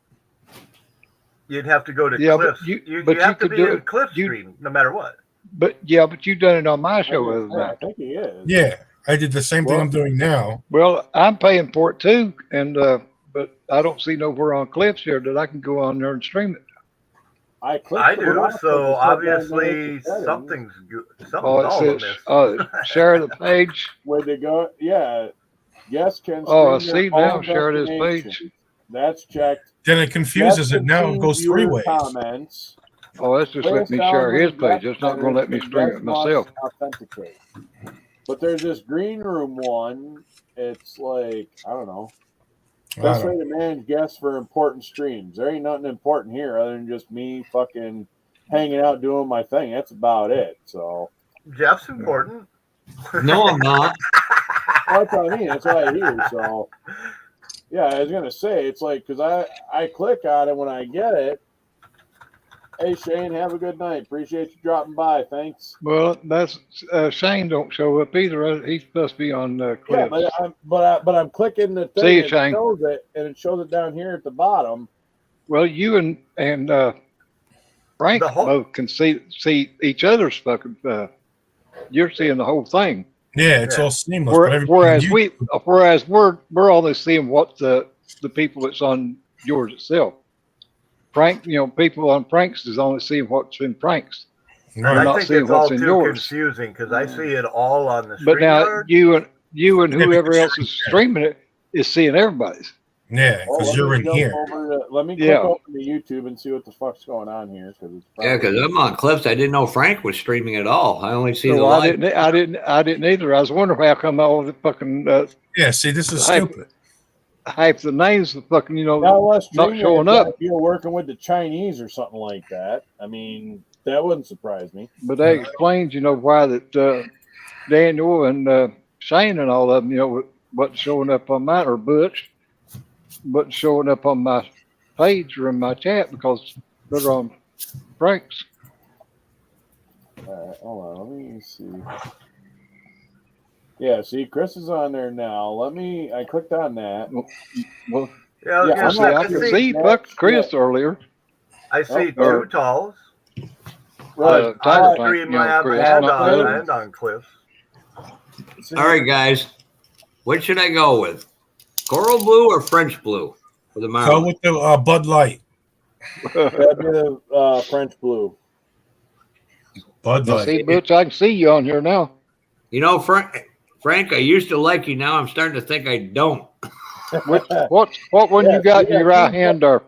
You'd have to go to Yeah, Cliff's. but you You have to could be do in it. Cliff's You, stream, no matter what. but you've done it on my show I other night. think he is. Yeah, I did the same thing Well- I'm doing now. Well, I'm paying for it too, and but I don't see nowhere on Clips here that I can go on there and stream it. I clicked I the do. box, So it said obviously settings something's good. Something's Oh, it all says amiss. share the page. where they go. Yeah, guests can. Oh, I stream their see now. own Share this destinations. page. That's checked. Then it confuses Guests it. can Now see it goes viewer three ways. Comments. Oh, that's just let me share his page. It's not going to let me stream it myself. Authenticate. But there's this green room one. It's like, I don't know. I Best don't- way to manage guests for important streams. There ain't nothing important here other than just me fucking hanging out doing my thing. That's about it. So Jeff's important. No, I'm not. that's what I mean. That's what I hear. So yeah, I was gonna say it's like because I click on it when I get it. Hey Shane, have a good night. Appreciate you dropping by. Thanks. Well, that's Shane don't show up either. He's supposed to be on Yeah, Clips. but I'm clicking the thing. See you, and Shane. it shows it down here at the bottom. Well, you and Frank The whole- both can see each other's fucking. You're seeing the whole thing. Yeah, it's Yeah. all seamless. but everything Whereas we're only seeing what the people that's on yours itself. Frank, people on Frank's is only seeing what's in Frank's. Right. We're not I think seeing it's all what's in too yours. confusing because I see it all on the But now StreamYard. you and whoever because else is streaming it is seeing everybody's. Yeah, because let you're me in jump here. let me click Yeah. open to YouTube and see what the fuck's going on here. It's Yeah, because I'm on Clips. I didn't know Frank was streaming at all. I only see the So I live. didn't either. I was wondering how come all the fucking Yeah, see, this is Hype. stupid. hype the names of fucking now let's not showing up. If you're working with the Chinese or something like that. I mean, that wouldn't surprise me. But they explained, why that Daniel and Shane and all of them, wasn't showing up on mine, or Butch wasn't showing up on my page or in my chat because they're on Frank's. All right, hold on. Let me see. Yeah, see, Chris is on there now. I clicked on that. Well, Yeah, I was Yeah, gonna I'm say, not- I could see fuck Chris earlier. I see or- two talls. Right. On Tiger Tank, Streamlab Chris, and not the other one. and on Cliffs. See, All right, guys. What should I go with? Coral blue or French blue for the Go Marlins? with the Bud Light. that'd be the French blue. Bud Now, Light. see, Butch, I can see you on here now. Frank, I used to like you. Now I'm starting to think I don't. What one Yeah, you got in yeah, your right hand there?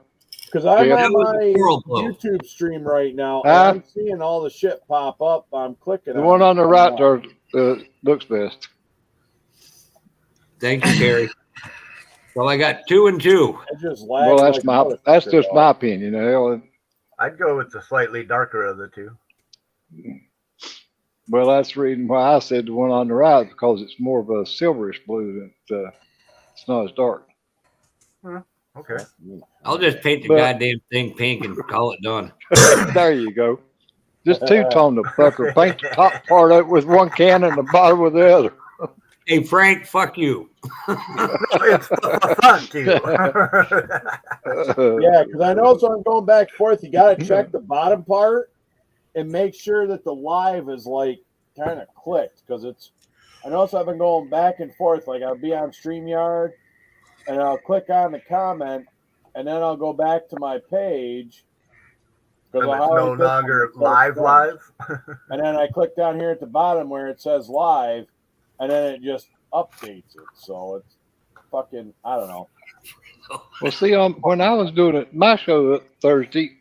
Because I'm Yeah. on That was my the coral blue. YouTube stream right now, Huh? and I'm seeing all the shit pop up. I'm clicking The one it. on the right there looks best. Thank you, Terry. Well, I got 2 and 2. It just lags Well, like a motherfucker, that's just dog. my opinion. I'd go with the slightly darker of the two. Well, that's the reason why I said the one on the right, because it's more of a silverish blue. It's not as dark. Okay. I'll just paint the But- goddamn thing pink and call it done. There you go. Just two-tone the fucker. Paint the top part of it with one can and the bottom with the other. Hey, Frank, fuck you. It's fuck you. Yeah, because I know so I'm going back and forth. You got to check the bottom part and make sure that the live is like kind of clicked because it's. I know so I've been going back and forth. Like I'll be on StreamYard and I'll click on the comment and then I'll go back to my page. And I'll it's no already click on longer the live. And then I click down here at the bottom where it says live, and then it just updates it. So it's fucking, I don't know. Well, see, when I was doing it, my show Thursday,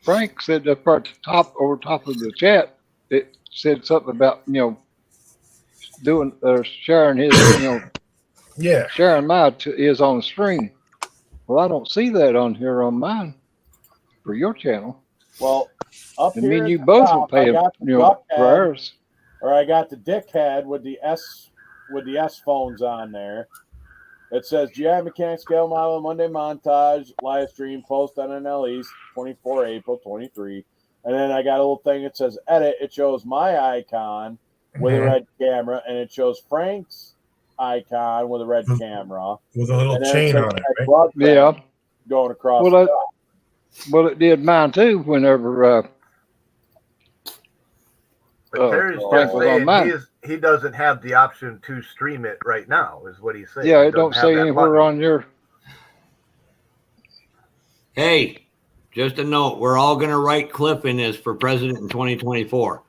Frank said up at the top, over top of the chat, it said something about, doing, sharing his, Yeah. sharing is on the screen. Well, I don't see that on here on mine for your channel. Well, up And here me and at you the both top, will pay, I got the for duckhead, ours. or I got the dickhead with the S phones on there. It says GI Mechanic Scale Model Monday Montage live stream post on NL East 24 April 23. And then I got a little thing that says edit. It shows my icon with a red camera, and it shows Frank's icon with a red camera with a little chain on it, right? Yeah. Going across Well, the top. Well, it did mine too. Whenever But Terry's Frank just was on saying mine. he doesn't have the option to stream it right now, is what he's saying. Yeah, He it don't doesn't have say that anywhere button. on your. Hey, just a note. We're all going to write Cliff in as for president in 2024.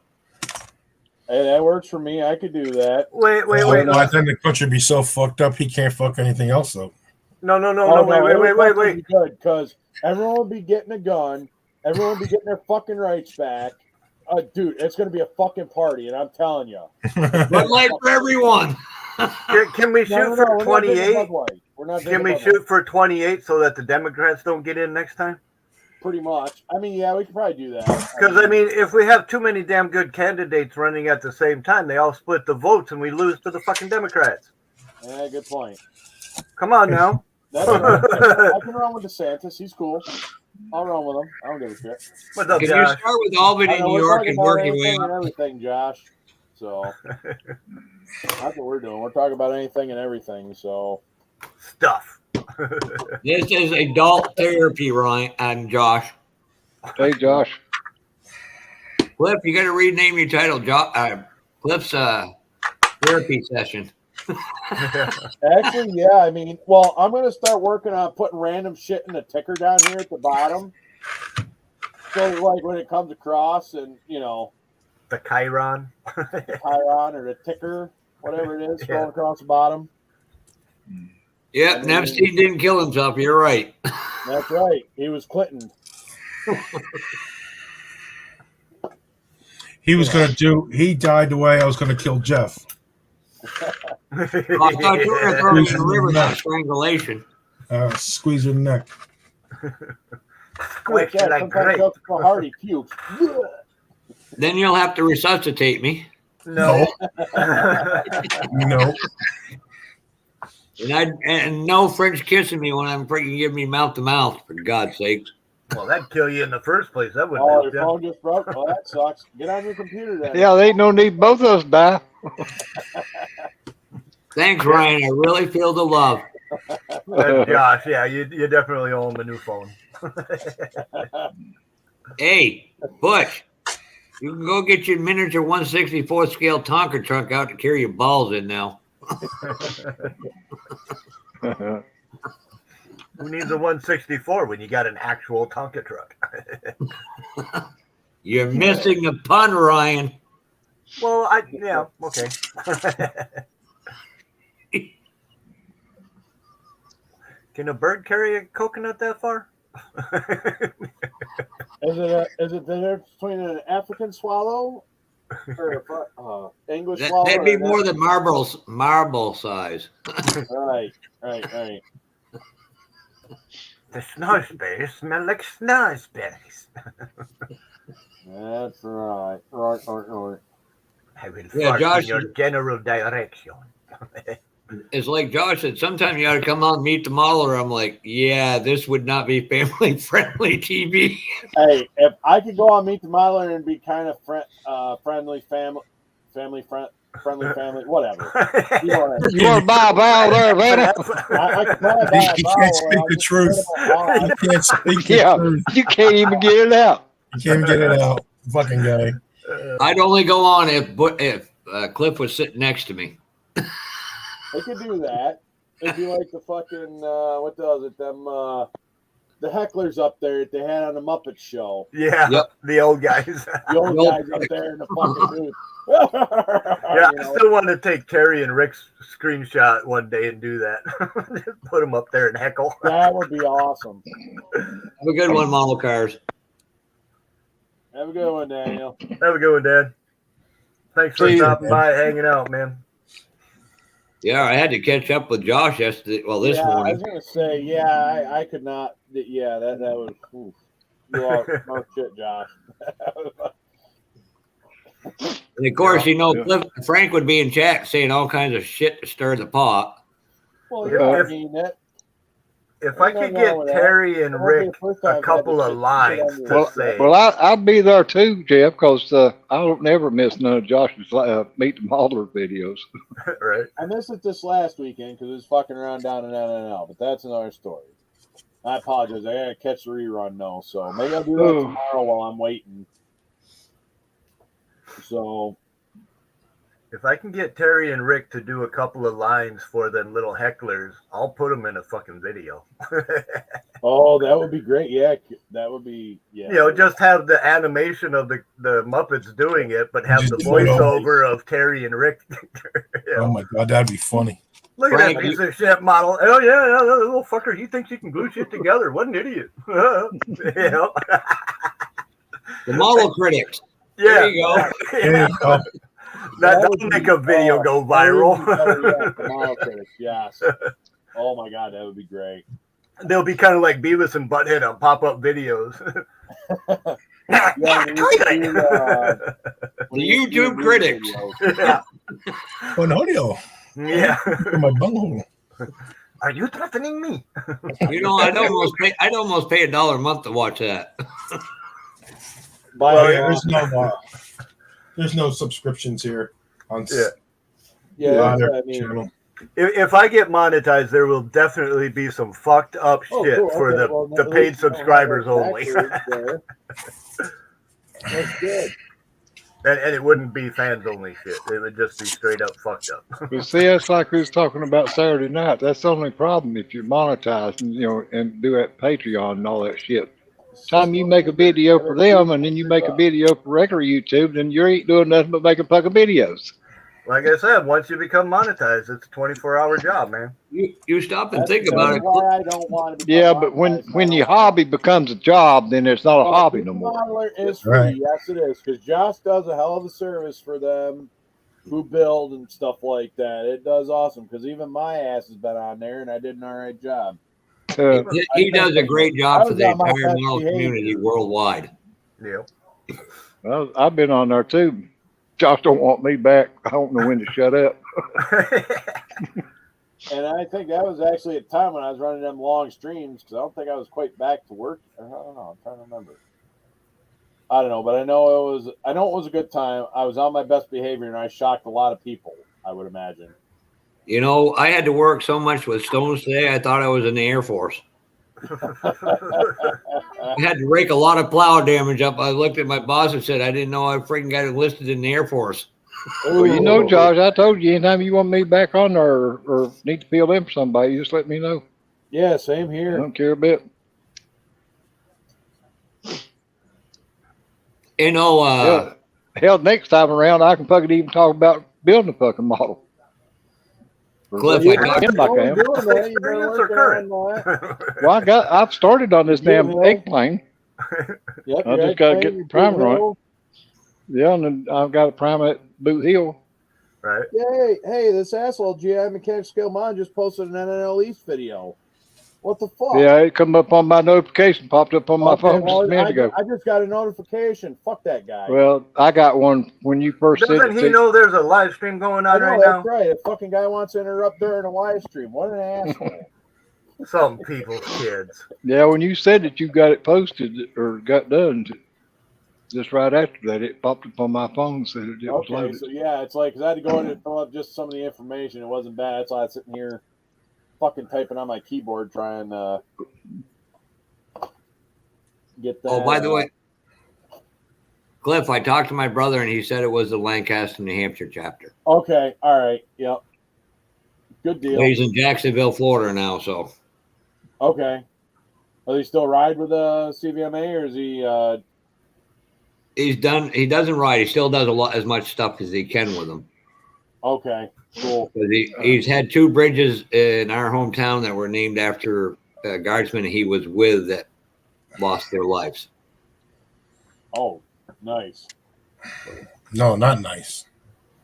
Hey, that works for me. I could do that. Wait. By then the country be so fucked up he can't fuck anything else up. No, wait. Good, because everyone will be getting a gun. Everyone will be getting their fucking rights back. Dude, it's going to be a fucking party, and I'm telling you. But light for everyone. Can we shoot for 28? Can we shoot for for 28 so that the Democrats don't get in next time? Pretty much. I mean, yeah, we could probably do that. Because, I mean, if we have too many damn good candidates running at the same time, they all split the votes and we lose to the fucking Democrats. Yeah, good point. Come on now. That's right. I can run with DeSantis. He's cool. I'll run with him. I don't give a shit. What's up, Can Josh? you start with Albany, New York, and work your way and up? everything, Josh. So that's what we're doing. We're talking about anything and everything. So stuff. This is adult therapy, Ryan and Josh. Hey, Josh. Cliff, you got to rename your title. Cliff's therapy session. actually, yeah. I mean, well, I'm going to start working on putting random shit in the ticker down here at the bottom. So, like, when it comes across and, the Chiron. Chiron or the ticker, whatever it is, going across the bottom. Yep, Epstein didn't kill himself. You're right. That's right. He was Clinton. He died the way I was going to kill Jeff. I thought you were going to throw him in the river by strangulation. Squeeze your neck. Squish like grape. Hardy pukes. Then you'll have to resuscitate me. No. No. And no French kissing me when I'm freaking giving me mouth to mouth, for God's sake. Well, that'd kill you in the first place. That wouldn't Oh, help your you. phone just broke? Oh, that sucks. Get on your computer then. Yeah, there ain't no need both of us die. Thanks, Ryan. I really feel the love. Josh, yeah, you definitely owe him a new phone. Hey, Butch, you can go get your miniature 1/64 scale Tonka truck out to carry your balls in now. Who needs a 164 when you got an actual Tonka truck? You're missing the pun, Ryan. Well, yeah, okay. Can a bird carry a coconut that far? Is it the difference between an African swallow or English swallow? That'd be more than marble size. Right. The snowsberries smell like snowsberries. That's right. Right. I will Yeah, fart Josh, in your general direction. It's like Josh said, sometimes you got to come out and meet the model, or I'm like, yeah, this would not be family-friendly TV. Hey, if I could go on Meet the Modeler and be kind of friendly family, whatever. You know what I mean? You want to buy a vowel there, Vanna? I could probably buy a You vowel can't or speak I'll the just truth. put them on. You can't speak the Yeah, truth. you can't even get it out. You can't get it out. Fucking guy. I'd only go on if Cliff was sitting next to me. They could do that. It'd be like the fucking what does it? Them the hecklers up there that they had on the Muppet Show. Yeah, Yep. the old guys. The old guys up there in the fucking booth. Yeah, I still want to take Terry and Rick's screenshot one day and do that. Put them up there and heckle. That would be awesome. Have a good one, model cars. Have a good one, Daniel. Have a good one, Dad. Thanks for See you, stopping man. by, hanging out, man. Yeah, I had to catch up with Josh yesterday. Well, this I morning. was gonna say, yeah, I could not. Yeah, that was. Oof. You all no shit, Josh. And of course, Yeah, you know, yeah. Frank would be in chat saying all kinds of shit to stir the pot. Well, yeah, I If- mean that. If I Ain't could nothing wrong get with that. Terry and It won't be Rick the first a time I've had couple this of shit lines on to your- say, Well, I'll be there too, Jeff, because I don't never miss none of Josh's Meet the Mauler videos. right? I missed it this last weekend because it was fucking around down in NNL, but that's another story. I apologize. I gotta catch the rerun though, so maybe I'll do that Oh. tomorrow while I'm waiting. So If I can get Terry and Rick to do a couple of lines for them little hecklers, I'll put them in a fucking video. oh, that would be great. Yeah, that would be yeah. You know, just have the animation of the Muppets doing it, but have the Just voiceover of Terry and Rick. You know, Oh my god, that'd be funny. look at Frank, that piece of shit model. Oh yeah, that little fucker. He thinks he can glue shit together. What an idiot. You know? The model critics. Yeah. There you go. There you go. That'll would make be- a video go that would be better yet, viral. the model critics, yes. Oh my god, that would be great. They'll be kind of like Beavis and Butthead on pop-up videos. Yeah, when you do, when The you do YouTube critics. videos. yeah. Bonolio. Yeah. In my bunghole. Are you threatening me? You know, I'd almost pay $1 a month to watch that. By Well, yeah, there's no subscriptions here on Yeah. yeah, that's either what I mean. channel. If I get monetized, there will definitely be some fucked up Oh, shit cool. for Okay, the, well, the at paid least you don't have subscribers that only. backwards there. That's good. And it wouldn't be fans only shit. It would just be straight up fucked up. But see, that's like we was talking about Saturday night. That's the only problem if you're monetized and and do that Patreon and all that shit. Time you make a video for them and then you make a video for regular YouTube, then you ain't doing nothing but making fucking videos. Like I said, once you become monetized, it's a 24-hour job, man. You stop and That's think about it. why I don't want to be. Yeah, but when your hobby becomes a job, then it's not a hobby no more. Modeler is free. Right. Yes, it is, because Josh does a hell of a service for them who build and stuff like that. It does awesome, because even my ass has been on there, and I did an all right job. He does a great I job for was the on my entire best model behavior. community worldwide. Yeah. Well, I've been on there too. Josh don't want me back. I don't know when to shut up. And I think that was actually a time when I was running them long streams, because I don't think I was quite back to work. I don't know. I'm trying to remember. I don't know, but I know it was a good time. I was on my best behavior, and I shocked a lot of people, I would imagine. You know, I had to work so much with stones today, I thought I was in the Air Force. I had to rake a lot of plow damage up. I looked at my boss and said, I didn't know I freaking got enlisted in the Air Force. Well, you know, Josh, I told you anytime you want me back on there or need to fill in for somebody, you just let me know. Yeah, same I here. don't care a bit. You know, Hell, next time around, I can fucking even talk about building a fucking model. Cliff, Well, I talked- I can. Experience or current? Well, I've started on this damn Hill. egg plane. Yep, I just gotta get the primer on it. Yeah, and then I've got to prime it at Boot Hill. Right. Hey, this asshole GI Mechanic Scale Mod just posted an NNL East video. What the fuck? Yeah, it come up on my notification, popped up on my Okay, phone well, just a minute ago. I just got a notification. Fuck that guy. Well, I got one when you first said Doesn't it. he know there's a live stream going I on know, right that's now? right. A fucking guy wants to interrupt during a live stream. What an asshole. Some people's kids. Yeah, when you said that you got it posted or got done, just right after that, it popped up on my phone and said it was Okay, loaded. so yeah, it's like, because I had to go in and fill up just some of the information. It wasn't bad. That's why I was sitting here fucking typing on my keyboard trying to get that. oh, by the way, Cliff, I talked to my brother and he said it was the Lancaster, New Hampshire chapter. Okay, all right. Yep. Good deal. He's in Jacksonville, Florida now, so. Okay. Does he still ride with the CVMA, or is he He's done. He doesn't ride. He still does as much stuff as he can with them. okay, cool. He's had two bridges in our hometown that were named after guardsmen he was with that lost their lives. Oh, Nice. No, not nice.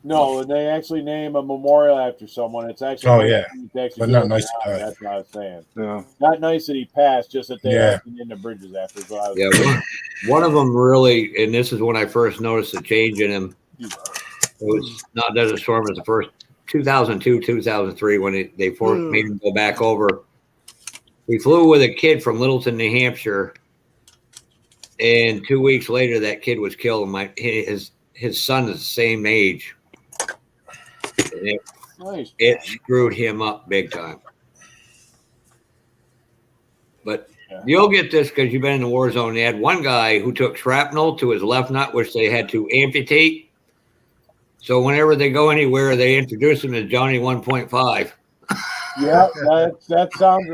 No, and they actually name a memorial after someone. It's actually Oh, yeah. actually But not nice to die. That's what I was saying. Yeah. Not nice that he passed, just that they Yeah. actually named the bridges after. So I was Yeah, one of them really, and this is when I first noticed the change in him. It was not Desert Storm. It was the first 2002, 2003 when they made him go back over. He flew with a kid from Littleton, New Hampshire, and 2 weeks later, that kid was killed. His son is the same age. And nice. it screwed him up big time. But you'll get this because you've been in the war zone. They had one guy who took shrapnel to his left nut, which they had to amputate. So whenever they go anywhere, they introduce him as Johnny 1.5. Yeah, that sounds.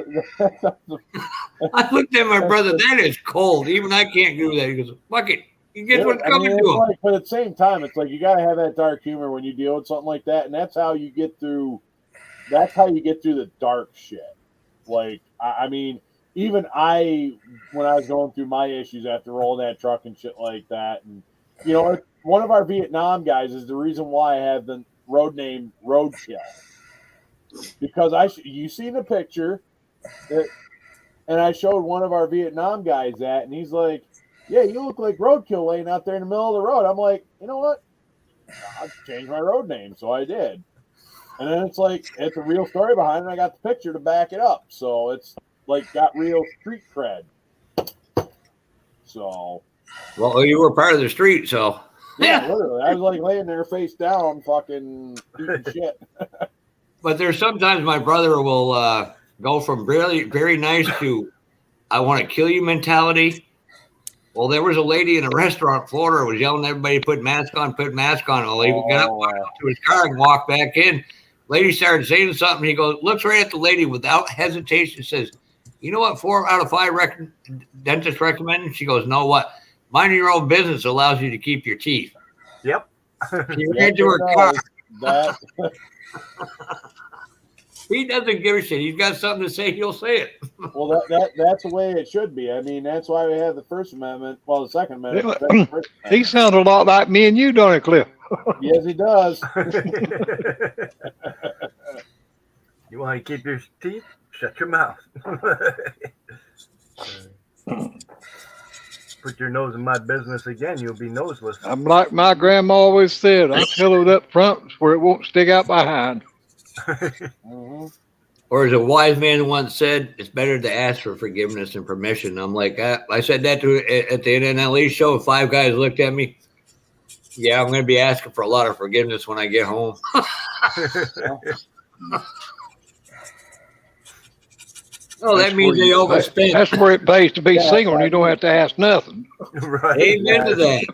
I looked at my brother. That is cold. Even I can't do that. He goes, "Fuck it." He gets what's coming to him. Like, but at the same time, it's like you got to have that dark humor when you deal with something like that, and that's how you get through. That's how you get through the dark shit. Like, I mean, even when I was going through my issues after rolling that truck and shit like that, and you know, one of our Vietnam guys is the reason why I have the road name Roadkill, because you seen the picture, and I showed one of our Vietnam guys that, and he's like, "Yeah, you look like Roadkill laying out there in the middle of the road." I'm like, you know what? I'll change my road name, so I did. And then it's a real story behind it. I got the picture to back it up, so it's like got real street cred. So, well, you were part of the street, so yeah, literally, I was like laying there face down, fucking eating shit. But there's sometimes my brother will go from very, very nice to "I want to kill you" mentality. Well, there was a lady in a restaurant in Florida who was yelling at everybody, "Put mask on, put mask on." Well, he got up, walked up to his car and walked back in. Lady started saying something. He goes, looks right at the lady without hesitation, says, "You know what 4 out of 5 dentists recommend?" She goes, "No, what? Minding your own business allows you to keep your teeth." Yep. She ran to her car. He doesn't give a shit. He's got something to say, he'll say it. Well, that's the way it should be. I mean, that's why we have the First Amendment. Well, the Second Amendment. He sounds a lot like me and you, don't he, Cliff? Yes, he does. You want to keep your teeth? Shut your mouth. Put your nose in my business again, you'll be noseless. I'm like my grandma always said, I tell it up front where it won't stick out behind. Mm-hmm. Or as a wise man once said, it's better to ask for forgiveness and permission. I'm like, I said that at the NNLE show. 5 guys looked at me. Yeah, I'm going to be asking for a lot of forgiveness when I get home. Oh, that means they overspent. That's where it pays to be single, and you don't have to ask nothing. Right. Amen to that.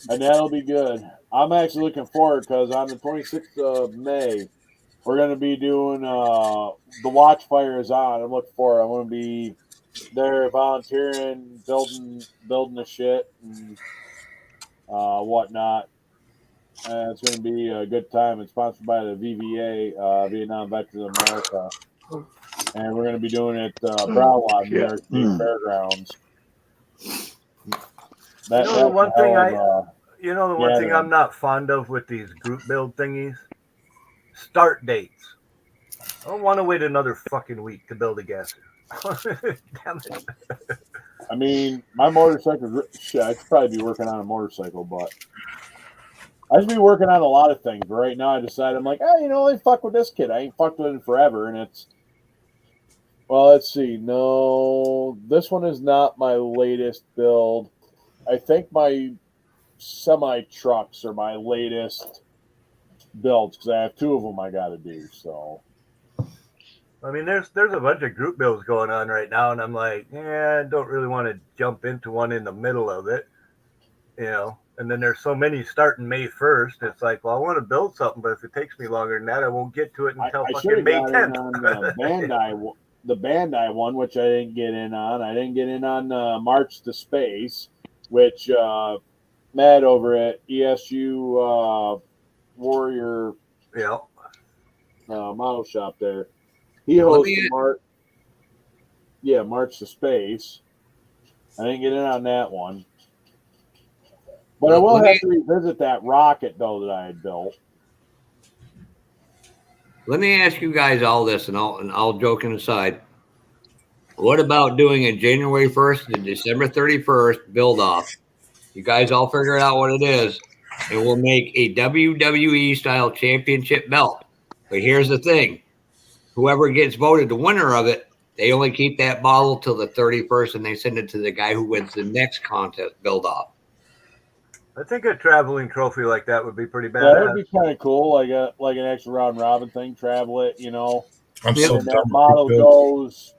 And that'll be good. I'm actually looking forward because on the 26th of May, we're going to be doing the Watchfire is on. I'm looking forward. I'm going to be there volunteering, building the shit and whatnot. And it's going to be a good time. It's sponsored by the VVA, Vietnam Veterans of America. And we're going to be doing it Brownlow, New York State Fairgrounds. The one thing I'm not fond of with these group build thingies? Start dates. I don't want to wait another fucking week to build a gas. Damn it. I mean, my motorcycle, shit, I could probably be working on a motorcycle, but I should be working on a lot of things. But right now I decided, I'm like, they fuck with this kid. I ain't fucked with him forever. And well, let's see. No, this one is not my latest build. I think my semi trucks are my latest builds because I have 2 of them I got to do. So, I mean, there's a bunch of group builds going on right now, and I'm like, I don't really want to jump into one in the middle of it, And then there's so many starting May 1st. It's like, well, I want to build something, but if it takes me longer than that, I won't get to it until fucking May 10th. On the Bandai one, which I didn't get in on. I didn't get in on March to Space, which Matt over at ESU Warrior model shop there. He hosts March to Space. I didn't get in on that one. But I will have to revisit that rocket, though, that I had built. Let me ask you guys all this, and all joking aside. What about doing a January 1st to December 31st build off? You guys all figure out what it is, and we'll make a WWE style championship belt. But here's the thing. Whoever gets voted the winner of it, they only keep that bottle till the 31st, and they send it to the guy who wins the next contest build off. I think a traveling trophy like that would be pretty bad. Yeah, that would be kind of cool, like an extra round robin thing. Travel it, you know. I'm so and that dumb. model goes.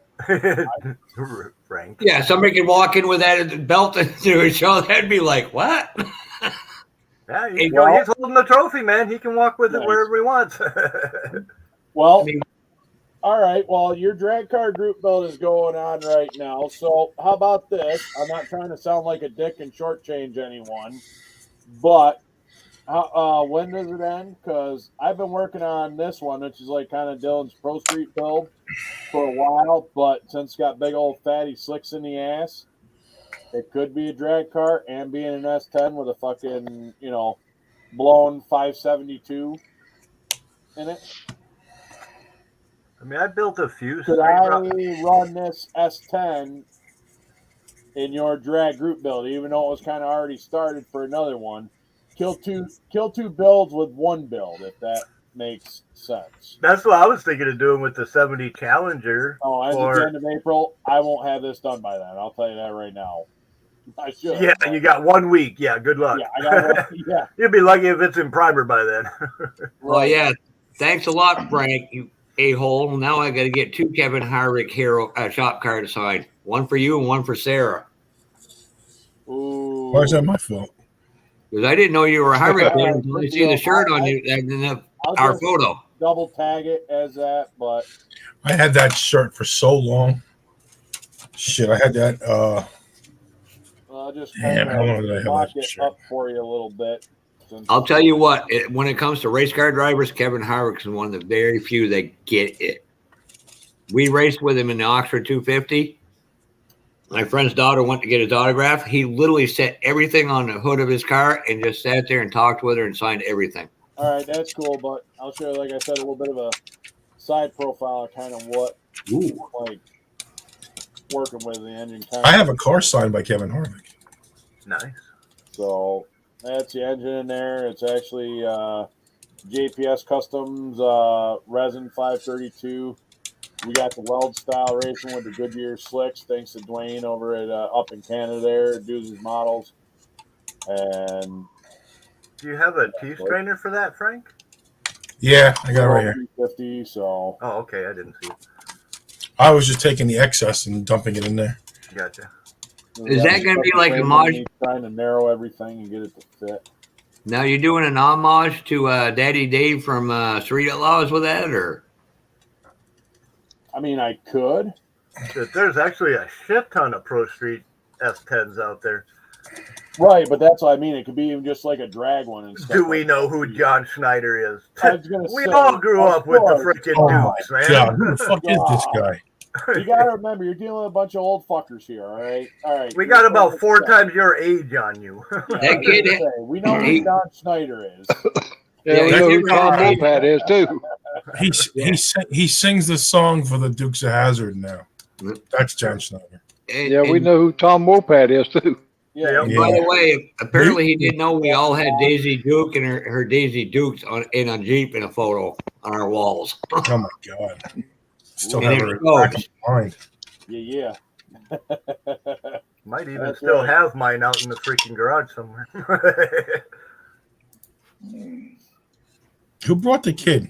Frank. Yeah, somebody can walk in with that belt and do a show. That'd be like, what? Yeah, he's holding the trophy, man. He can walk with it wherever he wants. Well, all right. Well, your drag car group build is going on right now. So how about this? I'm not trying to sound like a dick and shortchange anyone, but when does it end? Because I've been working on this one, which is like kind of Dylan's Pro Street build for a while, but since it's got big old fatty slicks in the ass, it could be a drag car and being an S10 with a fucking, you know, blown 572 in it. I mean, I built a few. Could I run this S10 in your drag group build, even though it was kind of already started for another one? Kill two builds with one build, if that makes sense. That's what I was thinking of doing with the 70 Challenger. Oh, as of the end of April, I won't have this done by then. I'll tell you that right now. I should. Yeah, you got 1 week. Yeah, good luck. Yeah, I got one. Yeah. You'll be lucky if it's in primer by then. Well, yeah. Thanks a lot, Frank, you a-hole. Now I got to get 2 Kevin Harvick hero shop card signed. One for you and one for Sarah. Ooh. Why is that my fault? Because I didn't know you were a Harvick fan until I see the shirt on you and our photo. Double tag it as that, but I had that shirt for so long. Shit, I had that. I'll just Damn, how long did I have lock that it shirt? up for you a little bit. I'll tell you what, when it comes to race car drivers, Kevin Harvick is one of the very few that get it. We raced with him in the Oxford 250. My friend's daughter went to get his autograph. He literally set everything on the hood of his car and just sat there and talked with her and signed everything. All right, that's cool, but I'll show you, like I said, a little bit of a side profile of kind of what like working with the engine. I have a car signed by Kevin Harvick. Nice. So that's the engine in there. It's actually JPS Customs resin 532. We got the weld style racing with the Goodyear slicks, thanks to Dwayne over at up in Canada there, does his models. And do you have a T-strainer for that, Frank? Yeah, I got it right here. 350, so. Oh, okay. I didn't see it. I was just taking the excess and dumping it in there. Gotcha. Is that going to be like a homage? Trying to narrow everything and get it to fit. Now you're doing an homage to Daddy Dave from Street Outlaws with that, or? I mean, I could. There's actually a shit ton of Pro Street S10s out there. Right, but that's what I mean. It could be even just like a drag one and stuff. Do we know who John Schneider is? I was gonna we say, all grew of up with the course. freaking Dukes, man. God, who the fuck is this guy? You gotta remember, you're dealing with a bunch of old fuckers here. All right. We got about 4 times your age on you. That kid, we know who John Schneider is. Yeah, we know who Tom Mopat is too. He sings the song for the Dukes of Hazzard now. That's John Schneider. Yeah, we know who Tom Mopat is too. Yeah. And by the way, apparently he didn't know we all had Daisy Duke and her Daisy Dukes in a Jeep in a photo on our walls. Oh my God. Still And have it her in the back of my mind. Yeah. Might even That's still right. have mine out in the freaking garage somewhere. Who brought the kid?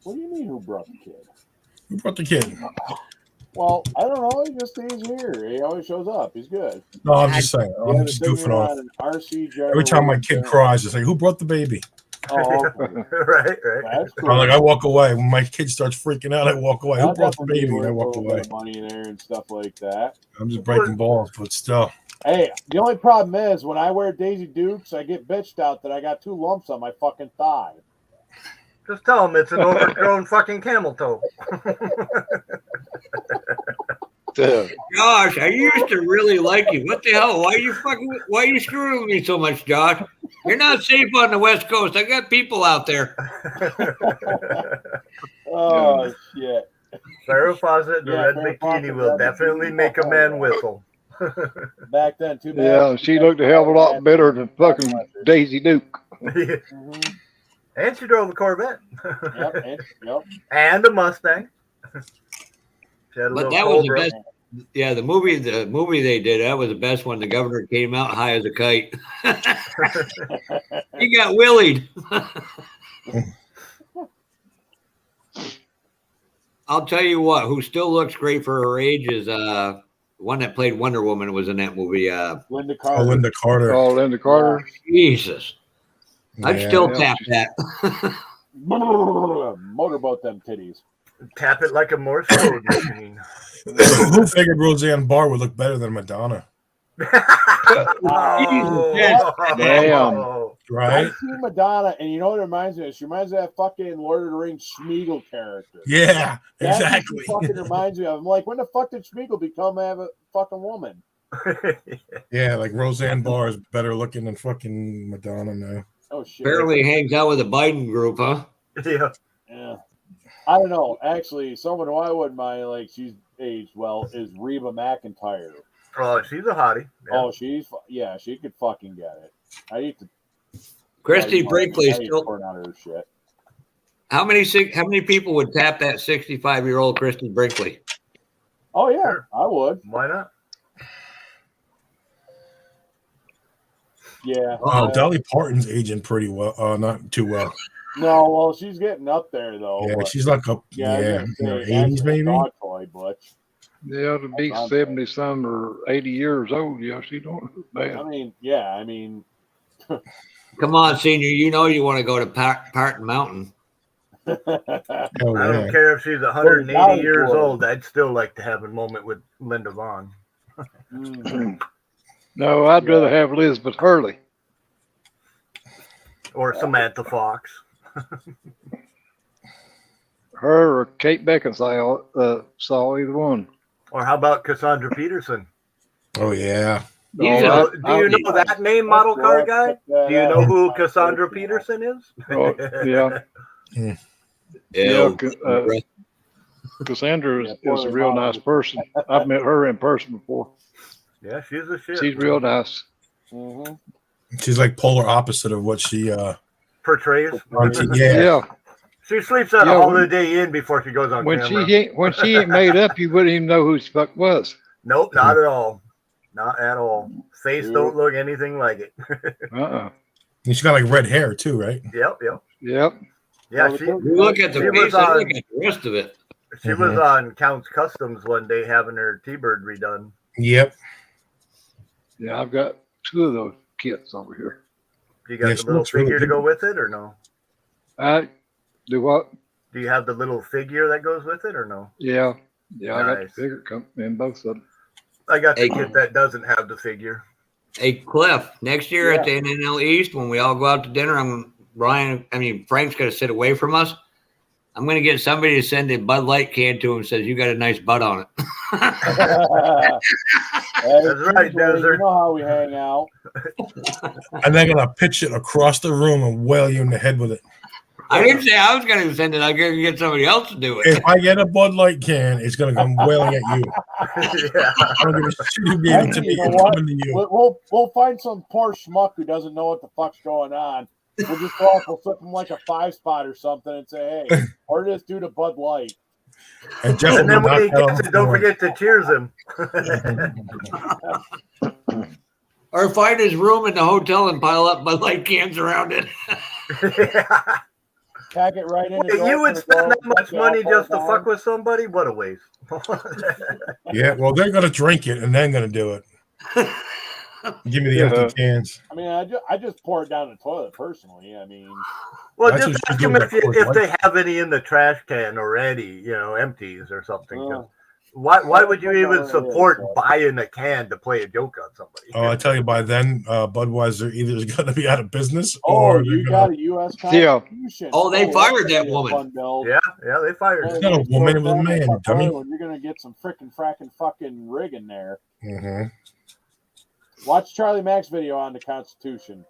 What do you mean, who brought the kid? Who brought the kid? Well, I don't know. He's here. He always shows up. He's good. No, I'm just saying. Yeah, I'm just goofing off. An RC Every time my kid cries, it's like, who brought the baby? Oh, right. that's cool. I'm like, I walk away. When my kid starts freaking out, I walk away. Who I'll brought the definitely baby? And I put a walk little away. bit of money in there and stuff like that. I'm just breaking balls, but still. Hey, the only problem is when I wear Daisy Dukes, I get bitched out that I got 2 lumps on my fucking thigh. Just tell him it's an overgrown fucking camel toe. Josh, I used to really like you. What the hell? Why are you screwing with me so much, Josh? You're not safe on the West Coast. I got people out there. Oh shit. Farrah Fawcett in a red Farrah bikini Fawcett, will red definitely bikini. make a man whistle. Back then, too bad. Yeah, she looked a hell of a lot better than fucking Daisy Duke. Mhm. And she drove a Corvette. Yep. And a Mustang. She had a But little that was the Cobra. best. Yeah, the movie they did, that was the best one. The governor came out high as a kite. He got willied. I'll tell you what, who still looks great for her age is one that played Wonder Woman was in that movie. Linda Carter. Linda Carter. Oh, Linda Carter. Jesus. I'd still tap that. Motorboat them titties. Tap it like a Morse code machine. Who figured Roseanne Barr would look better than Madonna? Oh, damn. Right? I see Madonna, and you know what it reminds me of? She reminds me of that fucking Lord of the Rings Schmeagol character. Yeah, That's exactly. what she fucking reminds me of. I'm like, when the fuck did Schmeagol become a fucking woman? Yeah, like Roseanne Barr is better looking than fucking Madonna now. Oh shit. Apparently hangs out with the Biden group, huh? Yeah. I don't know. Actually, someone who I wouldn't mind, like she's aged well, is Reba McEntire. Oh, she's a hottie. Yeah. Oh, she could fucking get it. I need to. Christy Brinkley still. Out her shit. How many people would tap that 65-year-old Christy Brinkley? Oh yeah, sure. I would. Why not? Yeah. Oh, Dolly Parton's aging pretty well. Not too well. No, well, she's getting up there though. Yeah, she's like up. Yeah, in her 80s maybe. Dog toy, Butch. Yeah, to be 70-some or 80 years old, yeah, she don't look bad. I mean. Come on, Senior. You know you want to go to Parton Mountain. I don't care if she's 180 years old. I'd still like to have a moment with Linda Vaughn. No, I'd rather have Elizabeth Hurley. Or Samantha Fox. Her or Kate Beckinsale, saw either one. Or how about Cassandra Peterson? Oh, yeah. Do you know that name, model car guy? Do you know who Cassandra Peterson is? Oh, yeah. Yeah. Cassandra is a real nice person. I've met her in person before. Yeah, she's a shit. She's real nice. Mm-hmm. She's like polar opposite of what she portrays. Yeah. She sleeps at a Holiday Inn before she goes on camera. When she ain't made up, you wouldn't even know who the fuck was. Nope, not at all. Not at all. Face don't look anything like it. And she's got like red hair too, right? Yep. Yeah, you look at the face, I look at the rest of it. She was on Count's Customs one day having her T-Bird redone. Yep. Yeah, I've got 2 of those kits over here. You got the little figure to go with it or no? Do what? Do you have the little figure that goes with it or no? Yeah. Nice. I got the figure come in both of them. I got the kit that doesn't have the figure. Hey, Cliff, next year at the NNL East, when we all go out to dinner, Frank's going to sit away from us. I'm going to get somebody to send a Bud Light can to him and says, you got a nice butt on it. That's right, Desert. You know how we hang out. And they're going to pitch it across the room and whale you in the head with it. I didn't say I was going to send it. I'm going to get somebody else to do it. If I get a Bud Light can, it's going to come wailing at you. I don't give a shit who gave it to me. It's coming to you. We'll find some poor schmuck who doesn't know what the fuck's going on. We'll just go off, we'll flip him like a 5-spot or something and say, hey, order this dude a Bud Light. And then when he gets it, don't forget to cheers him. Or find his room in the hotel and pile up Bud Light cans around it. Tag it right in. You would spend that much money just to fuck with somebody? What a waste. Yeah, well, they're going to drink it and then going to do it. Give me the empty cans. I mean, I just pour it down the toilet personally. I mean, well, just ask them if they have any in the trash can already, empties or something. Why would you even support buying a can to play a joke on somebody? Oh, I tell you, by then, Budweiser either is going to be out of business Oh, or you they're got gonna... a U.S. Yeah. Constitution. Oh, they that's fired gonna that be a woman. fun build. Yeah, they fired her. It's not a woman, it was a man, you dummy. You're gonna get some frickin' fucking rig in there. Mm-hmm. Watch Charlie Mack's video on the Constitution.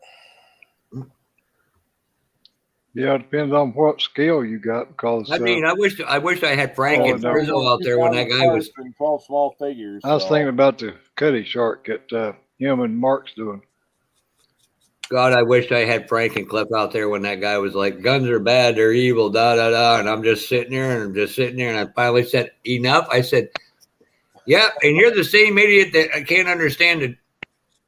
Yeah, it depends on what scale you got. Because I mean, I wish I had Frank and Rizzo out there when that guy was. 12 small figures. I was thinking about the Cuddy Shark that him and Mark's doing. God, I wish I had Frank and Cliff out there when that guy was like, guns are bad, they're evil, da da da. And I'm just sitting there and I finally said, enough. I said, yeah, and you're the same idiot that I can't understand that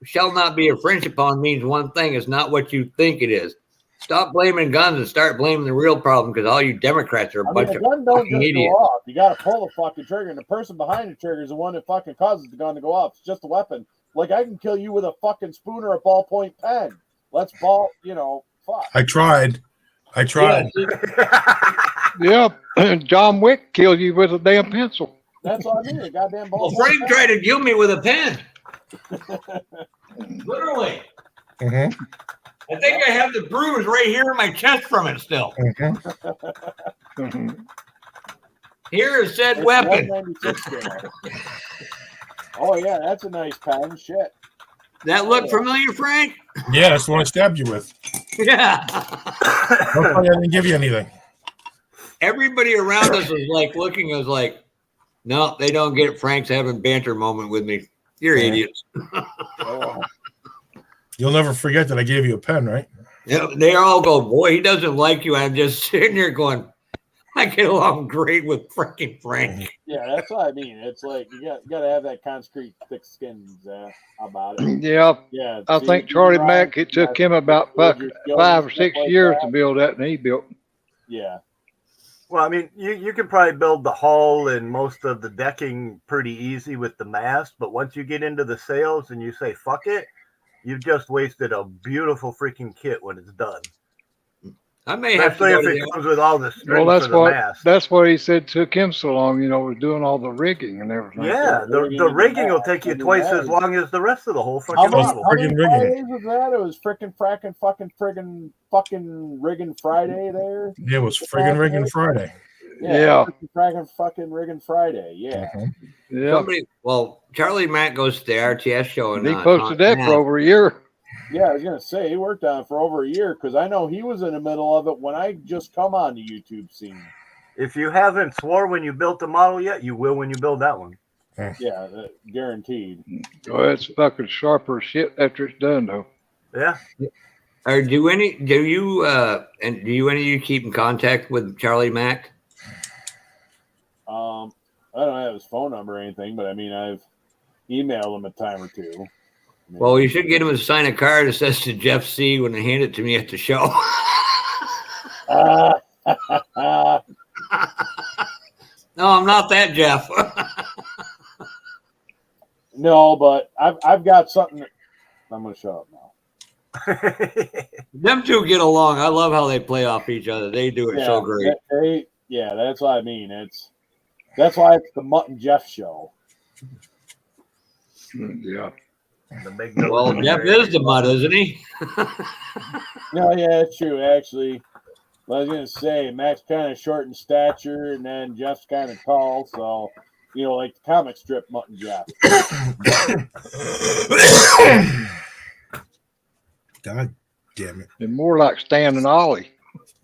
shall not be infringed upon means one thing. It's not what you think it is. Stop blaming guns and start blaming the real problem, because all you Democrats are a bunch of gun don't fucking just idiots. go off. You got to pull the fucking trigger, and the person behind the trigger is the one that fucking causes the gun to go off. It's just a weapon. Like, I can kill you with a fucking spoon or a ballpoint pen. Let's fuck. I tried. Yeah, John Wick killed you with a damn pencil. That's what I mean. A goddamn ball. Well, Frank tried to kill me with a pen. Literally. Mm-hmm. I think I have the bruise right here in my chest from it still. Mm-hmm. Here is said weapon. Oh, yeah, that's a nice pen. Shit. That look familiar, Frank? Yeah, that's the one I stabbed you with. Yeah. Don't tell me I didn't give you anything. Everybody around us was like looking at us like, no, they don't get it. Frank's having a banter moment with me. You're idiots. You'll never forget that I gave you a pen, right? Yeah, they all go, boy, he doesn't like you. I'm just sitting there going, I get along great with freaking Frank. Yeah, that's what I mean. It's like you got to have that concrete thick skin about it. Yeah, yeah. I think Charlie Mack, it took him about 5 or 6 years to build that, and he built. Yeah. Well, I mean, you can probably build the hull and most of the decking pretty easy with the mast, but once you get into the sails and you say fuck it, you've just wasted a beautiful freaking kit when it's done. I may have to if it comes with all the strings that's for the what mast. that's what he said took him so long. Was doing all the rigging and everything. Yeah, the rigging will take you twice as long as the rest of the whole fucking model. How many Fridays was that? It was frickin' fucking rigging Friday there. Yeah, it was friggin' rigging Friday. Yeah. Fucking rigging Friday. Yeah. Yeah. Well, Charlie Mack goes to the RTS show and he posted that for over a year. Yeah, I was gonna say he worked on it for over a year because I know he was in the middle of it when I just come on the YouTube scene. If you haven't swore when you built the model yet, you will when you build that one. Yeah, guaranteed. Oh, it's fucking sharper shit after it's done, though. Yeah. Or do any of you keep in contact with Charlie Mack? I don't have his phone number or anything, but I mean I've emailed him a time or two. Well, you should get him to sign a card that says to Jeff C. when they hand it to me at the show. No, I'm not that Jeff. No, but I've got something. I'm gonna shut up now. Them two get along. I love how they play off each other. They do it so great. That's what I mean. That's why it's the Mutt and Jeff show. Yeah. Well, Jeff is the Mutt, isn't he? No, yeah, it's true. Actually, I was gonna say Mac's kind of short in stature, and then Jeff's kind of tall. So, like the comic strip Mutt and Jeff. God damn it! And more like Stan and Ollie.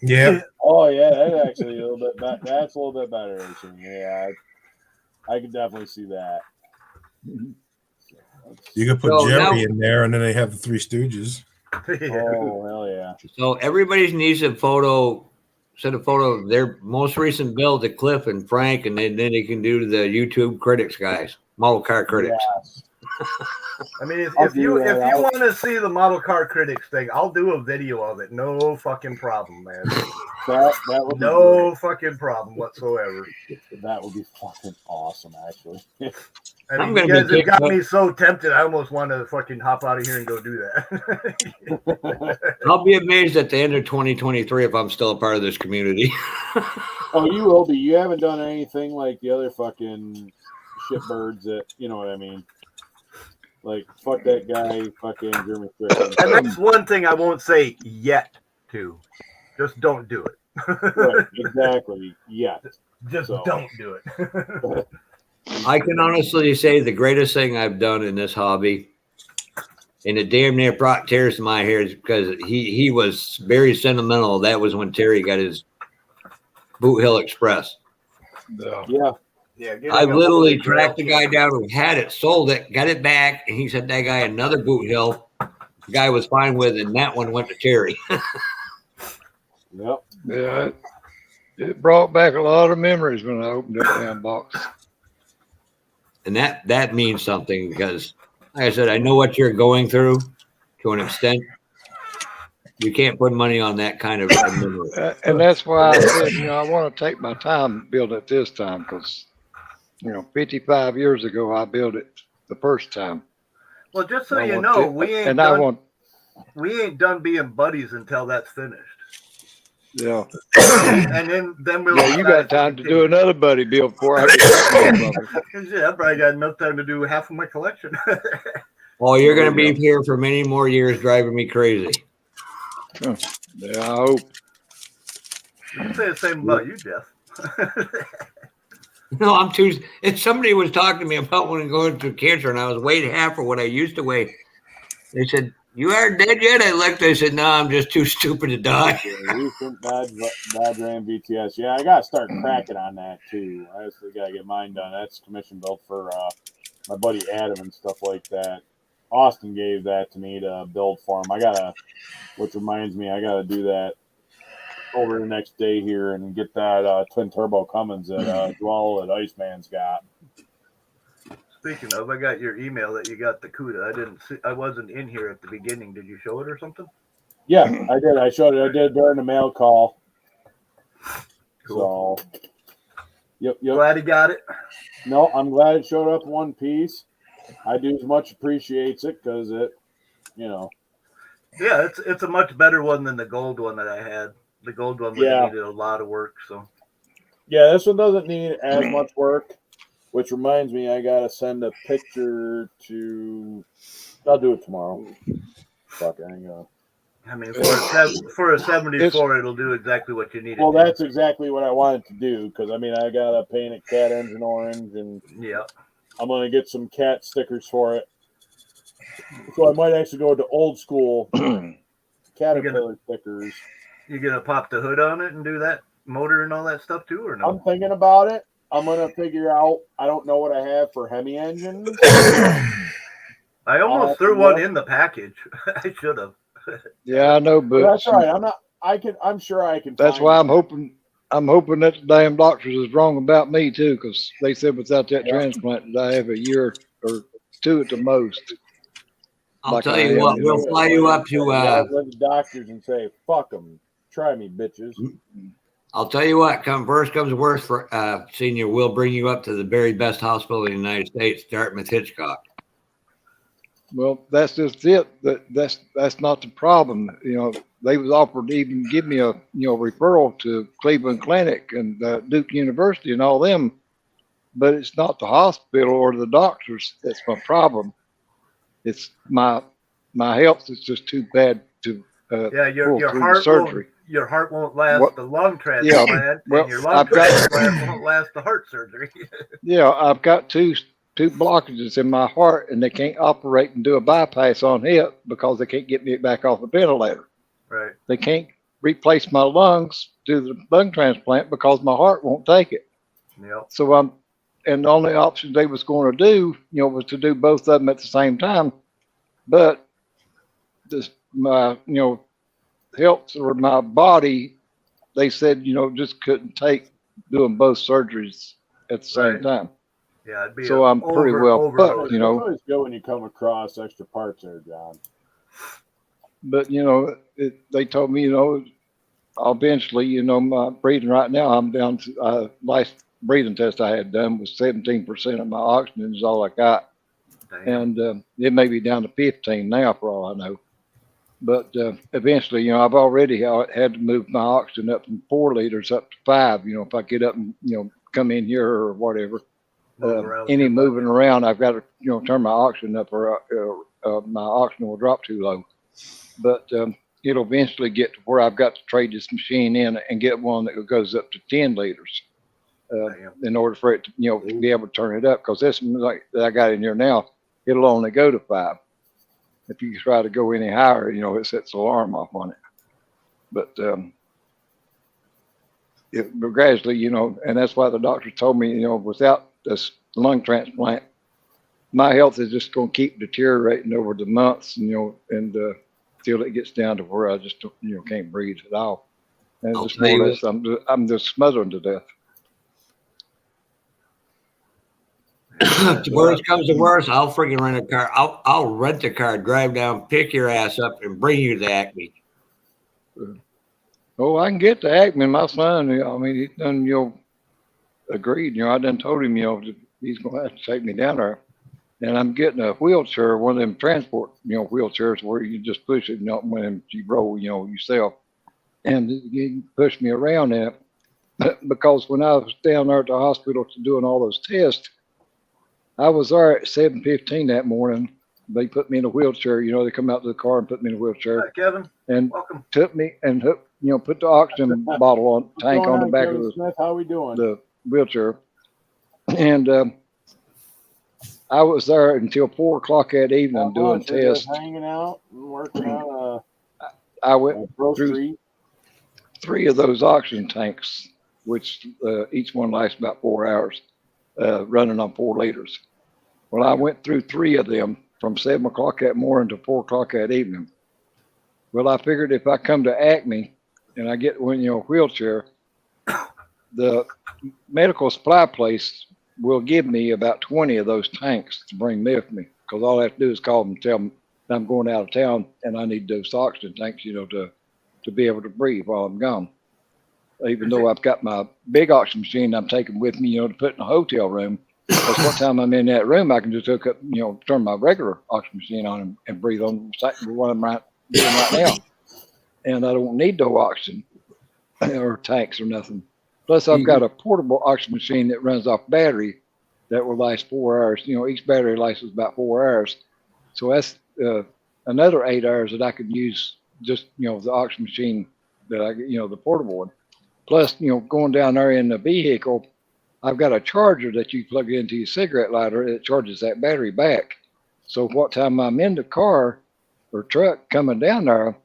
Yeah. Oh yeah, that's actually a little bit. That's a little bit better. Yeah, I could definitely see that. You could put Jerry in there, and then they have the Three Stooges. Oh hell yeah! So everybody needs a photo. Send a photo of their most recent build to Cliff and Frank, and then they can do the YouTube critics guys, model car critics. Yes. I mean, if you want to see the model car critics thing, I'll do a video of it. No fucking problem, man. That would be no fucking problem whatsoever. That would be fucking awesome, actually. I mean, you guys have got me so tempted. I almost want to fucking hop out of here and go do that. I'll be amazed at the end of 2023 if I'm still a part of this community. Oh, you will be. You haven't done anything like the other fucking shitbirds that, you know what I mean? Like, fuck that guy, fucking Jeremy Strickland. And that's one thing I won't say yet to. Just don't do it. Right, exactly. Yeah. Just don't do it. I can honestly say the greatest thing I've done in this hobby, and it damn near brought tears to my ears because he was very sentimental. That was when Terry got his Boot Hill Express. Yeah. I literally tracked the guy down who had it, sold it, got it back, and he sent that guy another Boot Hill. The guy was fine with it, and that one went to Terry. Yep. Yeah, it brought back a lot of memories when I opened that damn box. And that means something because, like I said, I know what you're going through to an extent. You can't put money on that kind of memory. And that's why I said, I want to take my time build it this time because, 55 years ago, I built it the first time. Well, just so you know, we ain't done being buddies until that's finished. Yeah. And then we'll. Yeah, you got time to do another buddy build before I get Yeah, I probably got enough time to do half of my collection. Well, you're going to be here for many more years driving me crazy. Yeah, I hope. I'm saying the same about you, Jeff. No, I'm too. If somebody was talking to me about when going through cancer and I was weighing half of what I used to weigh, they said, "You aren't dead yet?" I looked. I said, "No, I'm just too stupid to die." Recent Dodge Ram VTS. Yeah, I gotta start cracking on that too. I actually gotta get mine done. That's commission built for my buddy Adam and stuff like that. Austin gave that to me to build for him. Which reminds me, I gotta do that over the next day here and get that twin turbo Cummins that Dwell at Iceman's got. Speaking of, I got your email that you got the CUDA. I wasn't in here at the beginning. Did you show it or something? Yeah, I did. I showed it. I did during the mail call. Cool. So, yep. Glad he got it. No, I'm glad it showed up in one piece. I do as much appreciates it because it, Yeah, it's a much better one than the gold one that I had. The gold one needed a lot of work. So. Yeah, this one doesn't need as much work. Which reminds me, I gotta send a picture to. I'll do it tomorrow. Fuck, I ain't gonna. I mean, for a 74, it'll do exactly what you need. Well, that's exactly what I wanted to do because I gotta paint a cat engine orange, and I'm gonna get some cat stickers for it. So I might actually go to old school Caterpillar stickers. You gonna pop the hood on it and do that motor and all that stuff too, or no? I'm thinking about it. I'm gonna figure out. I don't know what I have for Hemi engines. I almost threw one in the package. I should have. Yeah, I know, but that's all right. I'm not. I'm sure I can. That's why I'm hoping that the damn doctors is wrong about me too, because they said without that transplant, I have a year or two at the most. I'll tell you what. We'll fly you up to. Let the doctors and say, "Fuck them, try me, bitches." I'll tell you what, worst comes to worst for Senior, we'll bring you up to the very best hospital in the United States, Dartmouth Hitchcock. Well, that's just it. That's not the problem. They was offered to even give me a referral to Cleveland Clinic and Duke University and all them, but it's not the hospital or the doctors that's my problem. It's my health is just too bad to your heart surgery. Your heart won't last the lung transplant, and your lung transplant won't last the heart surgery. Yeah, I've got two blockages in my heart, and they can't operate and do a bypass on it because they can't get me back off the ventilator. Right. They can't replace my lungs, do the lung transplant because my heart won't take it. Yep. So and the only option they was going to do, was to do both of them at the same time. But my health or my body, they said, just couldn't take doing both surgeries at the same time. Yeah, it'd be so I'm pretty well fucked, It's always good when you come across extra parts there, John. But they told me, I'll eventually, my breathing right now, I'm down to last breathing test I had done was 17% of my oxygen is all I got. Damn. And it may be down to 15 now for all I know. But eventually, I've already had to move my oxygen up from 4 liters up to 5, if I get up and, come in here or whatever. any moving around, I've got to, turn my oxygen up or my oxygen will drop too low. But it'll eventually get to where I've got to trade this machine in and get one that goes up to 10 liters in order for it to, to be able to turn it up. Because this like that I got in here now, it'll only go to 5. If you try to go any higher, it sets the alarm off on it. But but gradually, and that's why the doctor told me, without this lung transplant, my health is just going to keep deteriorating over the months, and till it gets down to where I just, can't breathe at all. And just more or less, I'm just smothering to death. If worst comes to worst, I'll freaking rent a car. I'll rent a car, drive down, pick your ass up, and bring you to Acme. Oh, I can get to Acme. My son, he's done, agreed. I done told him, he's going to have to take me down there. And I'm getting a wheelchair, one of them transport, wheelchairs where you just push it, when you roll, yourself. And he pushed me around in it. Because when I was down there at the hospital doing all those tests, I was there at 7:15 that morning. They put me in a wheelchair. They come out to the car and put me in a wheelchair. Hi, Kevin. And welcome. Took me and put the oxygen bottle on tank on the back of the Smith, how we doing? The wheelchair. And I was there until 4 o'clock that evening doing tests. Hanging out and working on I went through 3 of those oxygen tanks, which each one lasts about 4 hours, running on 4 liters. Well, I went through 3 of them from 7 o'clock that morning to 4 o'clock that evening. Well, I figured if I come to Acme and I get one, wheelchair, the medical supply place will give me about 20 of those tanks to bring with me, because all I have to do is call them and tell them I'm going out of town and I need those oxygen tanks, to be able to breathe while I'm gone. Even though I've got my big oxygen machine I'm taking with me, to put in a hotel room. Because what time I'm in that room, I can just hook up, turn my regular oxygen machine on and breathe on what I'm doing right now. And I don't need no oxygen or tanks or nothing. Plus, I've got a portable oxygen machine that runs off battery that will last 4 hours. Each battery lasts about 4 hours. So that's another 8 hours that I could use just, the oxygen machine that I, the portable one. Plus, going down there in the vehicle, I've got a charger that you plug into your cigarette lighter that charges that battery back. So what time I'm in the car or truck coming down there,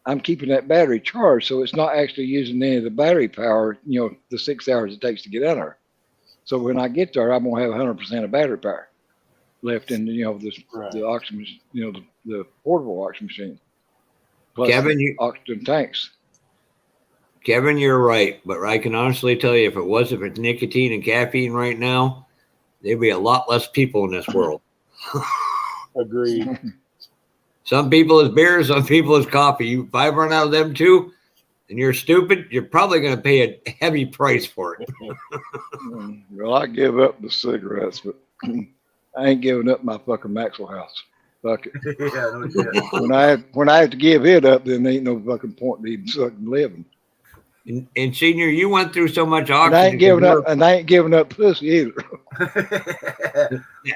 I'm keeping that battery charged, so it's not actually using any of the battery power, the 6 hours it takes to get down there. So when I get there, I'm gonna have 100% of battery power left in, the oxygen, the portable oxygen machine. Plus Kevin, oxygen tanks. Kevin, you're right, but I can honestly tell you, if it wasn't for nicotine and caffeine right now, there'd be a lot less people in this world. Agreed. Some people is beer, some people is coffee. If I run out of them too, and you're stupid, you're probably going to pay a heavy price for it. Well, I give up the cigarettes, but I ain't giving up my fucking Maxwell House. Fuck it. Yeah, no shit. When I have to give it up, then ain't no fucking point in even fucking living. And Senior, you went through so much oxygen. And I ain't giving up pussy either.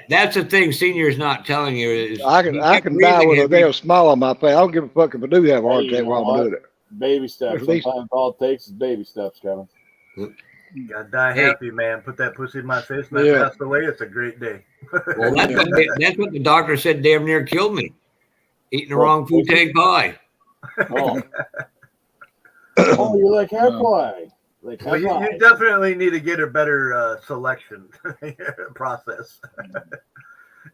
That's the thing Senior's not telling you is I can die with a damn smile on my face. I don't give a fuck if I do have a heart attack while I'm doing it. Baby steps. Sometimes all it takes is baby steps, Kevin. You gotta die happy, man. Put that pussy in my face and I passed away. It's a great day. Well, that's what the doctor said damn near killed me. Eating the wrong Fu-Tang pie. Oh. Oh, you like hair pie. Well, you definitely need to get a better selection process.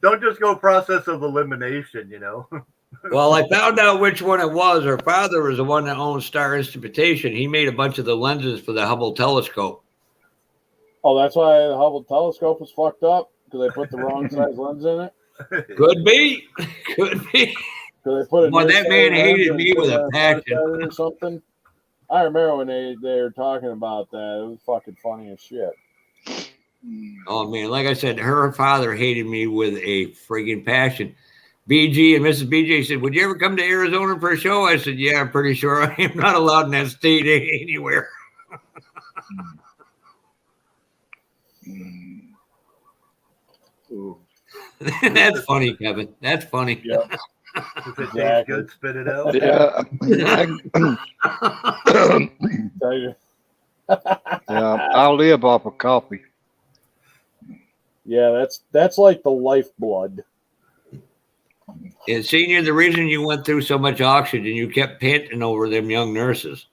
Don't just go process of elimination, Well, I found out which one it was. Her father was the one that owned Star Instrumentation. He made a bunch of the lenses for the Hubble telescope. Oh, that's why the Hubble telescope was fucked up? Because they put the wrong size lens in it? Could be. Could be. They put Well, that man hated me with a passion. Or something. I remember when they were talking about that. It was fucking funny as shit. Oh, man. Like I said, her father hated me with a friggin' passion. BG and Mrs. BJ said, would you ever come to Arizona for a show? I said, yeah, I'm pretty sure I am not allowed in that state anywhere. That's funny, Kevin. That's funny. Yep. If it tastes good, spit it out. Yeah. Tell you. Yeah, I'll live off of coffee. Yeah, that's like the lifeblood. And Senior, the reason you went through so much oxygen, you kept panting over them young nurses.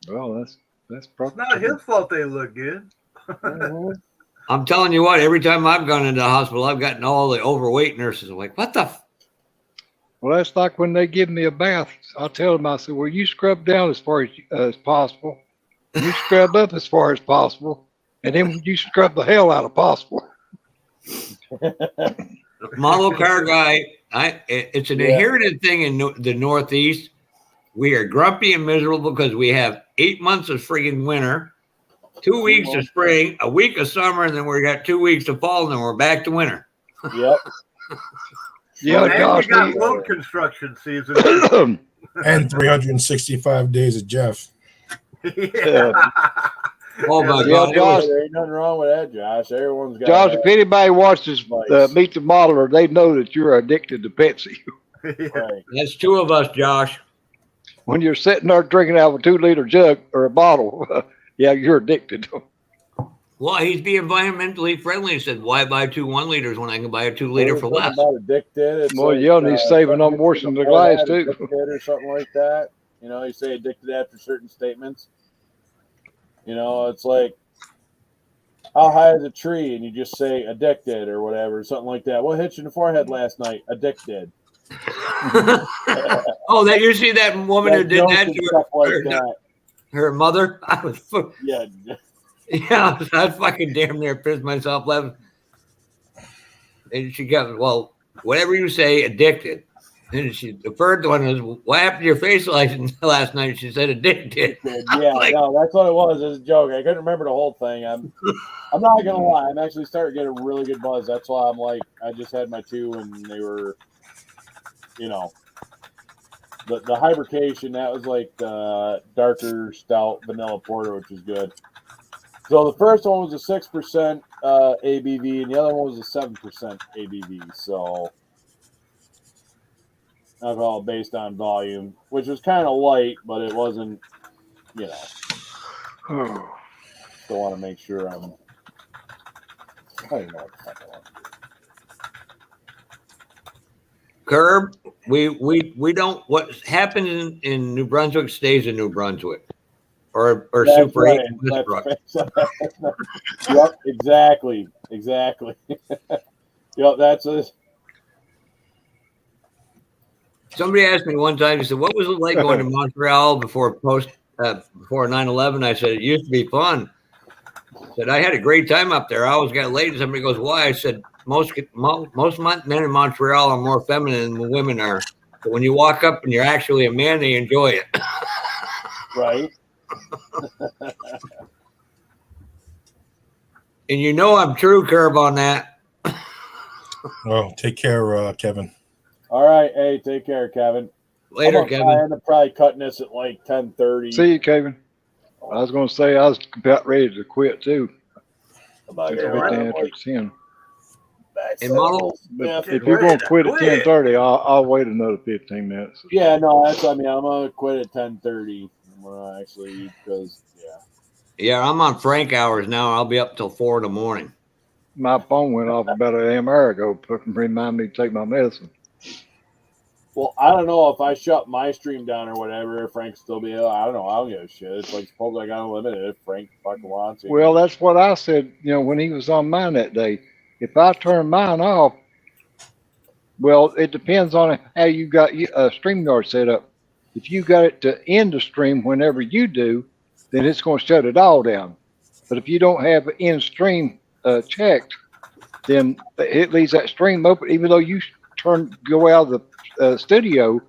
Well, that's probably Not his fault they look good. I'm telling you what, every time I've gone into the hospital, I've gotten all the overweight nurses. I'm like, what the? Well, that's like when they give me a bath. I tell them, I said, well, you scrub down as far as possible. You scrub up as far as possible. And then you scrub the hell out of possible. Model car guy, it's an inherited thing in the Northeast. We are grumpy and miserable because we have 8 months of friggin' winter, 2 weeks of spring, a week of summer, and then we got 2 weeks of fall, and then we're back to winter. Yep. Yeah, And Josh, we got road construction season. And 365 days of Jeff. Yeah. Oh my Yeah, God! Josh. There ain't nothing wrong with that, Josh. Everyone's got. Josh, if anybody watches Vice. Meet the Modeler, they know that you're addicted to Pepsi. Right. That's two of us, Josh. When you're sitting there drinking out of a 2-liter jug or a bottle, yeah, you're addicted. Well, he's being environmentally friendly. He said, "Why buy 2 1-liters when I can buy a 2-liter for less?" About addicted. It's Well, like, yeah, and he's saving on washing the glass too. addicted or something like that. You know, you say addicted after certain statements. You know, it's like, how high is a tree? And you just say addicted or whatever, something like that. What hit you in the forehead last night? Addicted. Oh, that you see that woman who did that to to her mother? I was, yeah, yeah, I fucking damn near pissed myself laughing. And she goes, "Well, whatever you say, addicted." And the first one was, "What happened to your face last night?" She said, "Addicted." yeah, Like, no, that's what it was. It was a joke. I couldn't remember the whole thing. I'm not gonna lie. I'm actually starting to get a really good buzz. That's why I'm like, I just had my 2 and they were, you know, the hibernation. That was like the darker stout vanilla porter, which is good. So the first one was a 6% ABV, and the other one was a 7% ABV. So alcohol based on volume, which was kind of light, but it wasn't, you know. Still want to make sure I'm. I don't know what the fuck I want to do. Curb, we don't. What happens in New Brunswick stays in New Brunswick, or That's Super right. 8 in Westbrook. Yep, exactly. Yep, that's it. Somebody asked me one time. He said, "What was it like going to Montreal before 9/11?" I said, "It used to be fun." I said, "I had a great time up there. I always got laid." And somebody goes, "Why?" I said, most men in Montreal are more feminine than women are. But when you walk up and you're actually a man, they enjoy it." Right. And you know I'm true, Curb, on that. Oh, take care, Kevin. All right. Hey, take care, Kevin. Later, Kevin. I end up probably cutting this at like 10:30. See you, Kevin. I was going to say I was about ready to quit too. About It's here, 15 right? after 10. And Model, But if you're going to quit at 10:30, I'll wait another 15 minutes. Yeah, no, that's. I mean, I'm gonna quit at 10:30 when I actually eat because yeah, I'm on Frank hours now. I'll be up till 4 in the morning. My phone went off about an hour ago. Remind me to take my medicine. Well, I don't know if I shut my stream down or whatever, if Frank still be. I don't know. I don't give a shit. It's like suppose I got unlimited. If Frank fucking wants it. Well, that's what I said. You know, when he was on mine that day, if I turn mine off, well, it depends on how you got a StreamYard set up. If you got it to end the stream whenever you do, then it's going to shut it all down. But if you don't have end stream checked, then it leaves that stream open. Even though you go out of the studio,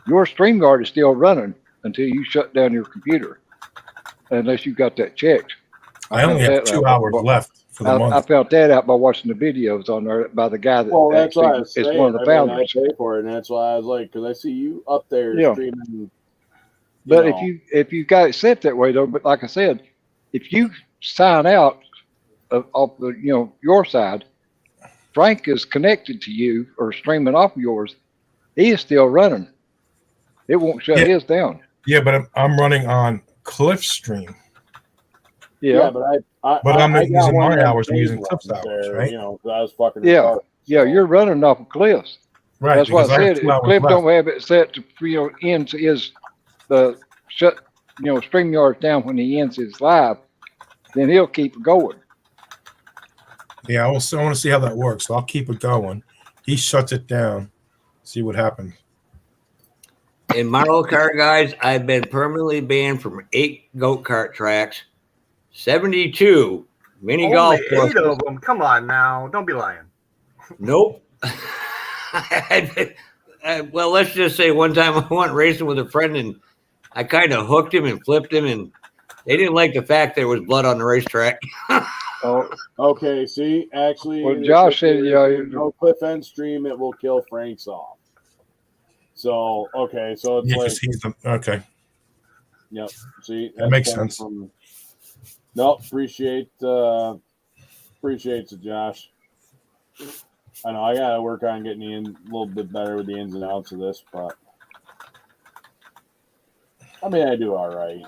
your StreamYard is still running until you shut down your computer, unless you got that checked. I only have 2 hours left for the month. I found that out by watching the videos on there by the guy that that's why I was is saying, one of the founders. I pay for it, and that's why I was like, because I see you up there streaming. But if you got it set that way though, but like I said, if you sign out of the your side, Frank is connected to you or streaming off of yours, he is still running. It won't shut his down. Yeah, but I'm running on Cliff's stream. Yeah, but I'm I using got my hours and phase using ones Cliff's hours, there, right? You know, I was fucking yeah, retarded. yeah. You're running off of Cliff's. Right. That's what I have said. 2 If hours Cliff left. don't have it set to ends his shut StreamYard down when he ends his live, then he'll keep it going. Yeah, I want to see how that works. So I'll keep it going. He shuts it down. See what happens. In Mario Kart, guys, I've been permanently banned from 8 go-kart tracks, 72 mini Only golf 8 courses. of them. Come on now. Don't be lying. Nope. Well, let's just say one time I went racing with a friend and I kind of hooked him and flipped him, and they didn't like the fact there was blood on the racetrack. Oh, okay. See, actually, well, Josh said, no Cliff End stream, it will kill Frank's off. So okay, so it's like he's okay. Yep. See, that makes sense. No, appreciate it, Josh. I know I gotta work on getting a little bit better with the ins and outs of this, but I mean I do all right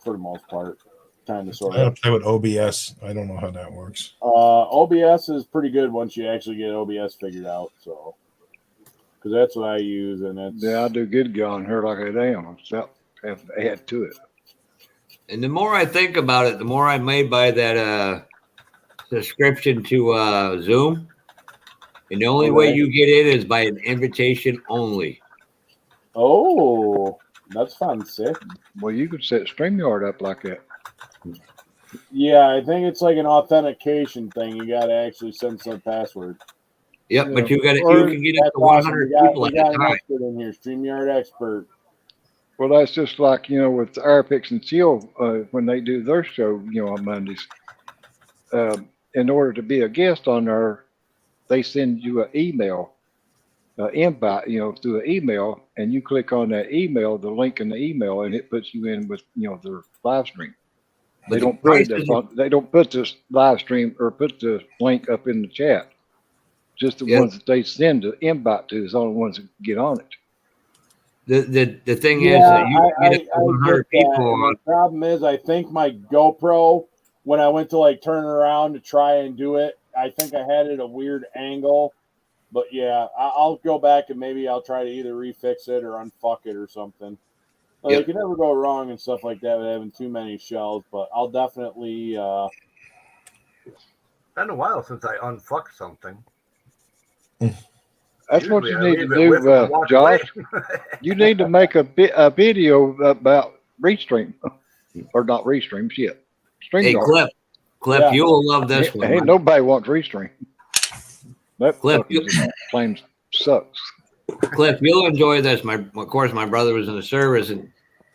for the most part. Kind of sort I of. gotta play with OBS. I don't know how that works. OBS is pretty good once you actually get OBS figured out. So, because that's what I use, and it's I do good on her like I damn. So I have to add to it. And the more I think about it, the more I may buy that subscription to Zoom. And the only way you get in is by an invitation only. Oh, that's fancy. Well, you could set StreamYard up like that. Yeah, I think it's like an authentication thing. You got to actually send some password. Yep, but you can get up to 100 people at a time. An expert in here, StreamYard expert. Well, that's just like, with Airpix and Chill when they do their show, on Mondays. In order to be a guest on there, they send you an email, invite, through an email, and you click on that email, the link in the email, and it puts you in with, their live stream. They don't put this live stream or put the link up in the chat. Just the ones that they send the invite to is the only ones that get on it. The thing is that you get 100 people on. The problem is, I think my GoPro, when I went to like turn it around to try and do it, I think I had it a weird angle. But yeah, I'll go back and maybe I'll try to either refix it or unfuck it or something. You can never go wrong and stuff like that with having too many shells, but I'll definitely. It's been a while since I unfucked something. That's what you need to do, Josh. You need to make a video about Restream, or not Restream, shit. StreamYard. Hey, Cliff, you will love this one. Ain't nobody wants Restream. That Cliff, claims sucks. Cliff, you'll enjoy this. Of course, my brother was in the service, and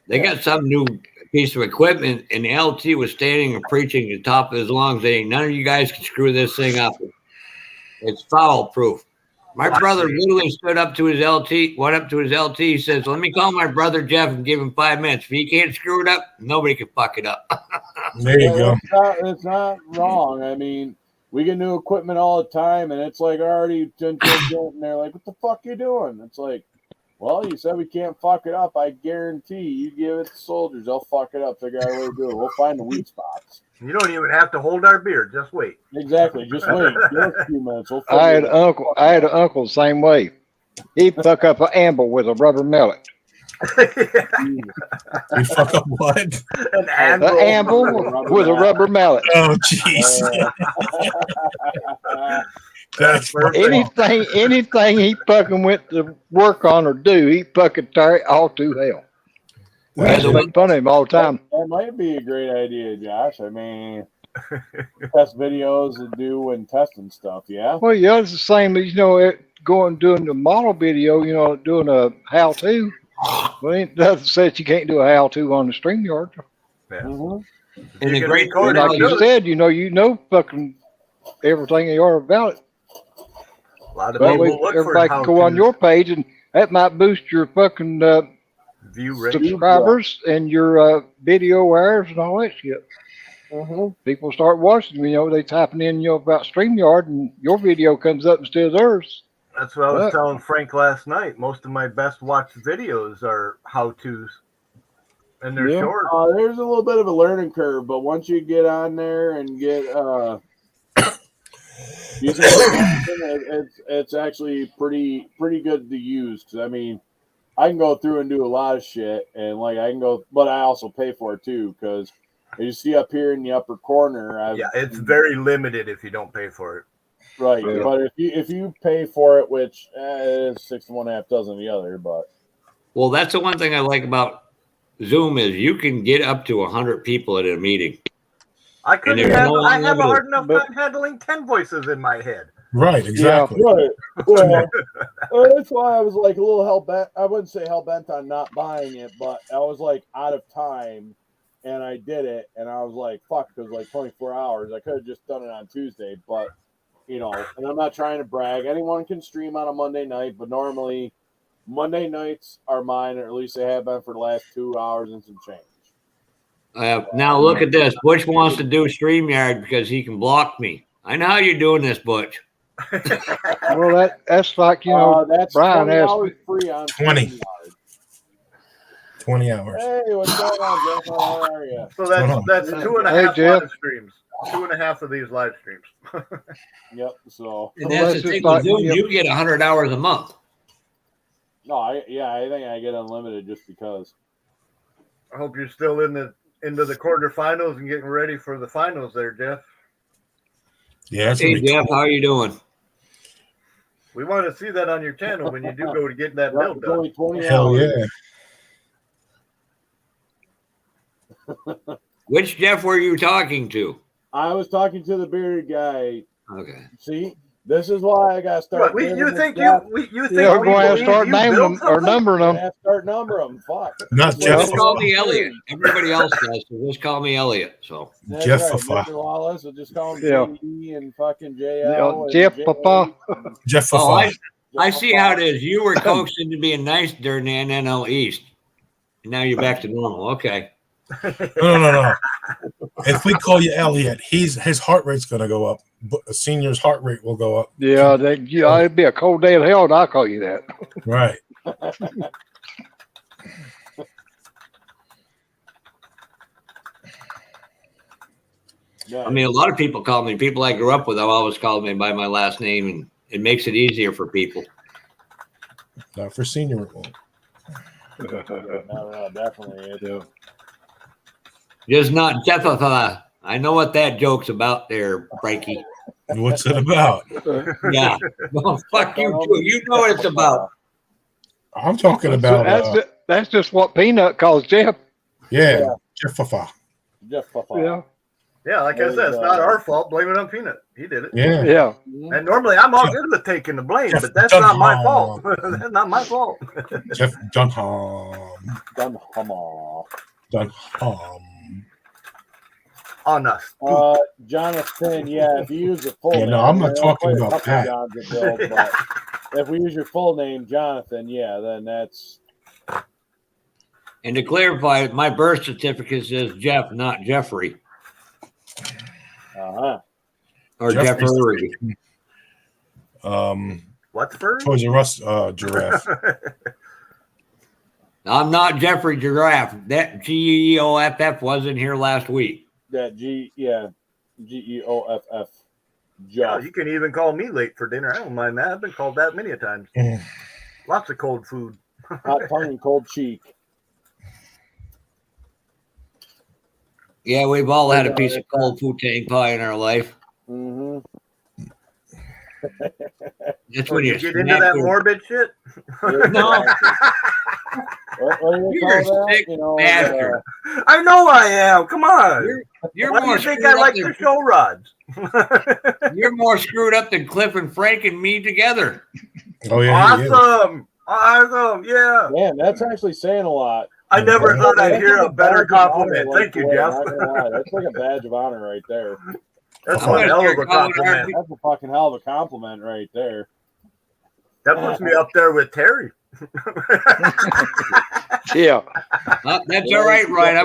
they got some new piece of equipment, and the LT was standing and preaching at the top of his lungs, saying, "None of you guys can screw this thing up. It's foul-proof." My brother literally stood up to his LT, went up to his LT, says, "Let me call my brother Jeff and give him 5 minutes. If he can't screw it up, nobody can fuck it up." There you go. It's not wrong. I mean, we get new equipment all the time, and it's like already and they're like, "What the fuck you doing?" It's like, well, you said we can't fuck it up. I guarantee you give it to soldiers, they'll fuck it up. Figure out a way to do it. We'll find the weak spots. You don't even have to hold our beer. Just wait. Exactly. Just wait. Give us a few minutes. We'll I had an uncle the same way. He'd fuck up an amble with a rubber mallet. You fuck up what? An amble with a rubber mallet. Oh, jeez. That's anything he fucking went to work on or do, he fucking tear it all to hell. I used to make fun of him all the time. That might be a great idea, Josh. I mean, test videos and do when testing stuff, yeah? Well, yeah, it's the same as, doing the model video, doing a how-to. Well, it doesn't say that you can't do a how-to on the StreamYard. Yeah. Mm-hmm. And the great part, like you said, you know fucking everything they are about it. A lot of people look everybody can go on your page, and that might boost your fucking view subscribers and your video hours and all that shit. People start watching, they typing in, about StreamYard, and your video comes up instead of theirs. That's what I was telling Frank last night. Most of my best watched videos are how-tos. And they're short. There's a little bit of a learning curve, but once you get on there and get it's actually pretty good to use. 'Cause I mean, I can go through and do a lot of shit, and like I can go, but I also pay for it too, because you see up here in the upper corner. It's very limited if you don't pay for it. Right, yeah. But if you pay for it, which is 6 to 1.5 dozen the other, but well, that's the one thing I like about Zoom is you can get up to 100 people at a meeting. I couldn't handle. I have a hard enough time handling 10 voices in my head. Right, exactly. Yeah, right. Well, that's why I was like a little hell bent. I wouldn't say hell bent on not buying it, but I was like out of time, and I did it, and I was like, fuck, because like 24 hours. I could have just done it on Tuesday, but and I'm not trying to brag. Anyone can stream on a Monday night, but normally Monday nights are mine, or at least they have been for the last 2 hours and some change. Now look at this. Butch wants to do StreamYard because he can block me. I know how you're doing this, Butch. Well, that's like, that's Brian asked me. Free on 20 hours. Hey, what's going on, Jeff? How are you? So that's 2.5 live streams. 2.5 of these live streams. Yep. So and that's the thing with Zoom, you get 100 hours a month. No, I think I get unlimited just because. I hope you're still into the quarterfinals and getting ready for the finals there, Jeff. Yeah. Hey, Jeff, how are you doing? We want to see that on your channel when you do go to get that build done. Hell yeah. Which Jeff were you talking to? I was talking to the bearded guy. Okay. See, this is why I got to start. You think we're going to start naming them or numbering them? Start numbering them. Fuck. Not Jeff. Just call me Elliot. Everybody else does, so just call me Elliot. So that's Jeff right. Fafa. Mr. Wallace, so just call him JD and fucking JL. Jeff Fafa. Jeff Fafa. Oh, I see how it is. You were coaxed into being nice during the NNL East, and now you're back to normal. Okay. No. If we call you Elliot, his heart rate's gonna go up. But a senior's heart rate will go up. Yeah, it'd be a cold day in hell, and I'll call you that. Right. I mean, a lot of people call me. People I grew up with, I've always called me by my last name, and it makes it easier for people. Not for senior. It won't. No, definitely. Just not Jeff. I know what that joke's about there, Frankie. What's it about? Yeah. Well, fuck you too. You know what it's about. I'm talking about. That's just what Peanut calls Jeff. Yeah. Jeff Fafa. Jeff Fafa. Yeah. Yeah, like I said, it's not our fault. Blame it on Peanut. He did it. Yeah. And normally I'm all good with taking the blame, but that's not my fault. That's not my fault. Jeff Dunham. On us. Jonathan, yeah, if you use the full name. No, I'm not talking about Pat. But if we use your full name, Jonathan, then that's. And to clarify, my birth certificate says Jeff, not Jeffrey. Or Jeffrey. What's first? Toys R Us giraffe. I'm not Jeffrey Giraffe. That GEOFF wasn't here last week. That GEOFF. Yeah, you can even call me late for dinner. I don't mind that. I've been called that many a times. Lots of cold food. Hot tongue and cold cheek. Yeah, we've all had a piece of cold Wu-Tang pie in our life. Mm-hmm. That's when you get into that morbid shit. No. You're a sick bastard. I know I am. Come on. You're Why do more you think I like the show rods? You're more screwed up than Cliff and Frank and me together. Oh yeah. Awesome. Yeah. Man, that's actually saying a lot. I never thought I'd hear a better compliment. Thank you, Jeff. That's like a badge of honor right there. That's one hell of a compliment. That's a fucking hell of a compliment right there. That puts me up there with Terry. Yeah. That's all right, Ryan.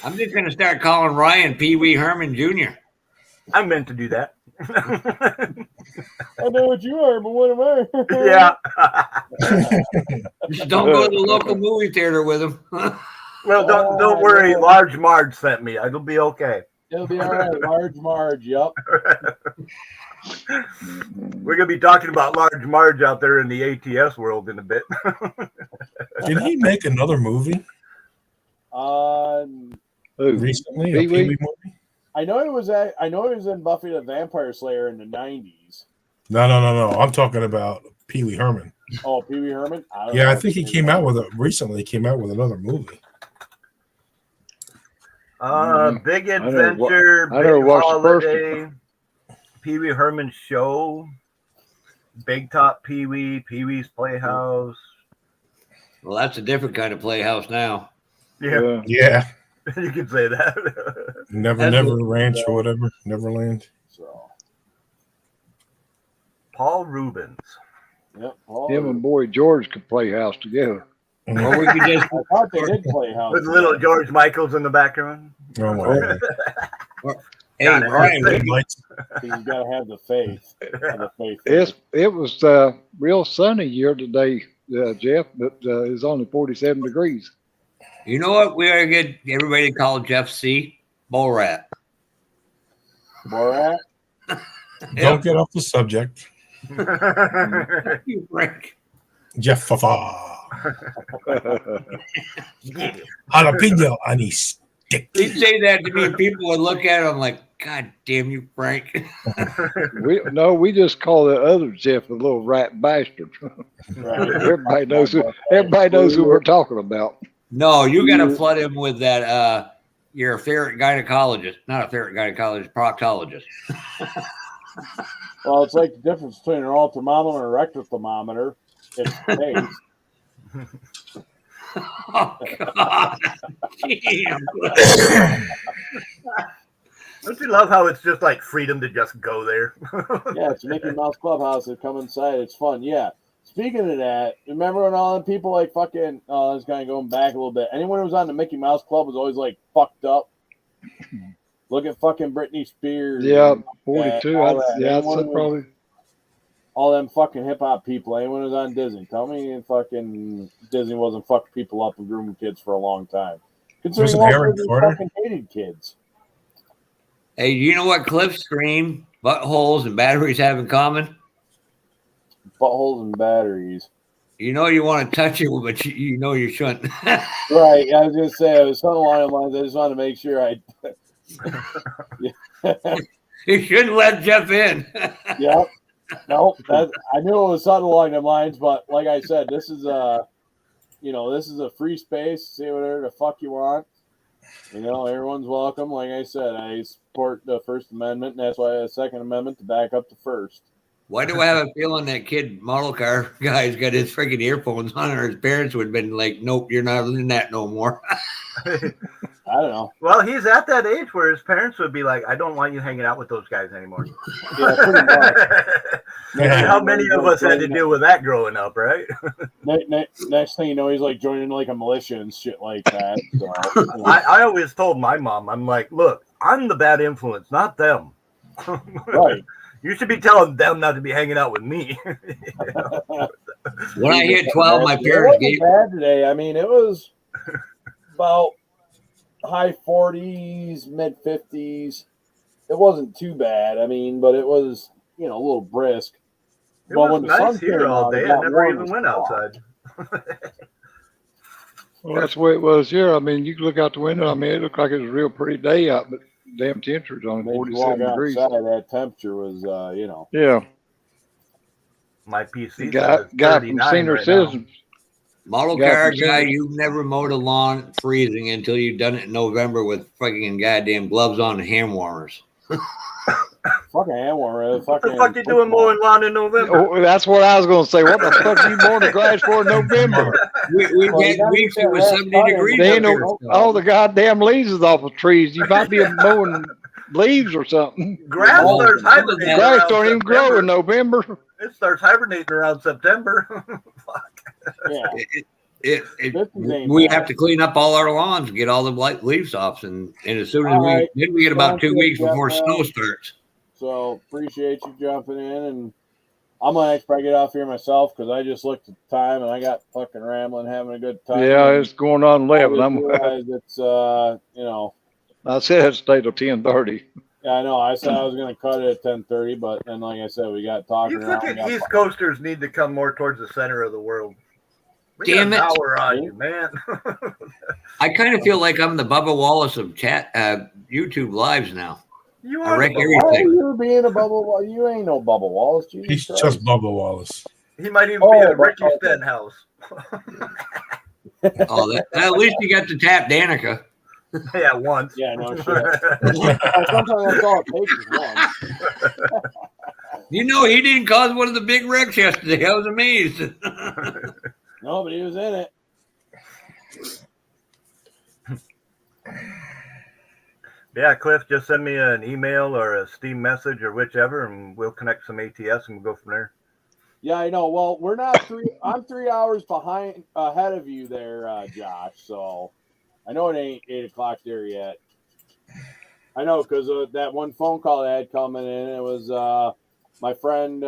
I'm just going to start calling Ryan Pee Wee Herman Jr. I meant to do that. I know what you are, but what am I? Yeah. Just don't go to the local movie theater with him. Well, don't worry. Large Marge sent me. It'll be okay. It'll be all right. Large Marge. Yep. We're gonna be talking about Large Marge out there in the ATS world in a bit. Did he make another movie recently? A Pee-wee movie? I know he was in Buffy the Vampire Slayer in the 90s. No. I'm talking about Pee Wee Herman. Oh, Pee Wee Herman? I think he came out with recently. He came out with another movie. Big Adventure, Big Holiday, Pee Wee Herman Show, Big Top Pee Wee, Pee Wee's Playhouse. Well, that's a different kind of playhouse now. Yeah. You could say that. Never Ranch or whatever. Neverland. So. Paul Rubens. Yep. Him and Boy George could play house together. Or we could just I thought they did play house. With little George Michaels in the background. Oh my God. Hey, Ryan, You gotta have the faith. It was real sunny here today, Jeff, but it's only 47 degrees. you know what? We are going to get everybody to call Jeff C. Bull Rat. Borat? Don't get off the subject. You Frank. Jeff Fafa. Jalapeno on his stick. He'd say that to me, and people would look at him like, God damn you, Frank. We just call the other Jeff a little rat bastard. Right. Everybody knows who we're talking about. No, you got to flood him with that. You're a favorite gynecologist, not a favorite gynecologist, proctologist. Well, it's like the difference between an oral thermometer and a rectal thermometer. It's taste. Oh, God. Damn. Don't you love how it's just like freedom to just go there? Yeah, it's Mickey Mouse Clubhouse. They come inside. It's fun. Yeah. Speaking of that, remember when all the people like fucking, this guy going back a little bit. Anyone who was on the Mickey Mouse Club was always like fucked up. Look at fucking Britney Spears. Yeah, 42. That's probably. All them fucking hip hop people. Anyone who's on Disney, tell me fucking Disney wasn't fucking people up and grooming kids for a long time. Considering Aaron Carter fucking hated kids. Hey, do you know what Cliffstream, buttholes, and batteries have in common? Buttholes and batteries. You know you want to touch it, but you know you shouldn't. Right. I was going to say, I was something along the lines. I just wanted to make sure I. You shouldn't let Jeff in. Yep. No, I knew it was something along the lines, but like I said, this is a free space. Say whatever the fuck you want. Everyone's welcome. Like I said, I support the First Amendment, and that's why I have the Second Amendment to back up the First. Why do I have a feeling that kid model car guy's got his freaking earphones on, or his parents would have been like, "Nope, you're not in that no more." I don't know. Well, he's at that age where his parents would be like, I don't want you hanging out with those guys anymore. Yeah, pretty much. How many of us had to deal with that growing up, right? Next thing you know, he's like joining like a militia and shit like that. So, I always told my mom, I'm like, look, I'm the bad influence, not them. Right. You should be telling them not to be hanging out with me. When I hit 12, my parents gave. Bad today. I mean, it was about high 40s, mid 50s. It wasn't too bad. I mean, but it was, a little brisk. It was nice here all day. I never even went outside. Well, that's the way it was here. I mean, you can look out the window. I mean, it looked like it was a real pretty day out, but damn temperature's only 47 degrees. Outside, that temperature was, Yeah. My PC guy from Senior Citizens. Model car guy, you've never mowed a lawn freezing until you've done it in November with fucking goddamn gloves on and hand warmers. Fucking hand warmer. What the fuck you doing mowing lawn in November? Oh, that's what I was going to say. What the fuck are you mowing the grass for in November? We've had weeks it was 70 degrees. They ain't all the goddamn leaves is off of trees. You might be mowing leaves or something. Grass starts hibernating. Grass don't even grow in November. It starts hibernating around September. Fuck. Yeah. We have to clean up all our lawns, get all the leaves off, and as soon as we get about 2 weeks before snow starts. So appreciate you jumping in, and I'm gonna probably get off here myself because I just looked at the time and I got fucking rambling, having a good time. Yeah, it's going on 11. I realized it's you know. I said it stayed till 10:30. Yeah, I know. I said I was gonna cut it at 10:30, but then, like I said, we got talking. You fucking East Coasters need to come more towards the center of the world. Damn it! We're on you, man. I kind of feel like I'm the Bubba Wallace of chat YouTube lives now. You are everything. You being a Bubba Wallace? You ain't no Bubba Wallace. He's just Bubba Wallace. He might even be a Ricky Stenhouse. At least you got to tap Danica. Yeah, once. Yeah, no shit. Sometimes that's all it takes is one. You know, he didn't cause one of the big wrecks yesterday. I was amazed. No, but he was in it. Yeah, Cliff, just send me an email or a Steam message or whichever, and we'll connect some ATS and we'll go from there. Yeah, I know. Well, we're not I'm 3 hours ahead of you there, Josh. So I know it ain't 8 o'clock there yet. I know because that one phone call I had coming in, it was my friend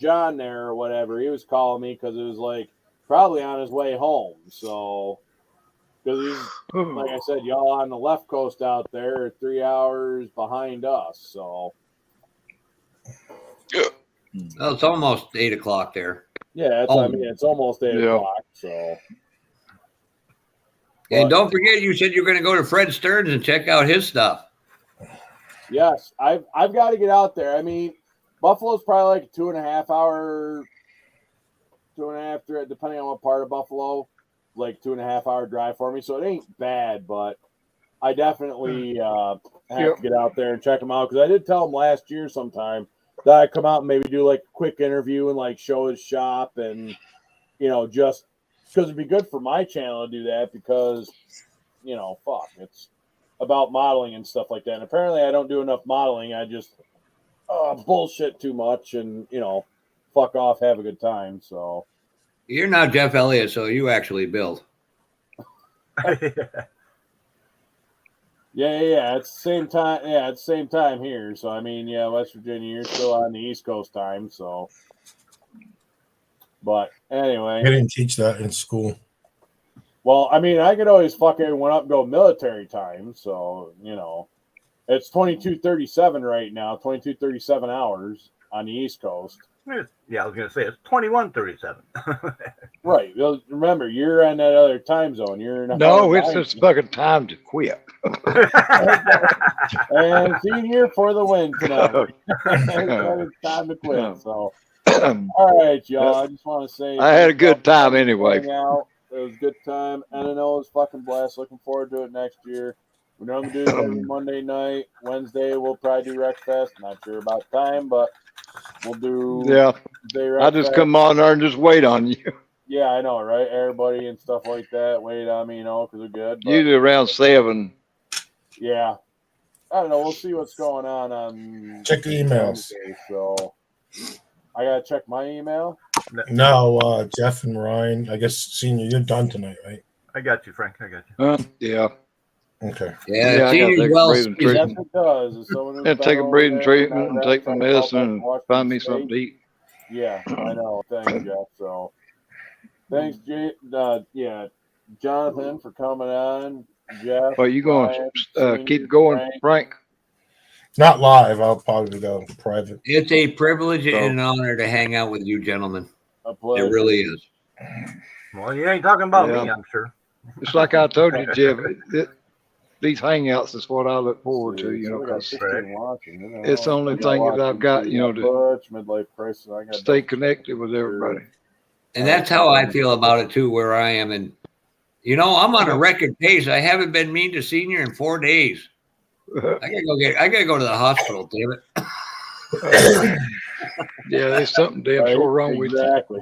John there or whatever. He was calling me because it was like probably on his way home. So because he's like I said, y'all on the left coast out there are 3 hours behind us. So well, it's almost 8 o'clock there. yeah, I mean it's almost 8 o'clock. So. And don't forget, you said you're going to go to Fred Stearns and check out his stuff. Yes, I've got to get out there. I mean, Buffalo's probably like a 2.5 hour, 2.5, 3, depending on what part of Buffalo, like 2.5 hour drive for me. So it ain't bad, but I definitely have to get out there and check them out because I did tell him last year sometime that I'd come out and maybe do like a quick interview and like show his shop and just. Because it'd be good for my channel to do that because, it's about modeling and stuff like that. And apparently I don't do enough modeling. I just bullshit too much and, fuck off, have a good time. So you're not Jeff Elliott, so you actually build. Yeah. It's the same time. Yeah, it's the same time here. So, I mean, yeah, West Virginia, you're still on the East Coast time. So. But anyway, I didn't teach that in school. Well, I mean, I could always fuck everyone up and go military time. So, it's 22:37 right now, 22:37 hours on the East Coast. Yeah, I was going to say it's 21:37. Right. Well, remember, you're on that other time zone. You're in it's fucking time to quit. And senior for the win tonight. It's time to quit. So. All right, y'all. I just want to say I had a good time anyway. It was a good time. And I know it was fucking blessed. Looking forward to it next year. We normally do it every Monday night. Wednesday, we'll probably do Wreckfest. Not sure about time, but we'll do. Yeah. I just come on there and just wait on you. Yeah, I know, right? Everybody and stuff like that. Wait on me, because we're good. But, usually around 7. Yeah. I don't know. We'll see what's going on. Check the emails. Wednesday, so. I gotta check my email. No, Jeff and Ryan. I guess senior, you're done tonight, right? I got you, Frank. I got you. Yeah. Okay. Yeah, I gotta take a breathing treatment. Yes, it does. And take a breathing treatment and take some medicine and find me something to eat. Yeah, I know. Thanks, Jeff. So, thanks, Jonathan, for coming on. Jeff. Are you going to keep going, Frank? Not live. I'll probably go private. It's a privilege and an honor to hang out with you gentlemen. A pleasure. It really is. Well, you ain't talking about me, I'm sure. It's like I told you, Jeff. These hangouts is what I look forward to, because it's the only thing that I've got, to stay connected with everybody. And that's how I feel about it too, where I am. And I'm on a record pace. I haven't been mean to senior in 4 days. I gotta go to the hospital, damn it. Yeah, there's something damn sure wrong with you. Exactly.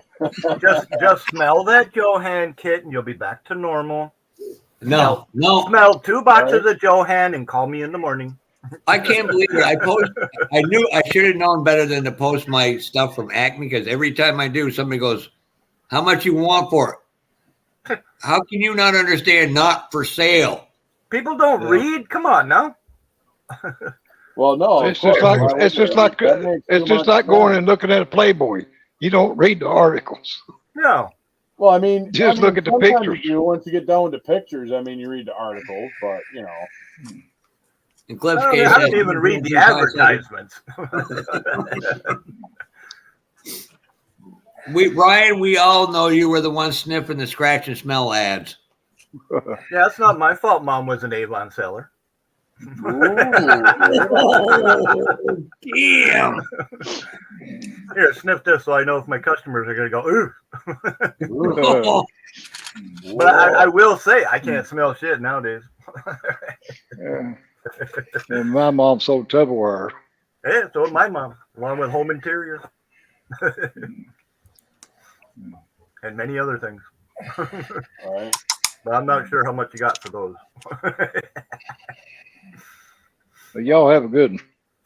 just smell that Johan kit and you'll be back to normal. No. Smell 2 boxes of Johan and call me in the morning. I can't believe it. I knew I should have known better than to post my stuff from Acme because every time I do, somebody goes, How much you want for it? How can you not understand not for sale? People don't read. Come on now. Well, no, It's just like going and looking at a Playboy. You don't read the articles. No. Well, I mean, Just look at the sometimes pictures. once you get down to pictures, I mean, you read the articles, but you know. In Cliff's I case, don't even read the advertisements. Ryan, we all know you were the one sniffing the scratch and smell ads. Yeah, it's not my fault. Mom was an Avon seller. Oh, damn. Here, sniff this so I know if my customers are going to go, ooh. But I will say, I can't smell shit nowadays. And my mom sold Tupperware. Yeah, so did my mom, along with home interiors. And many other things. All right. But I'm not sure how much you got for those. But y'all have a good one.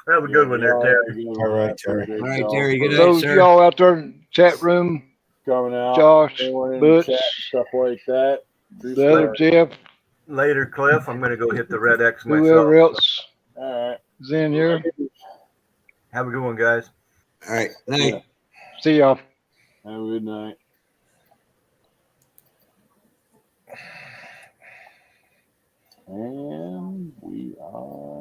Have a good one there, Terry. All right, Terry. All right, Terry. Good night, Those sir. y'all out there in the chat room, Coming out, Josh, going in Butch, chat, stuff like that. the other Jeff, Later, Cliff. I'm going to go hit the red X myself. whoever else All right. is in here. Have a good one, guys. All right. Night. Yeah. See y'all. Have a good night. And we are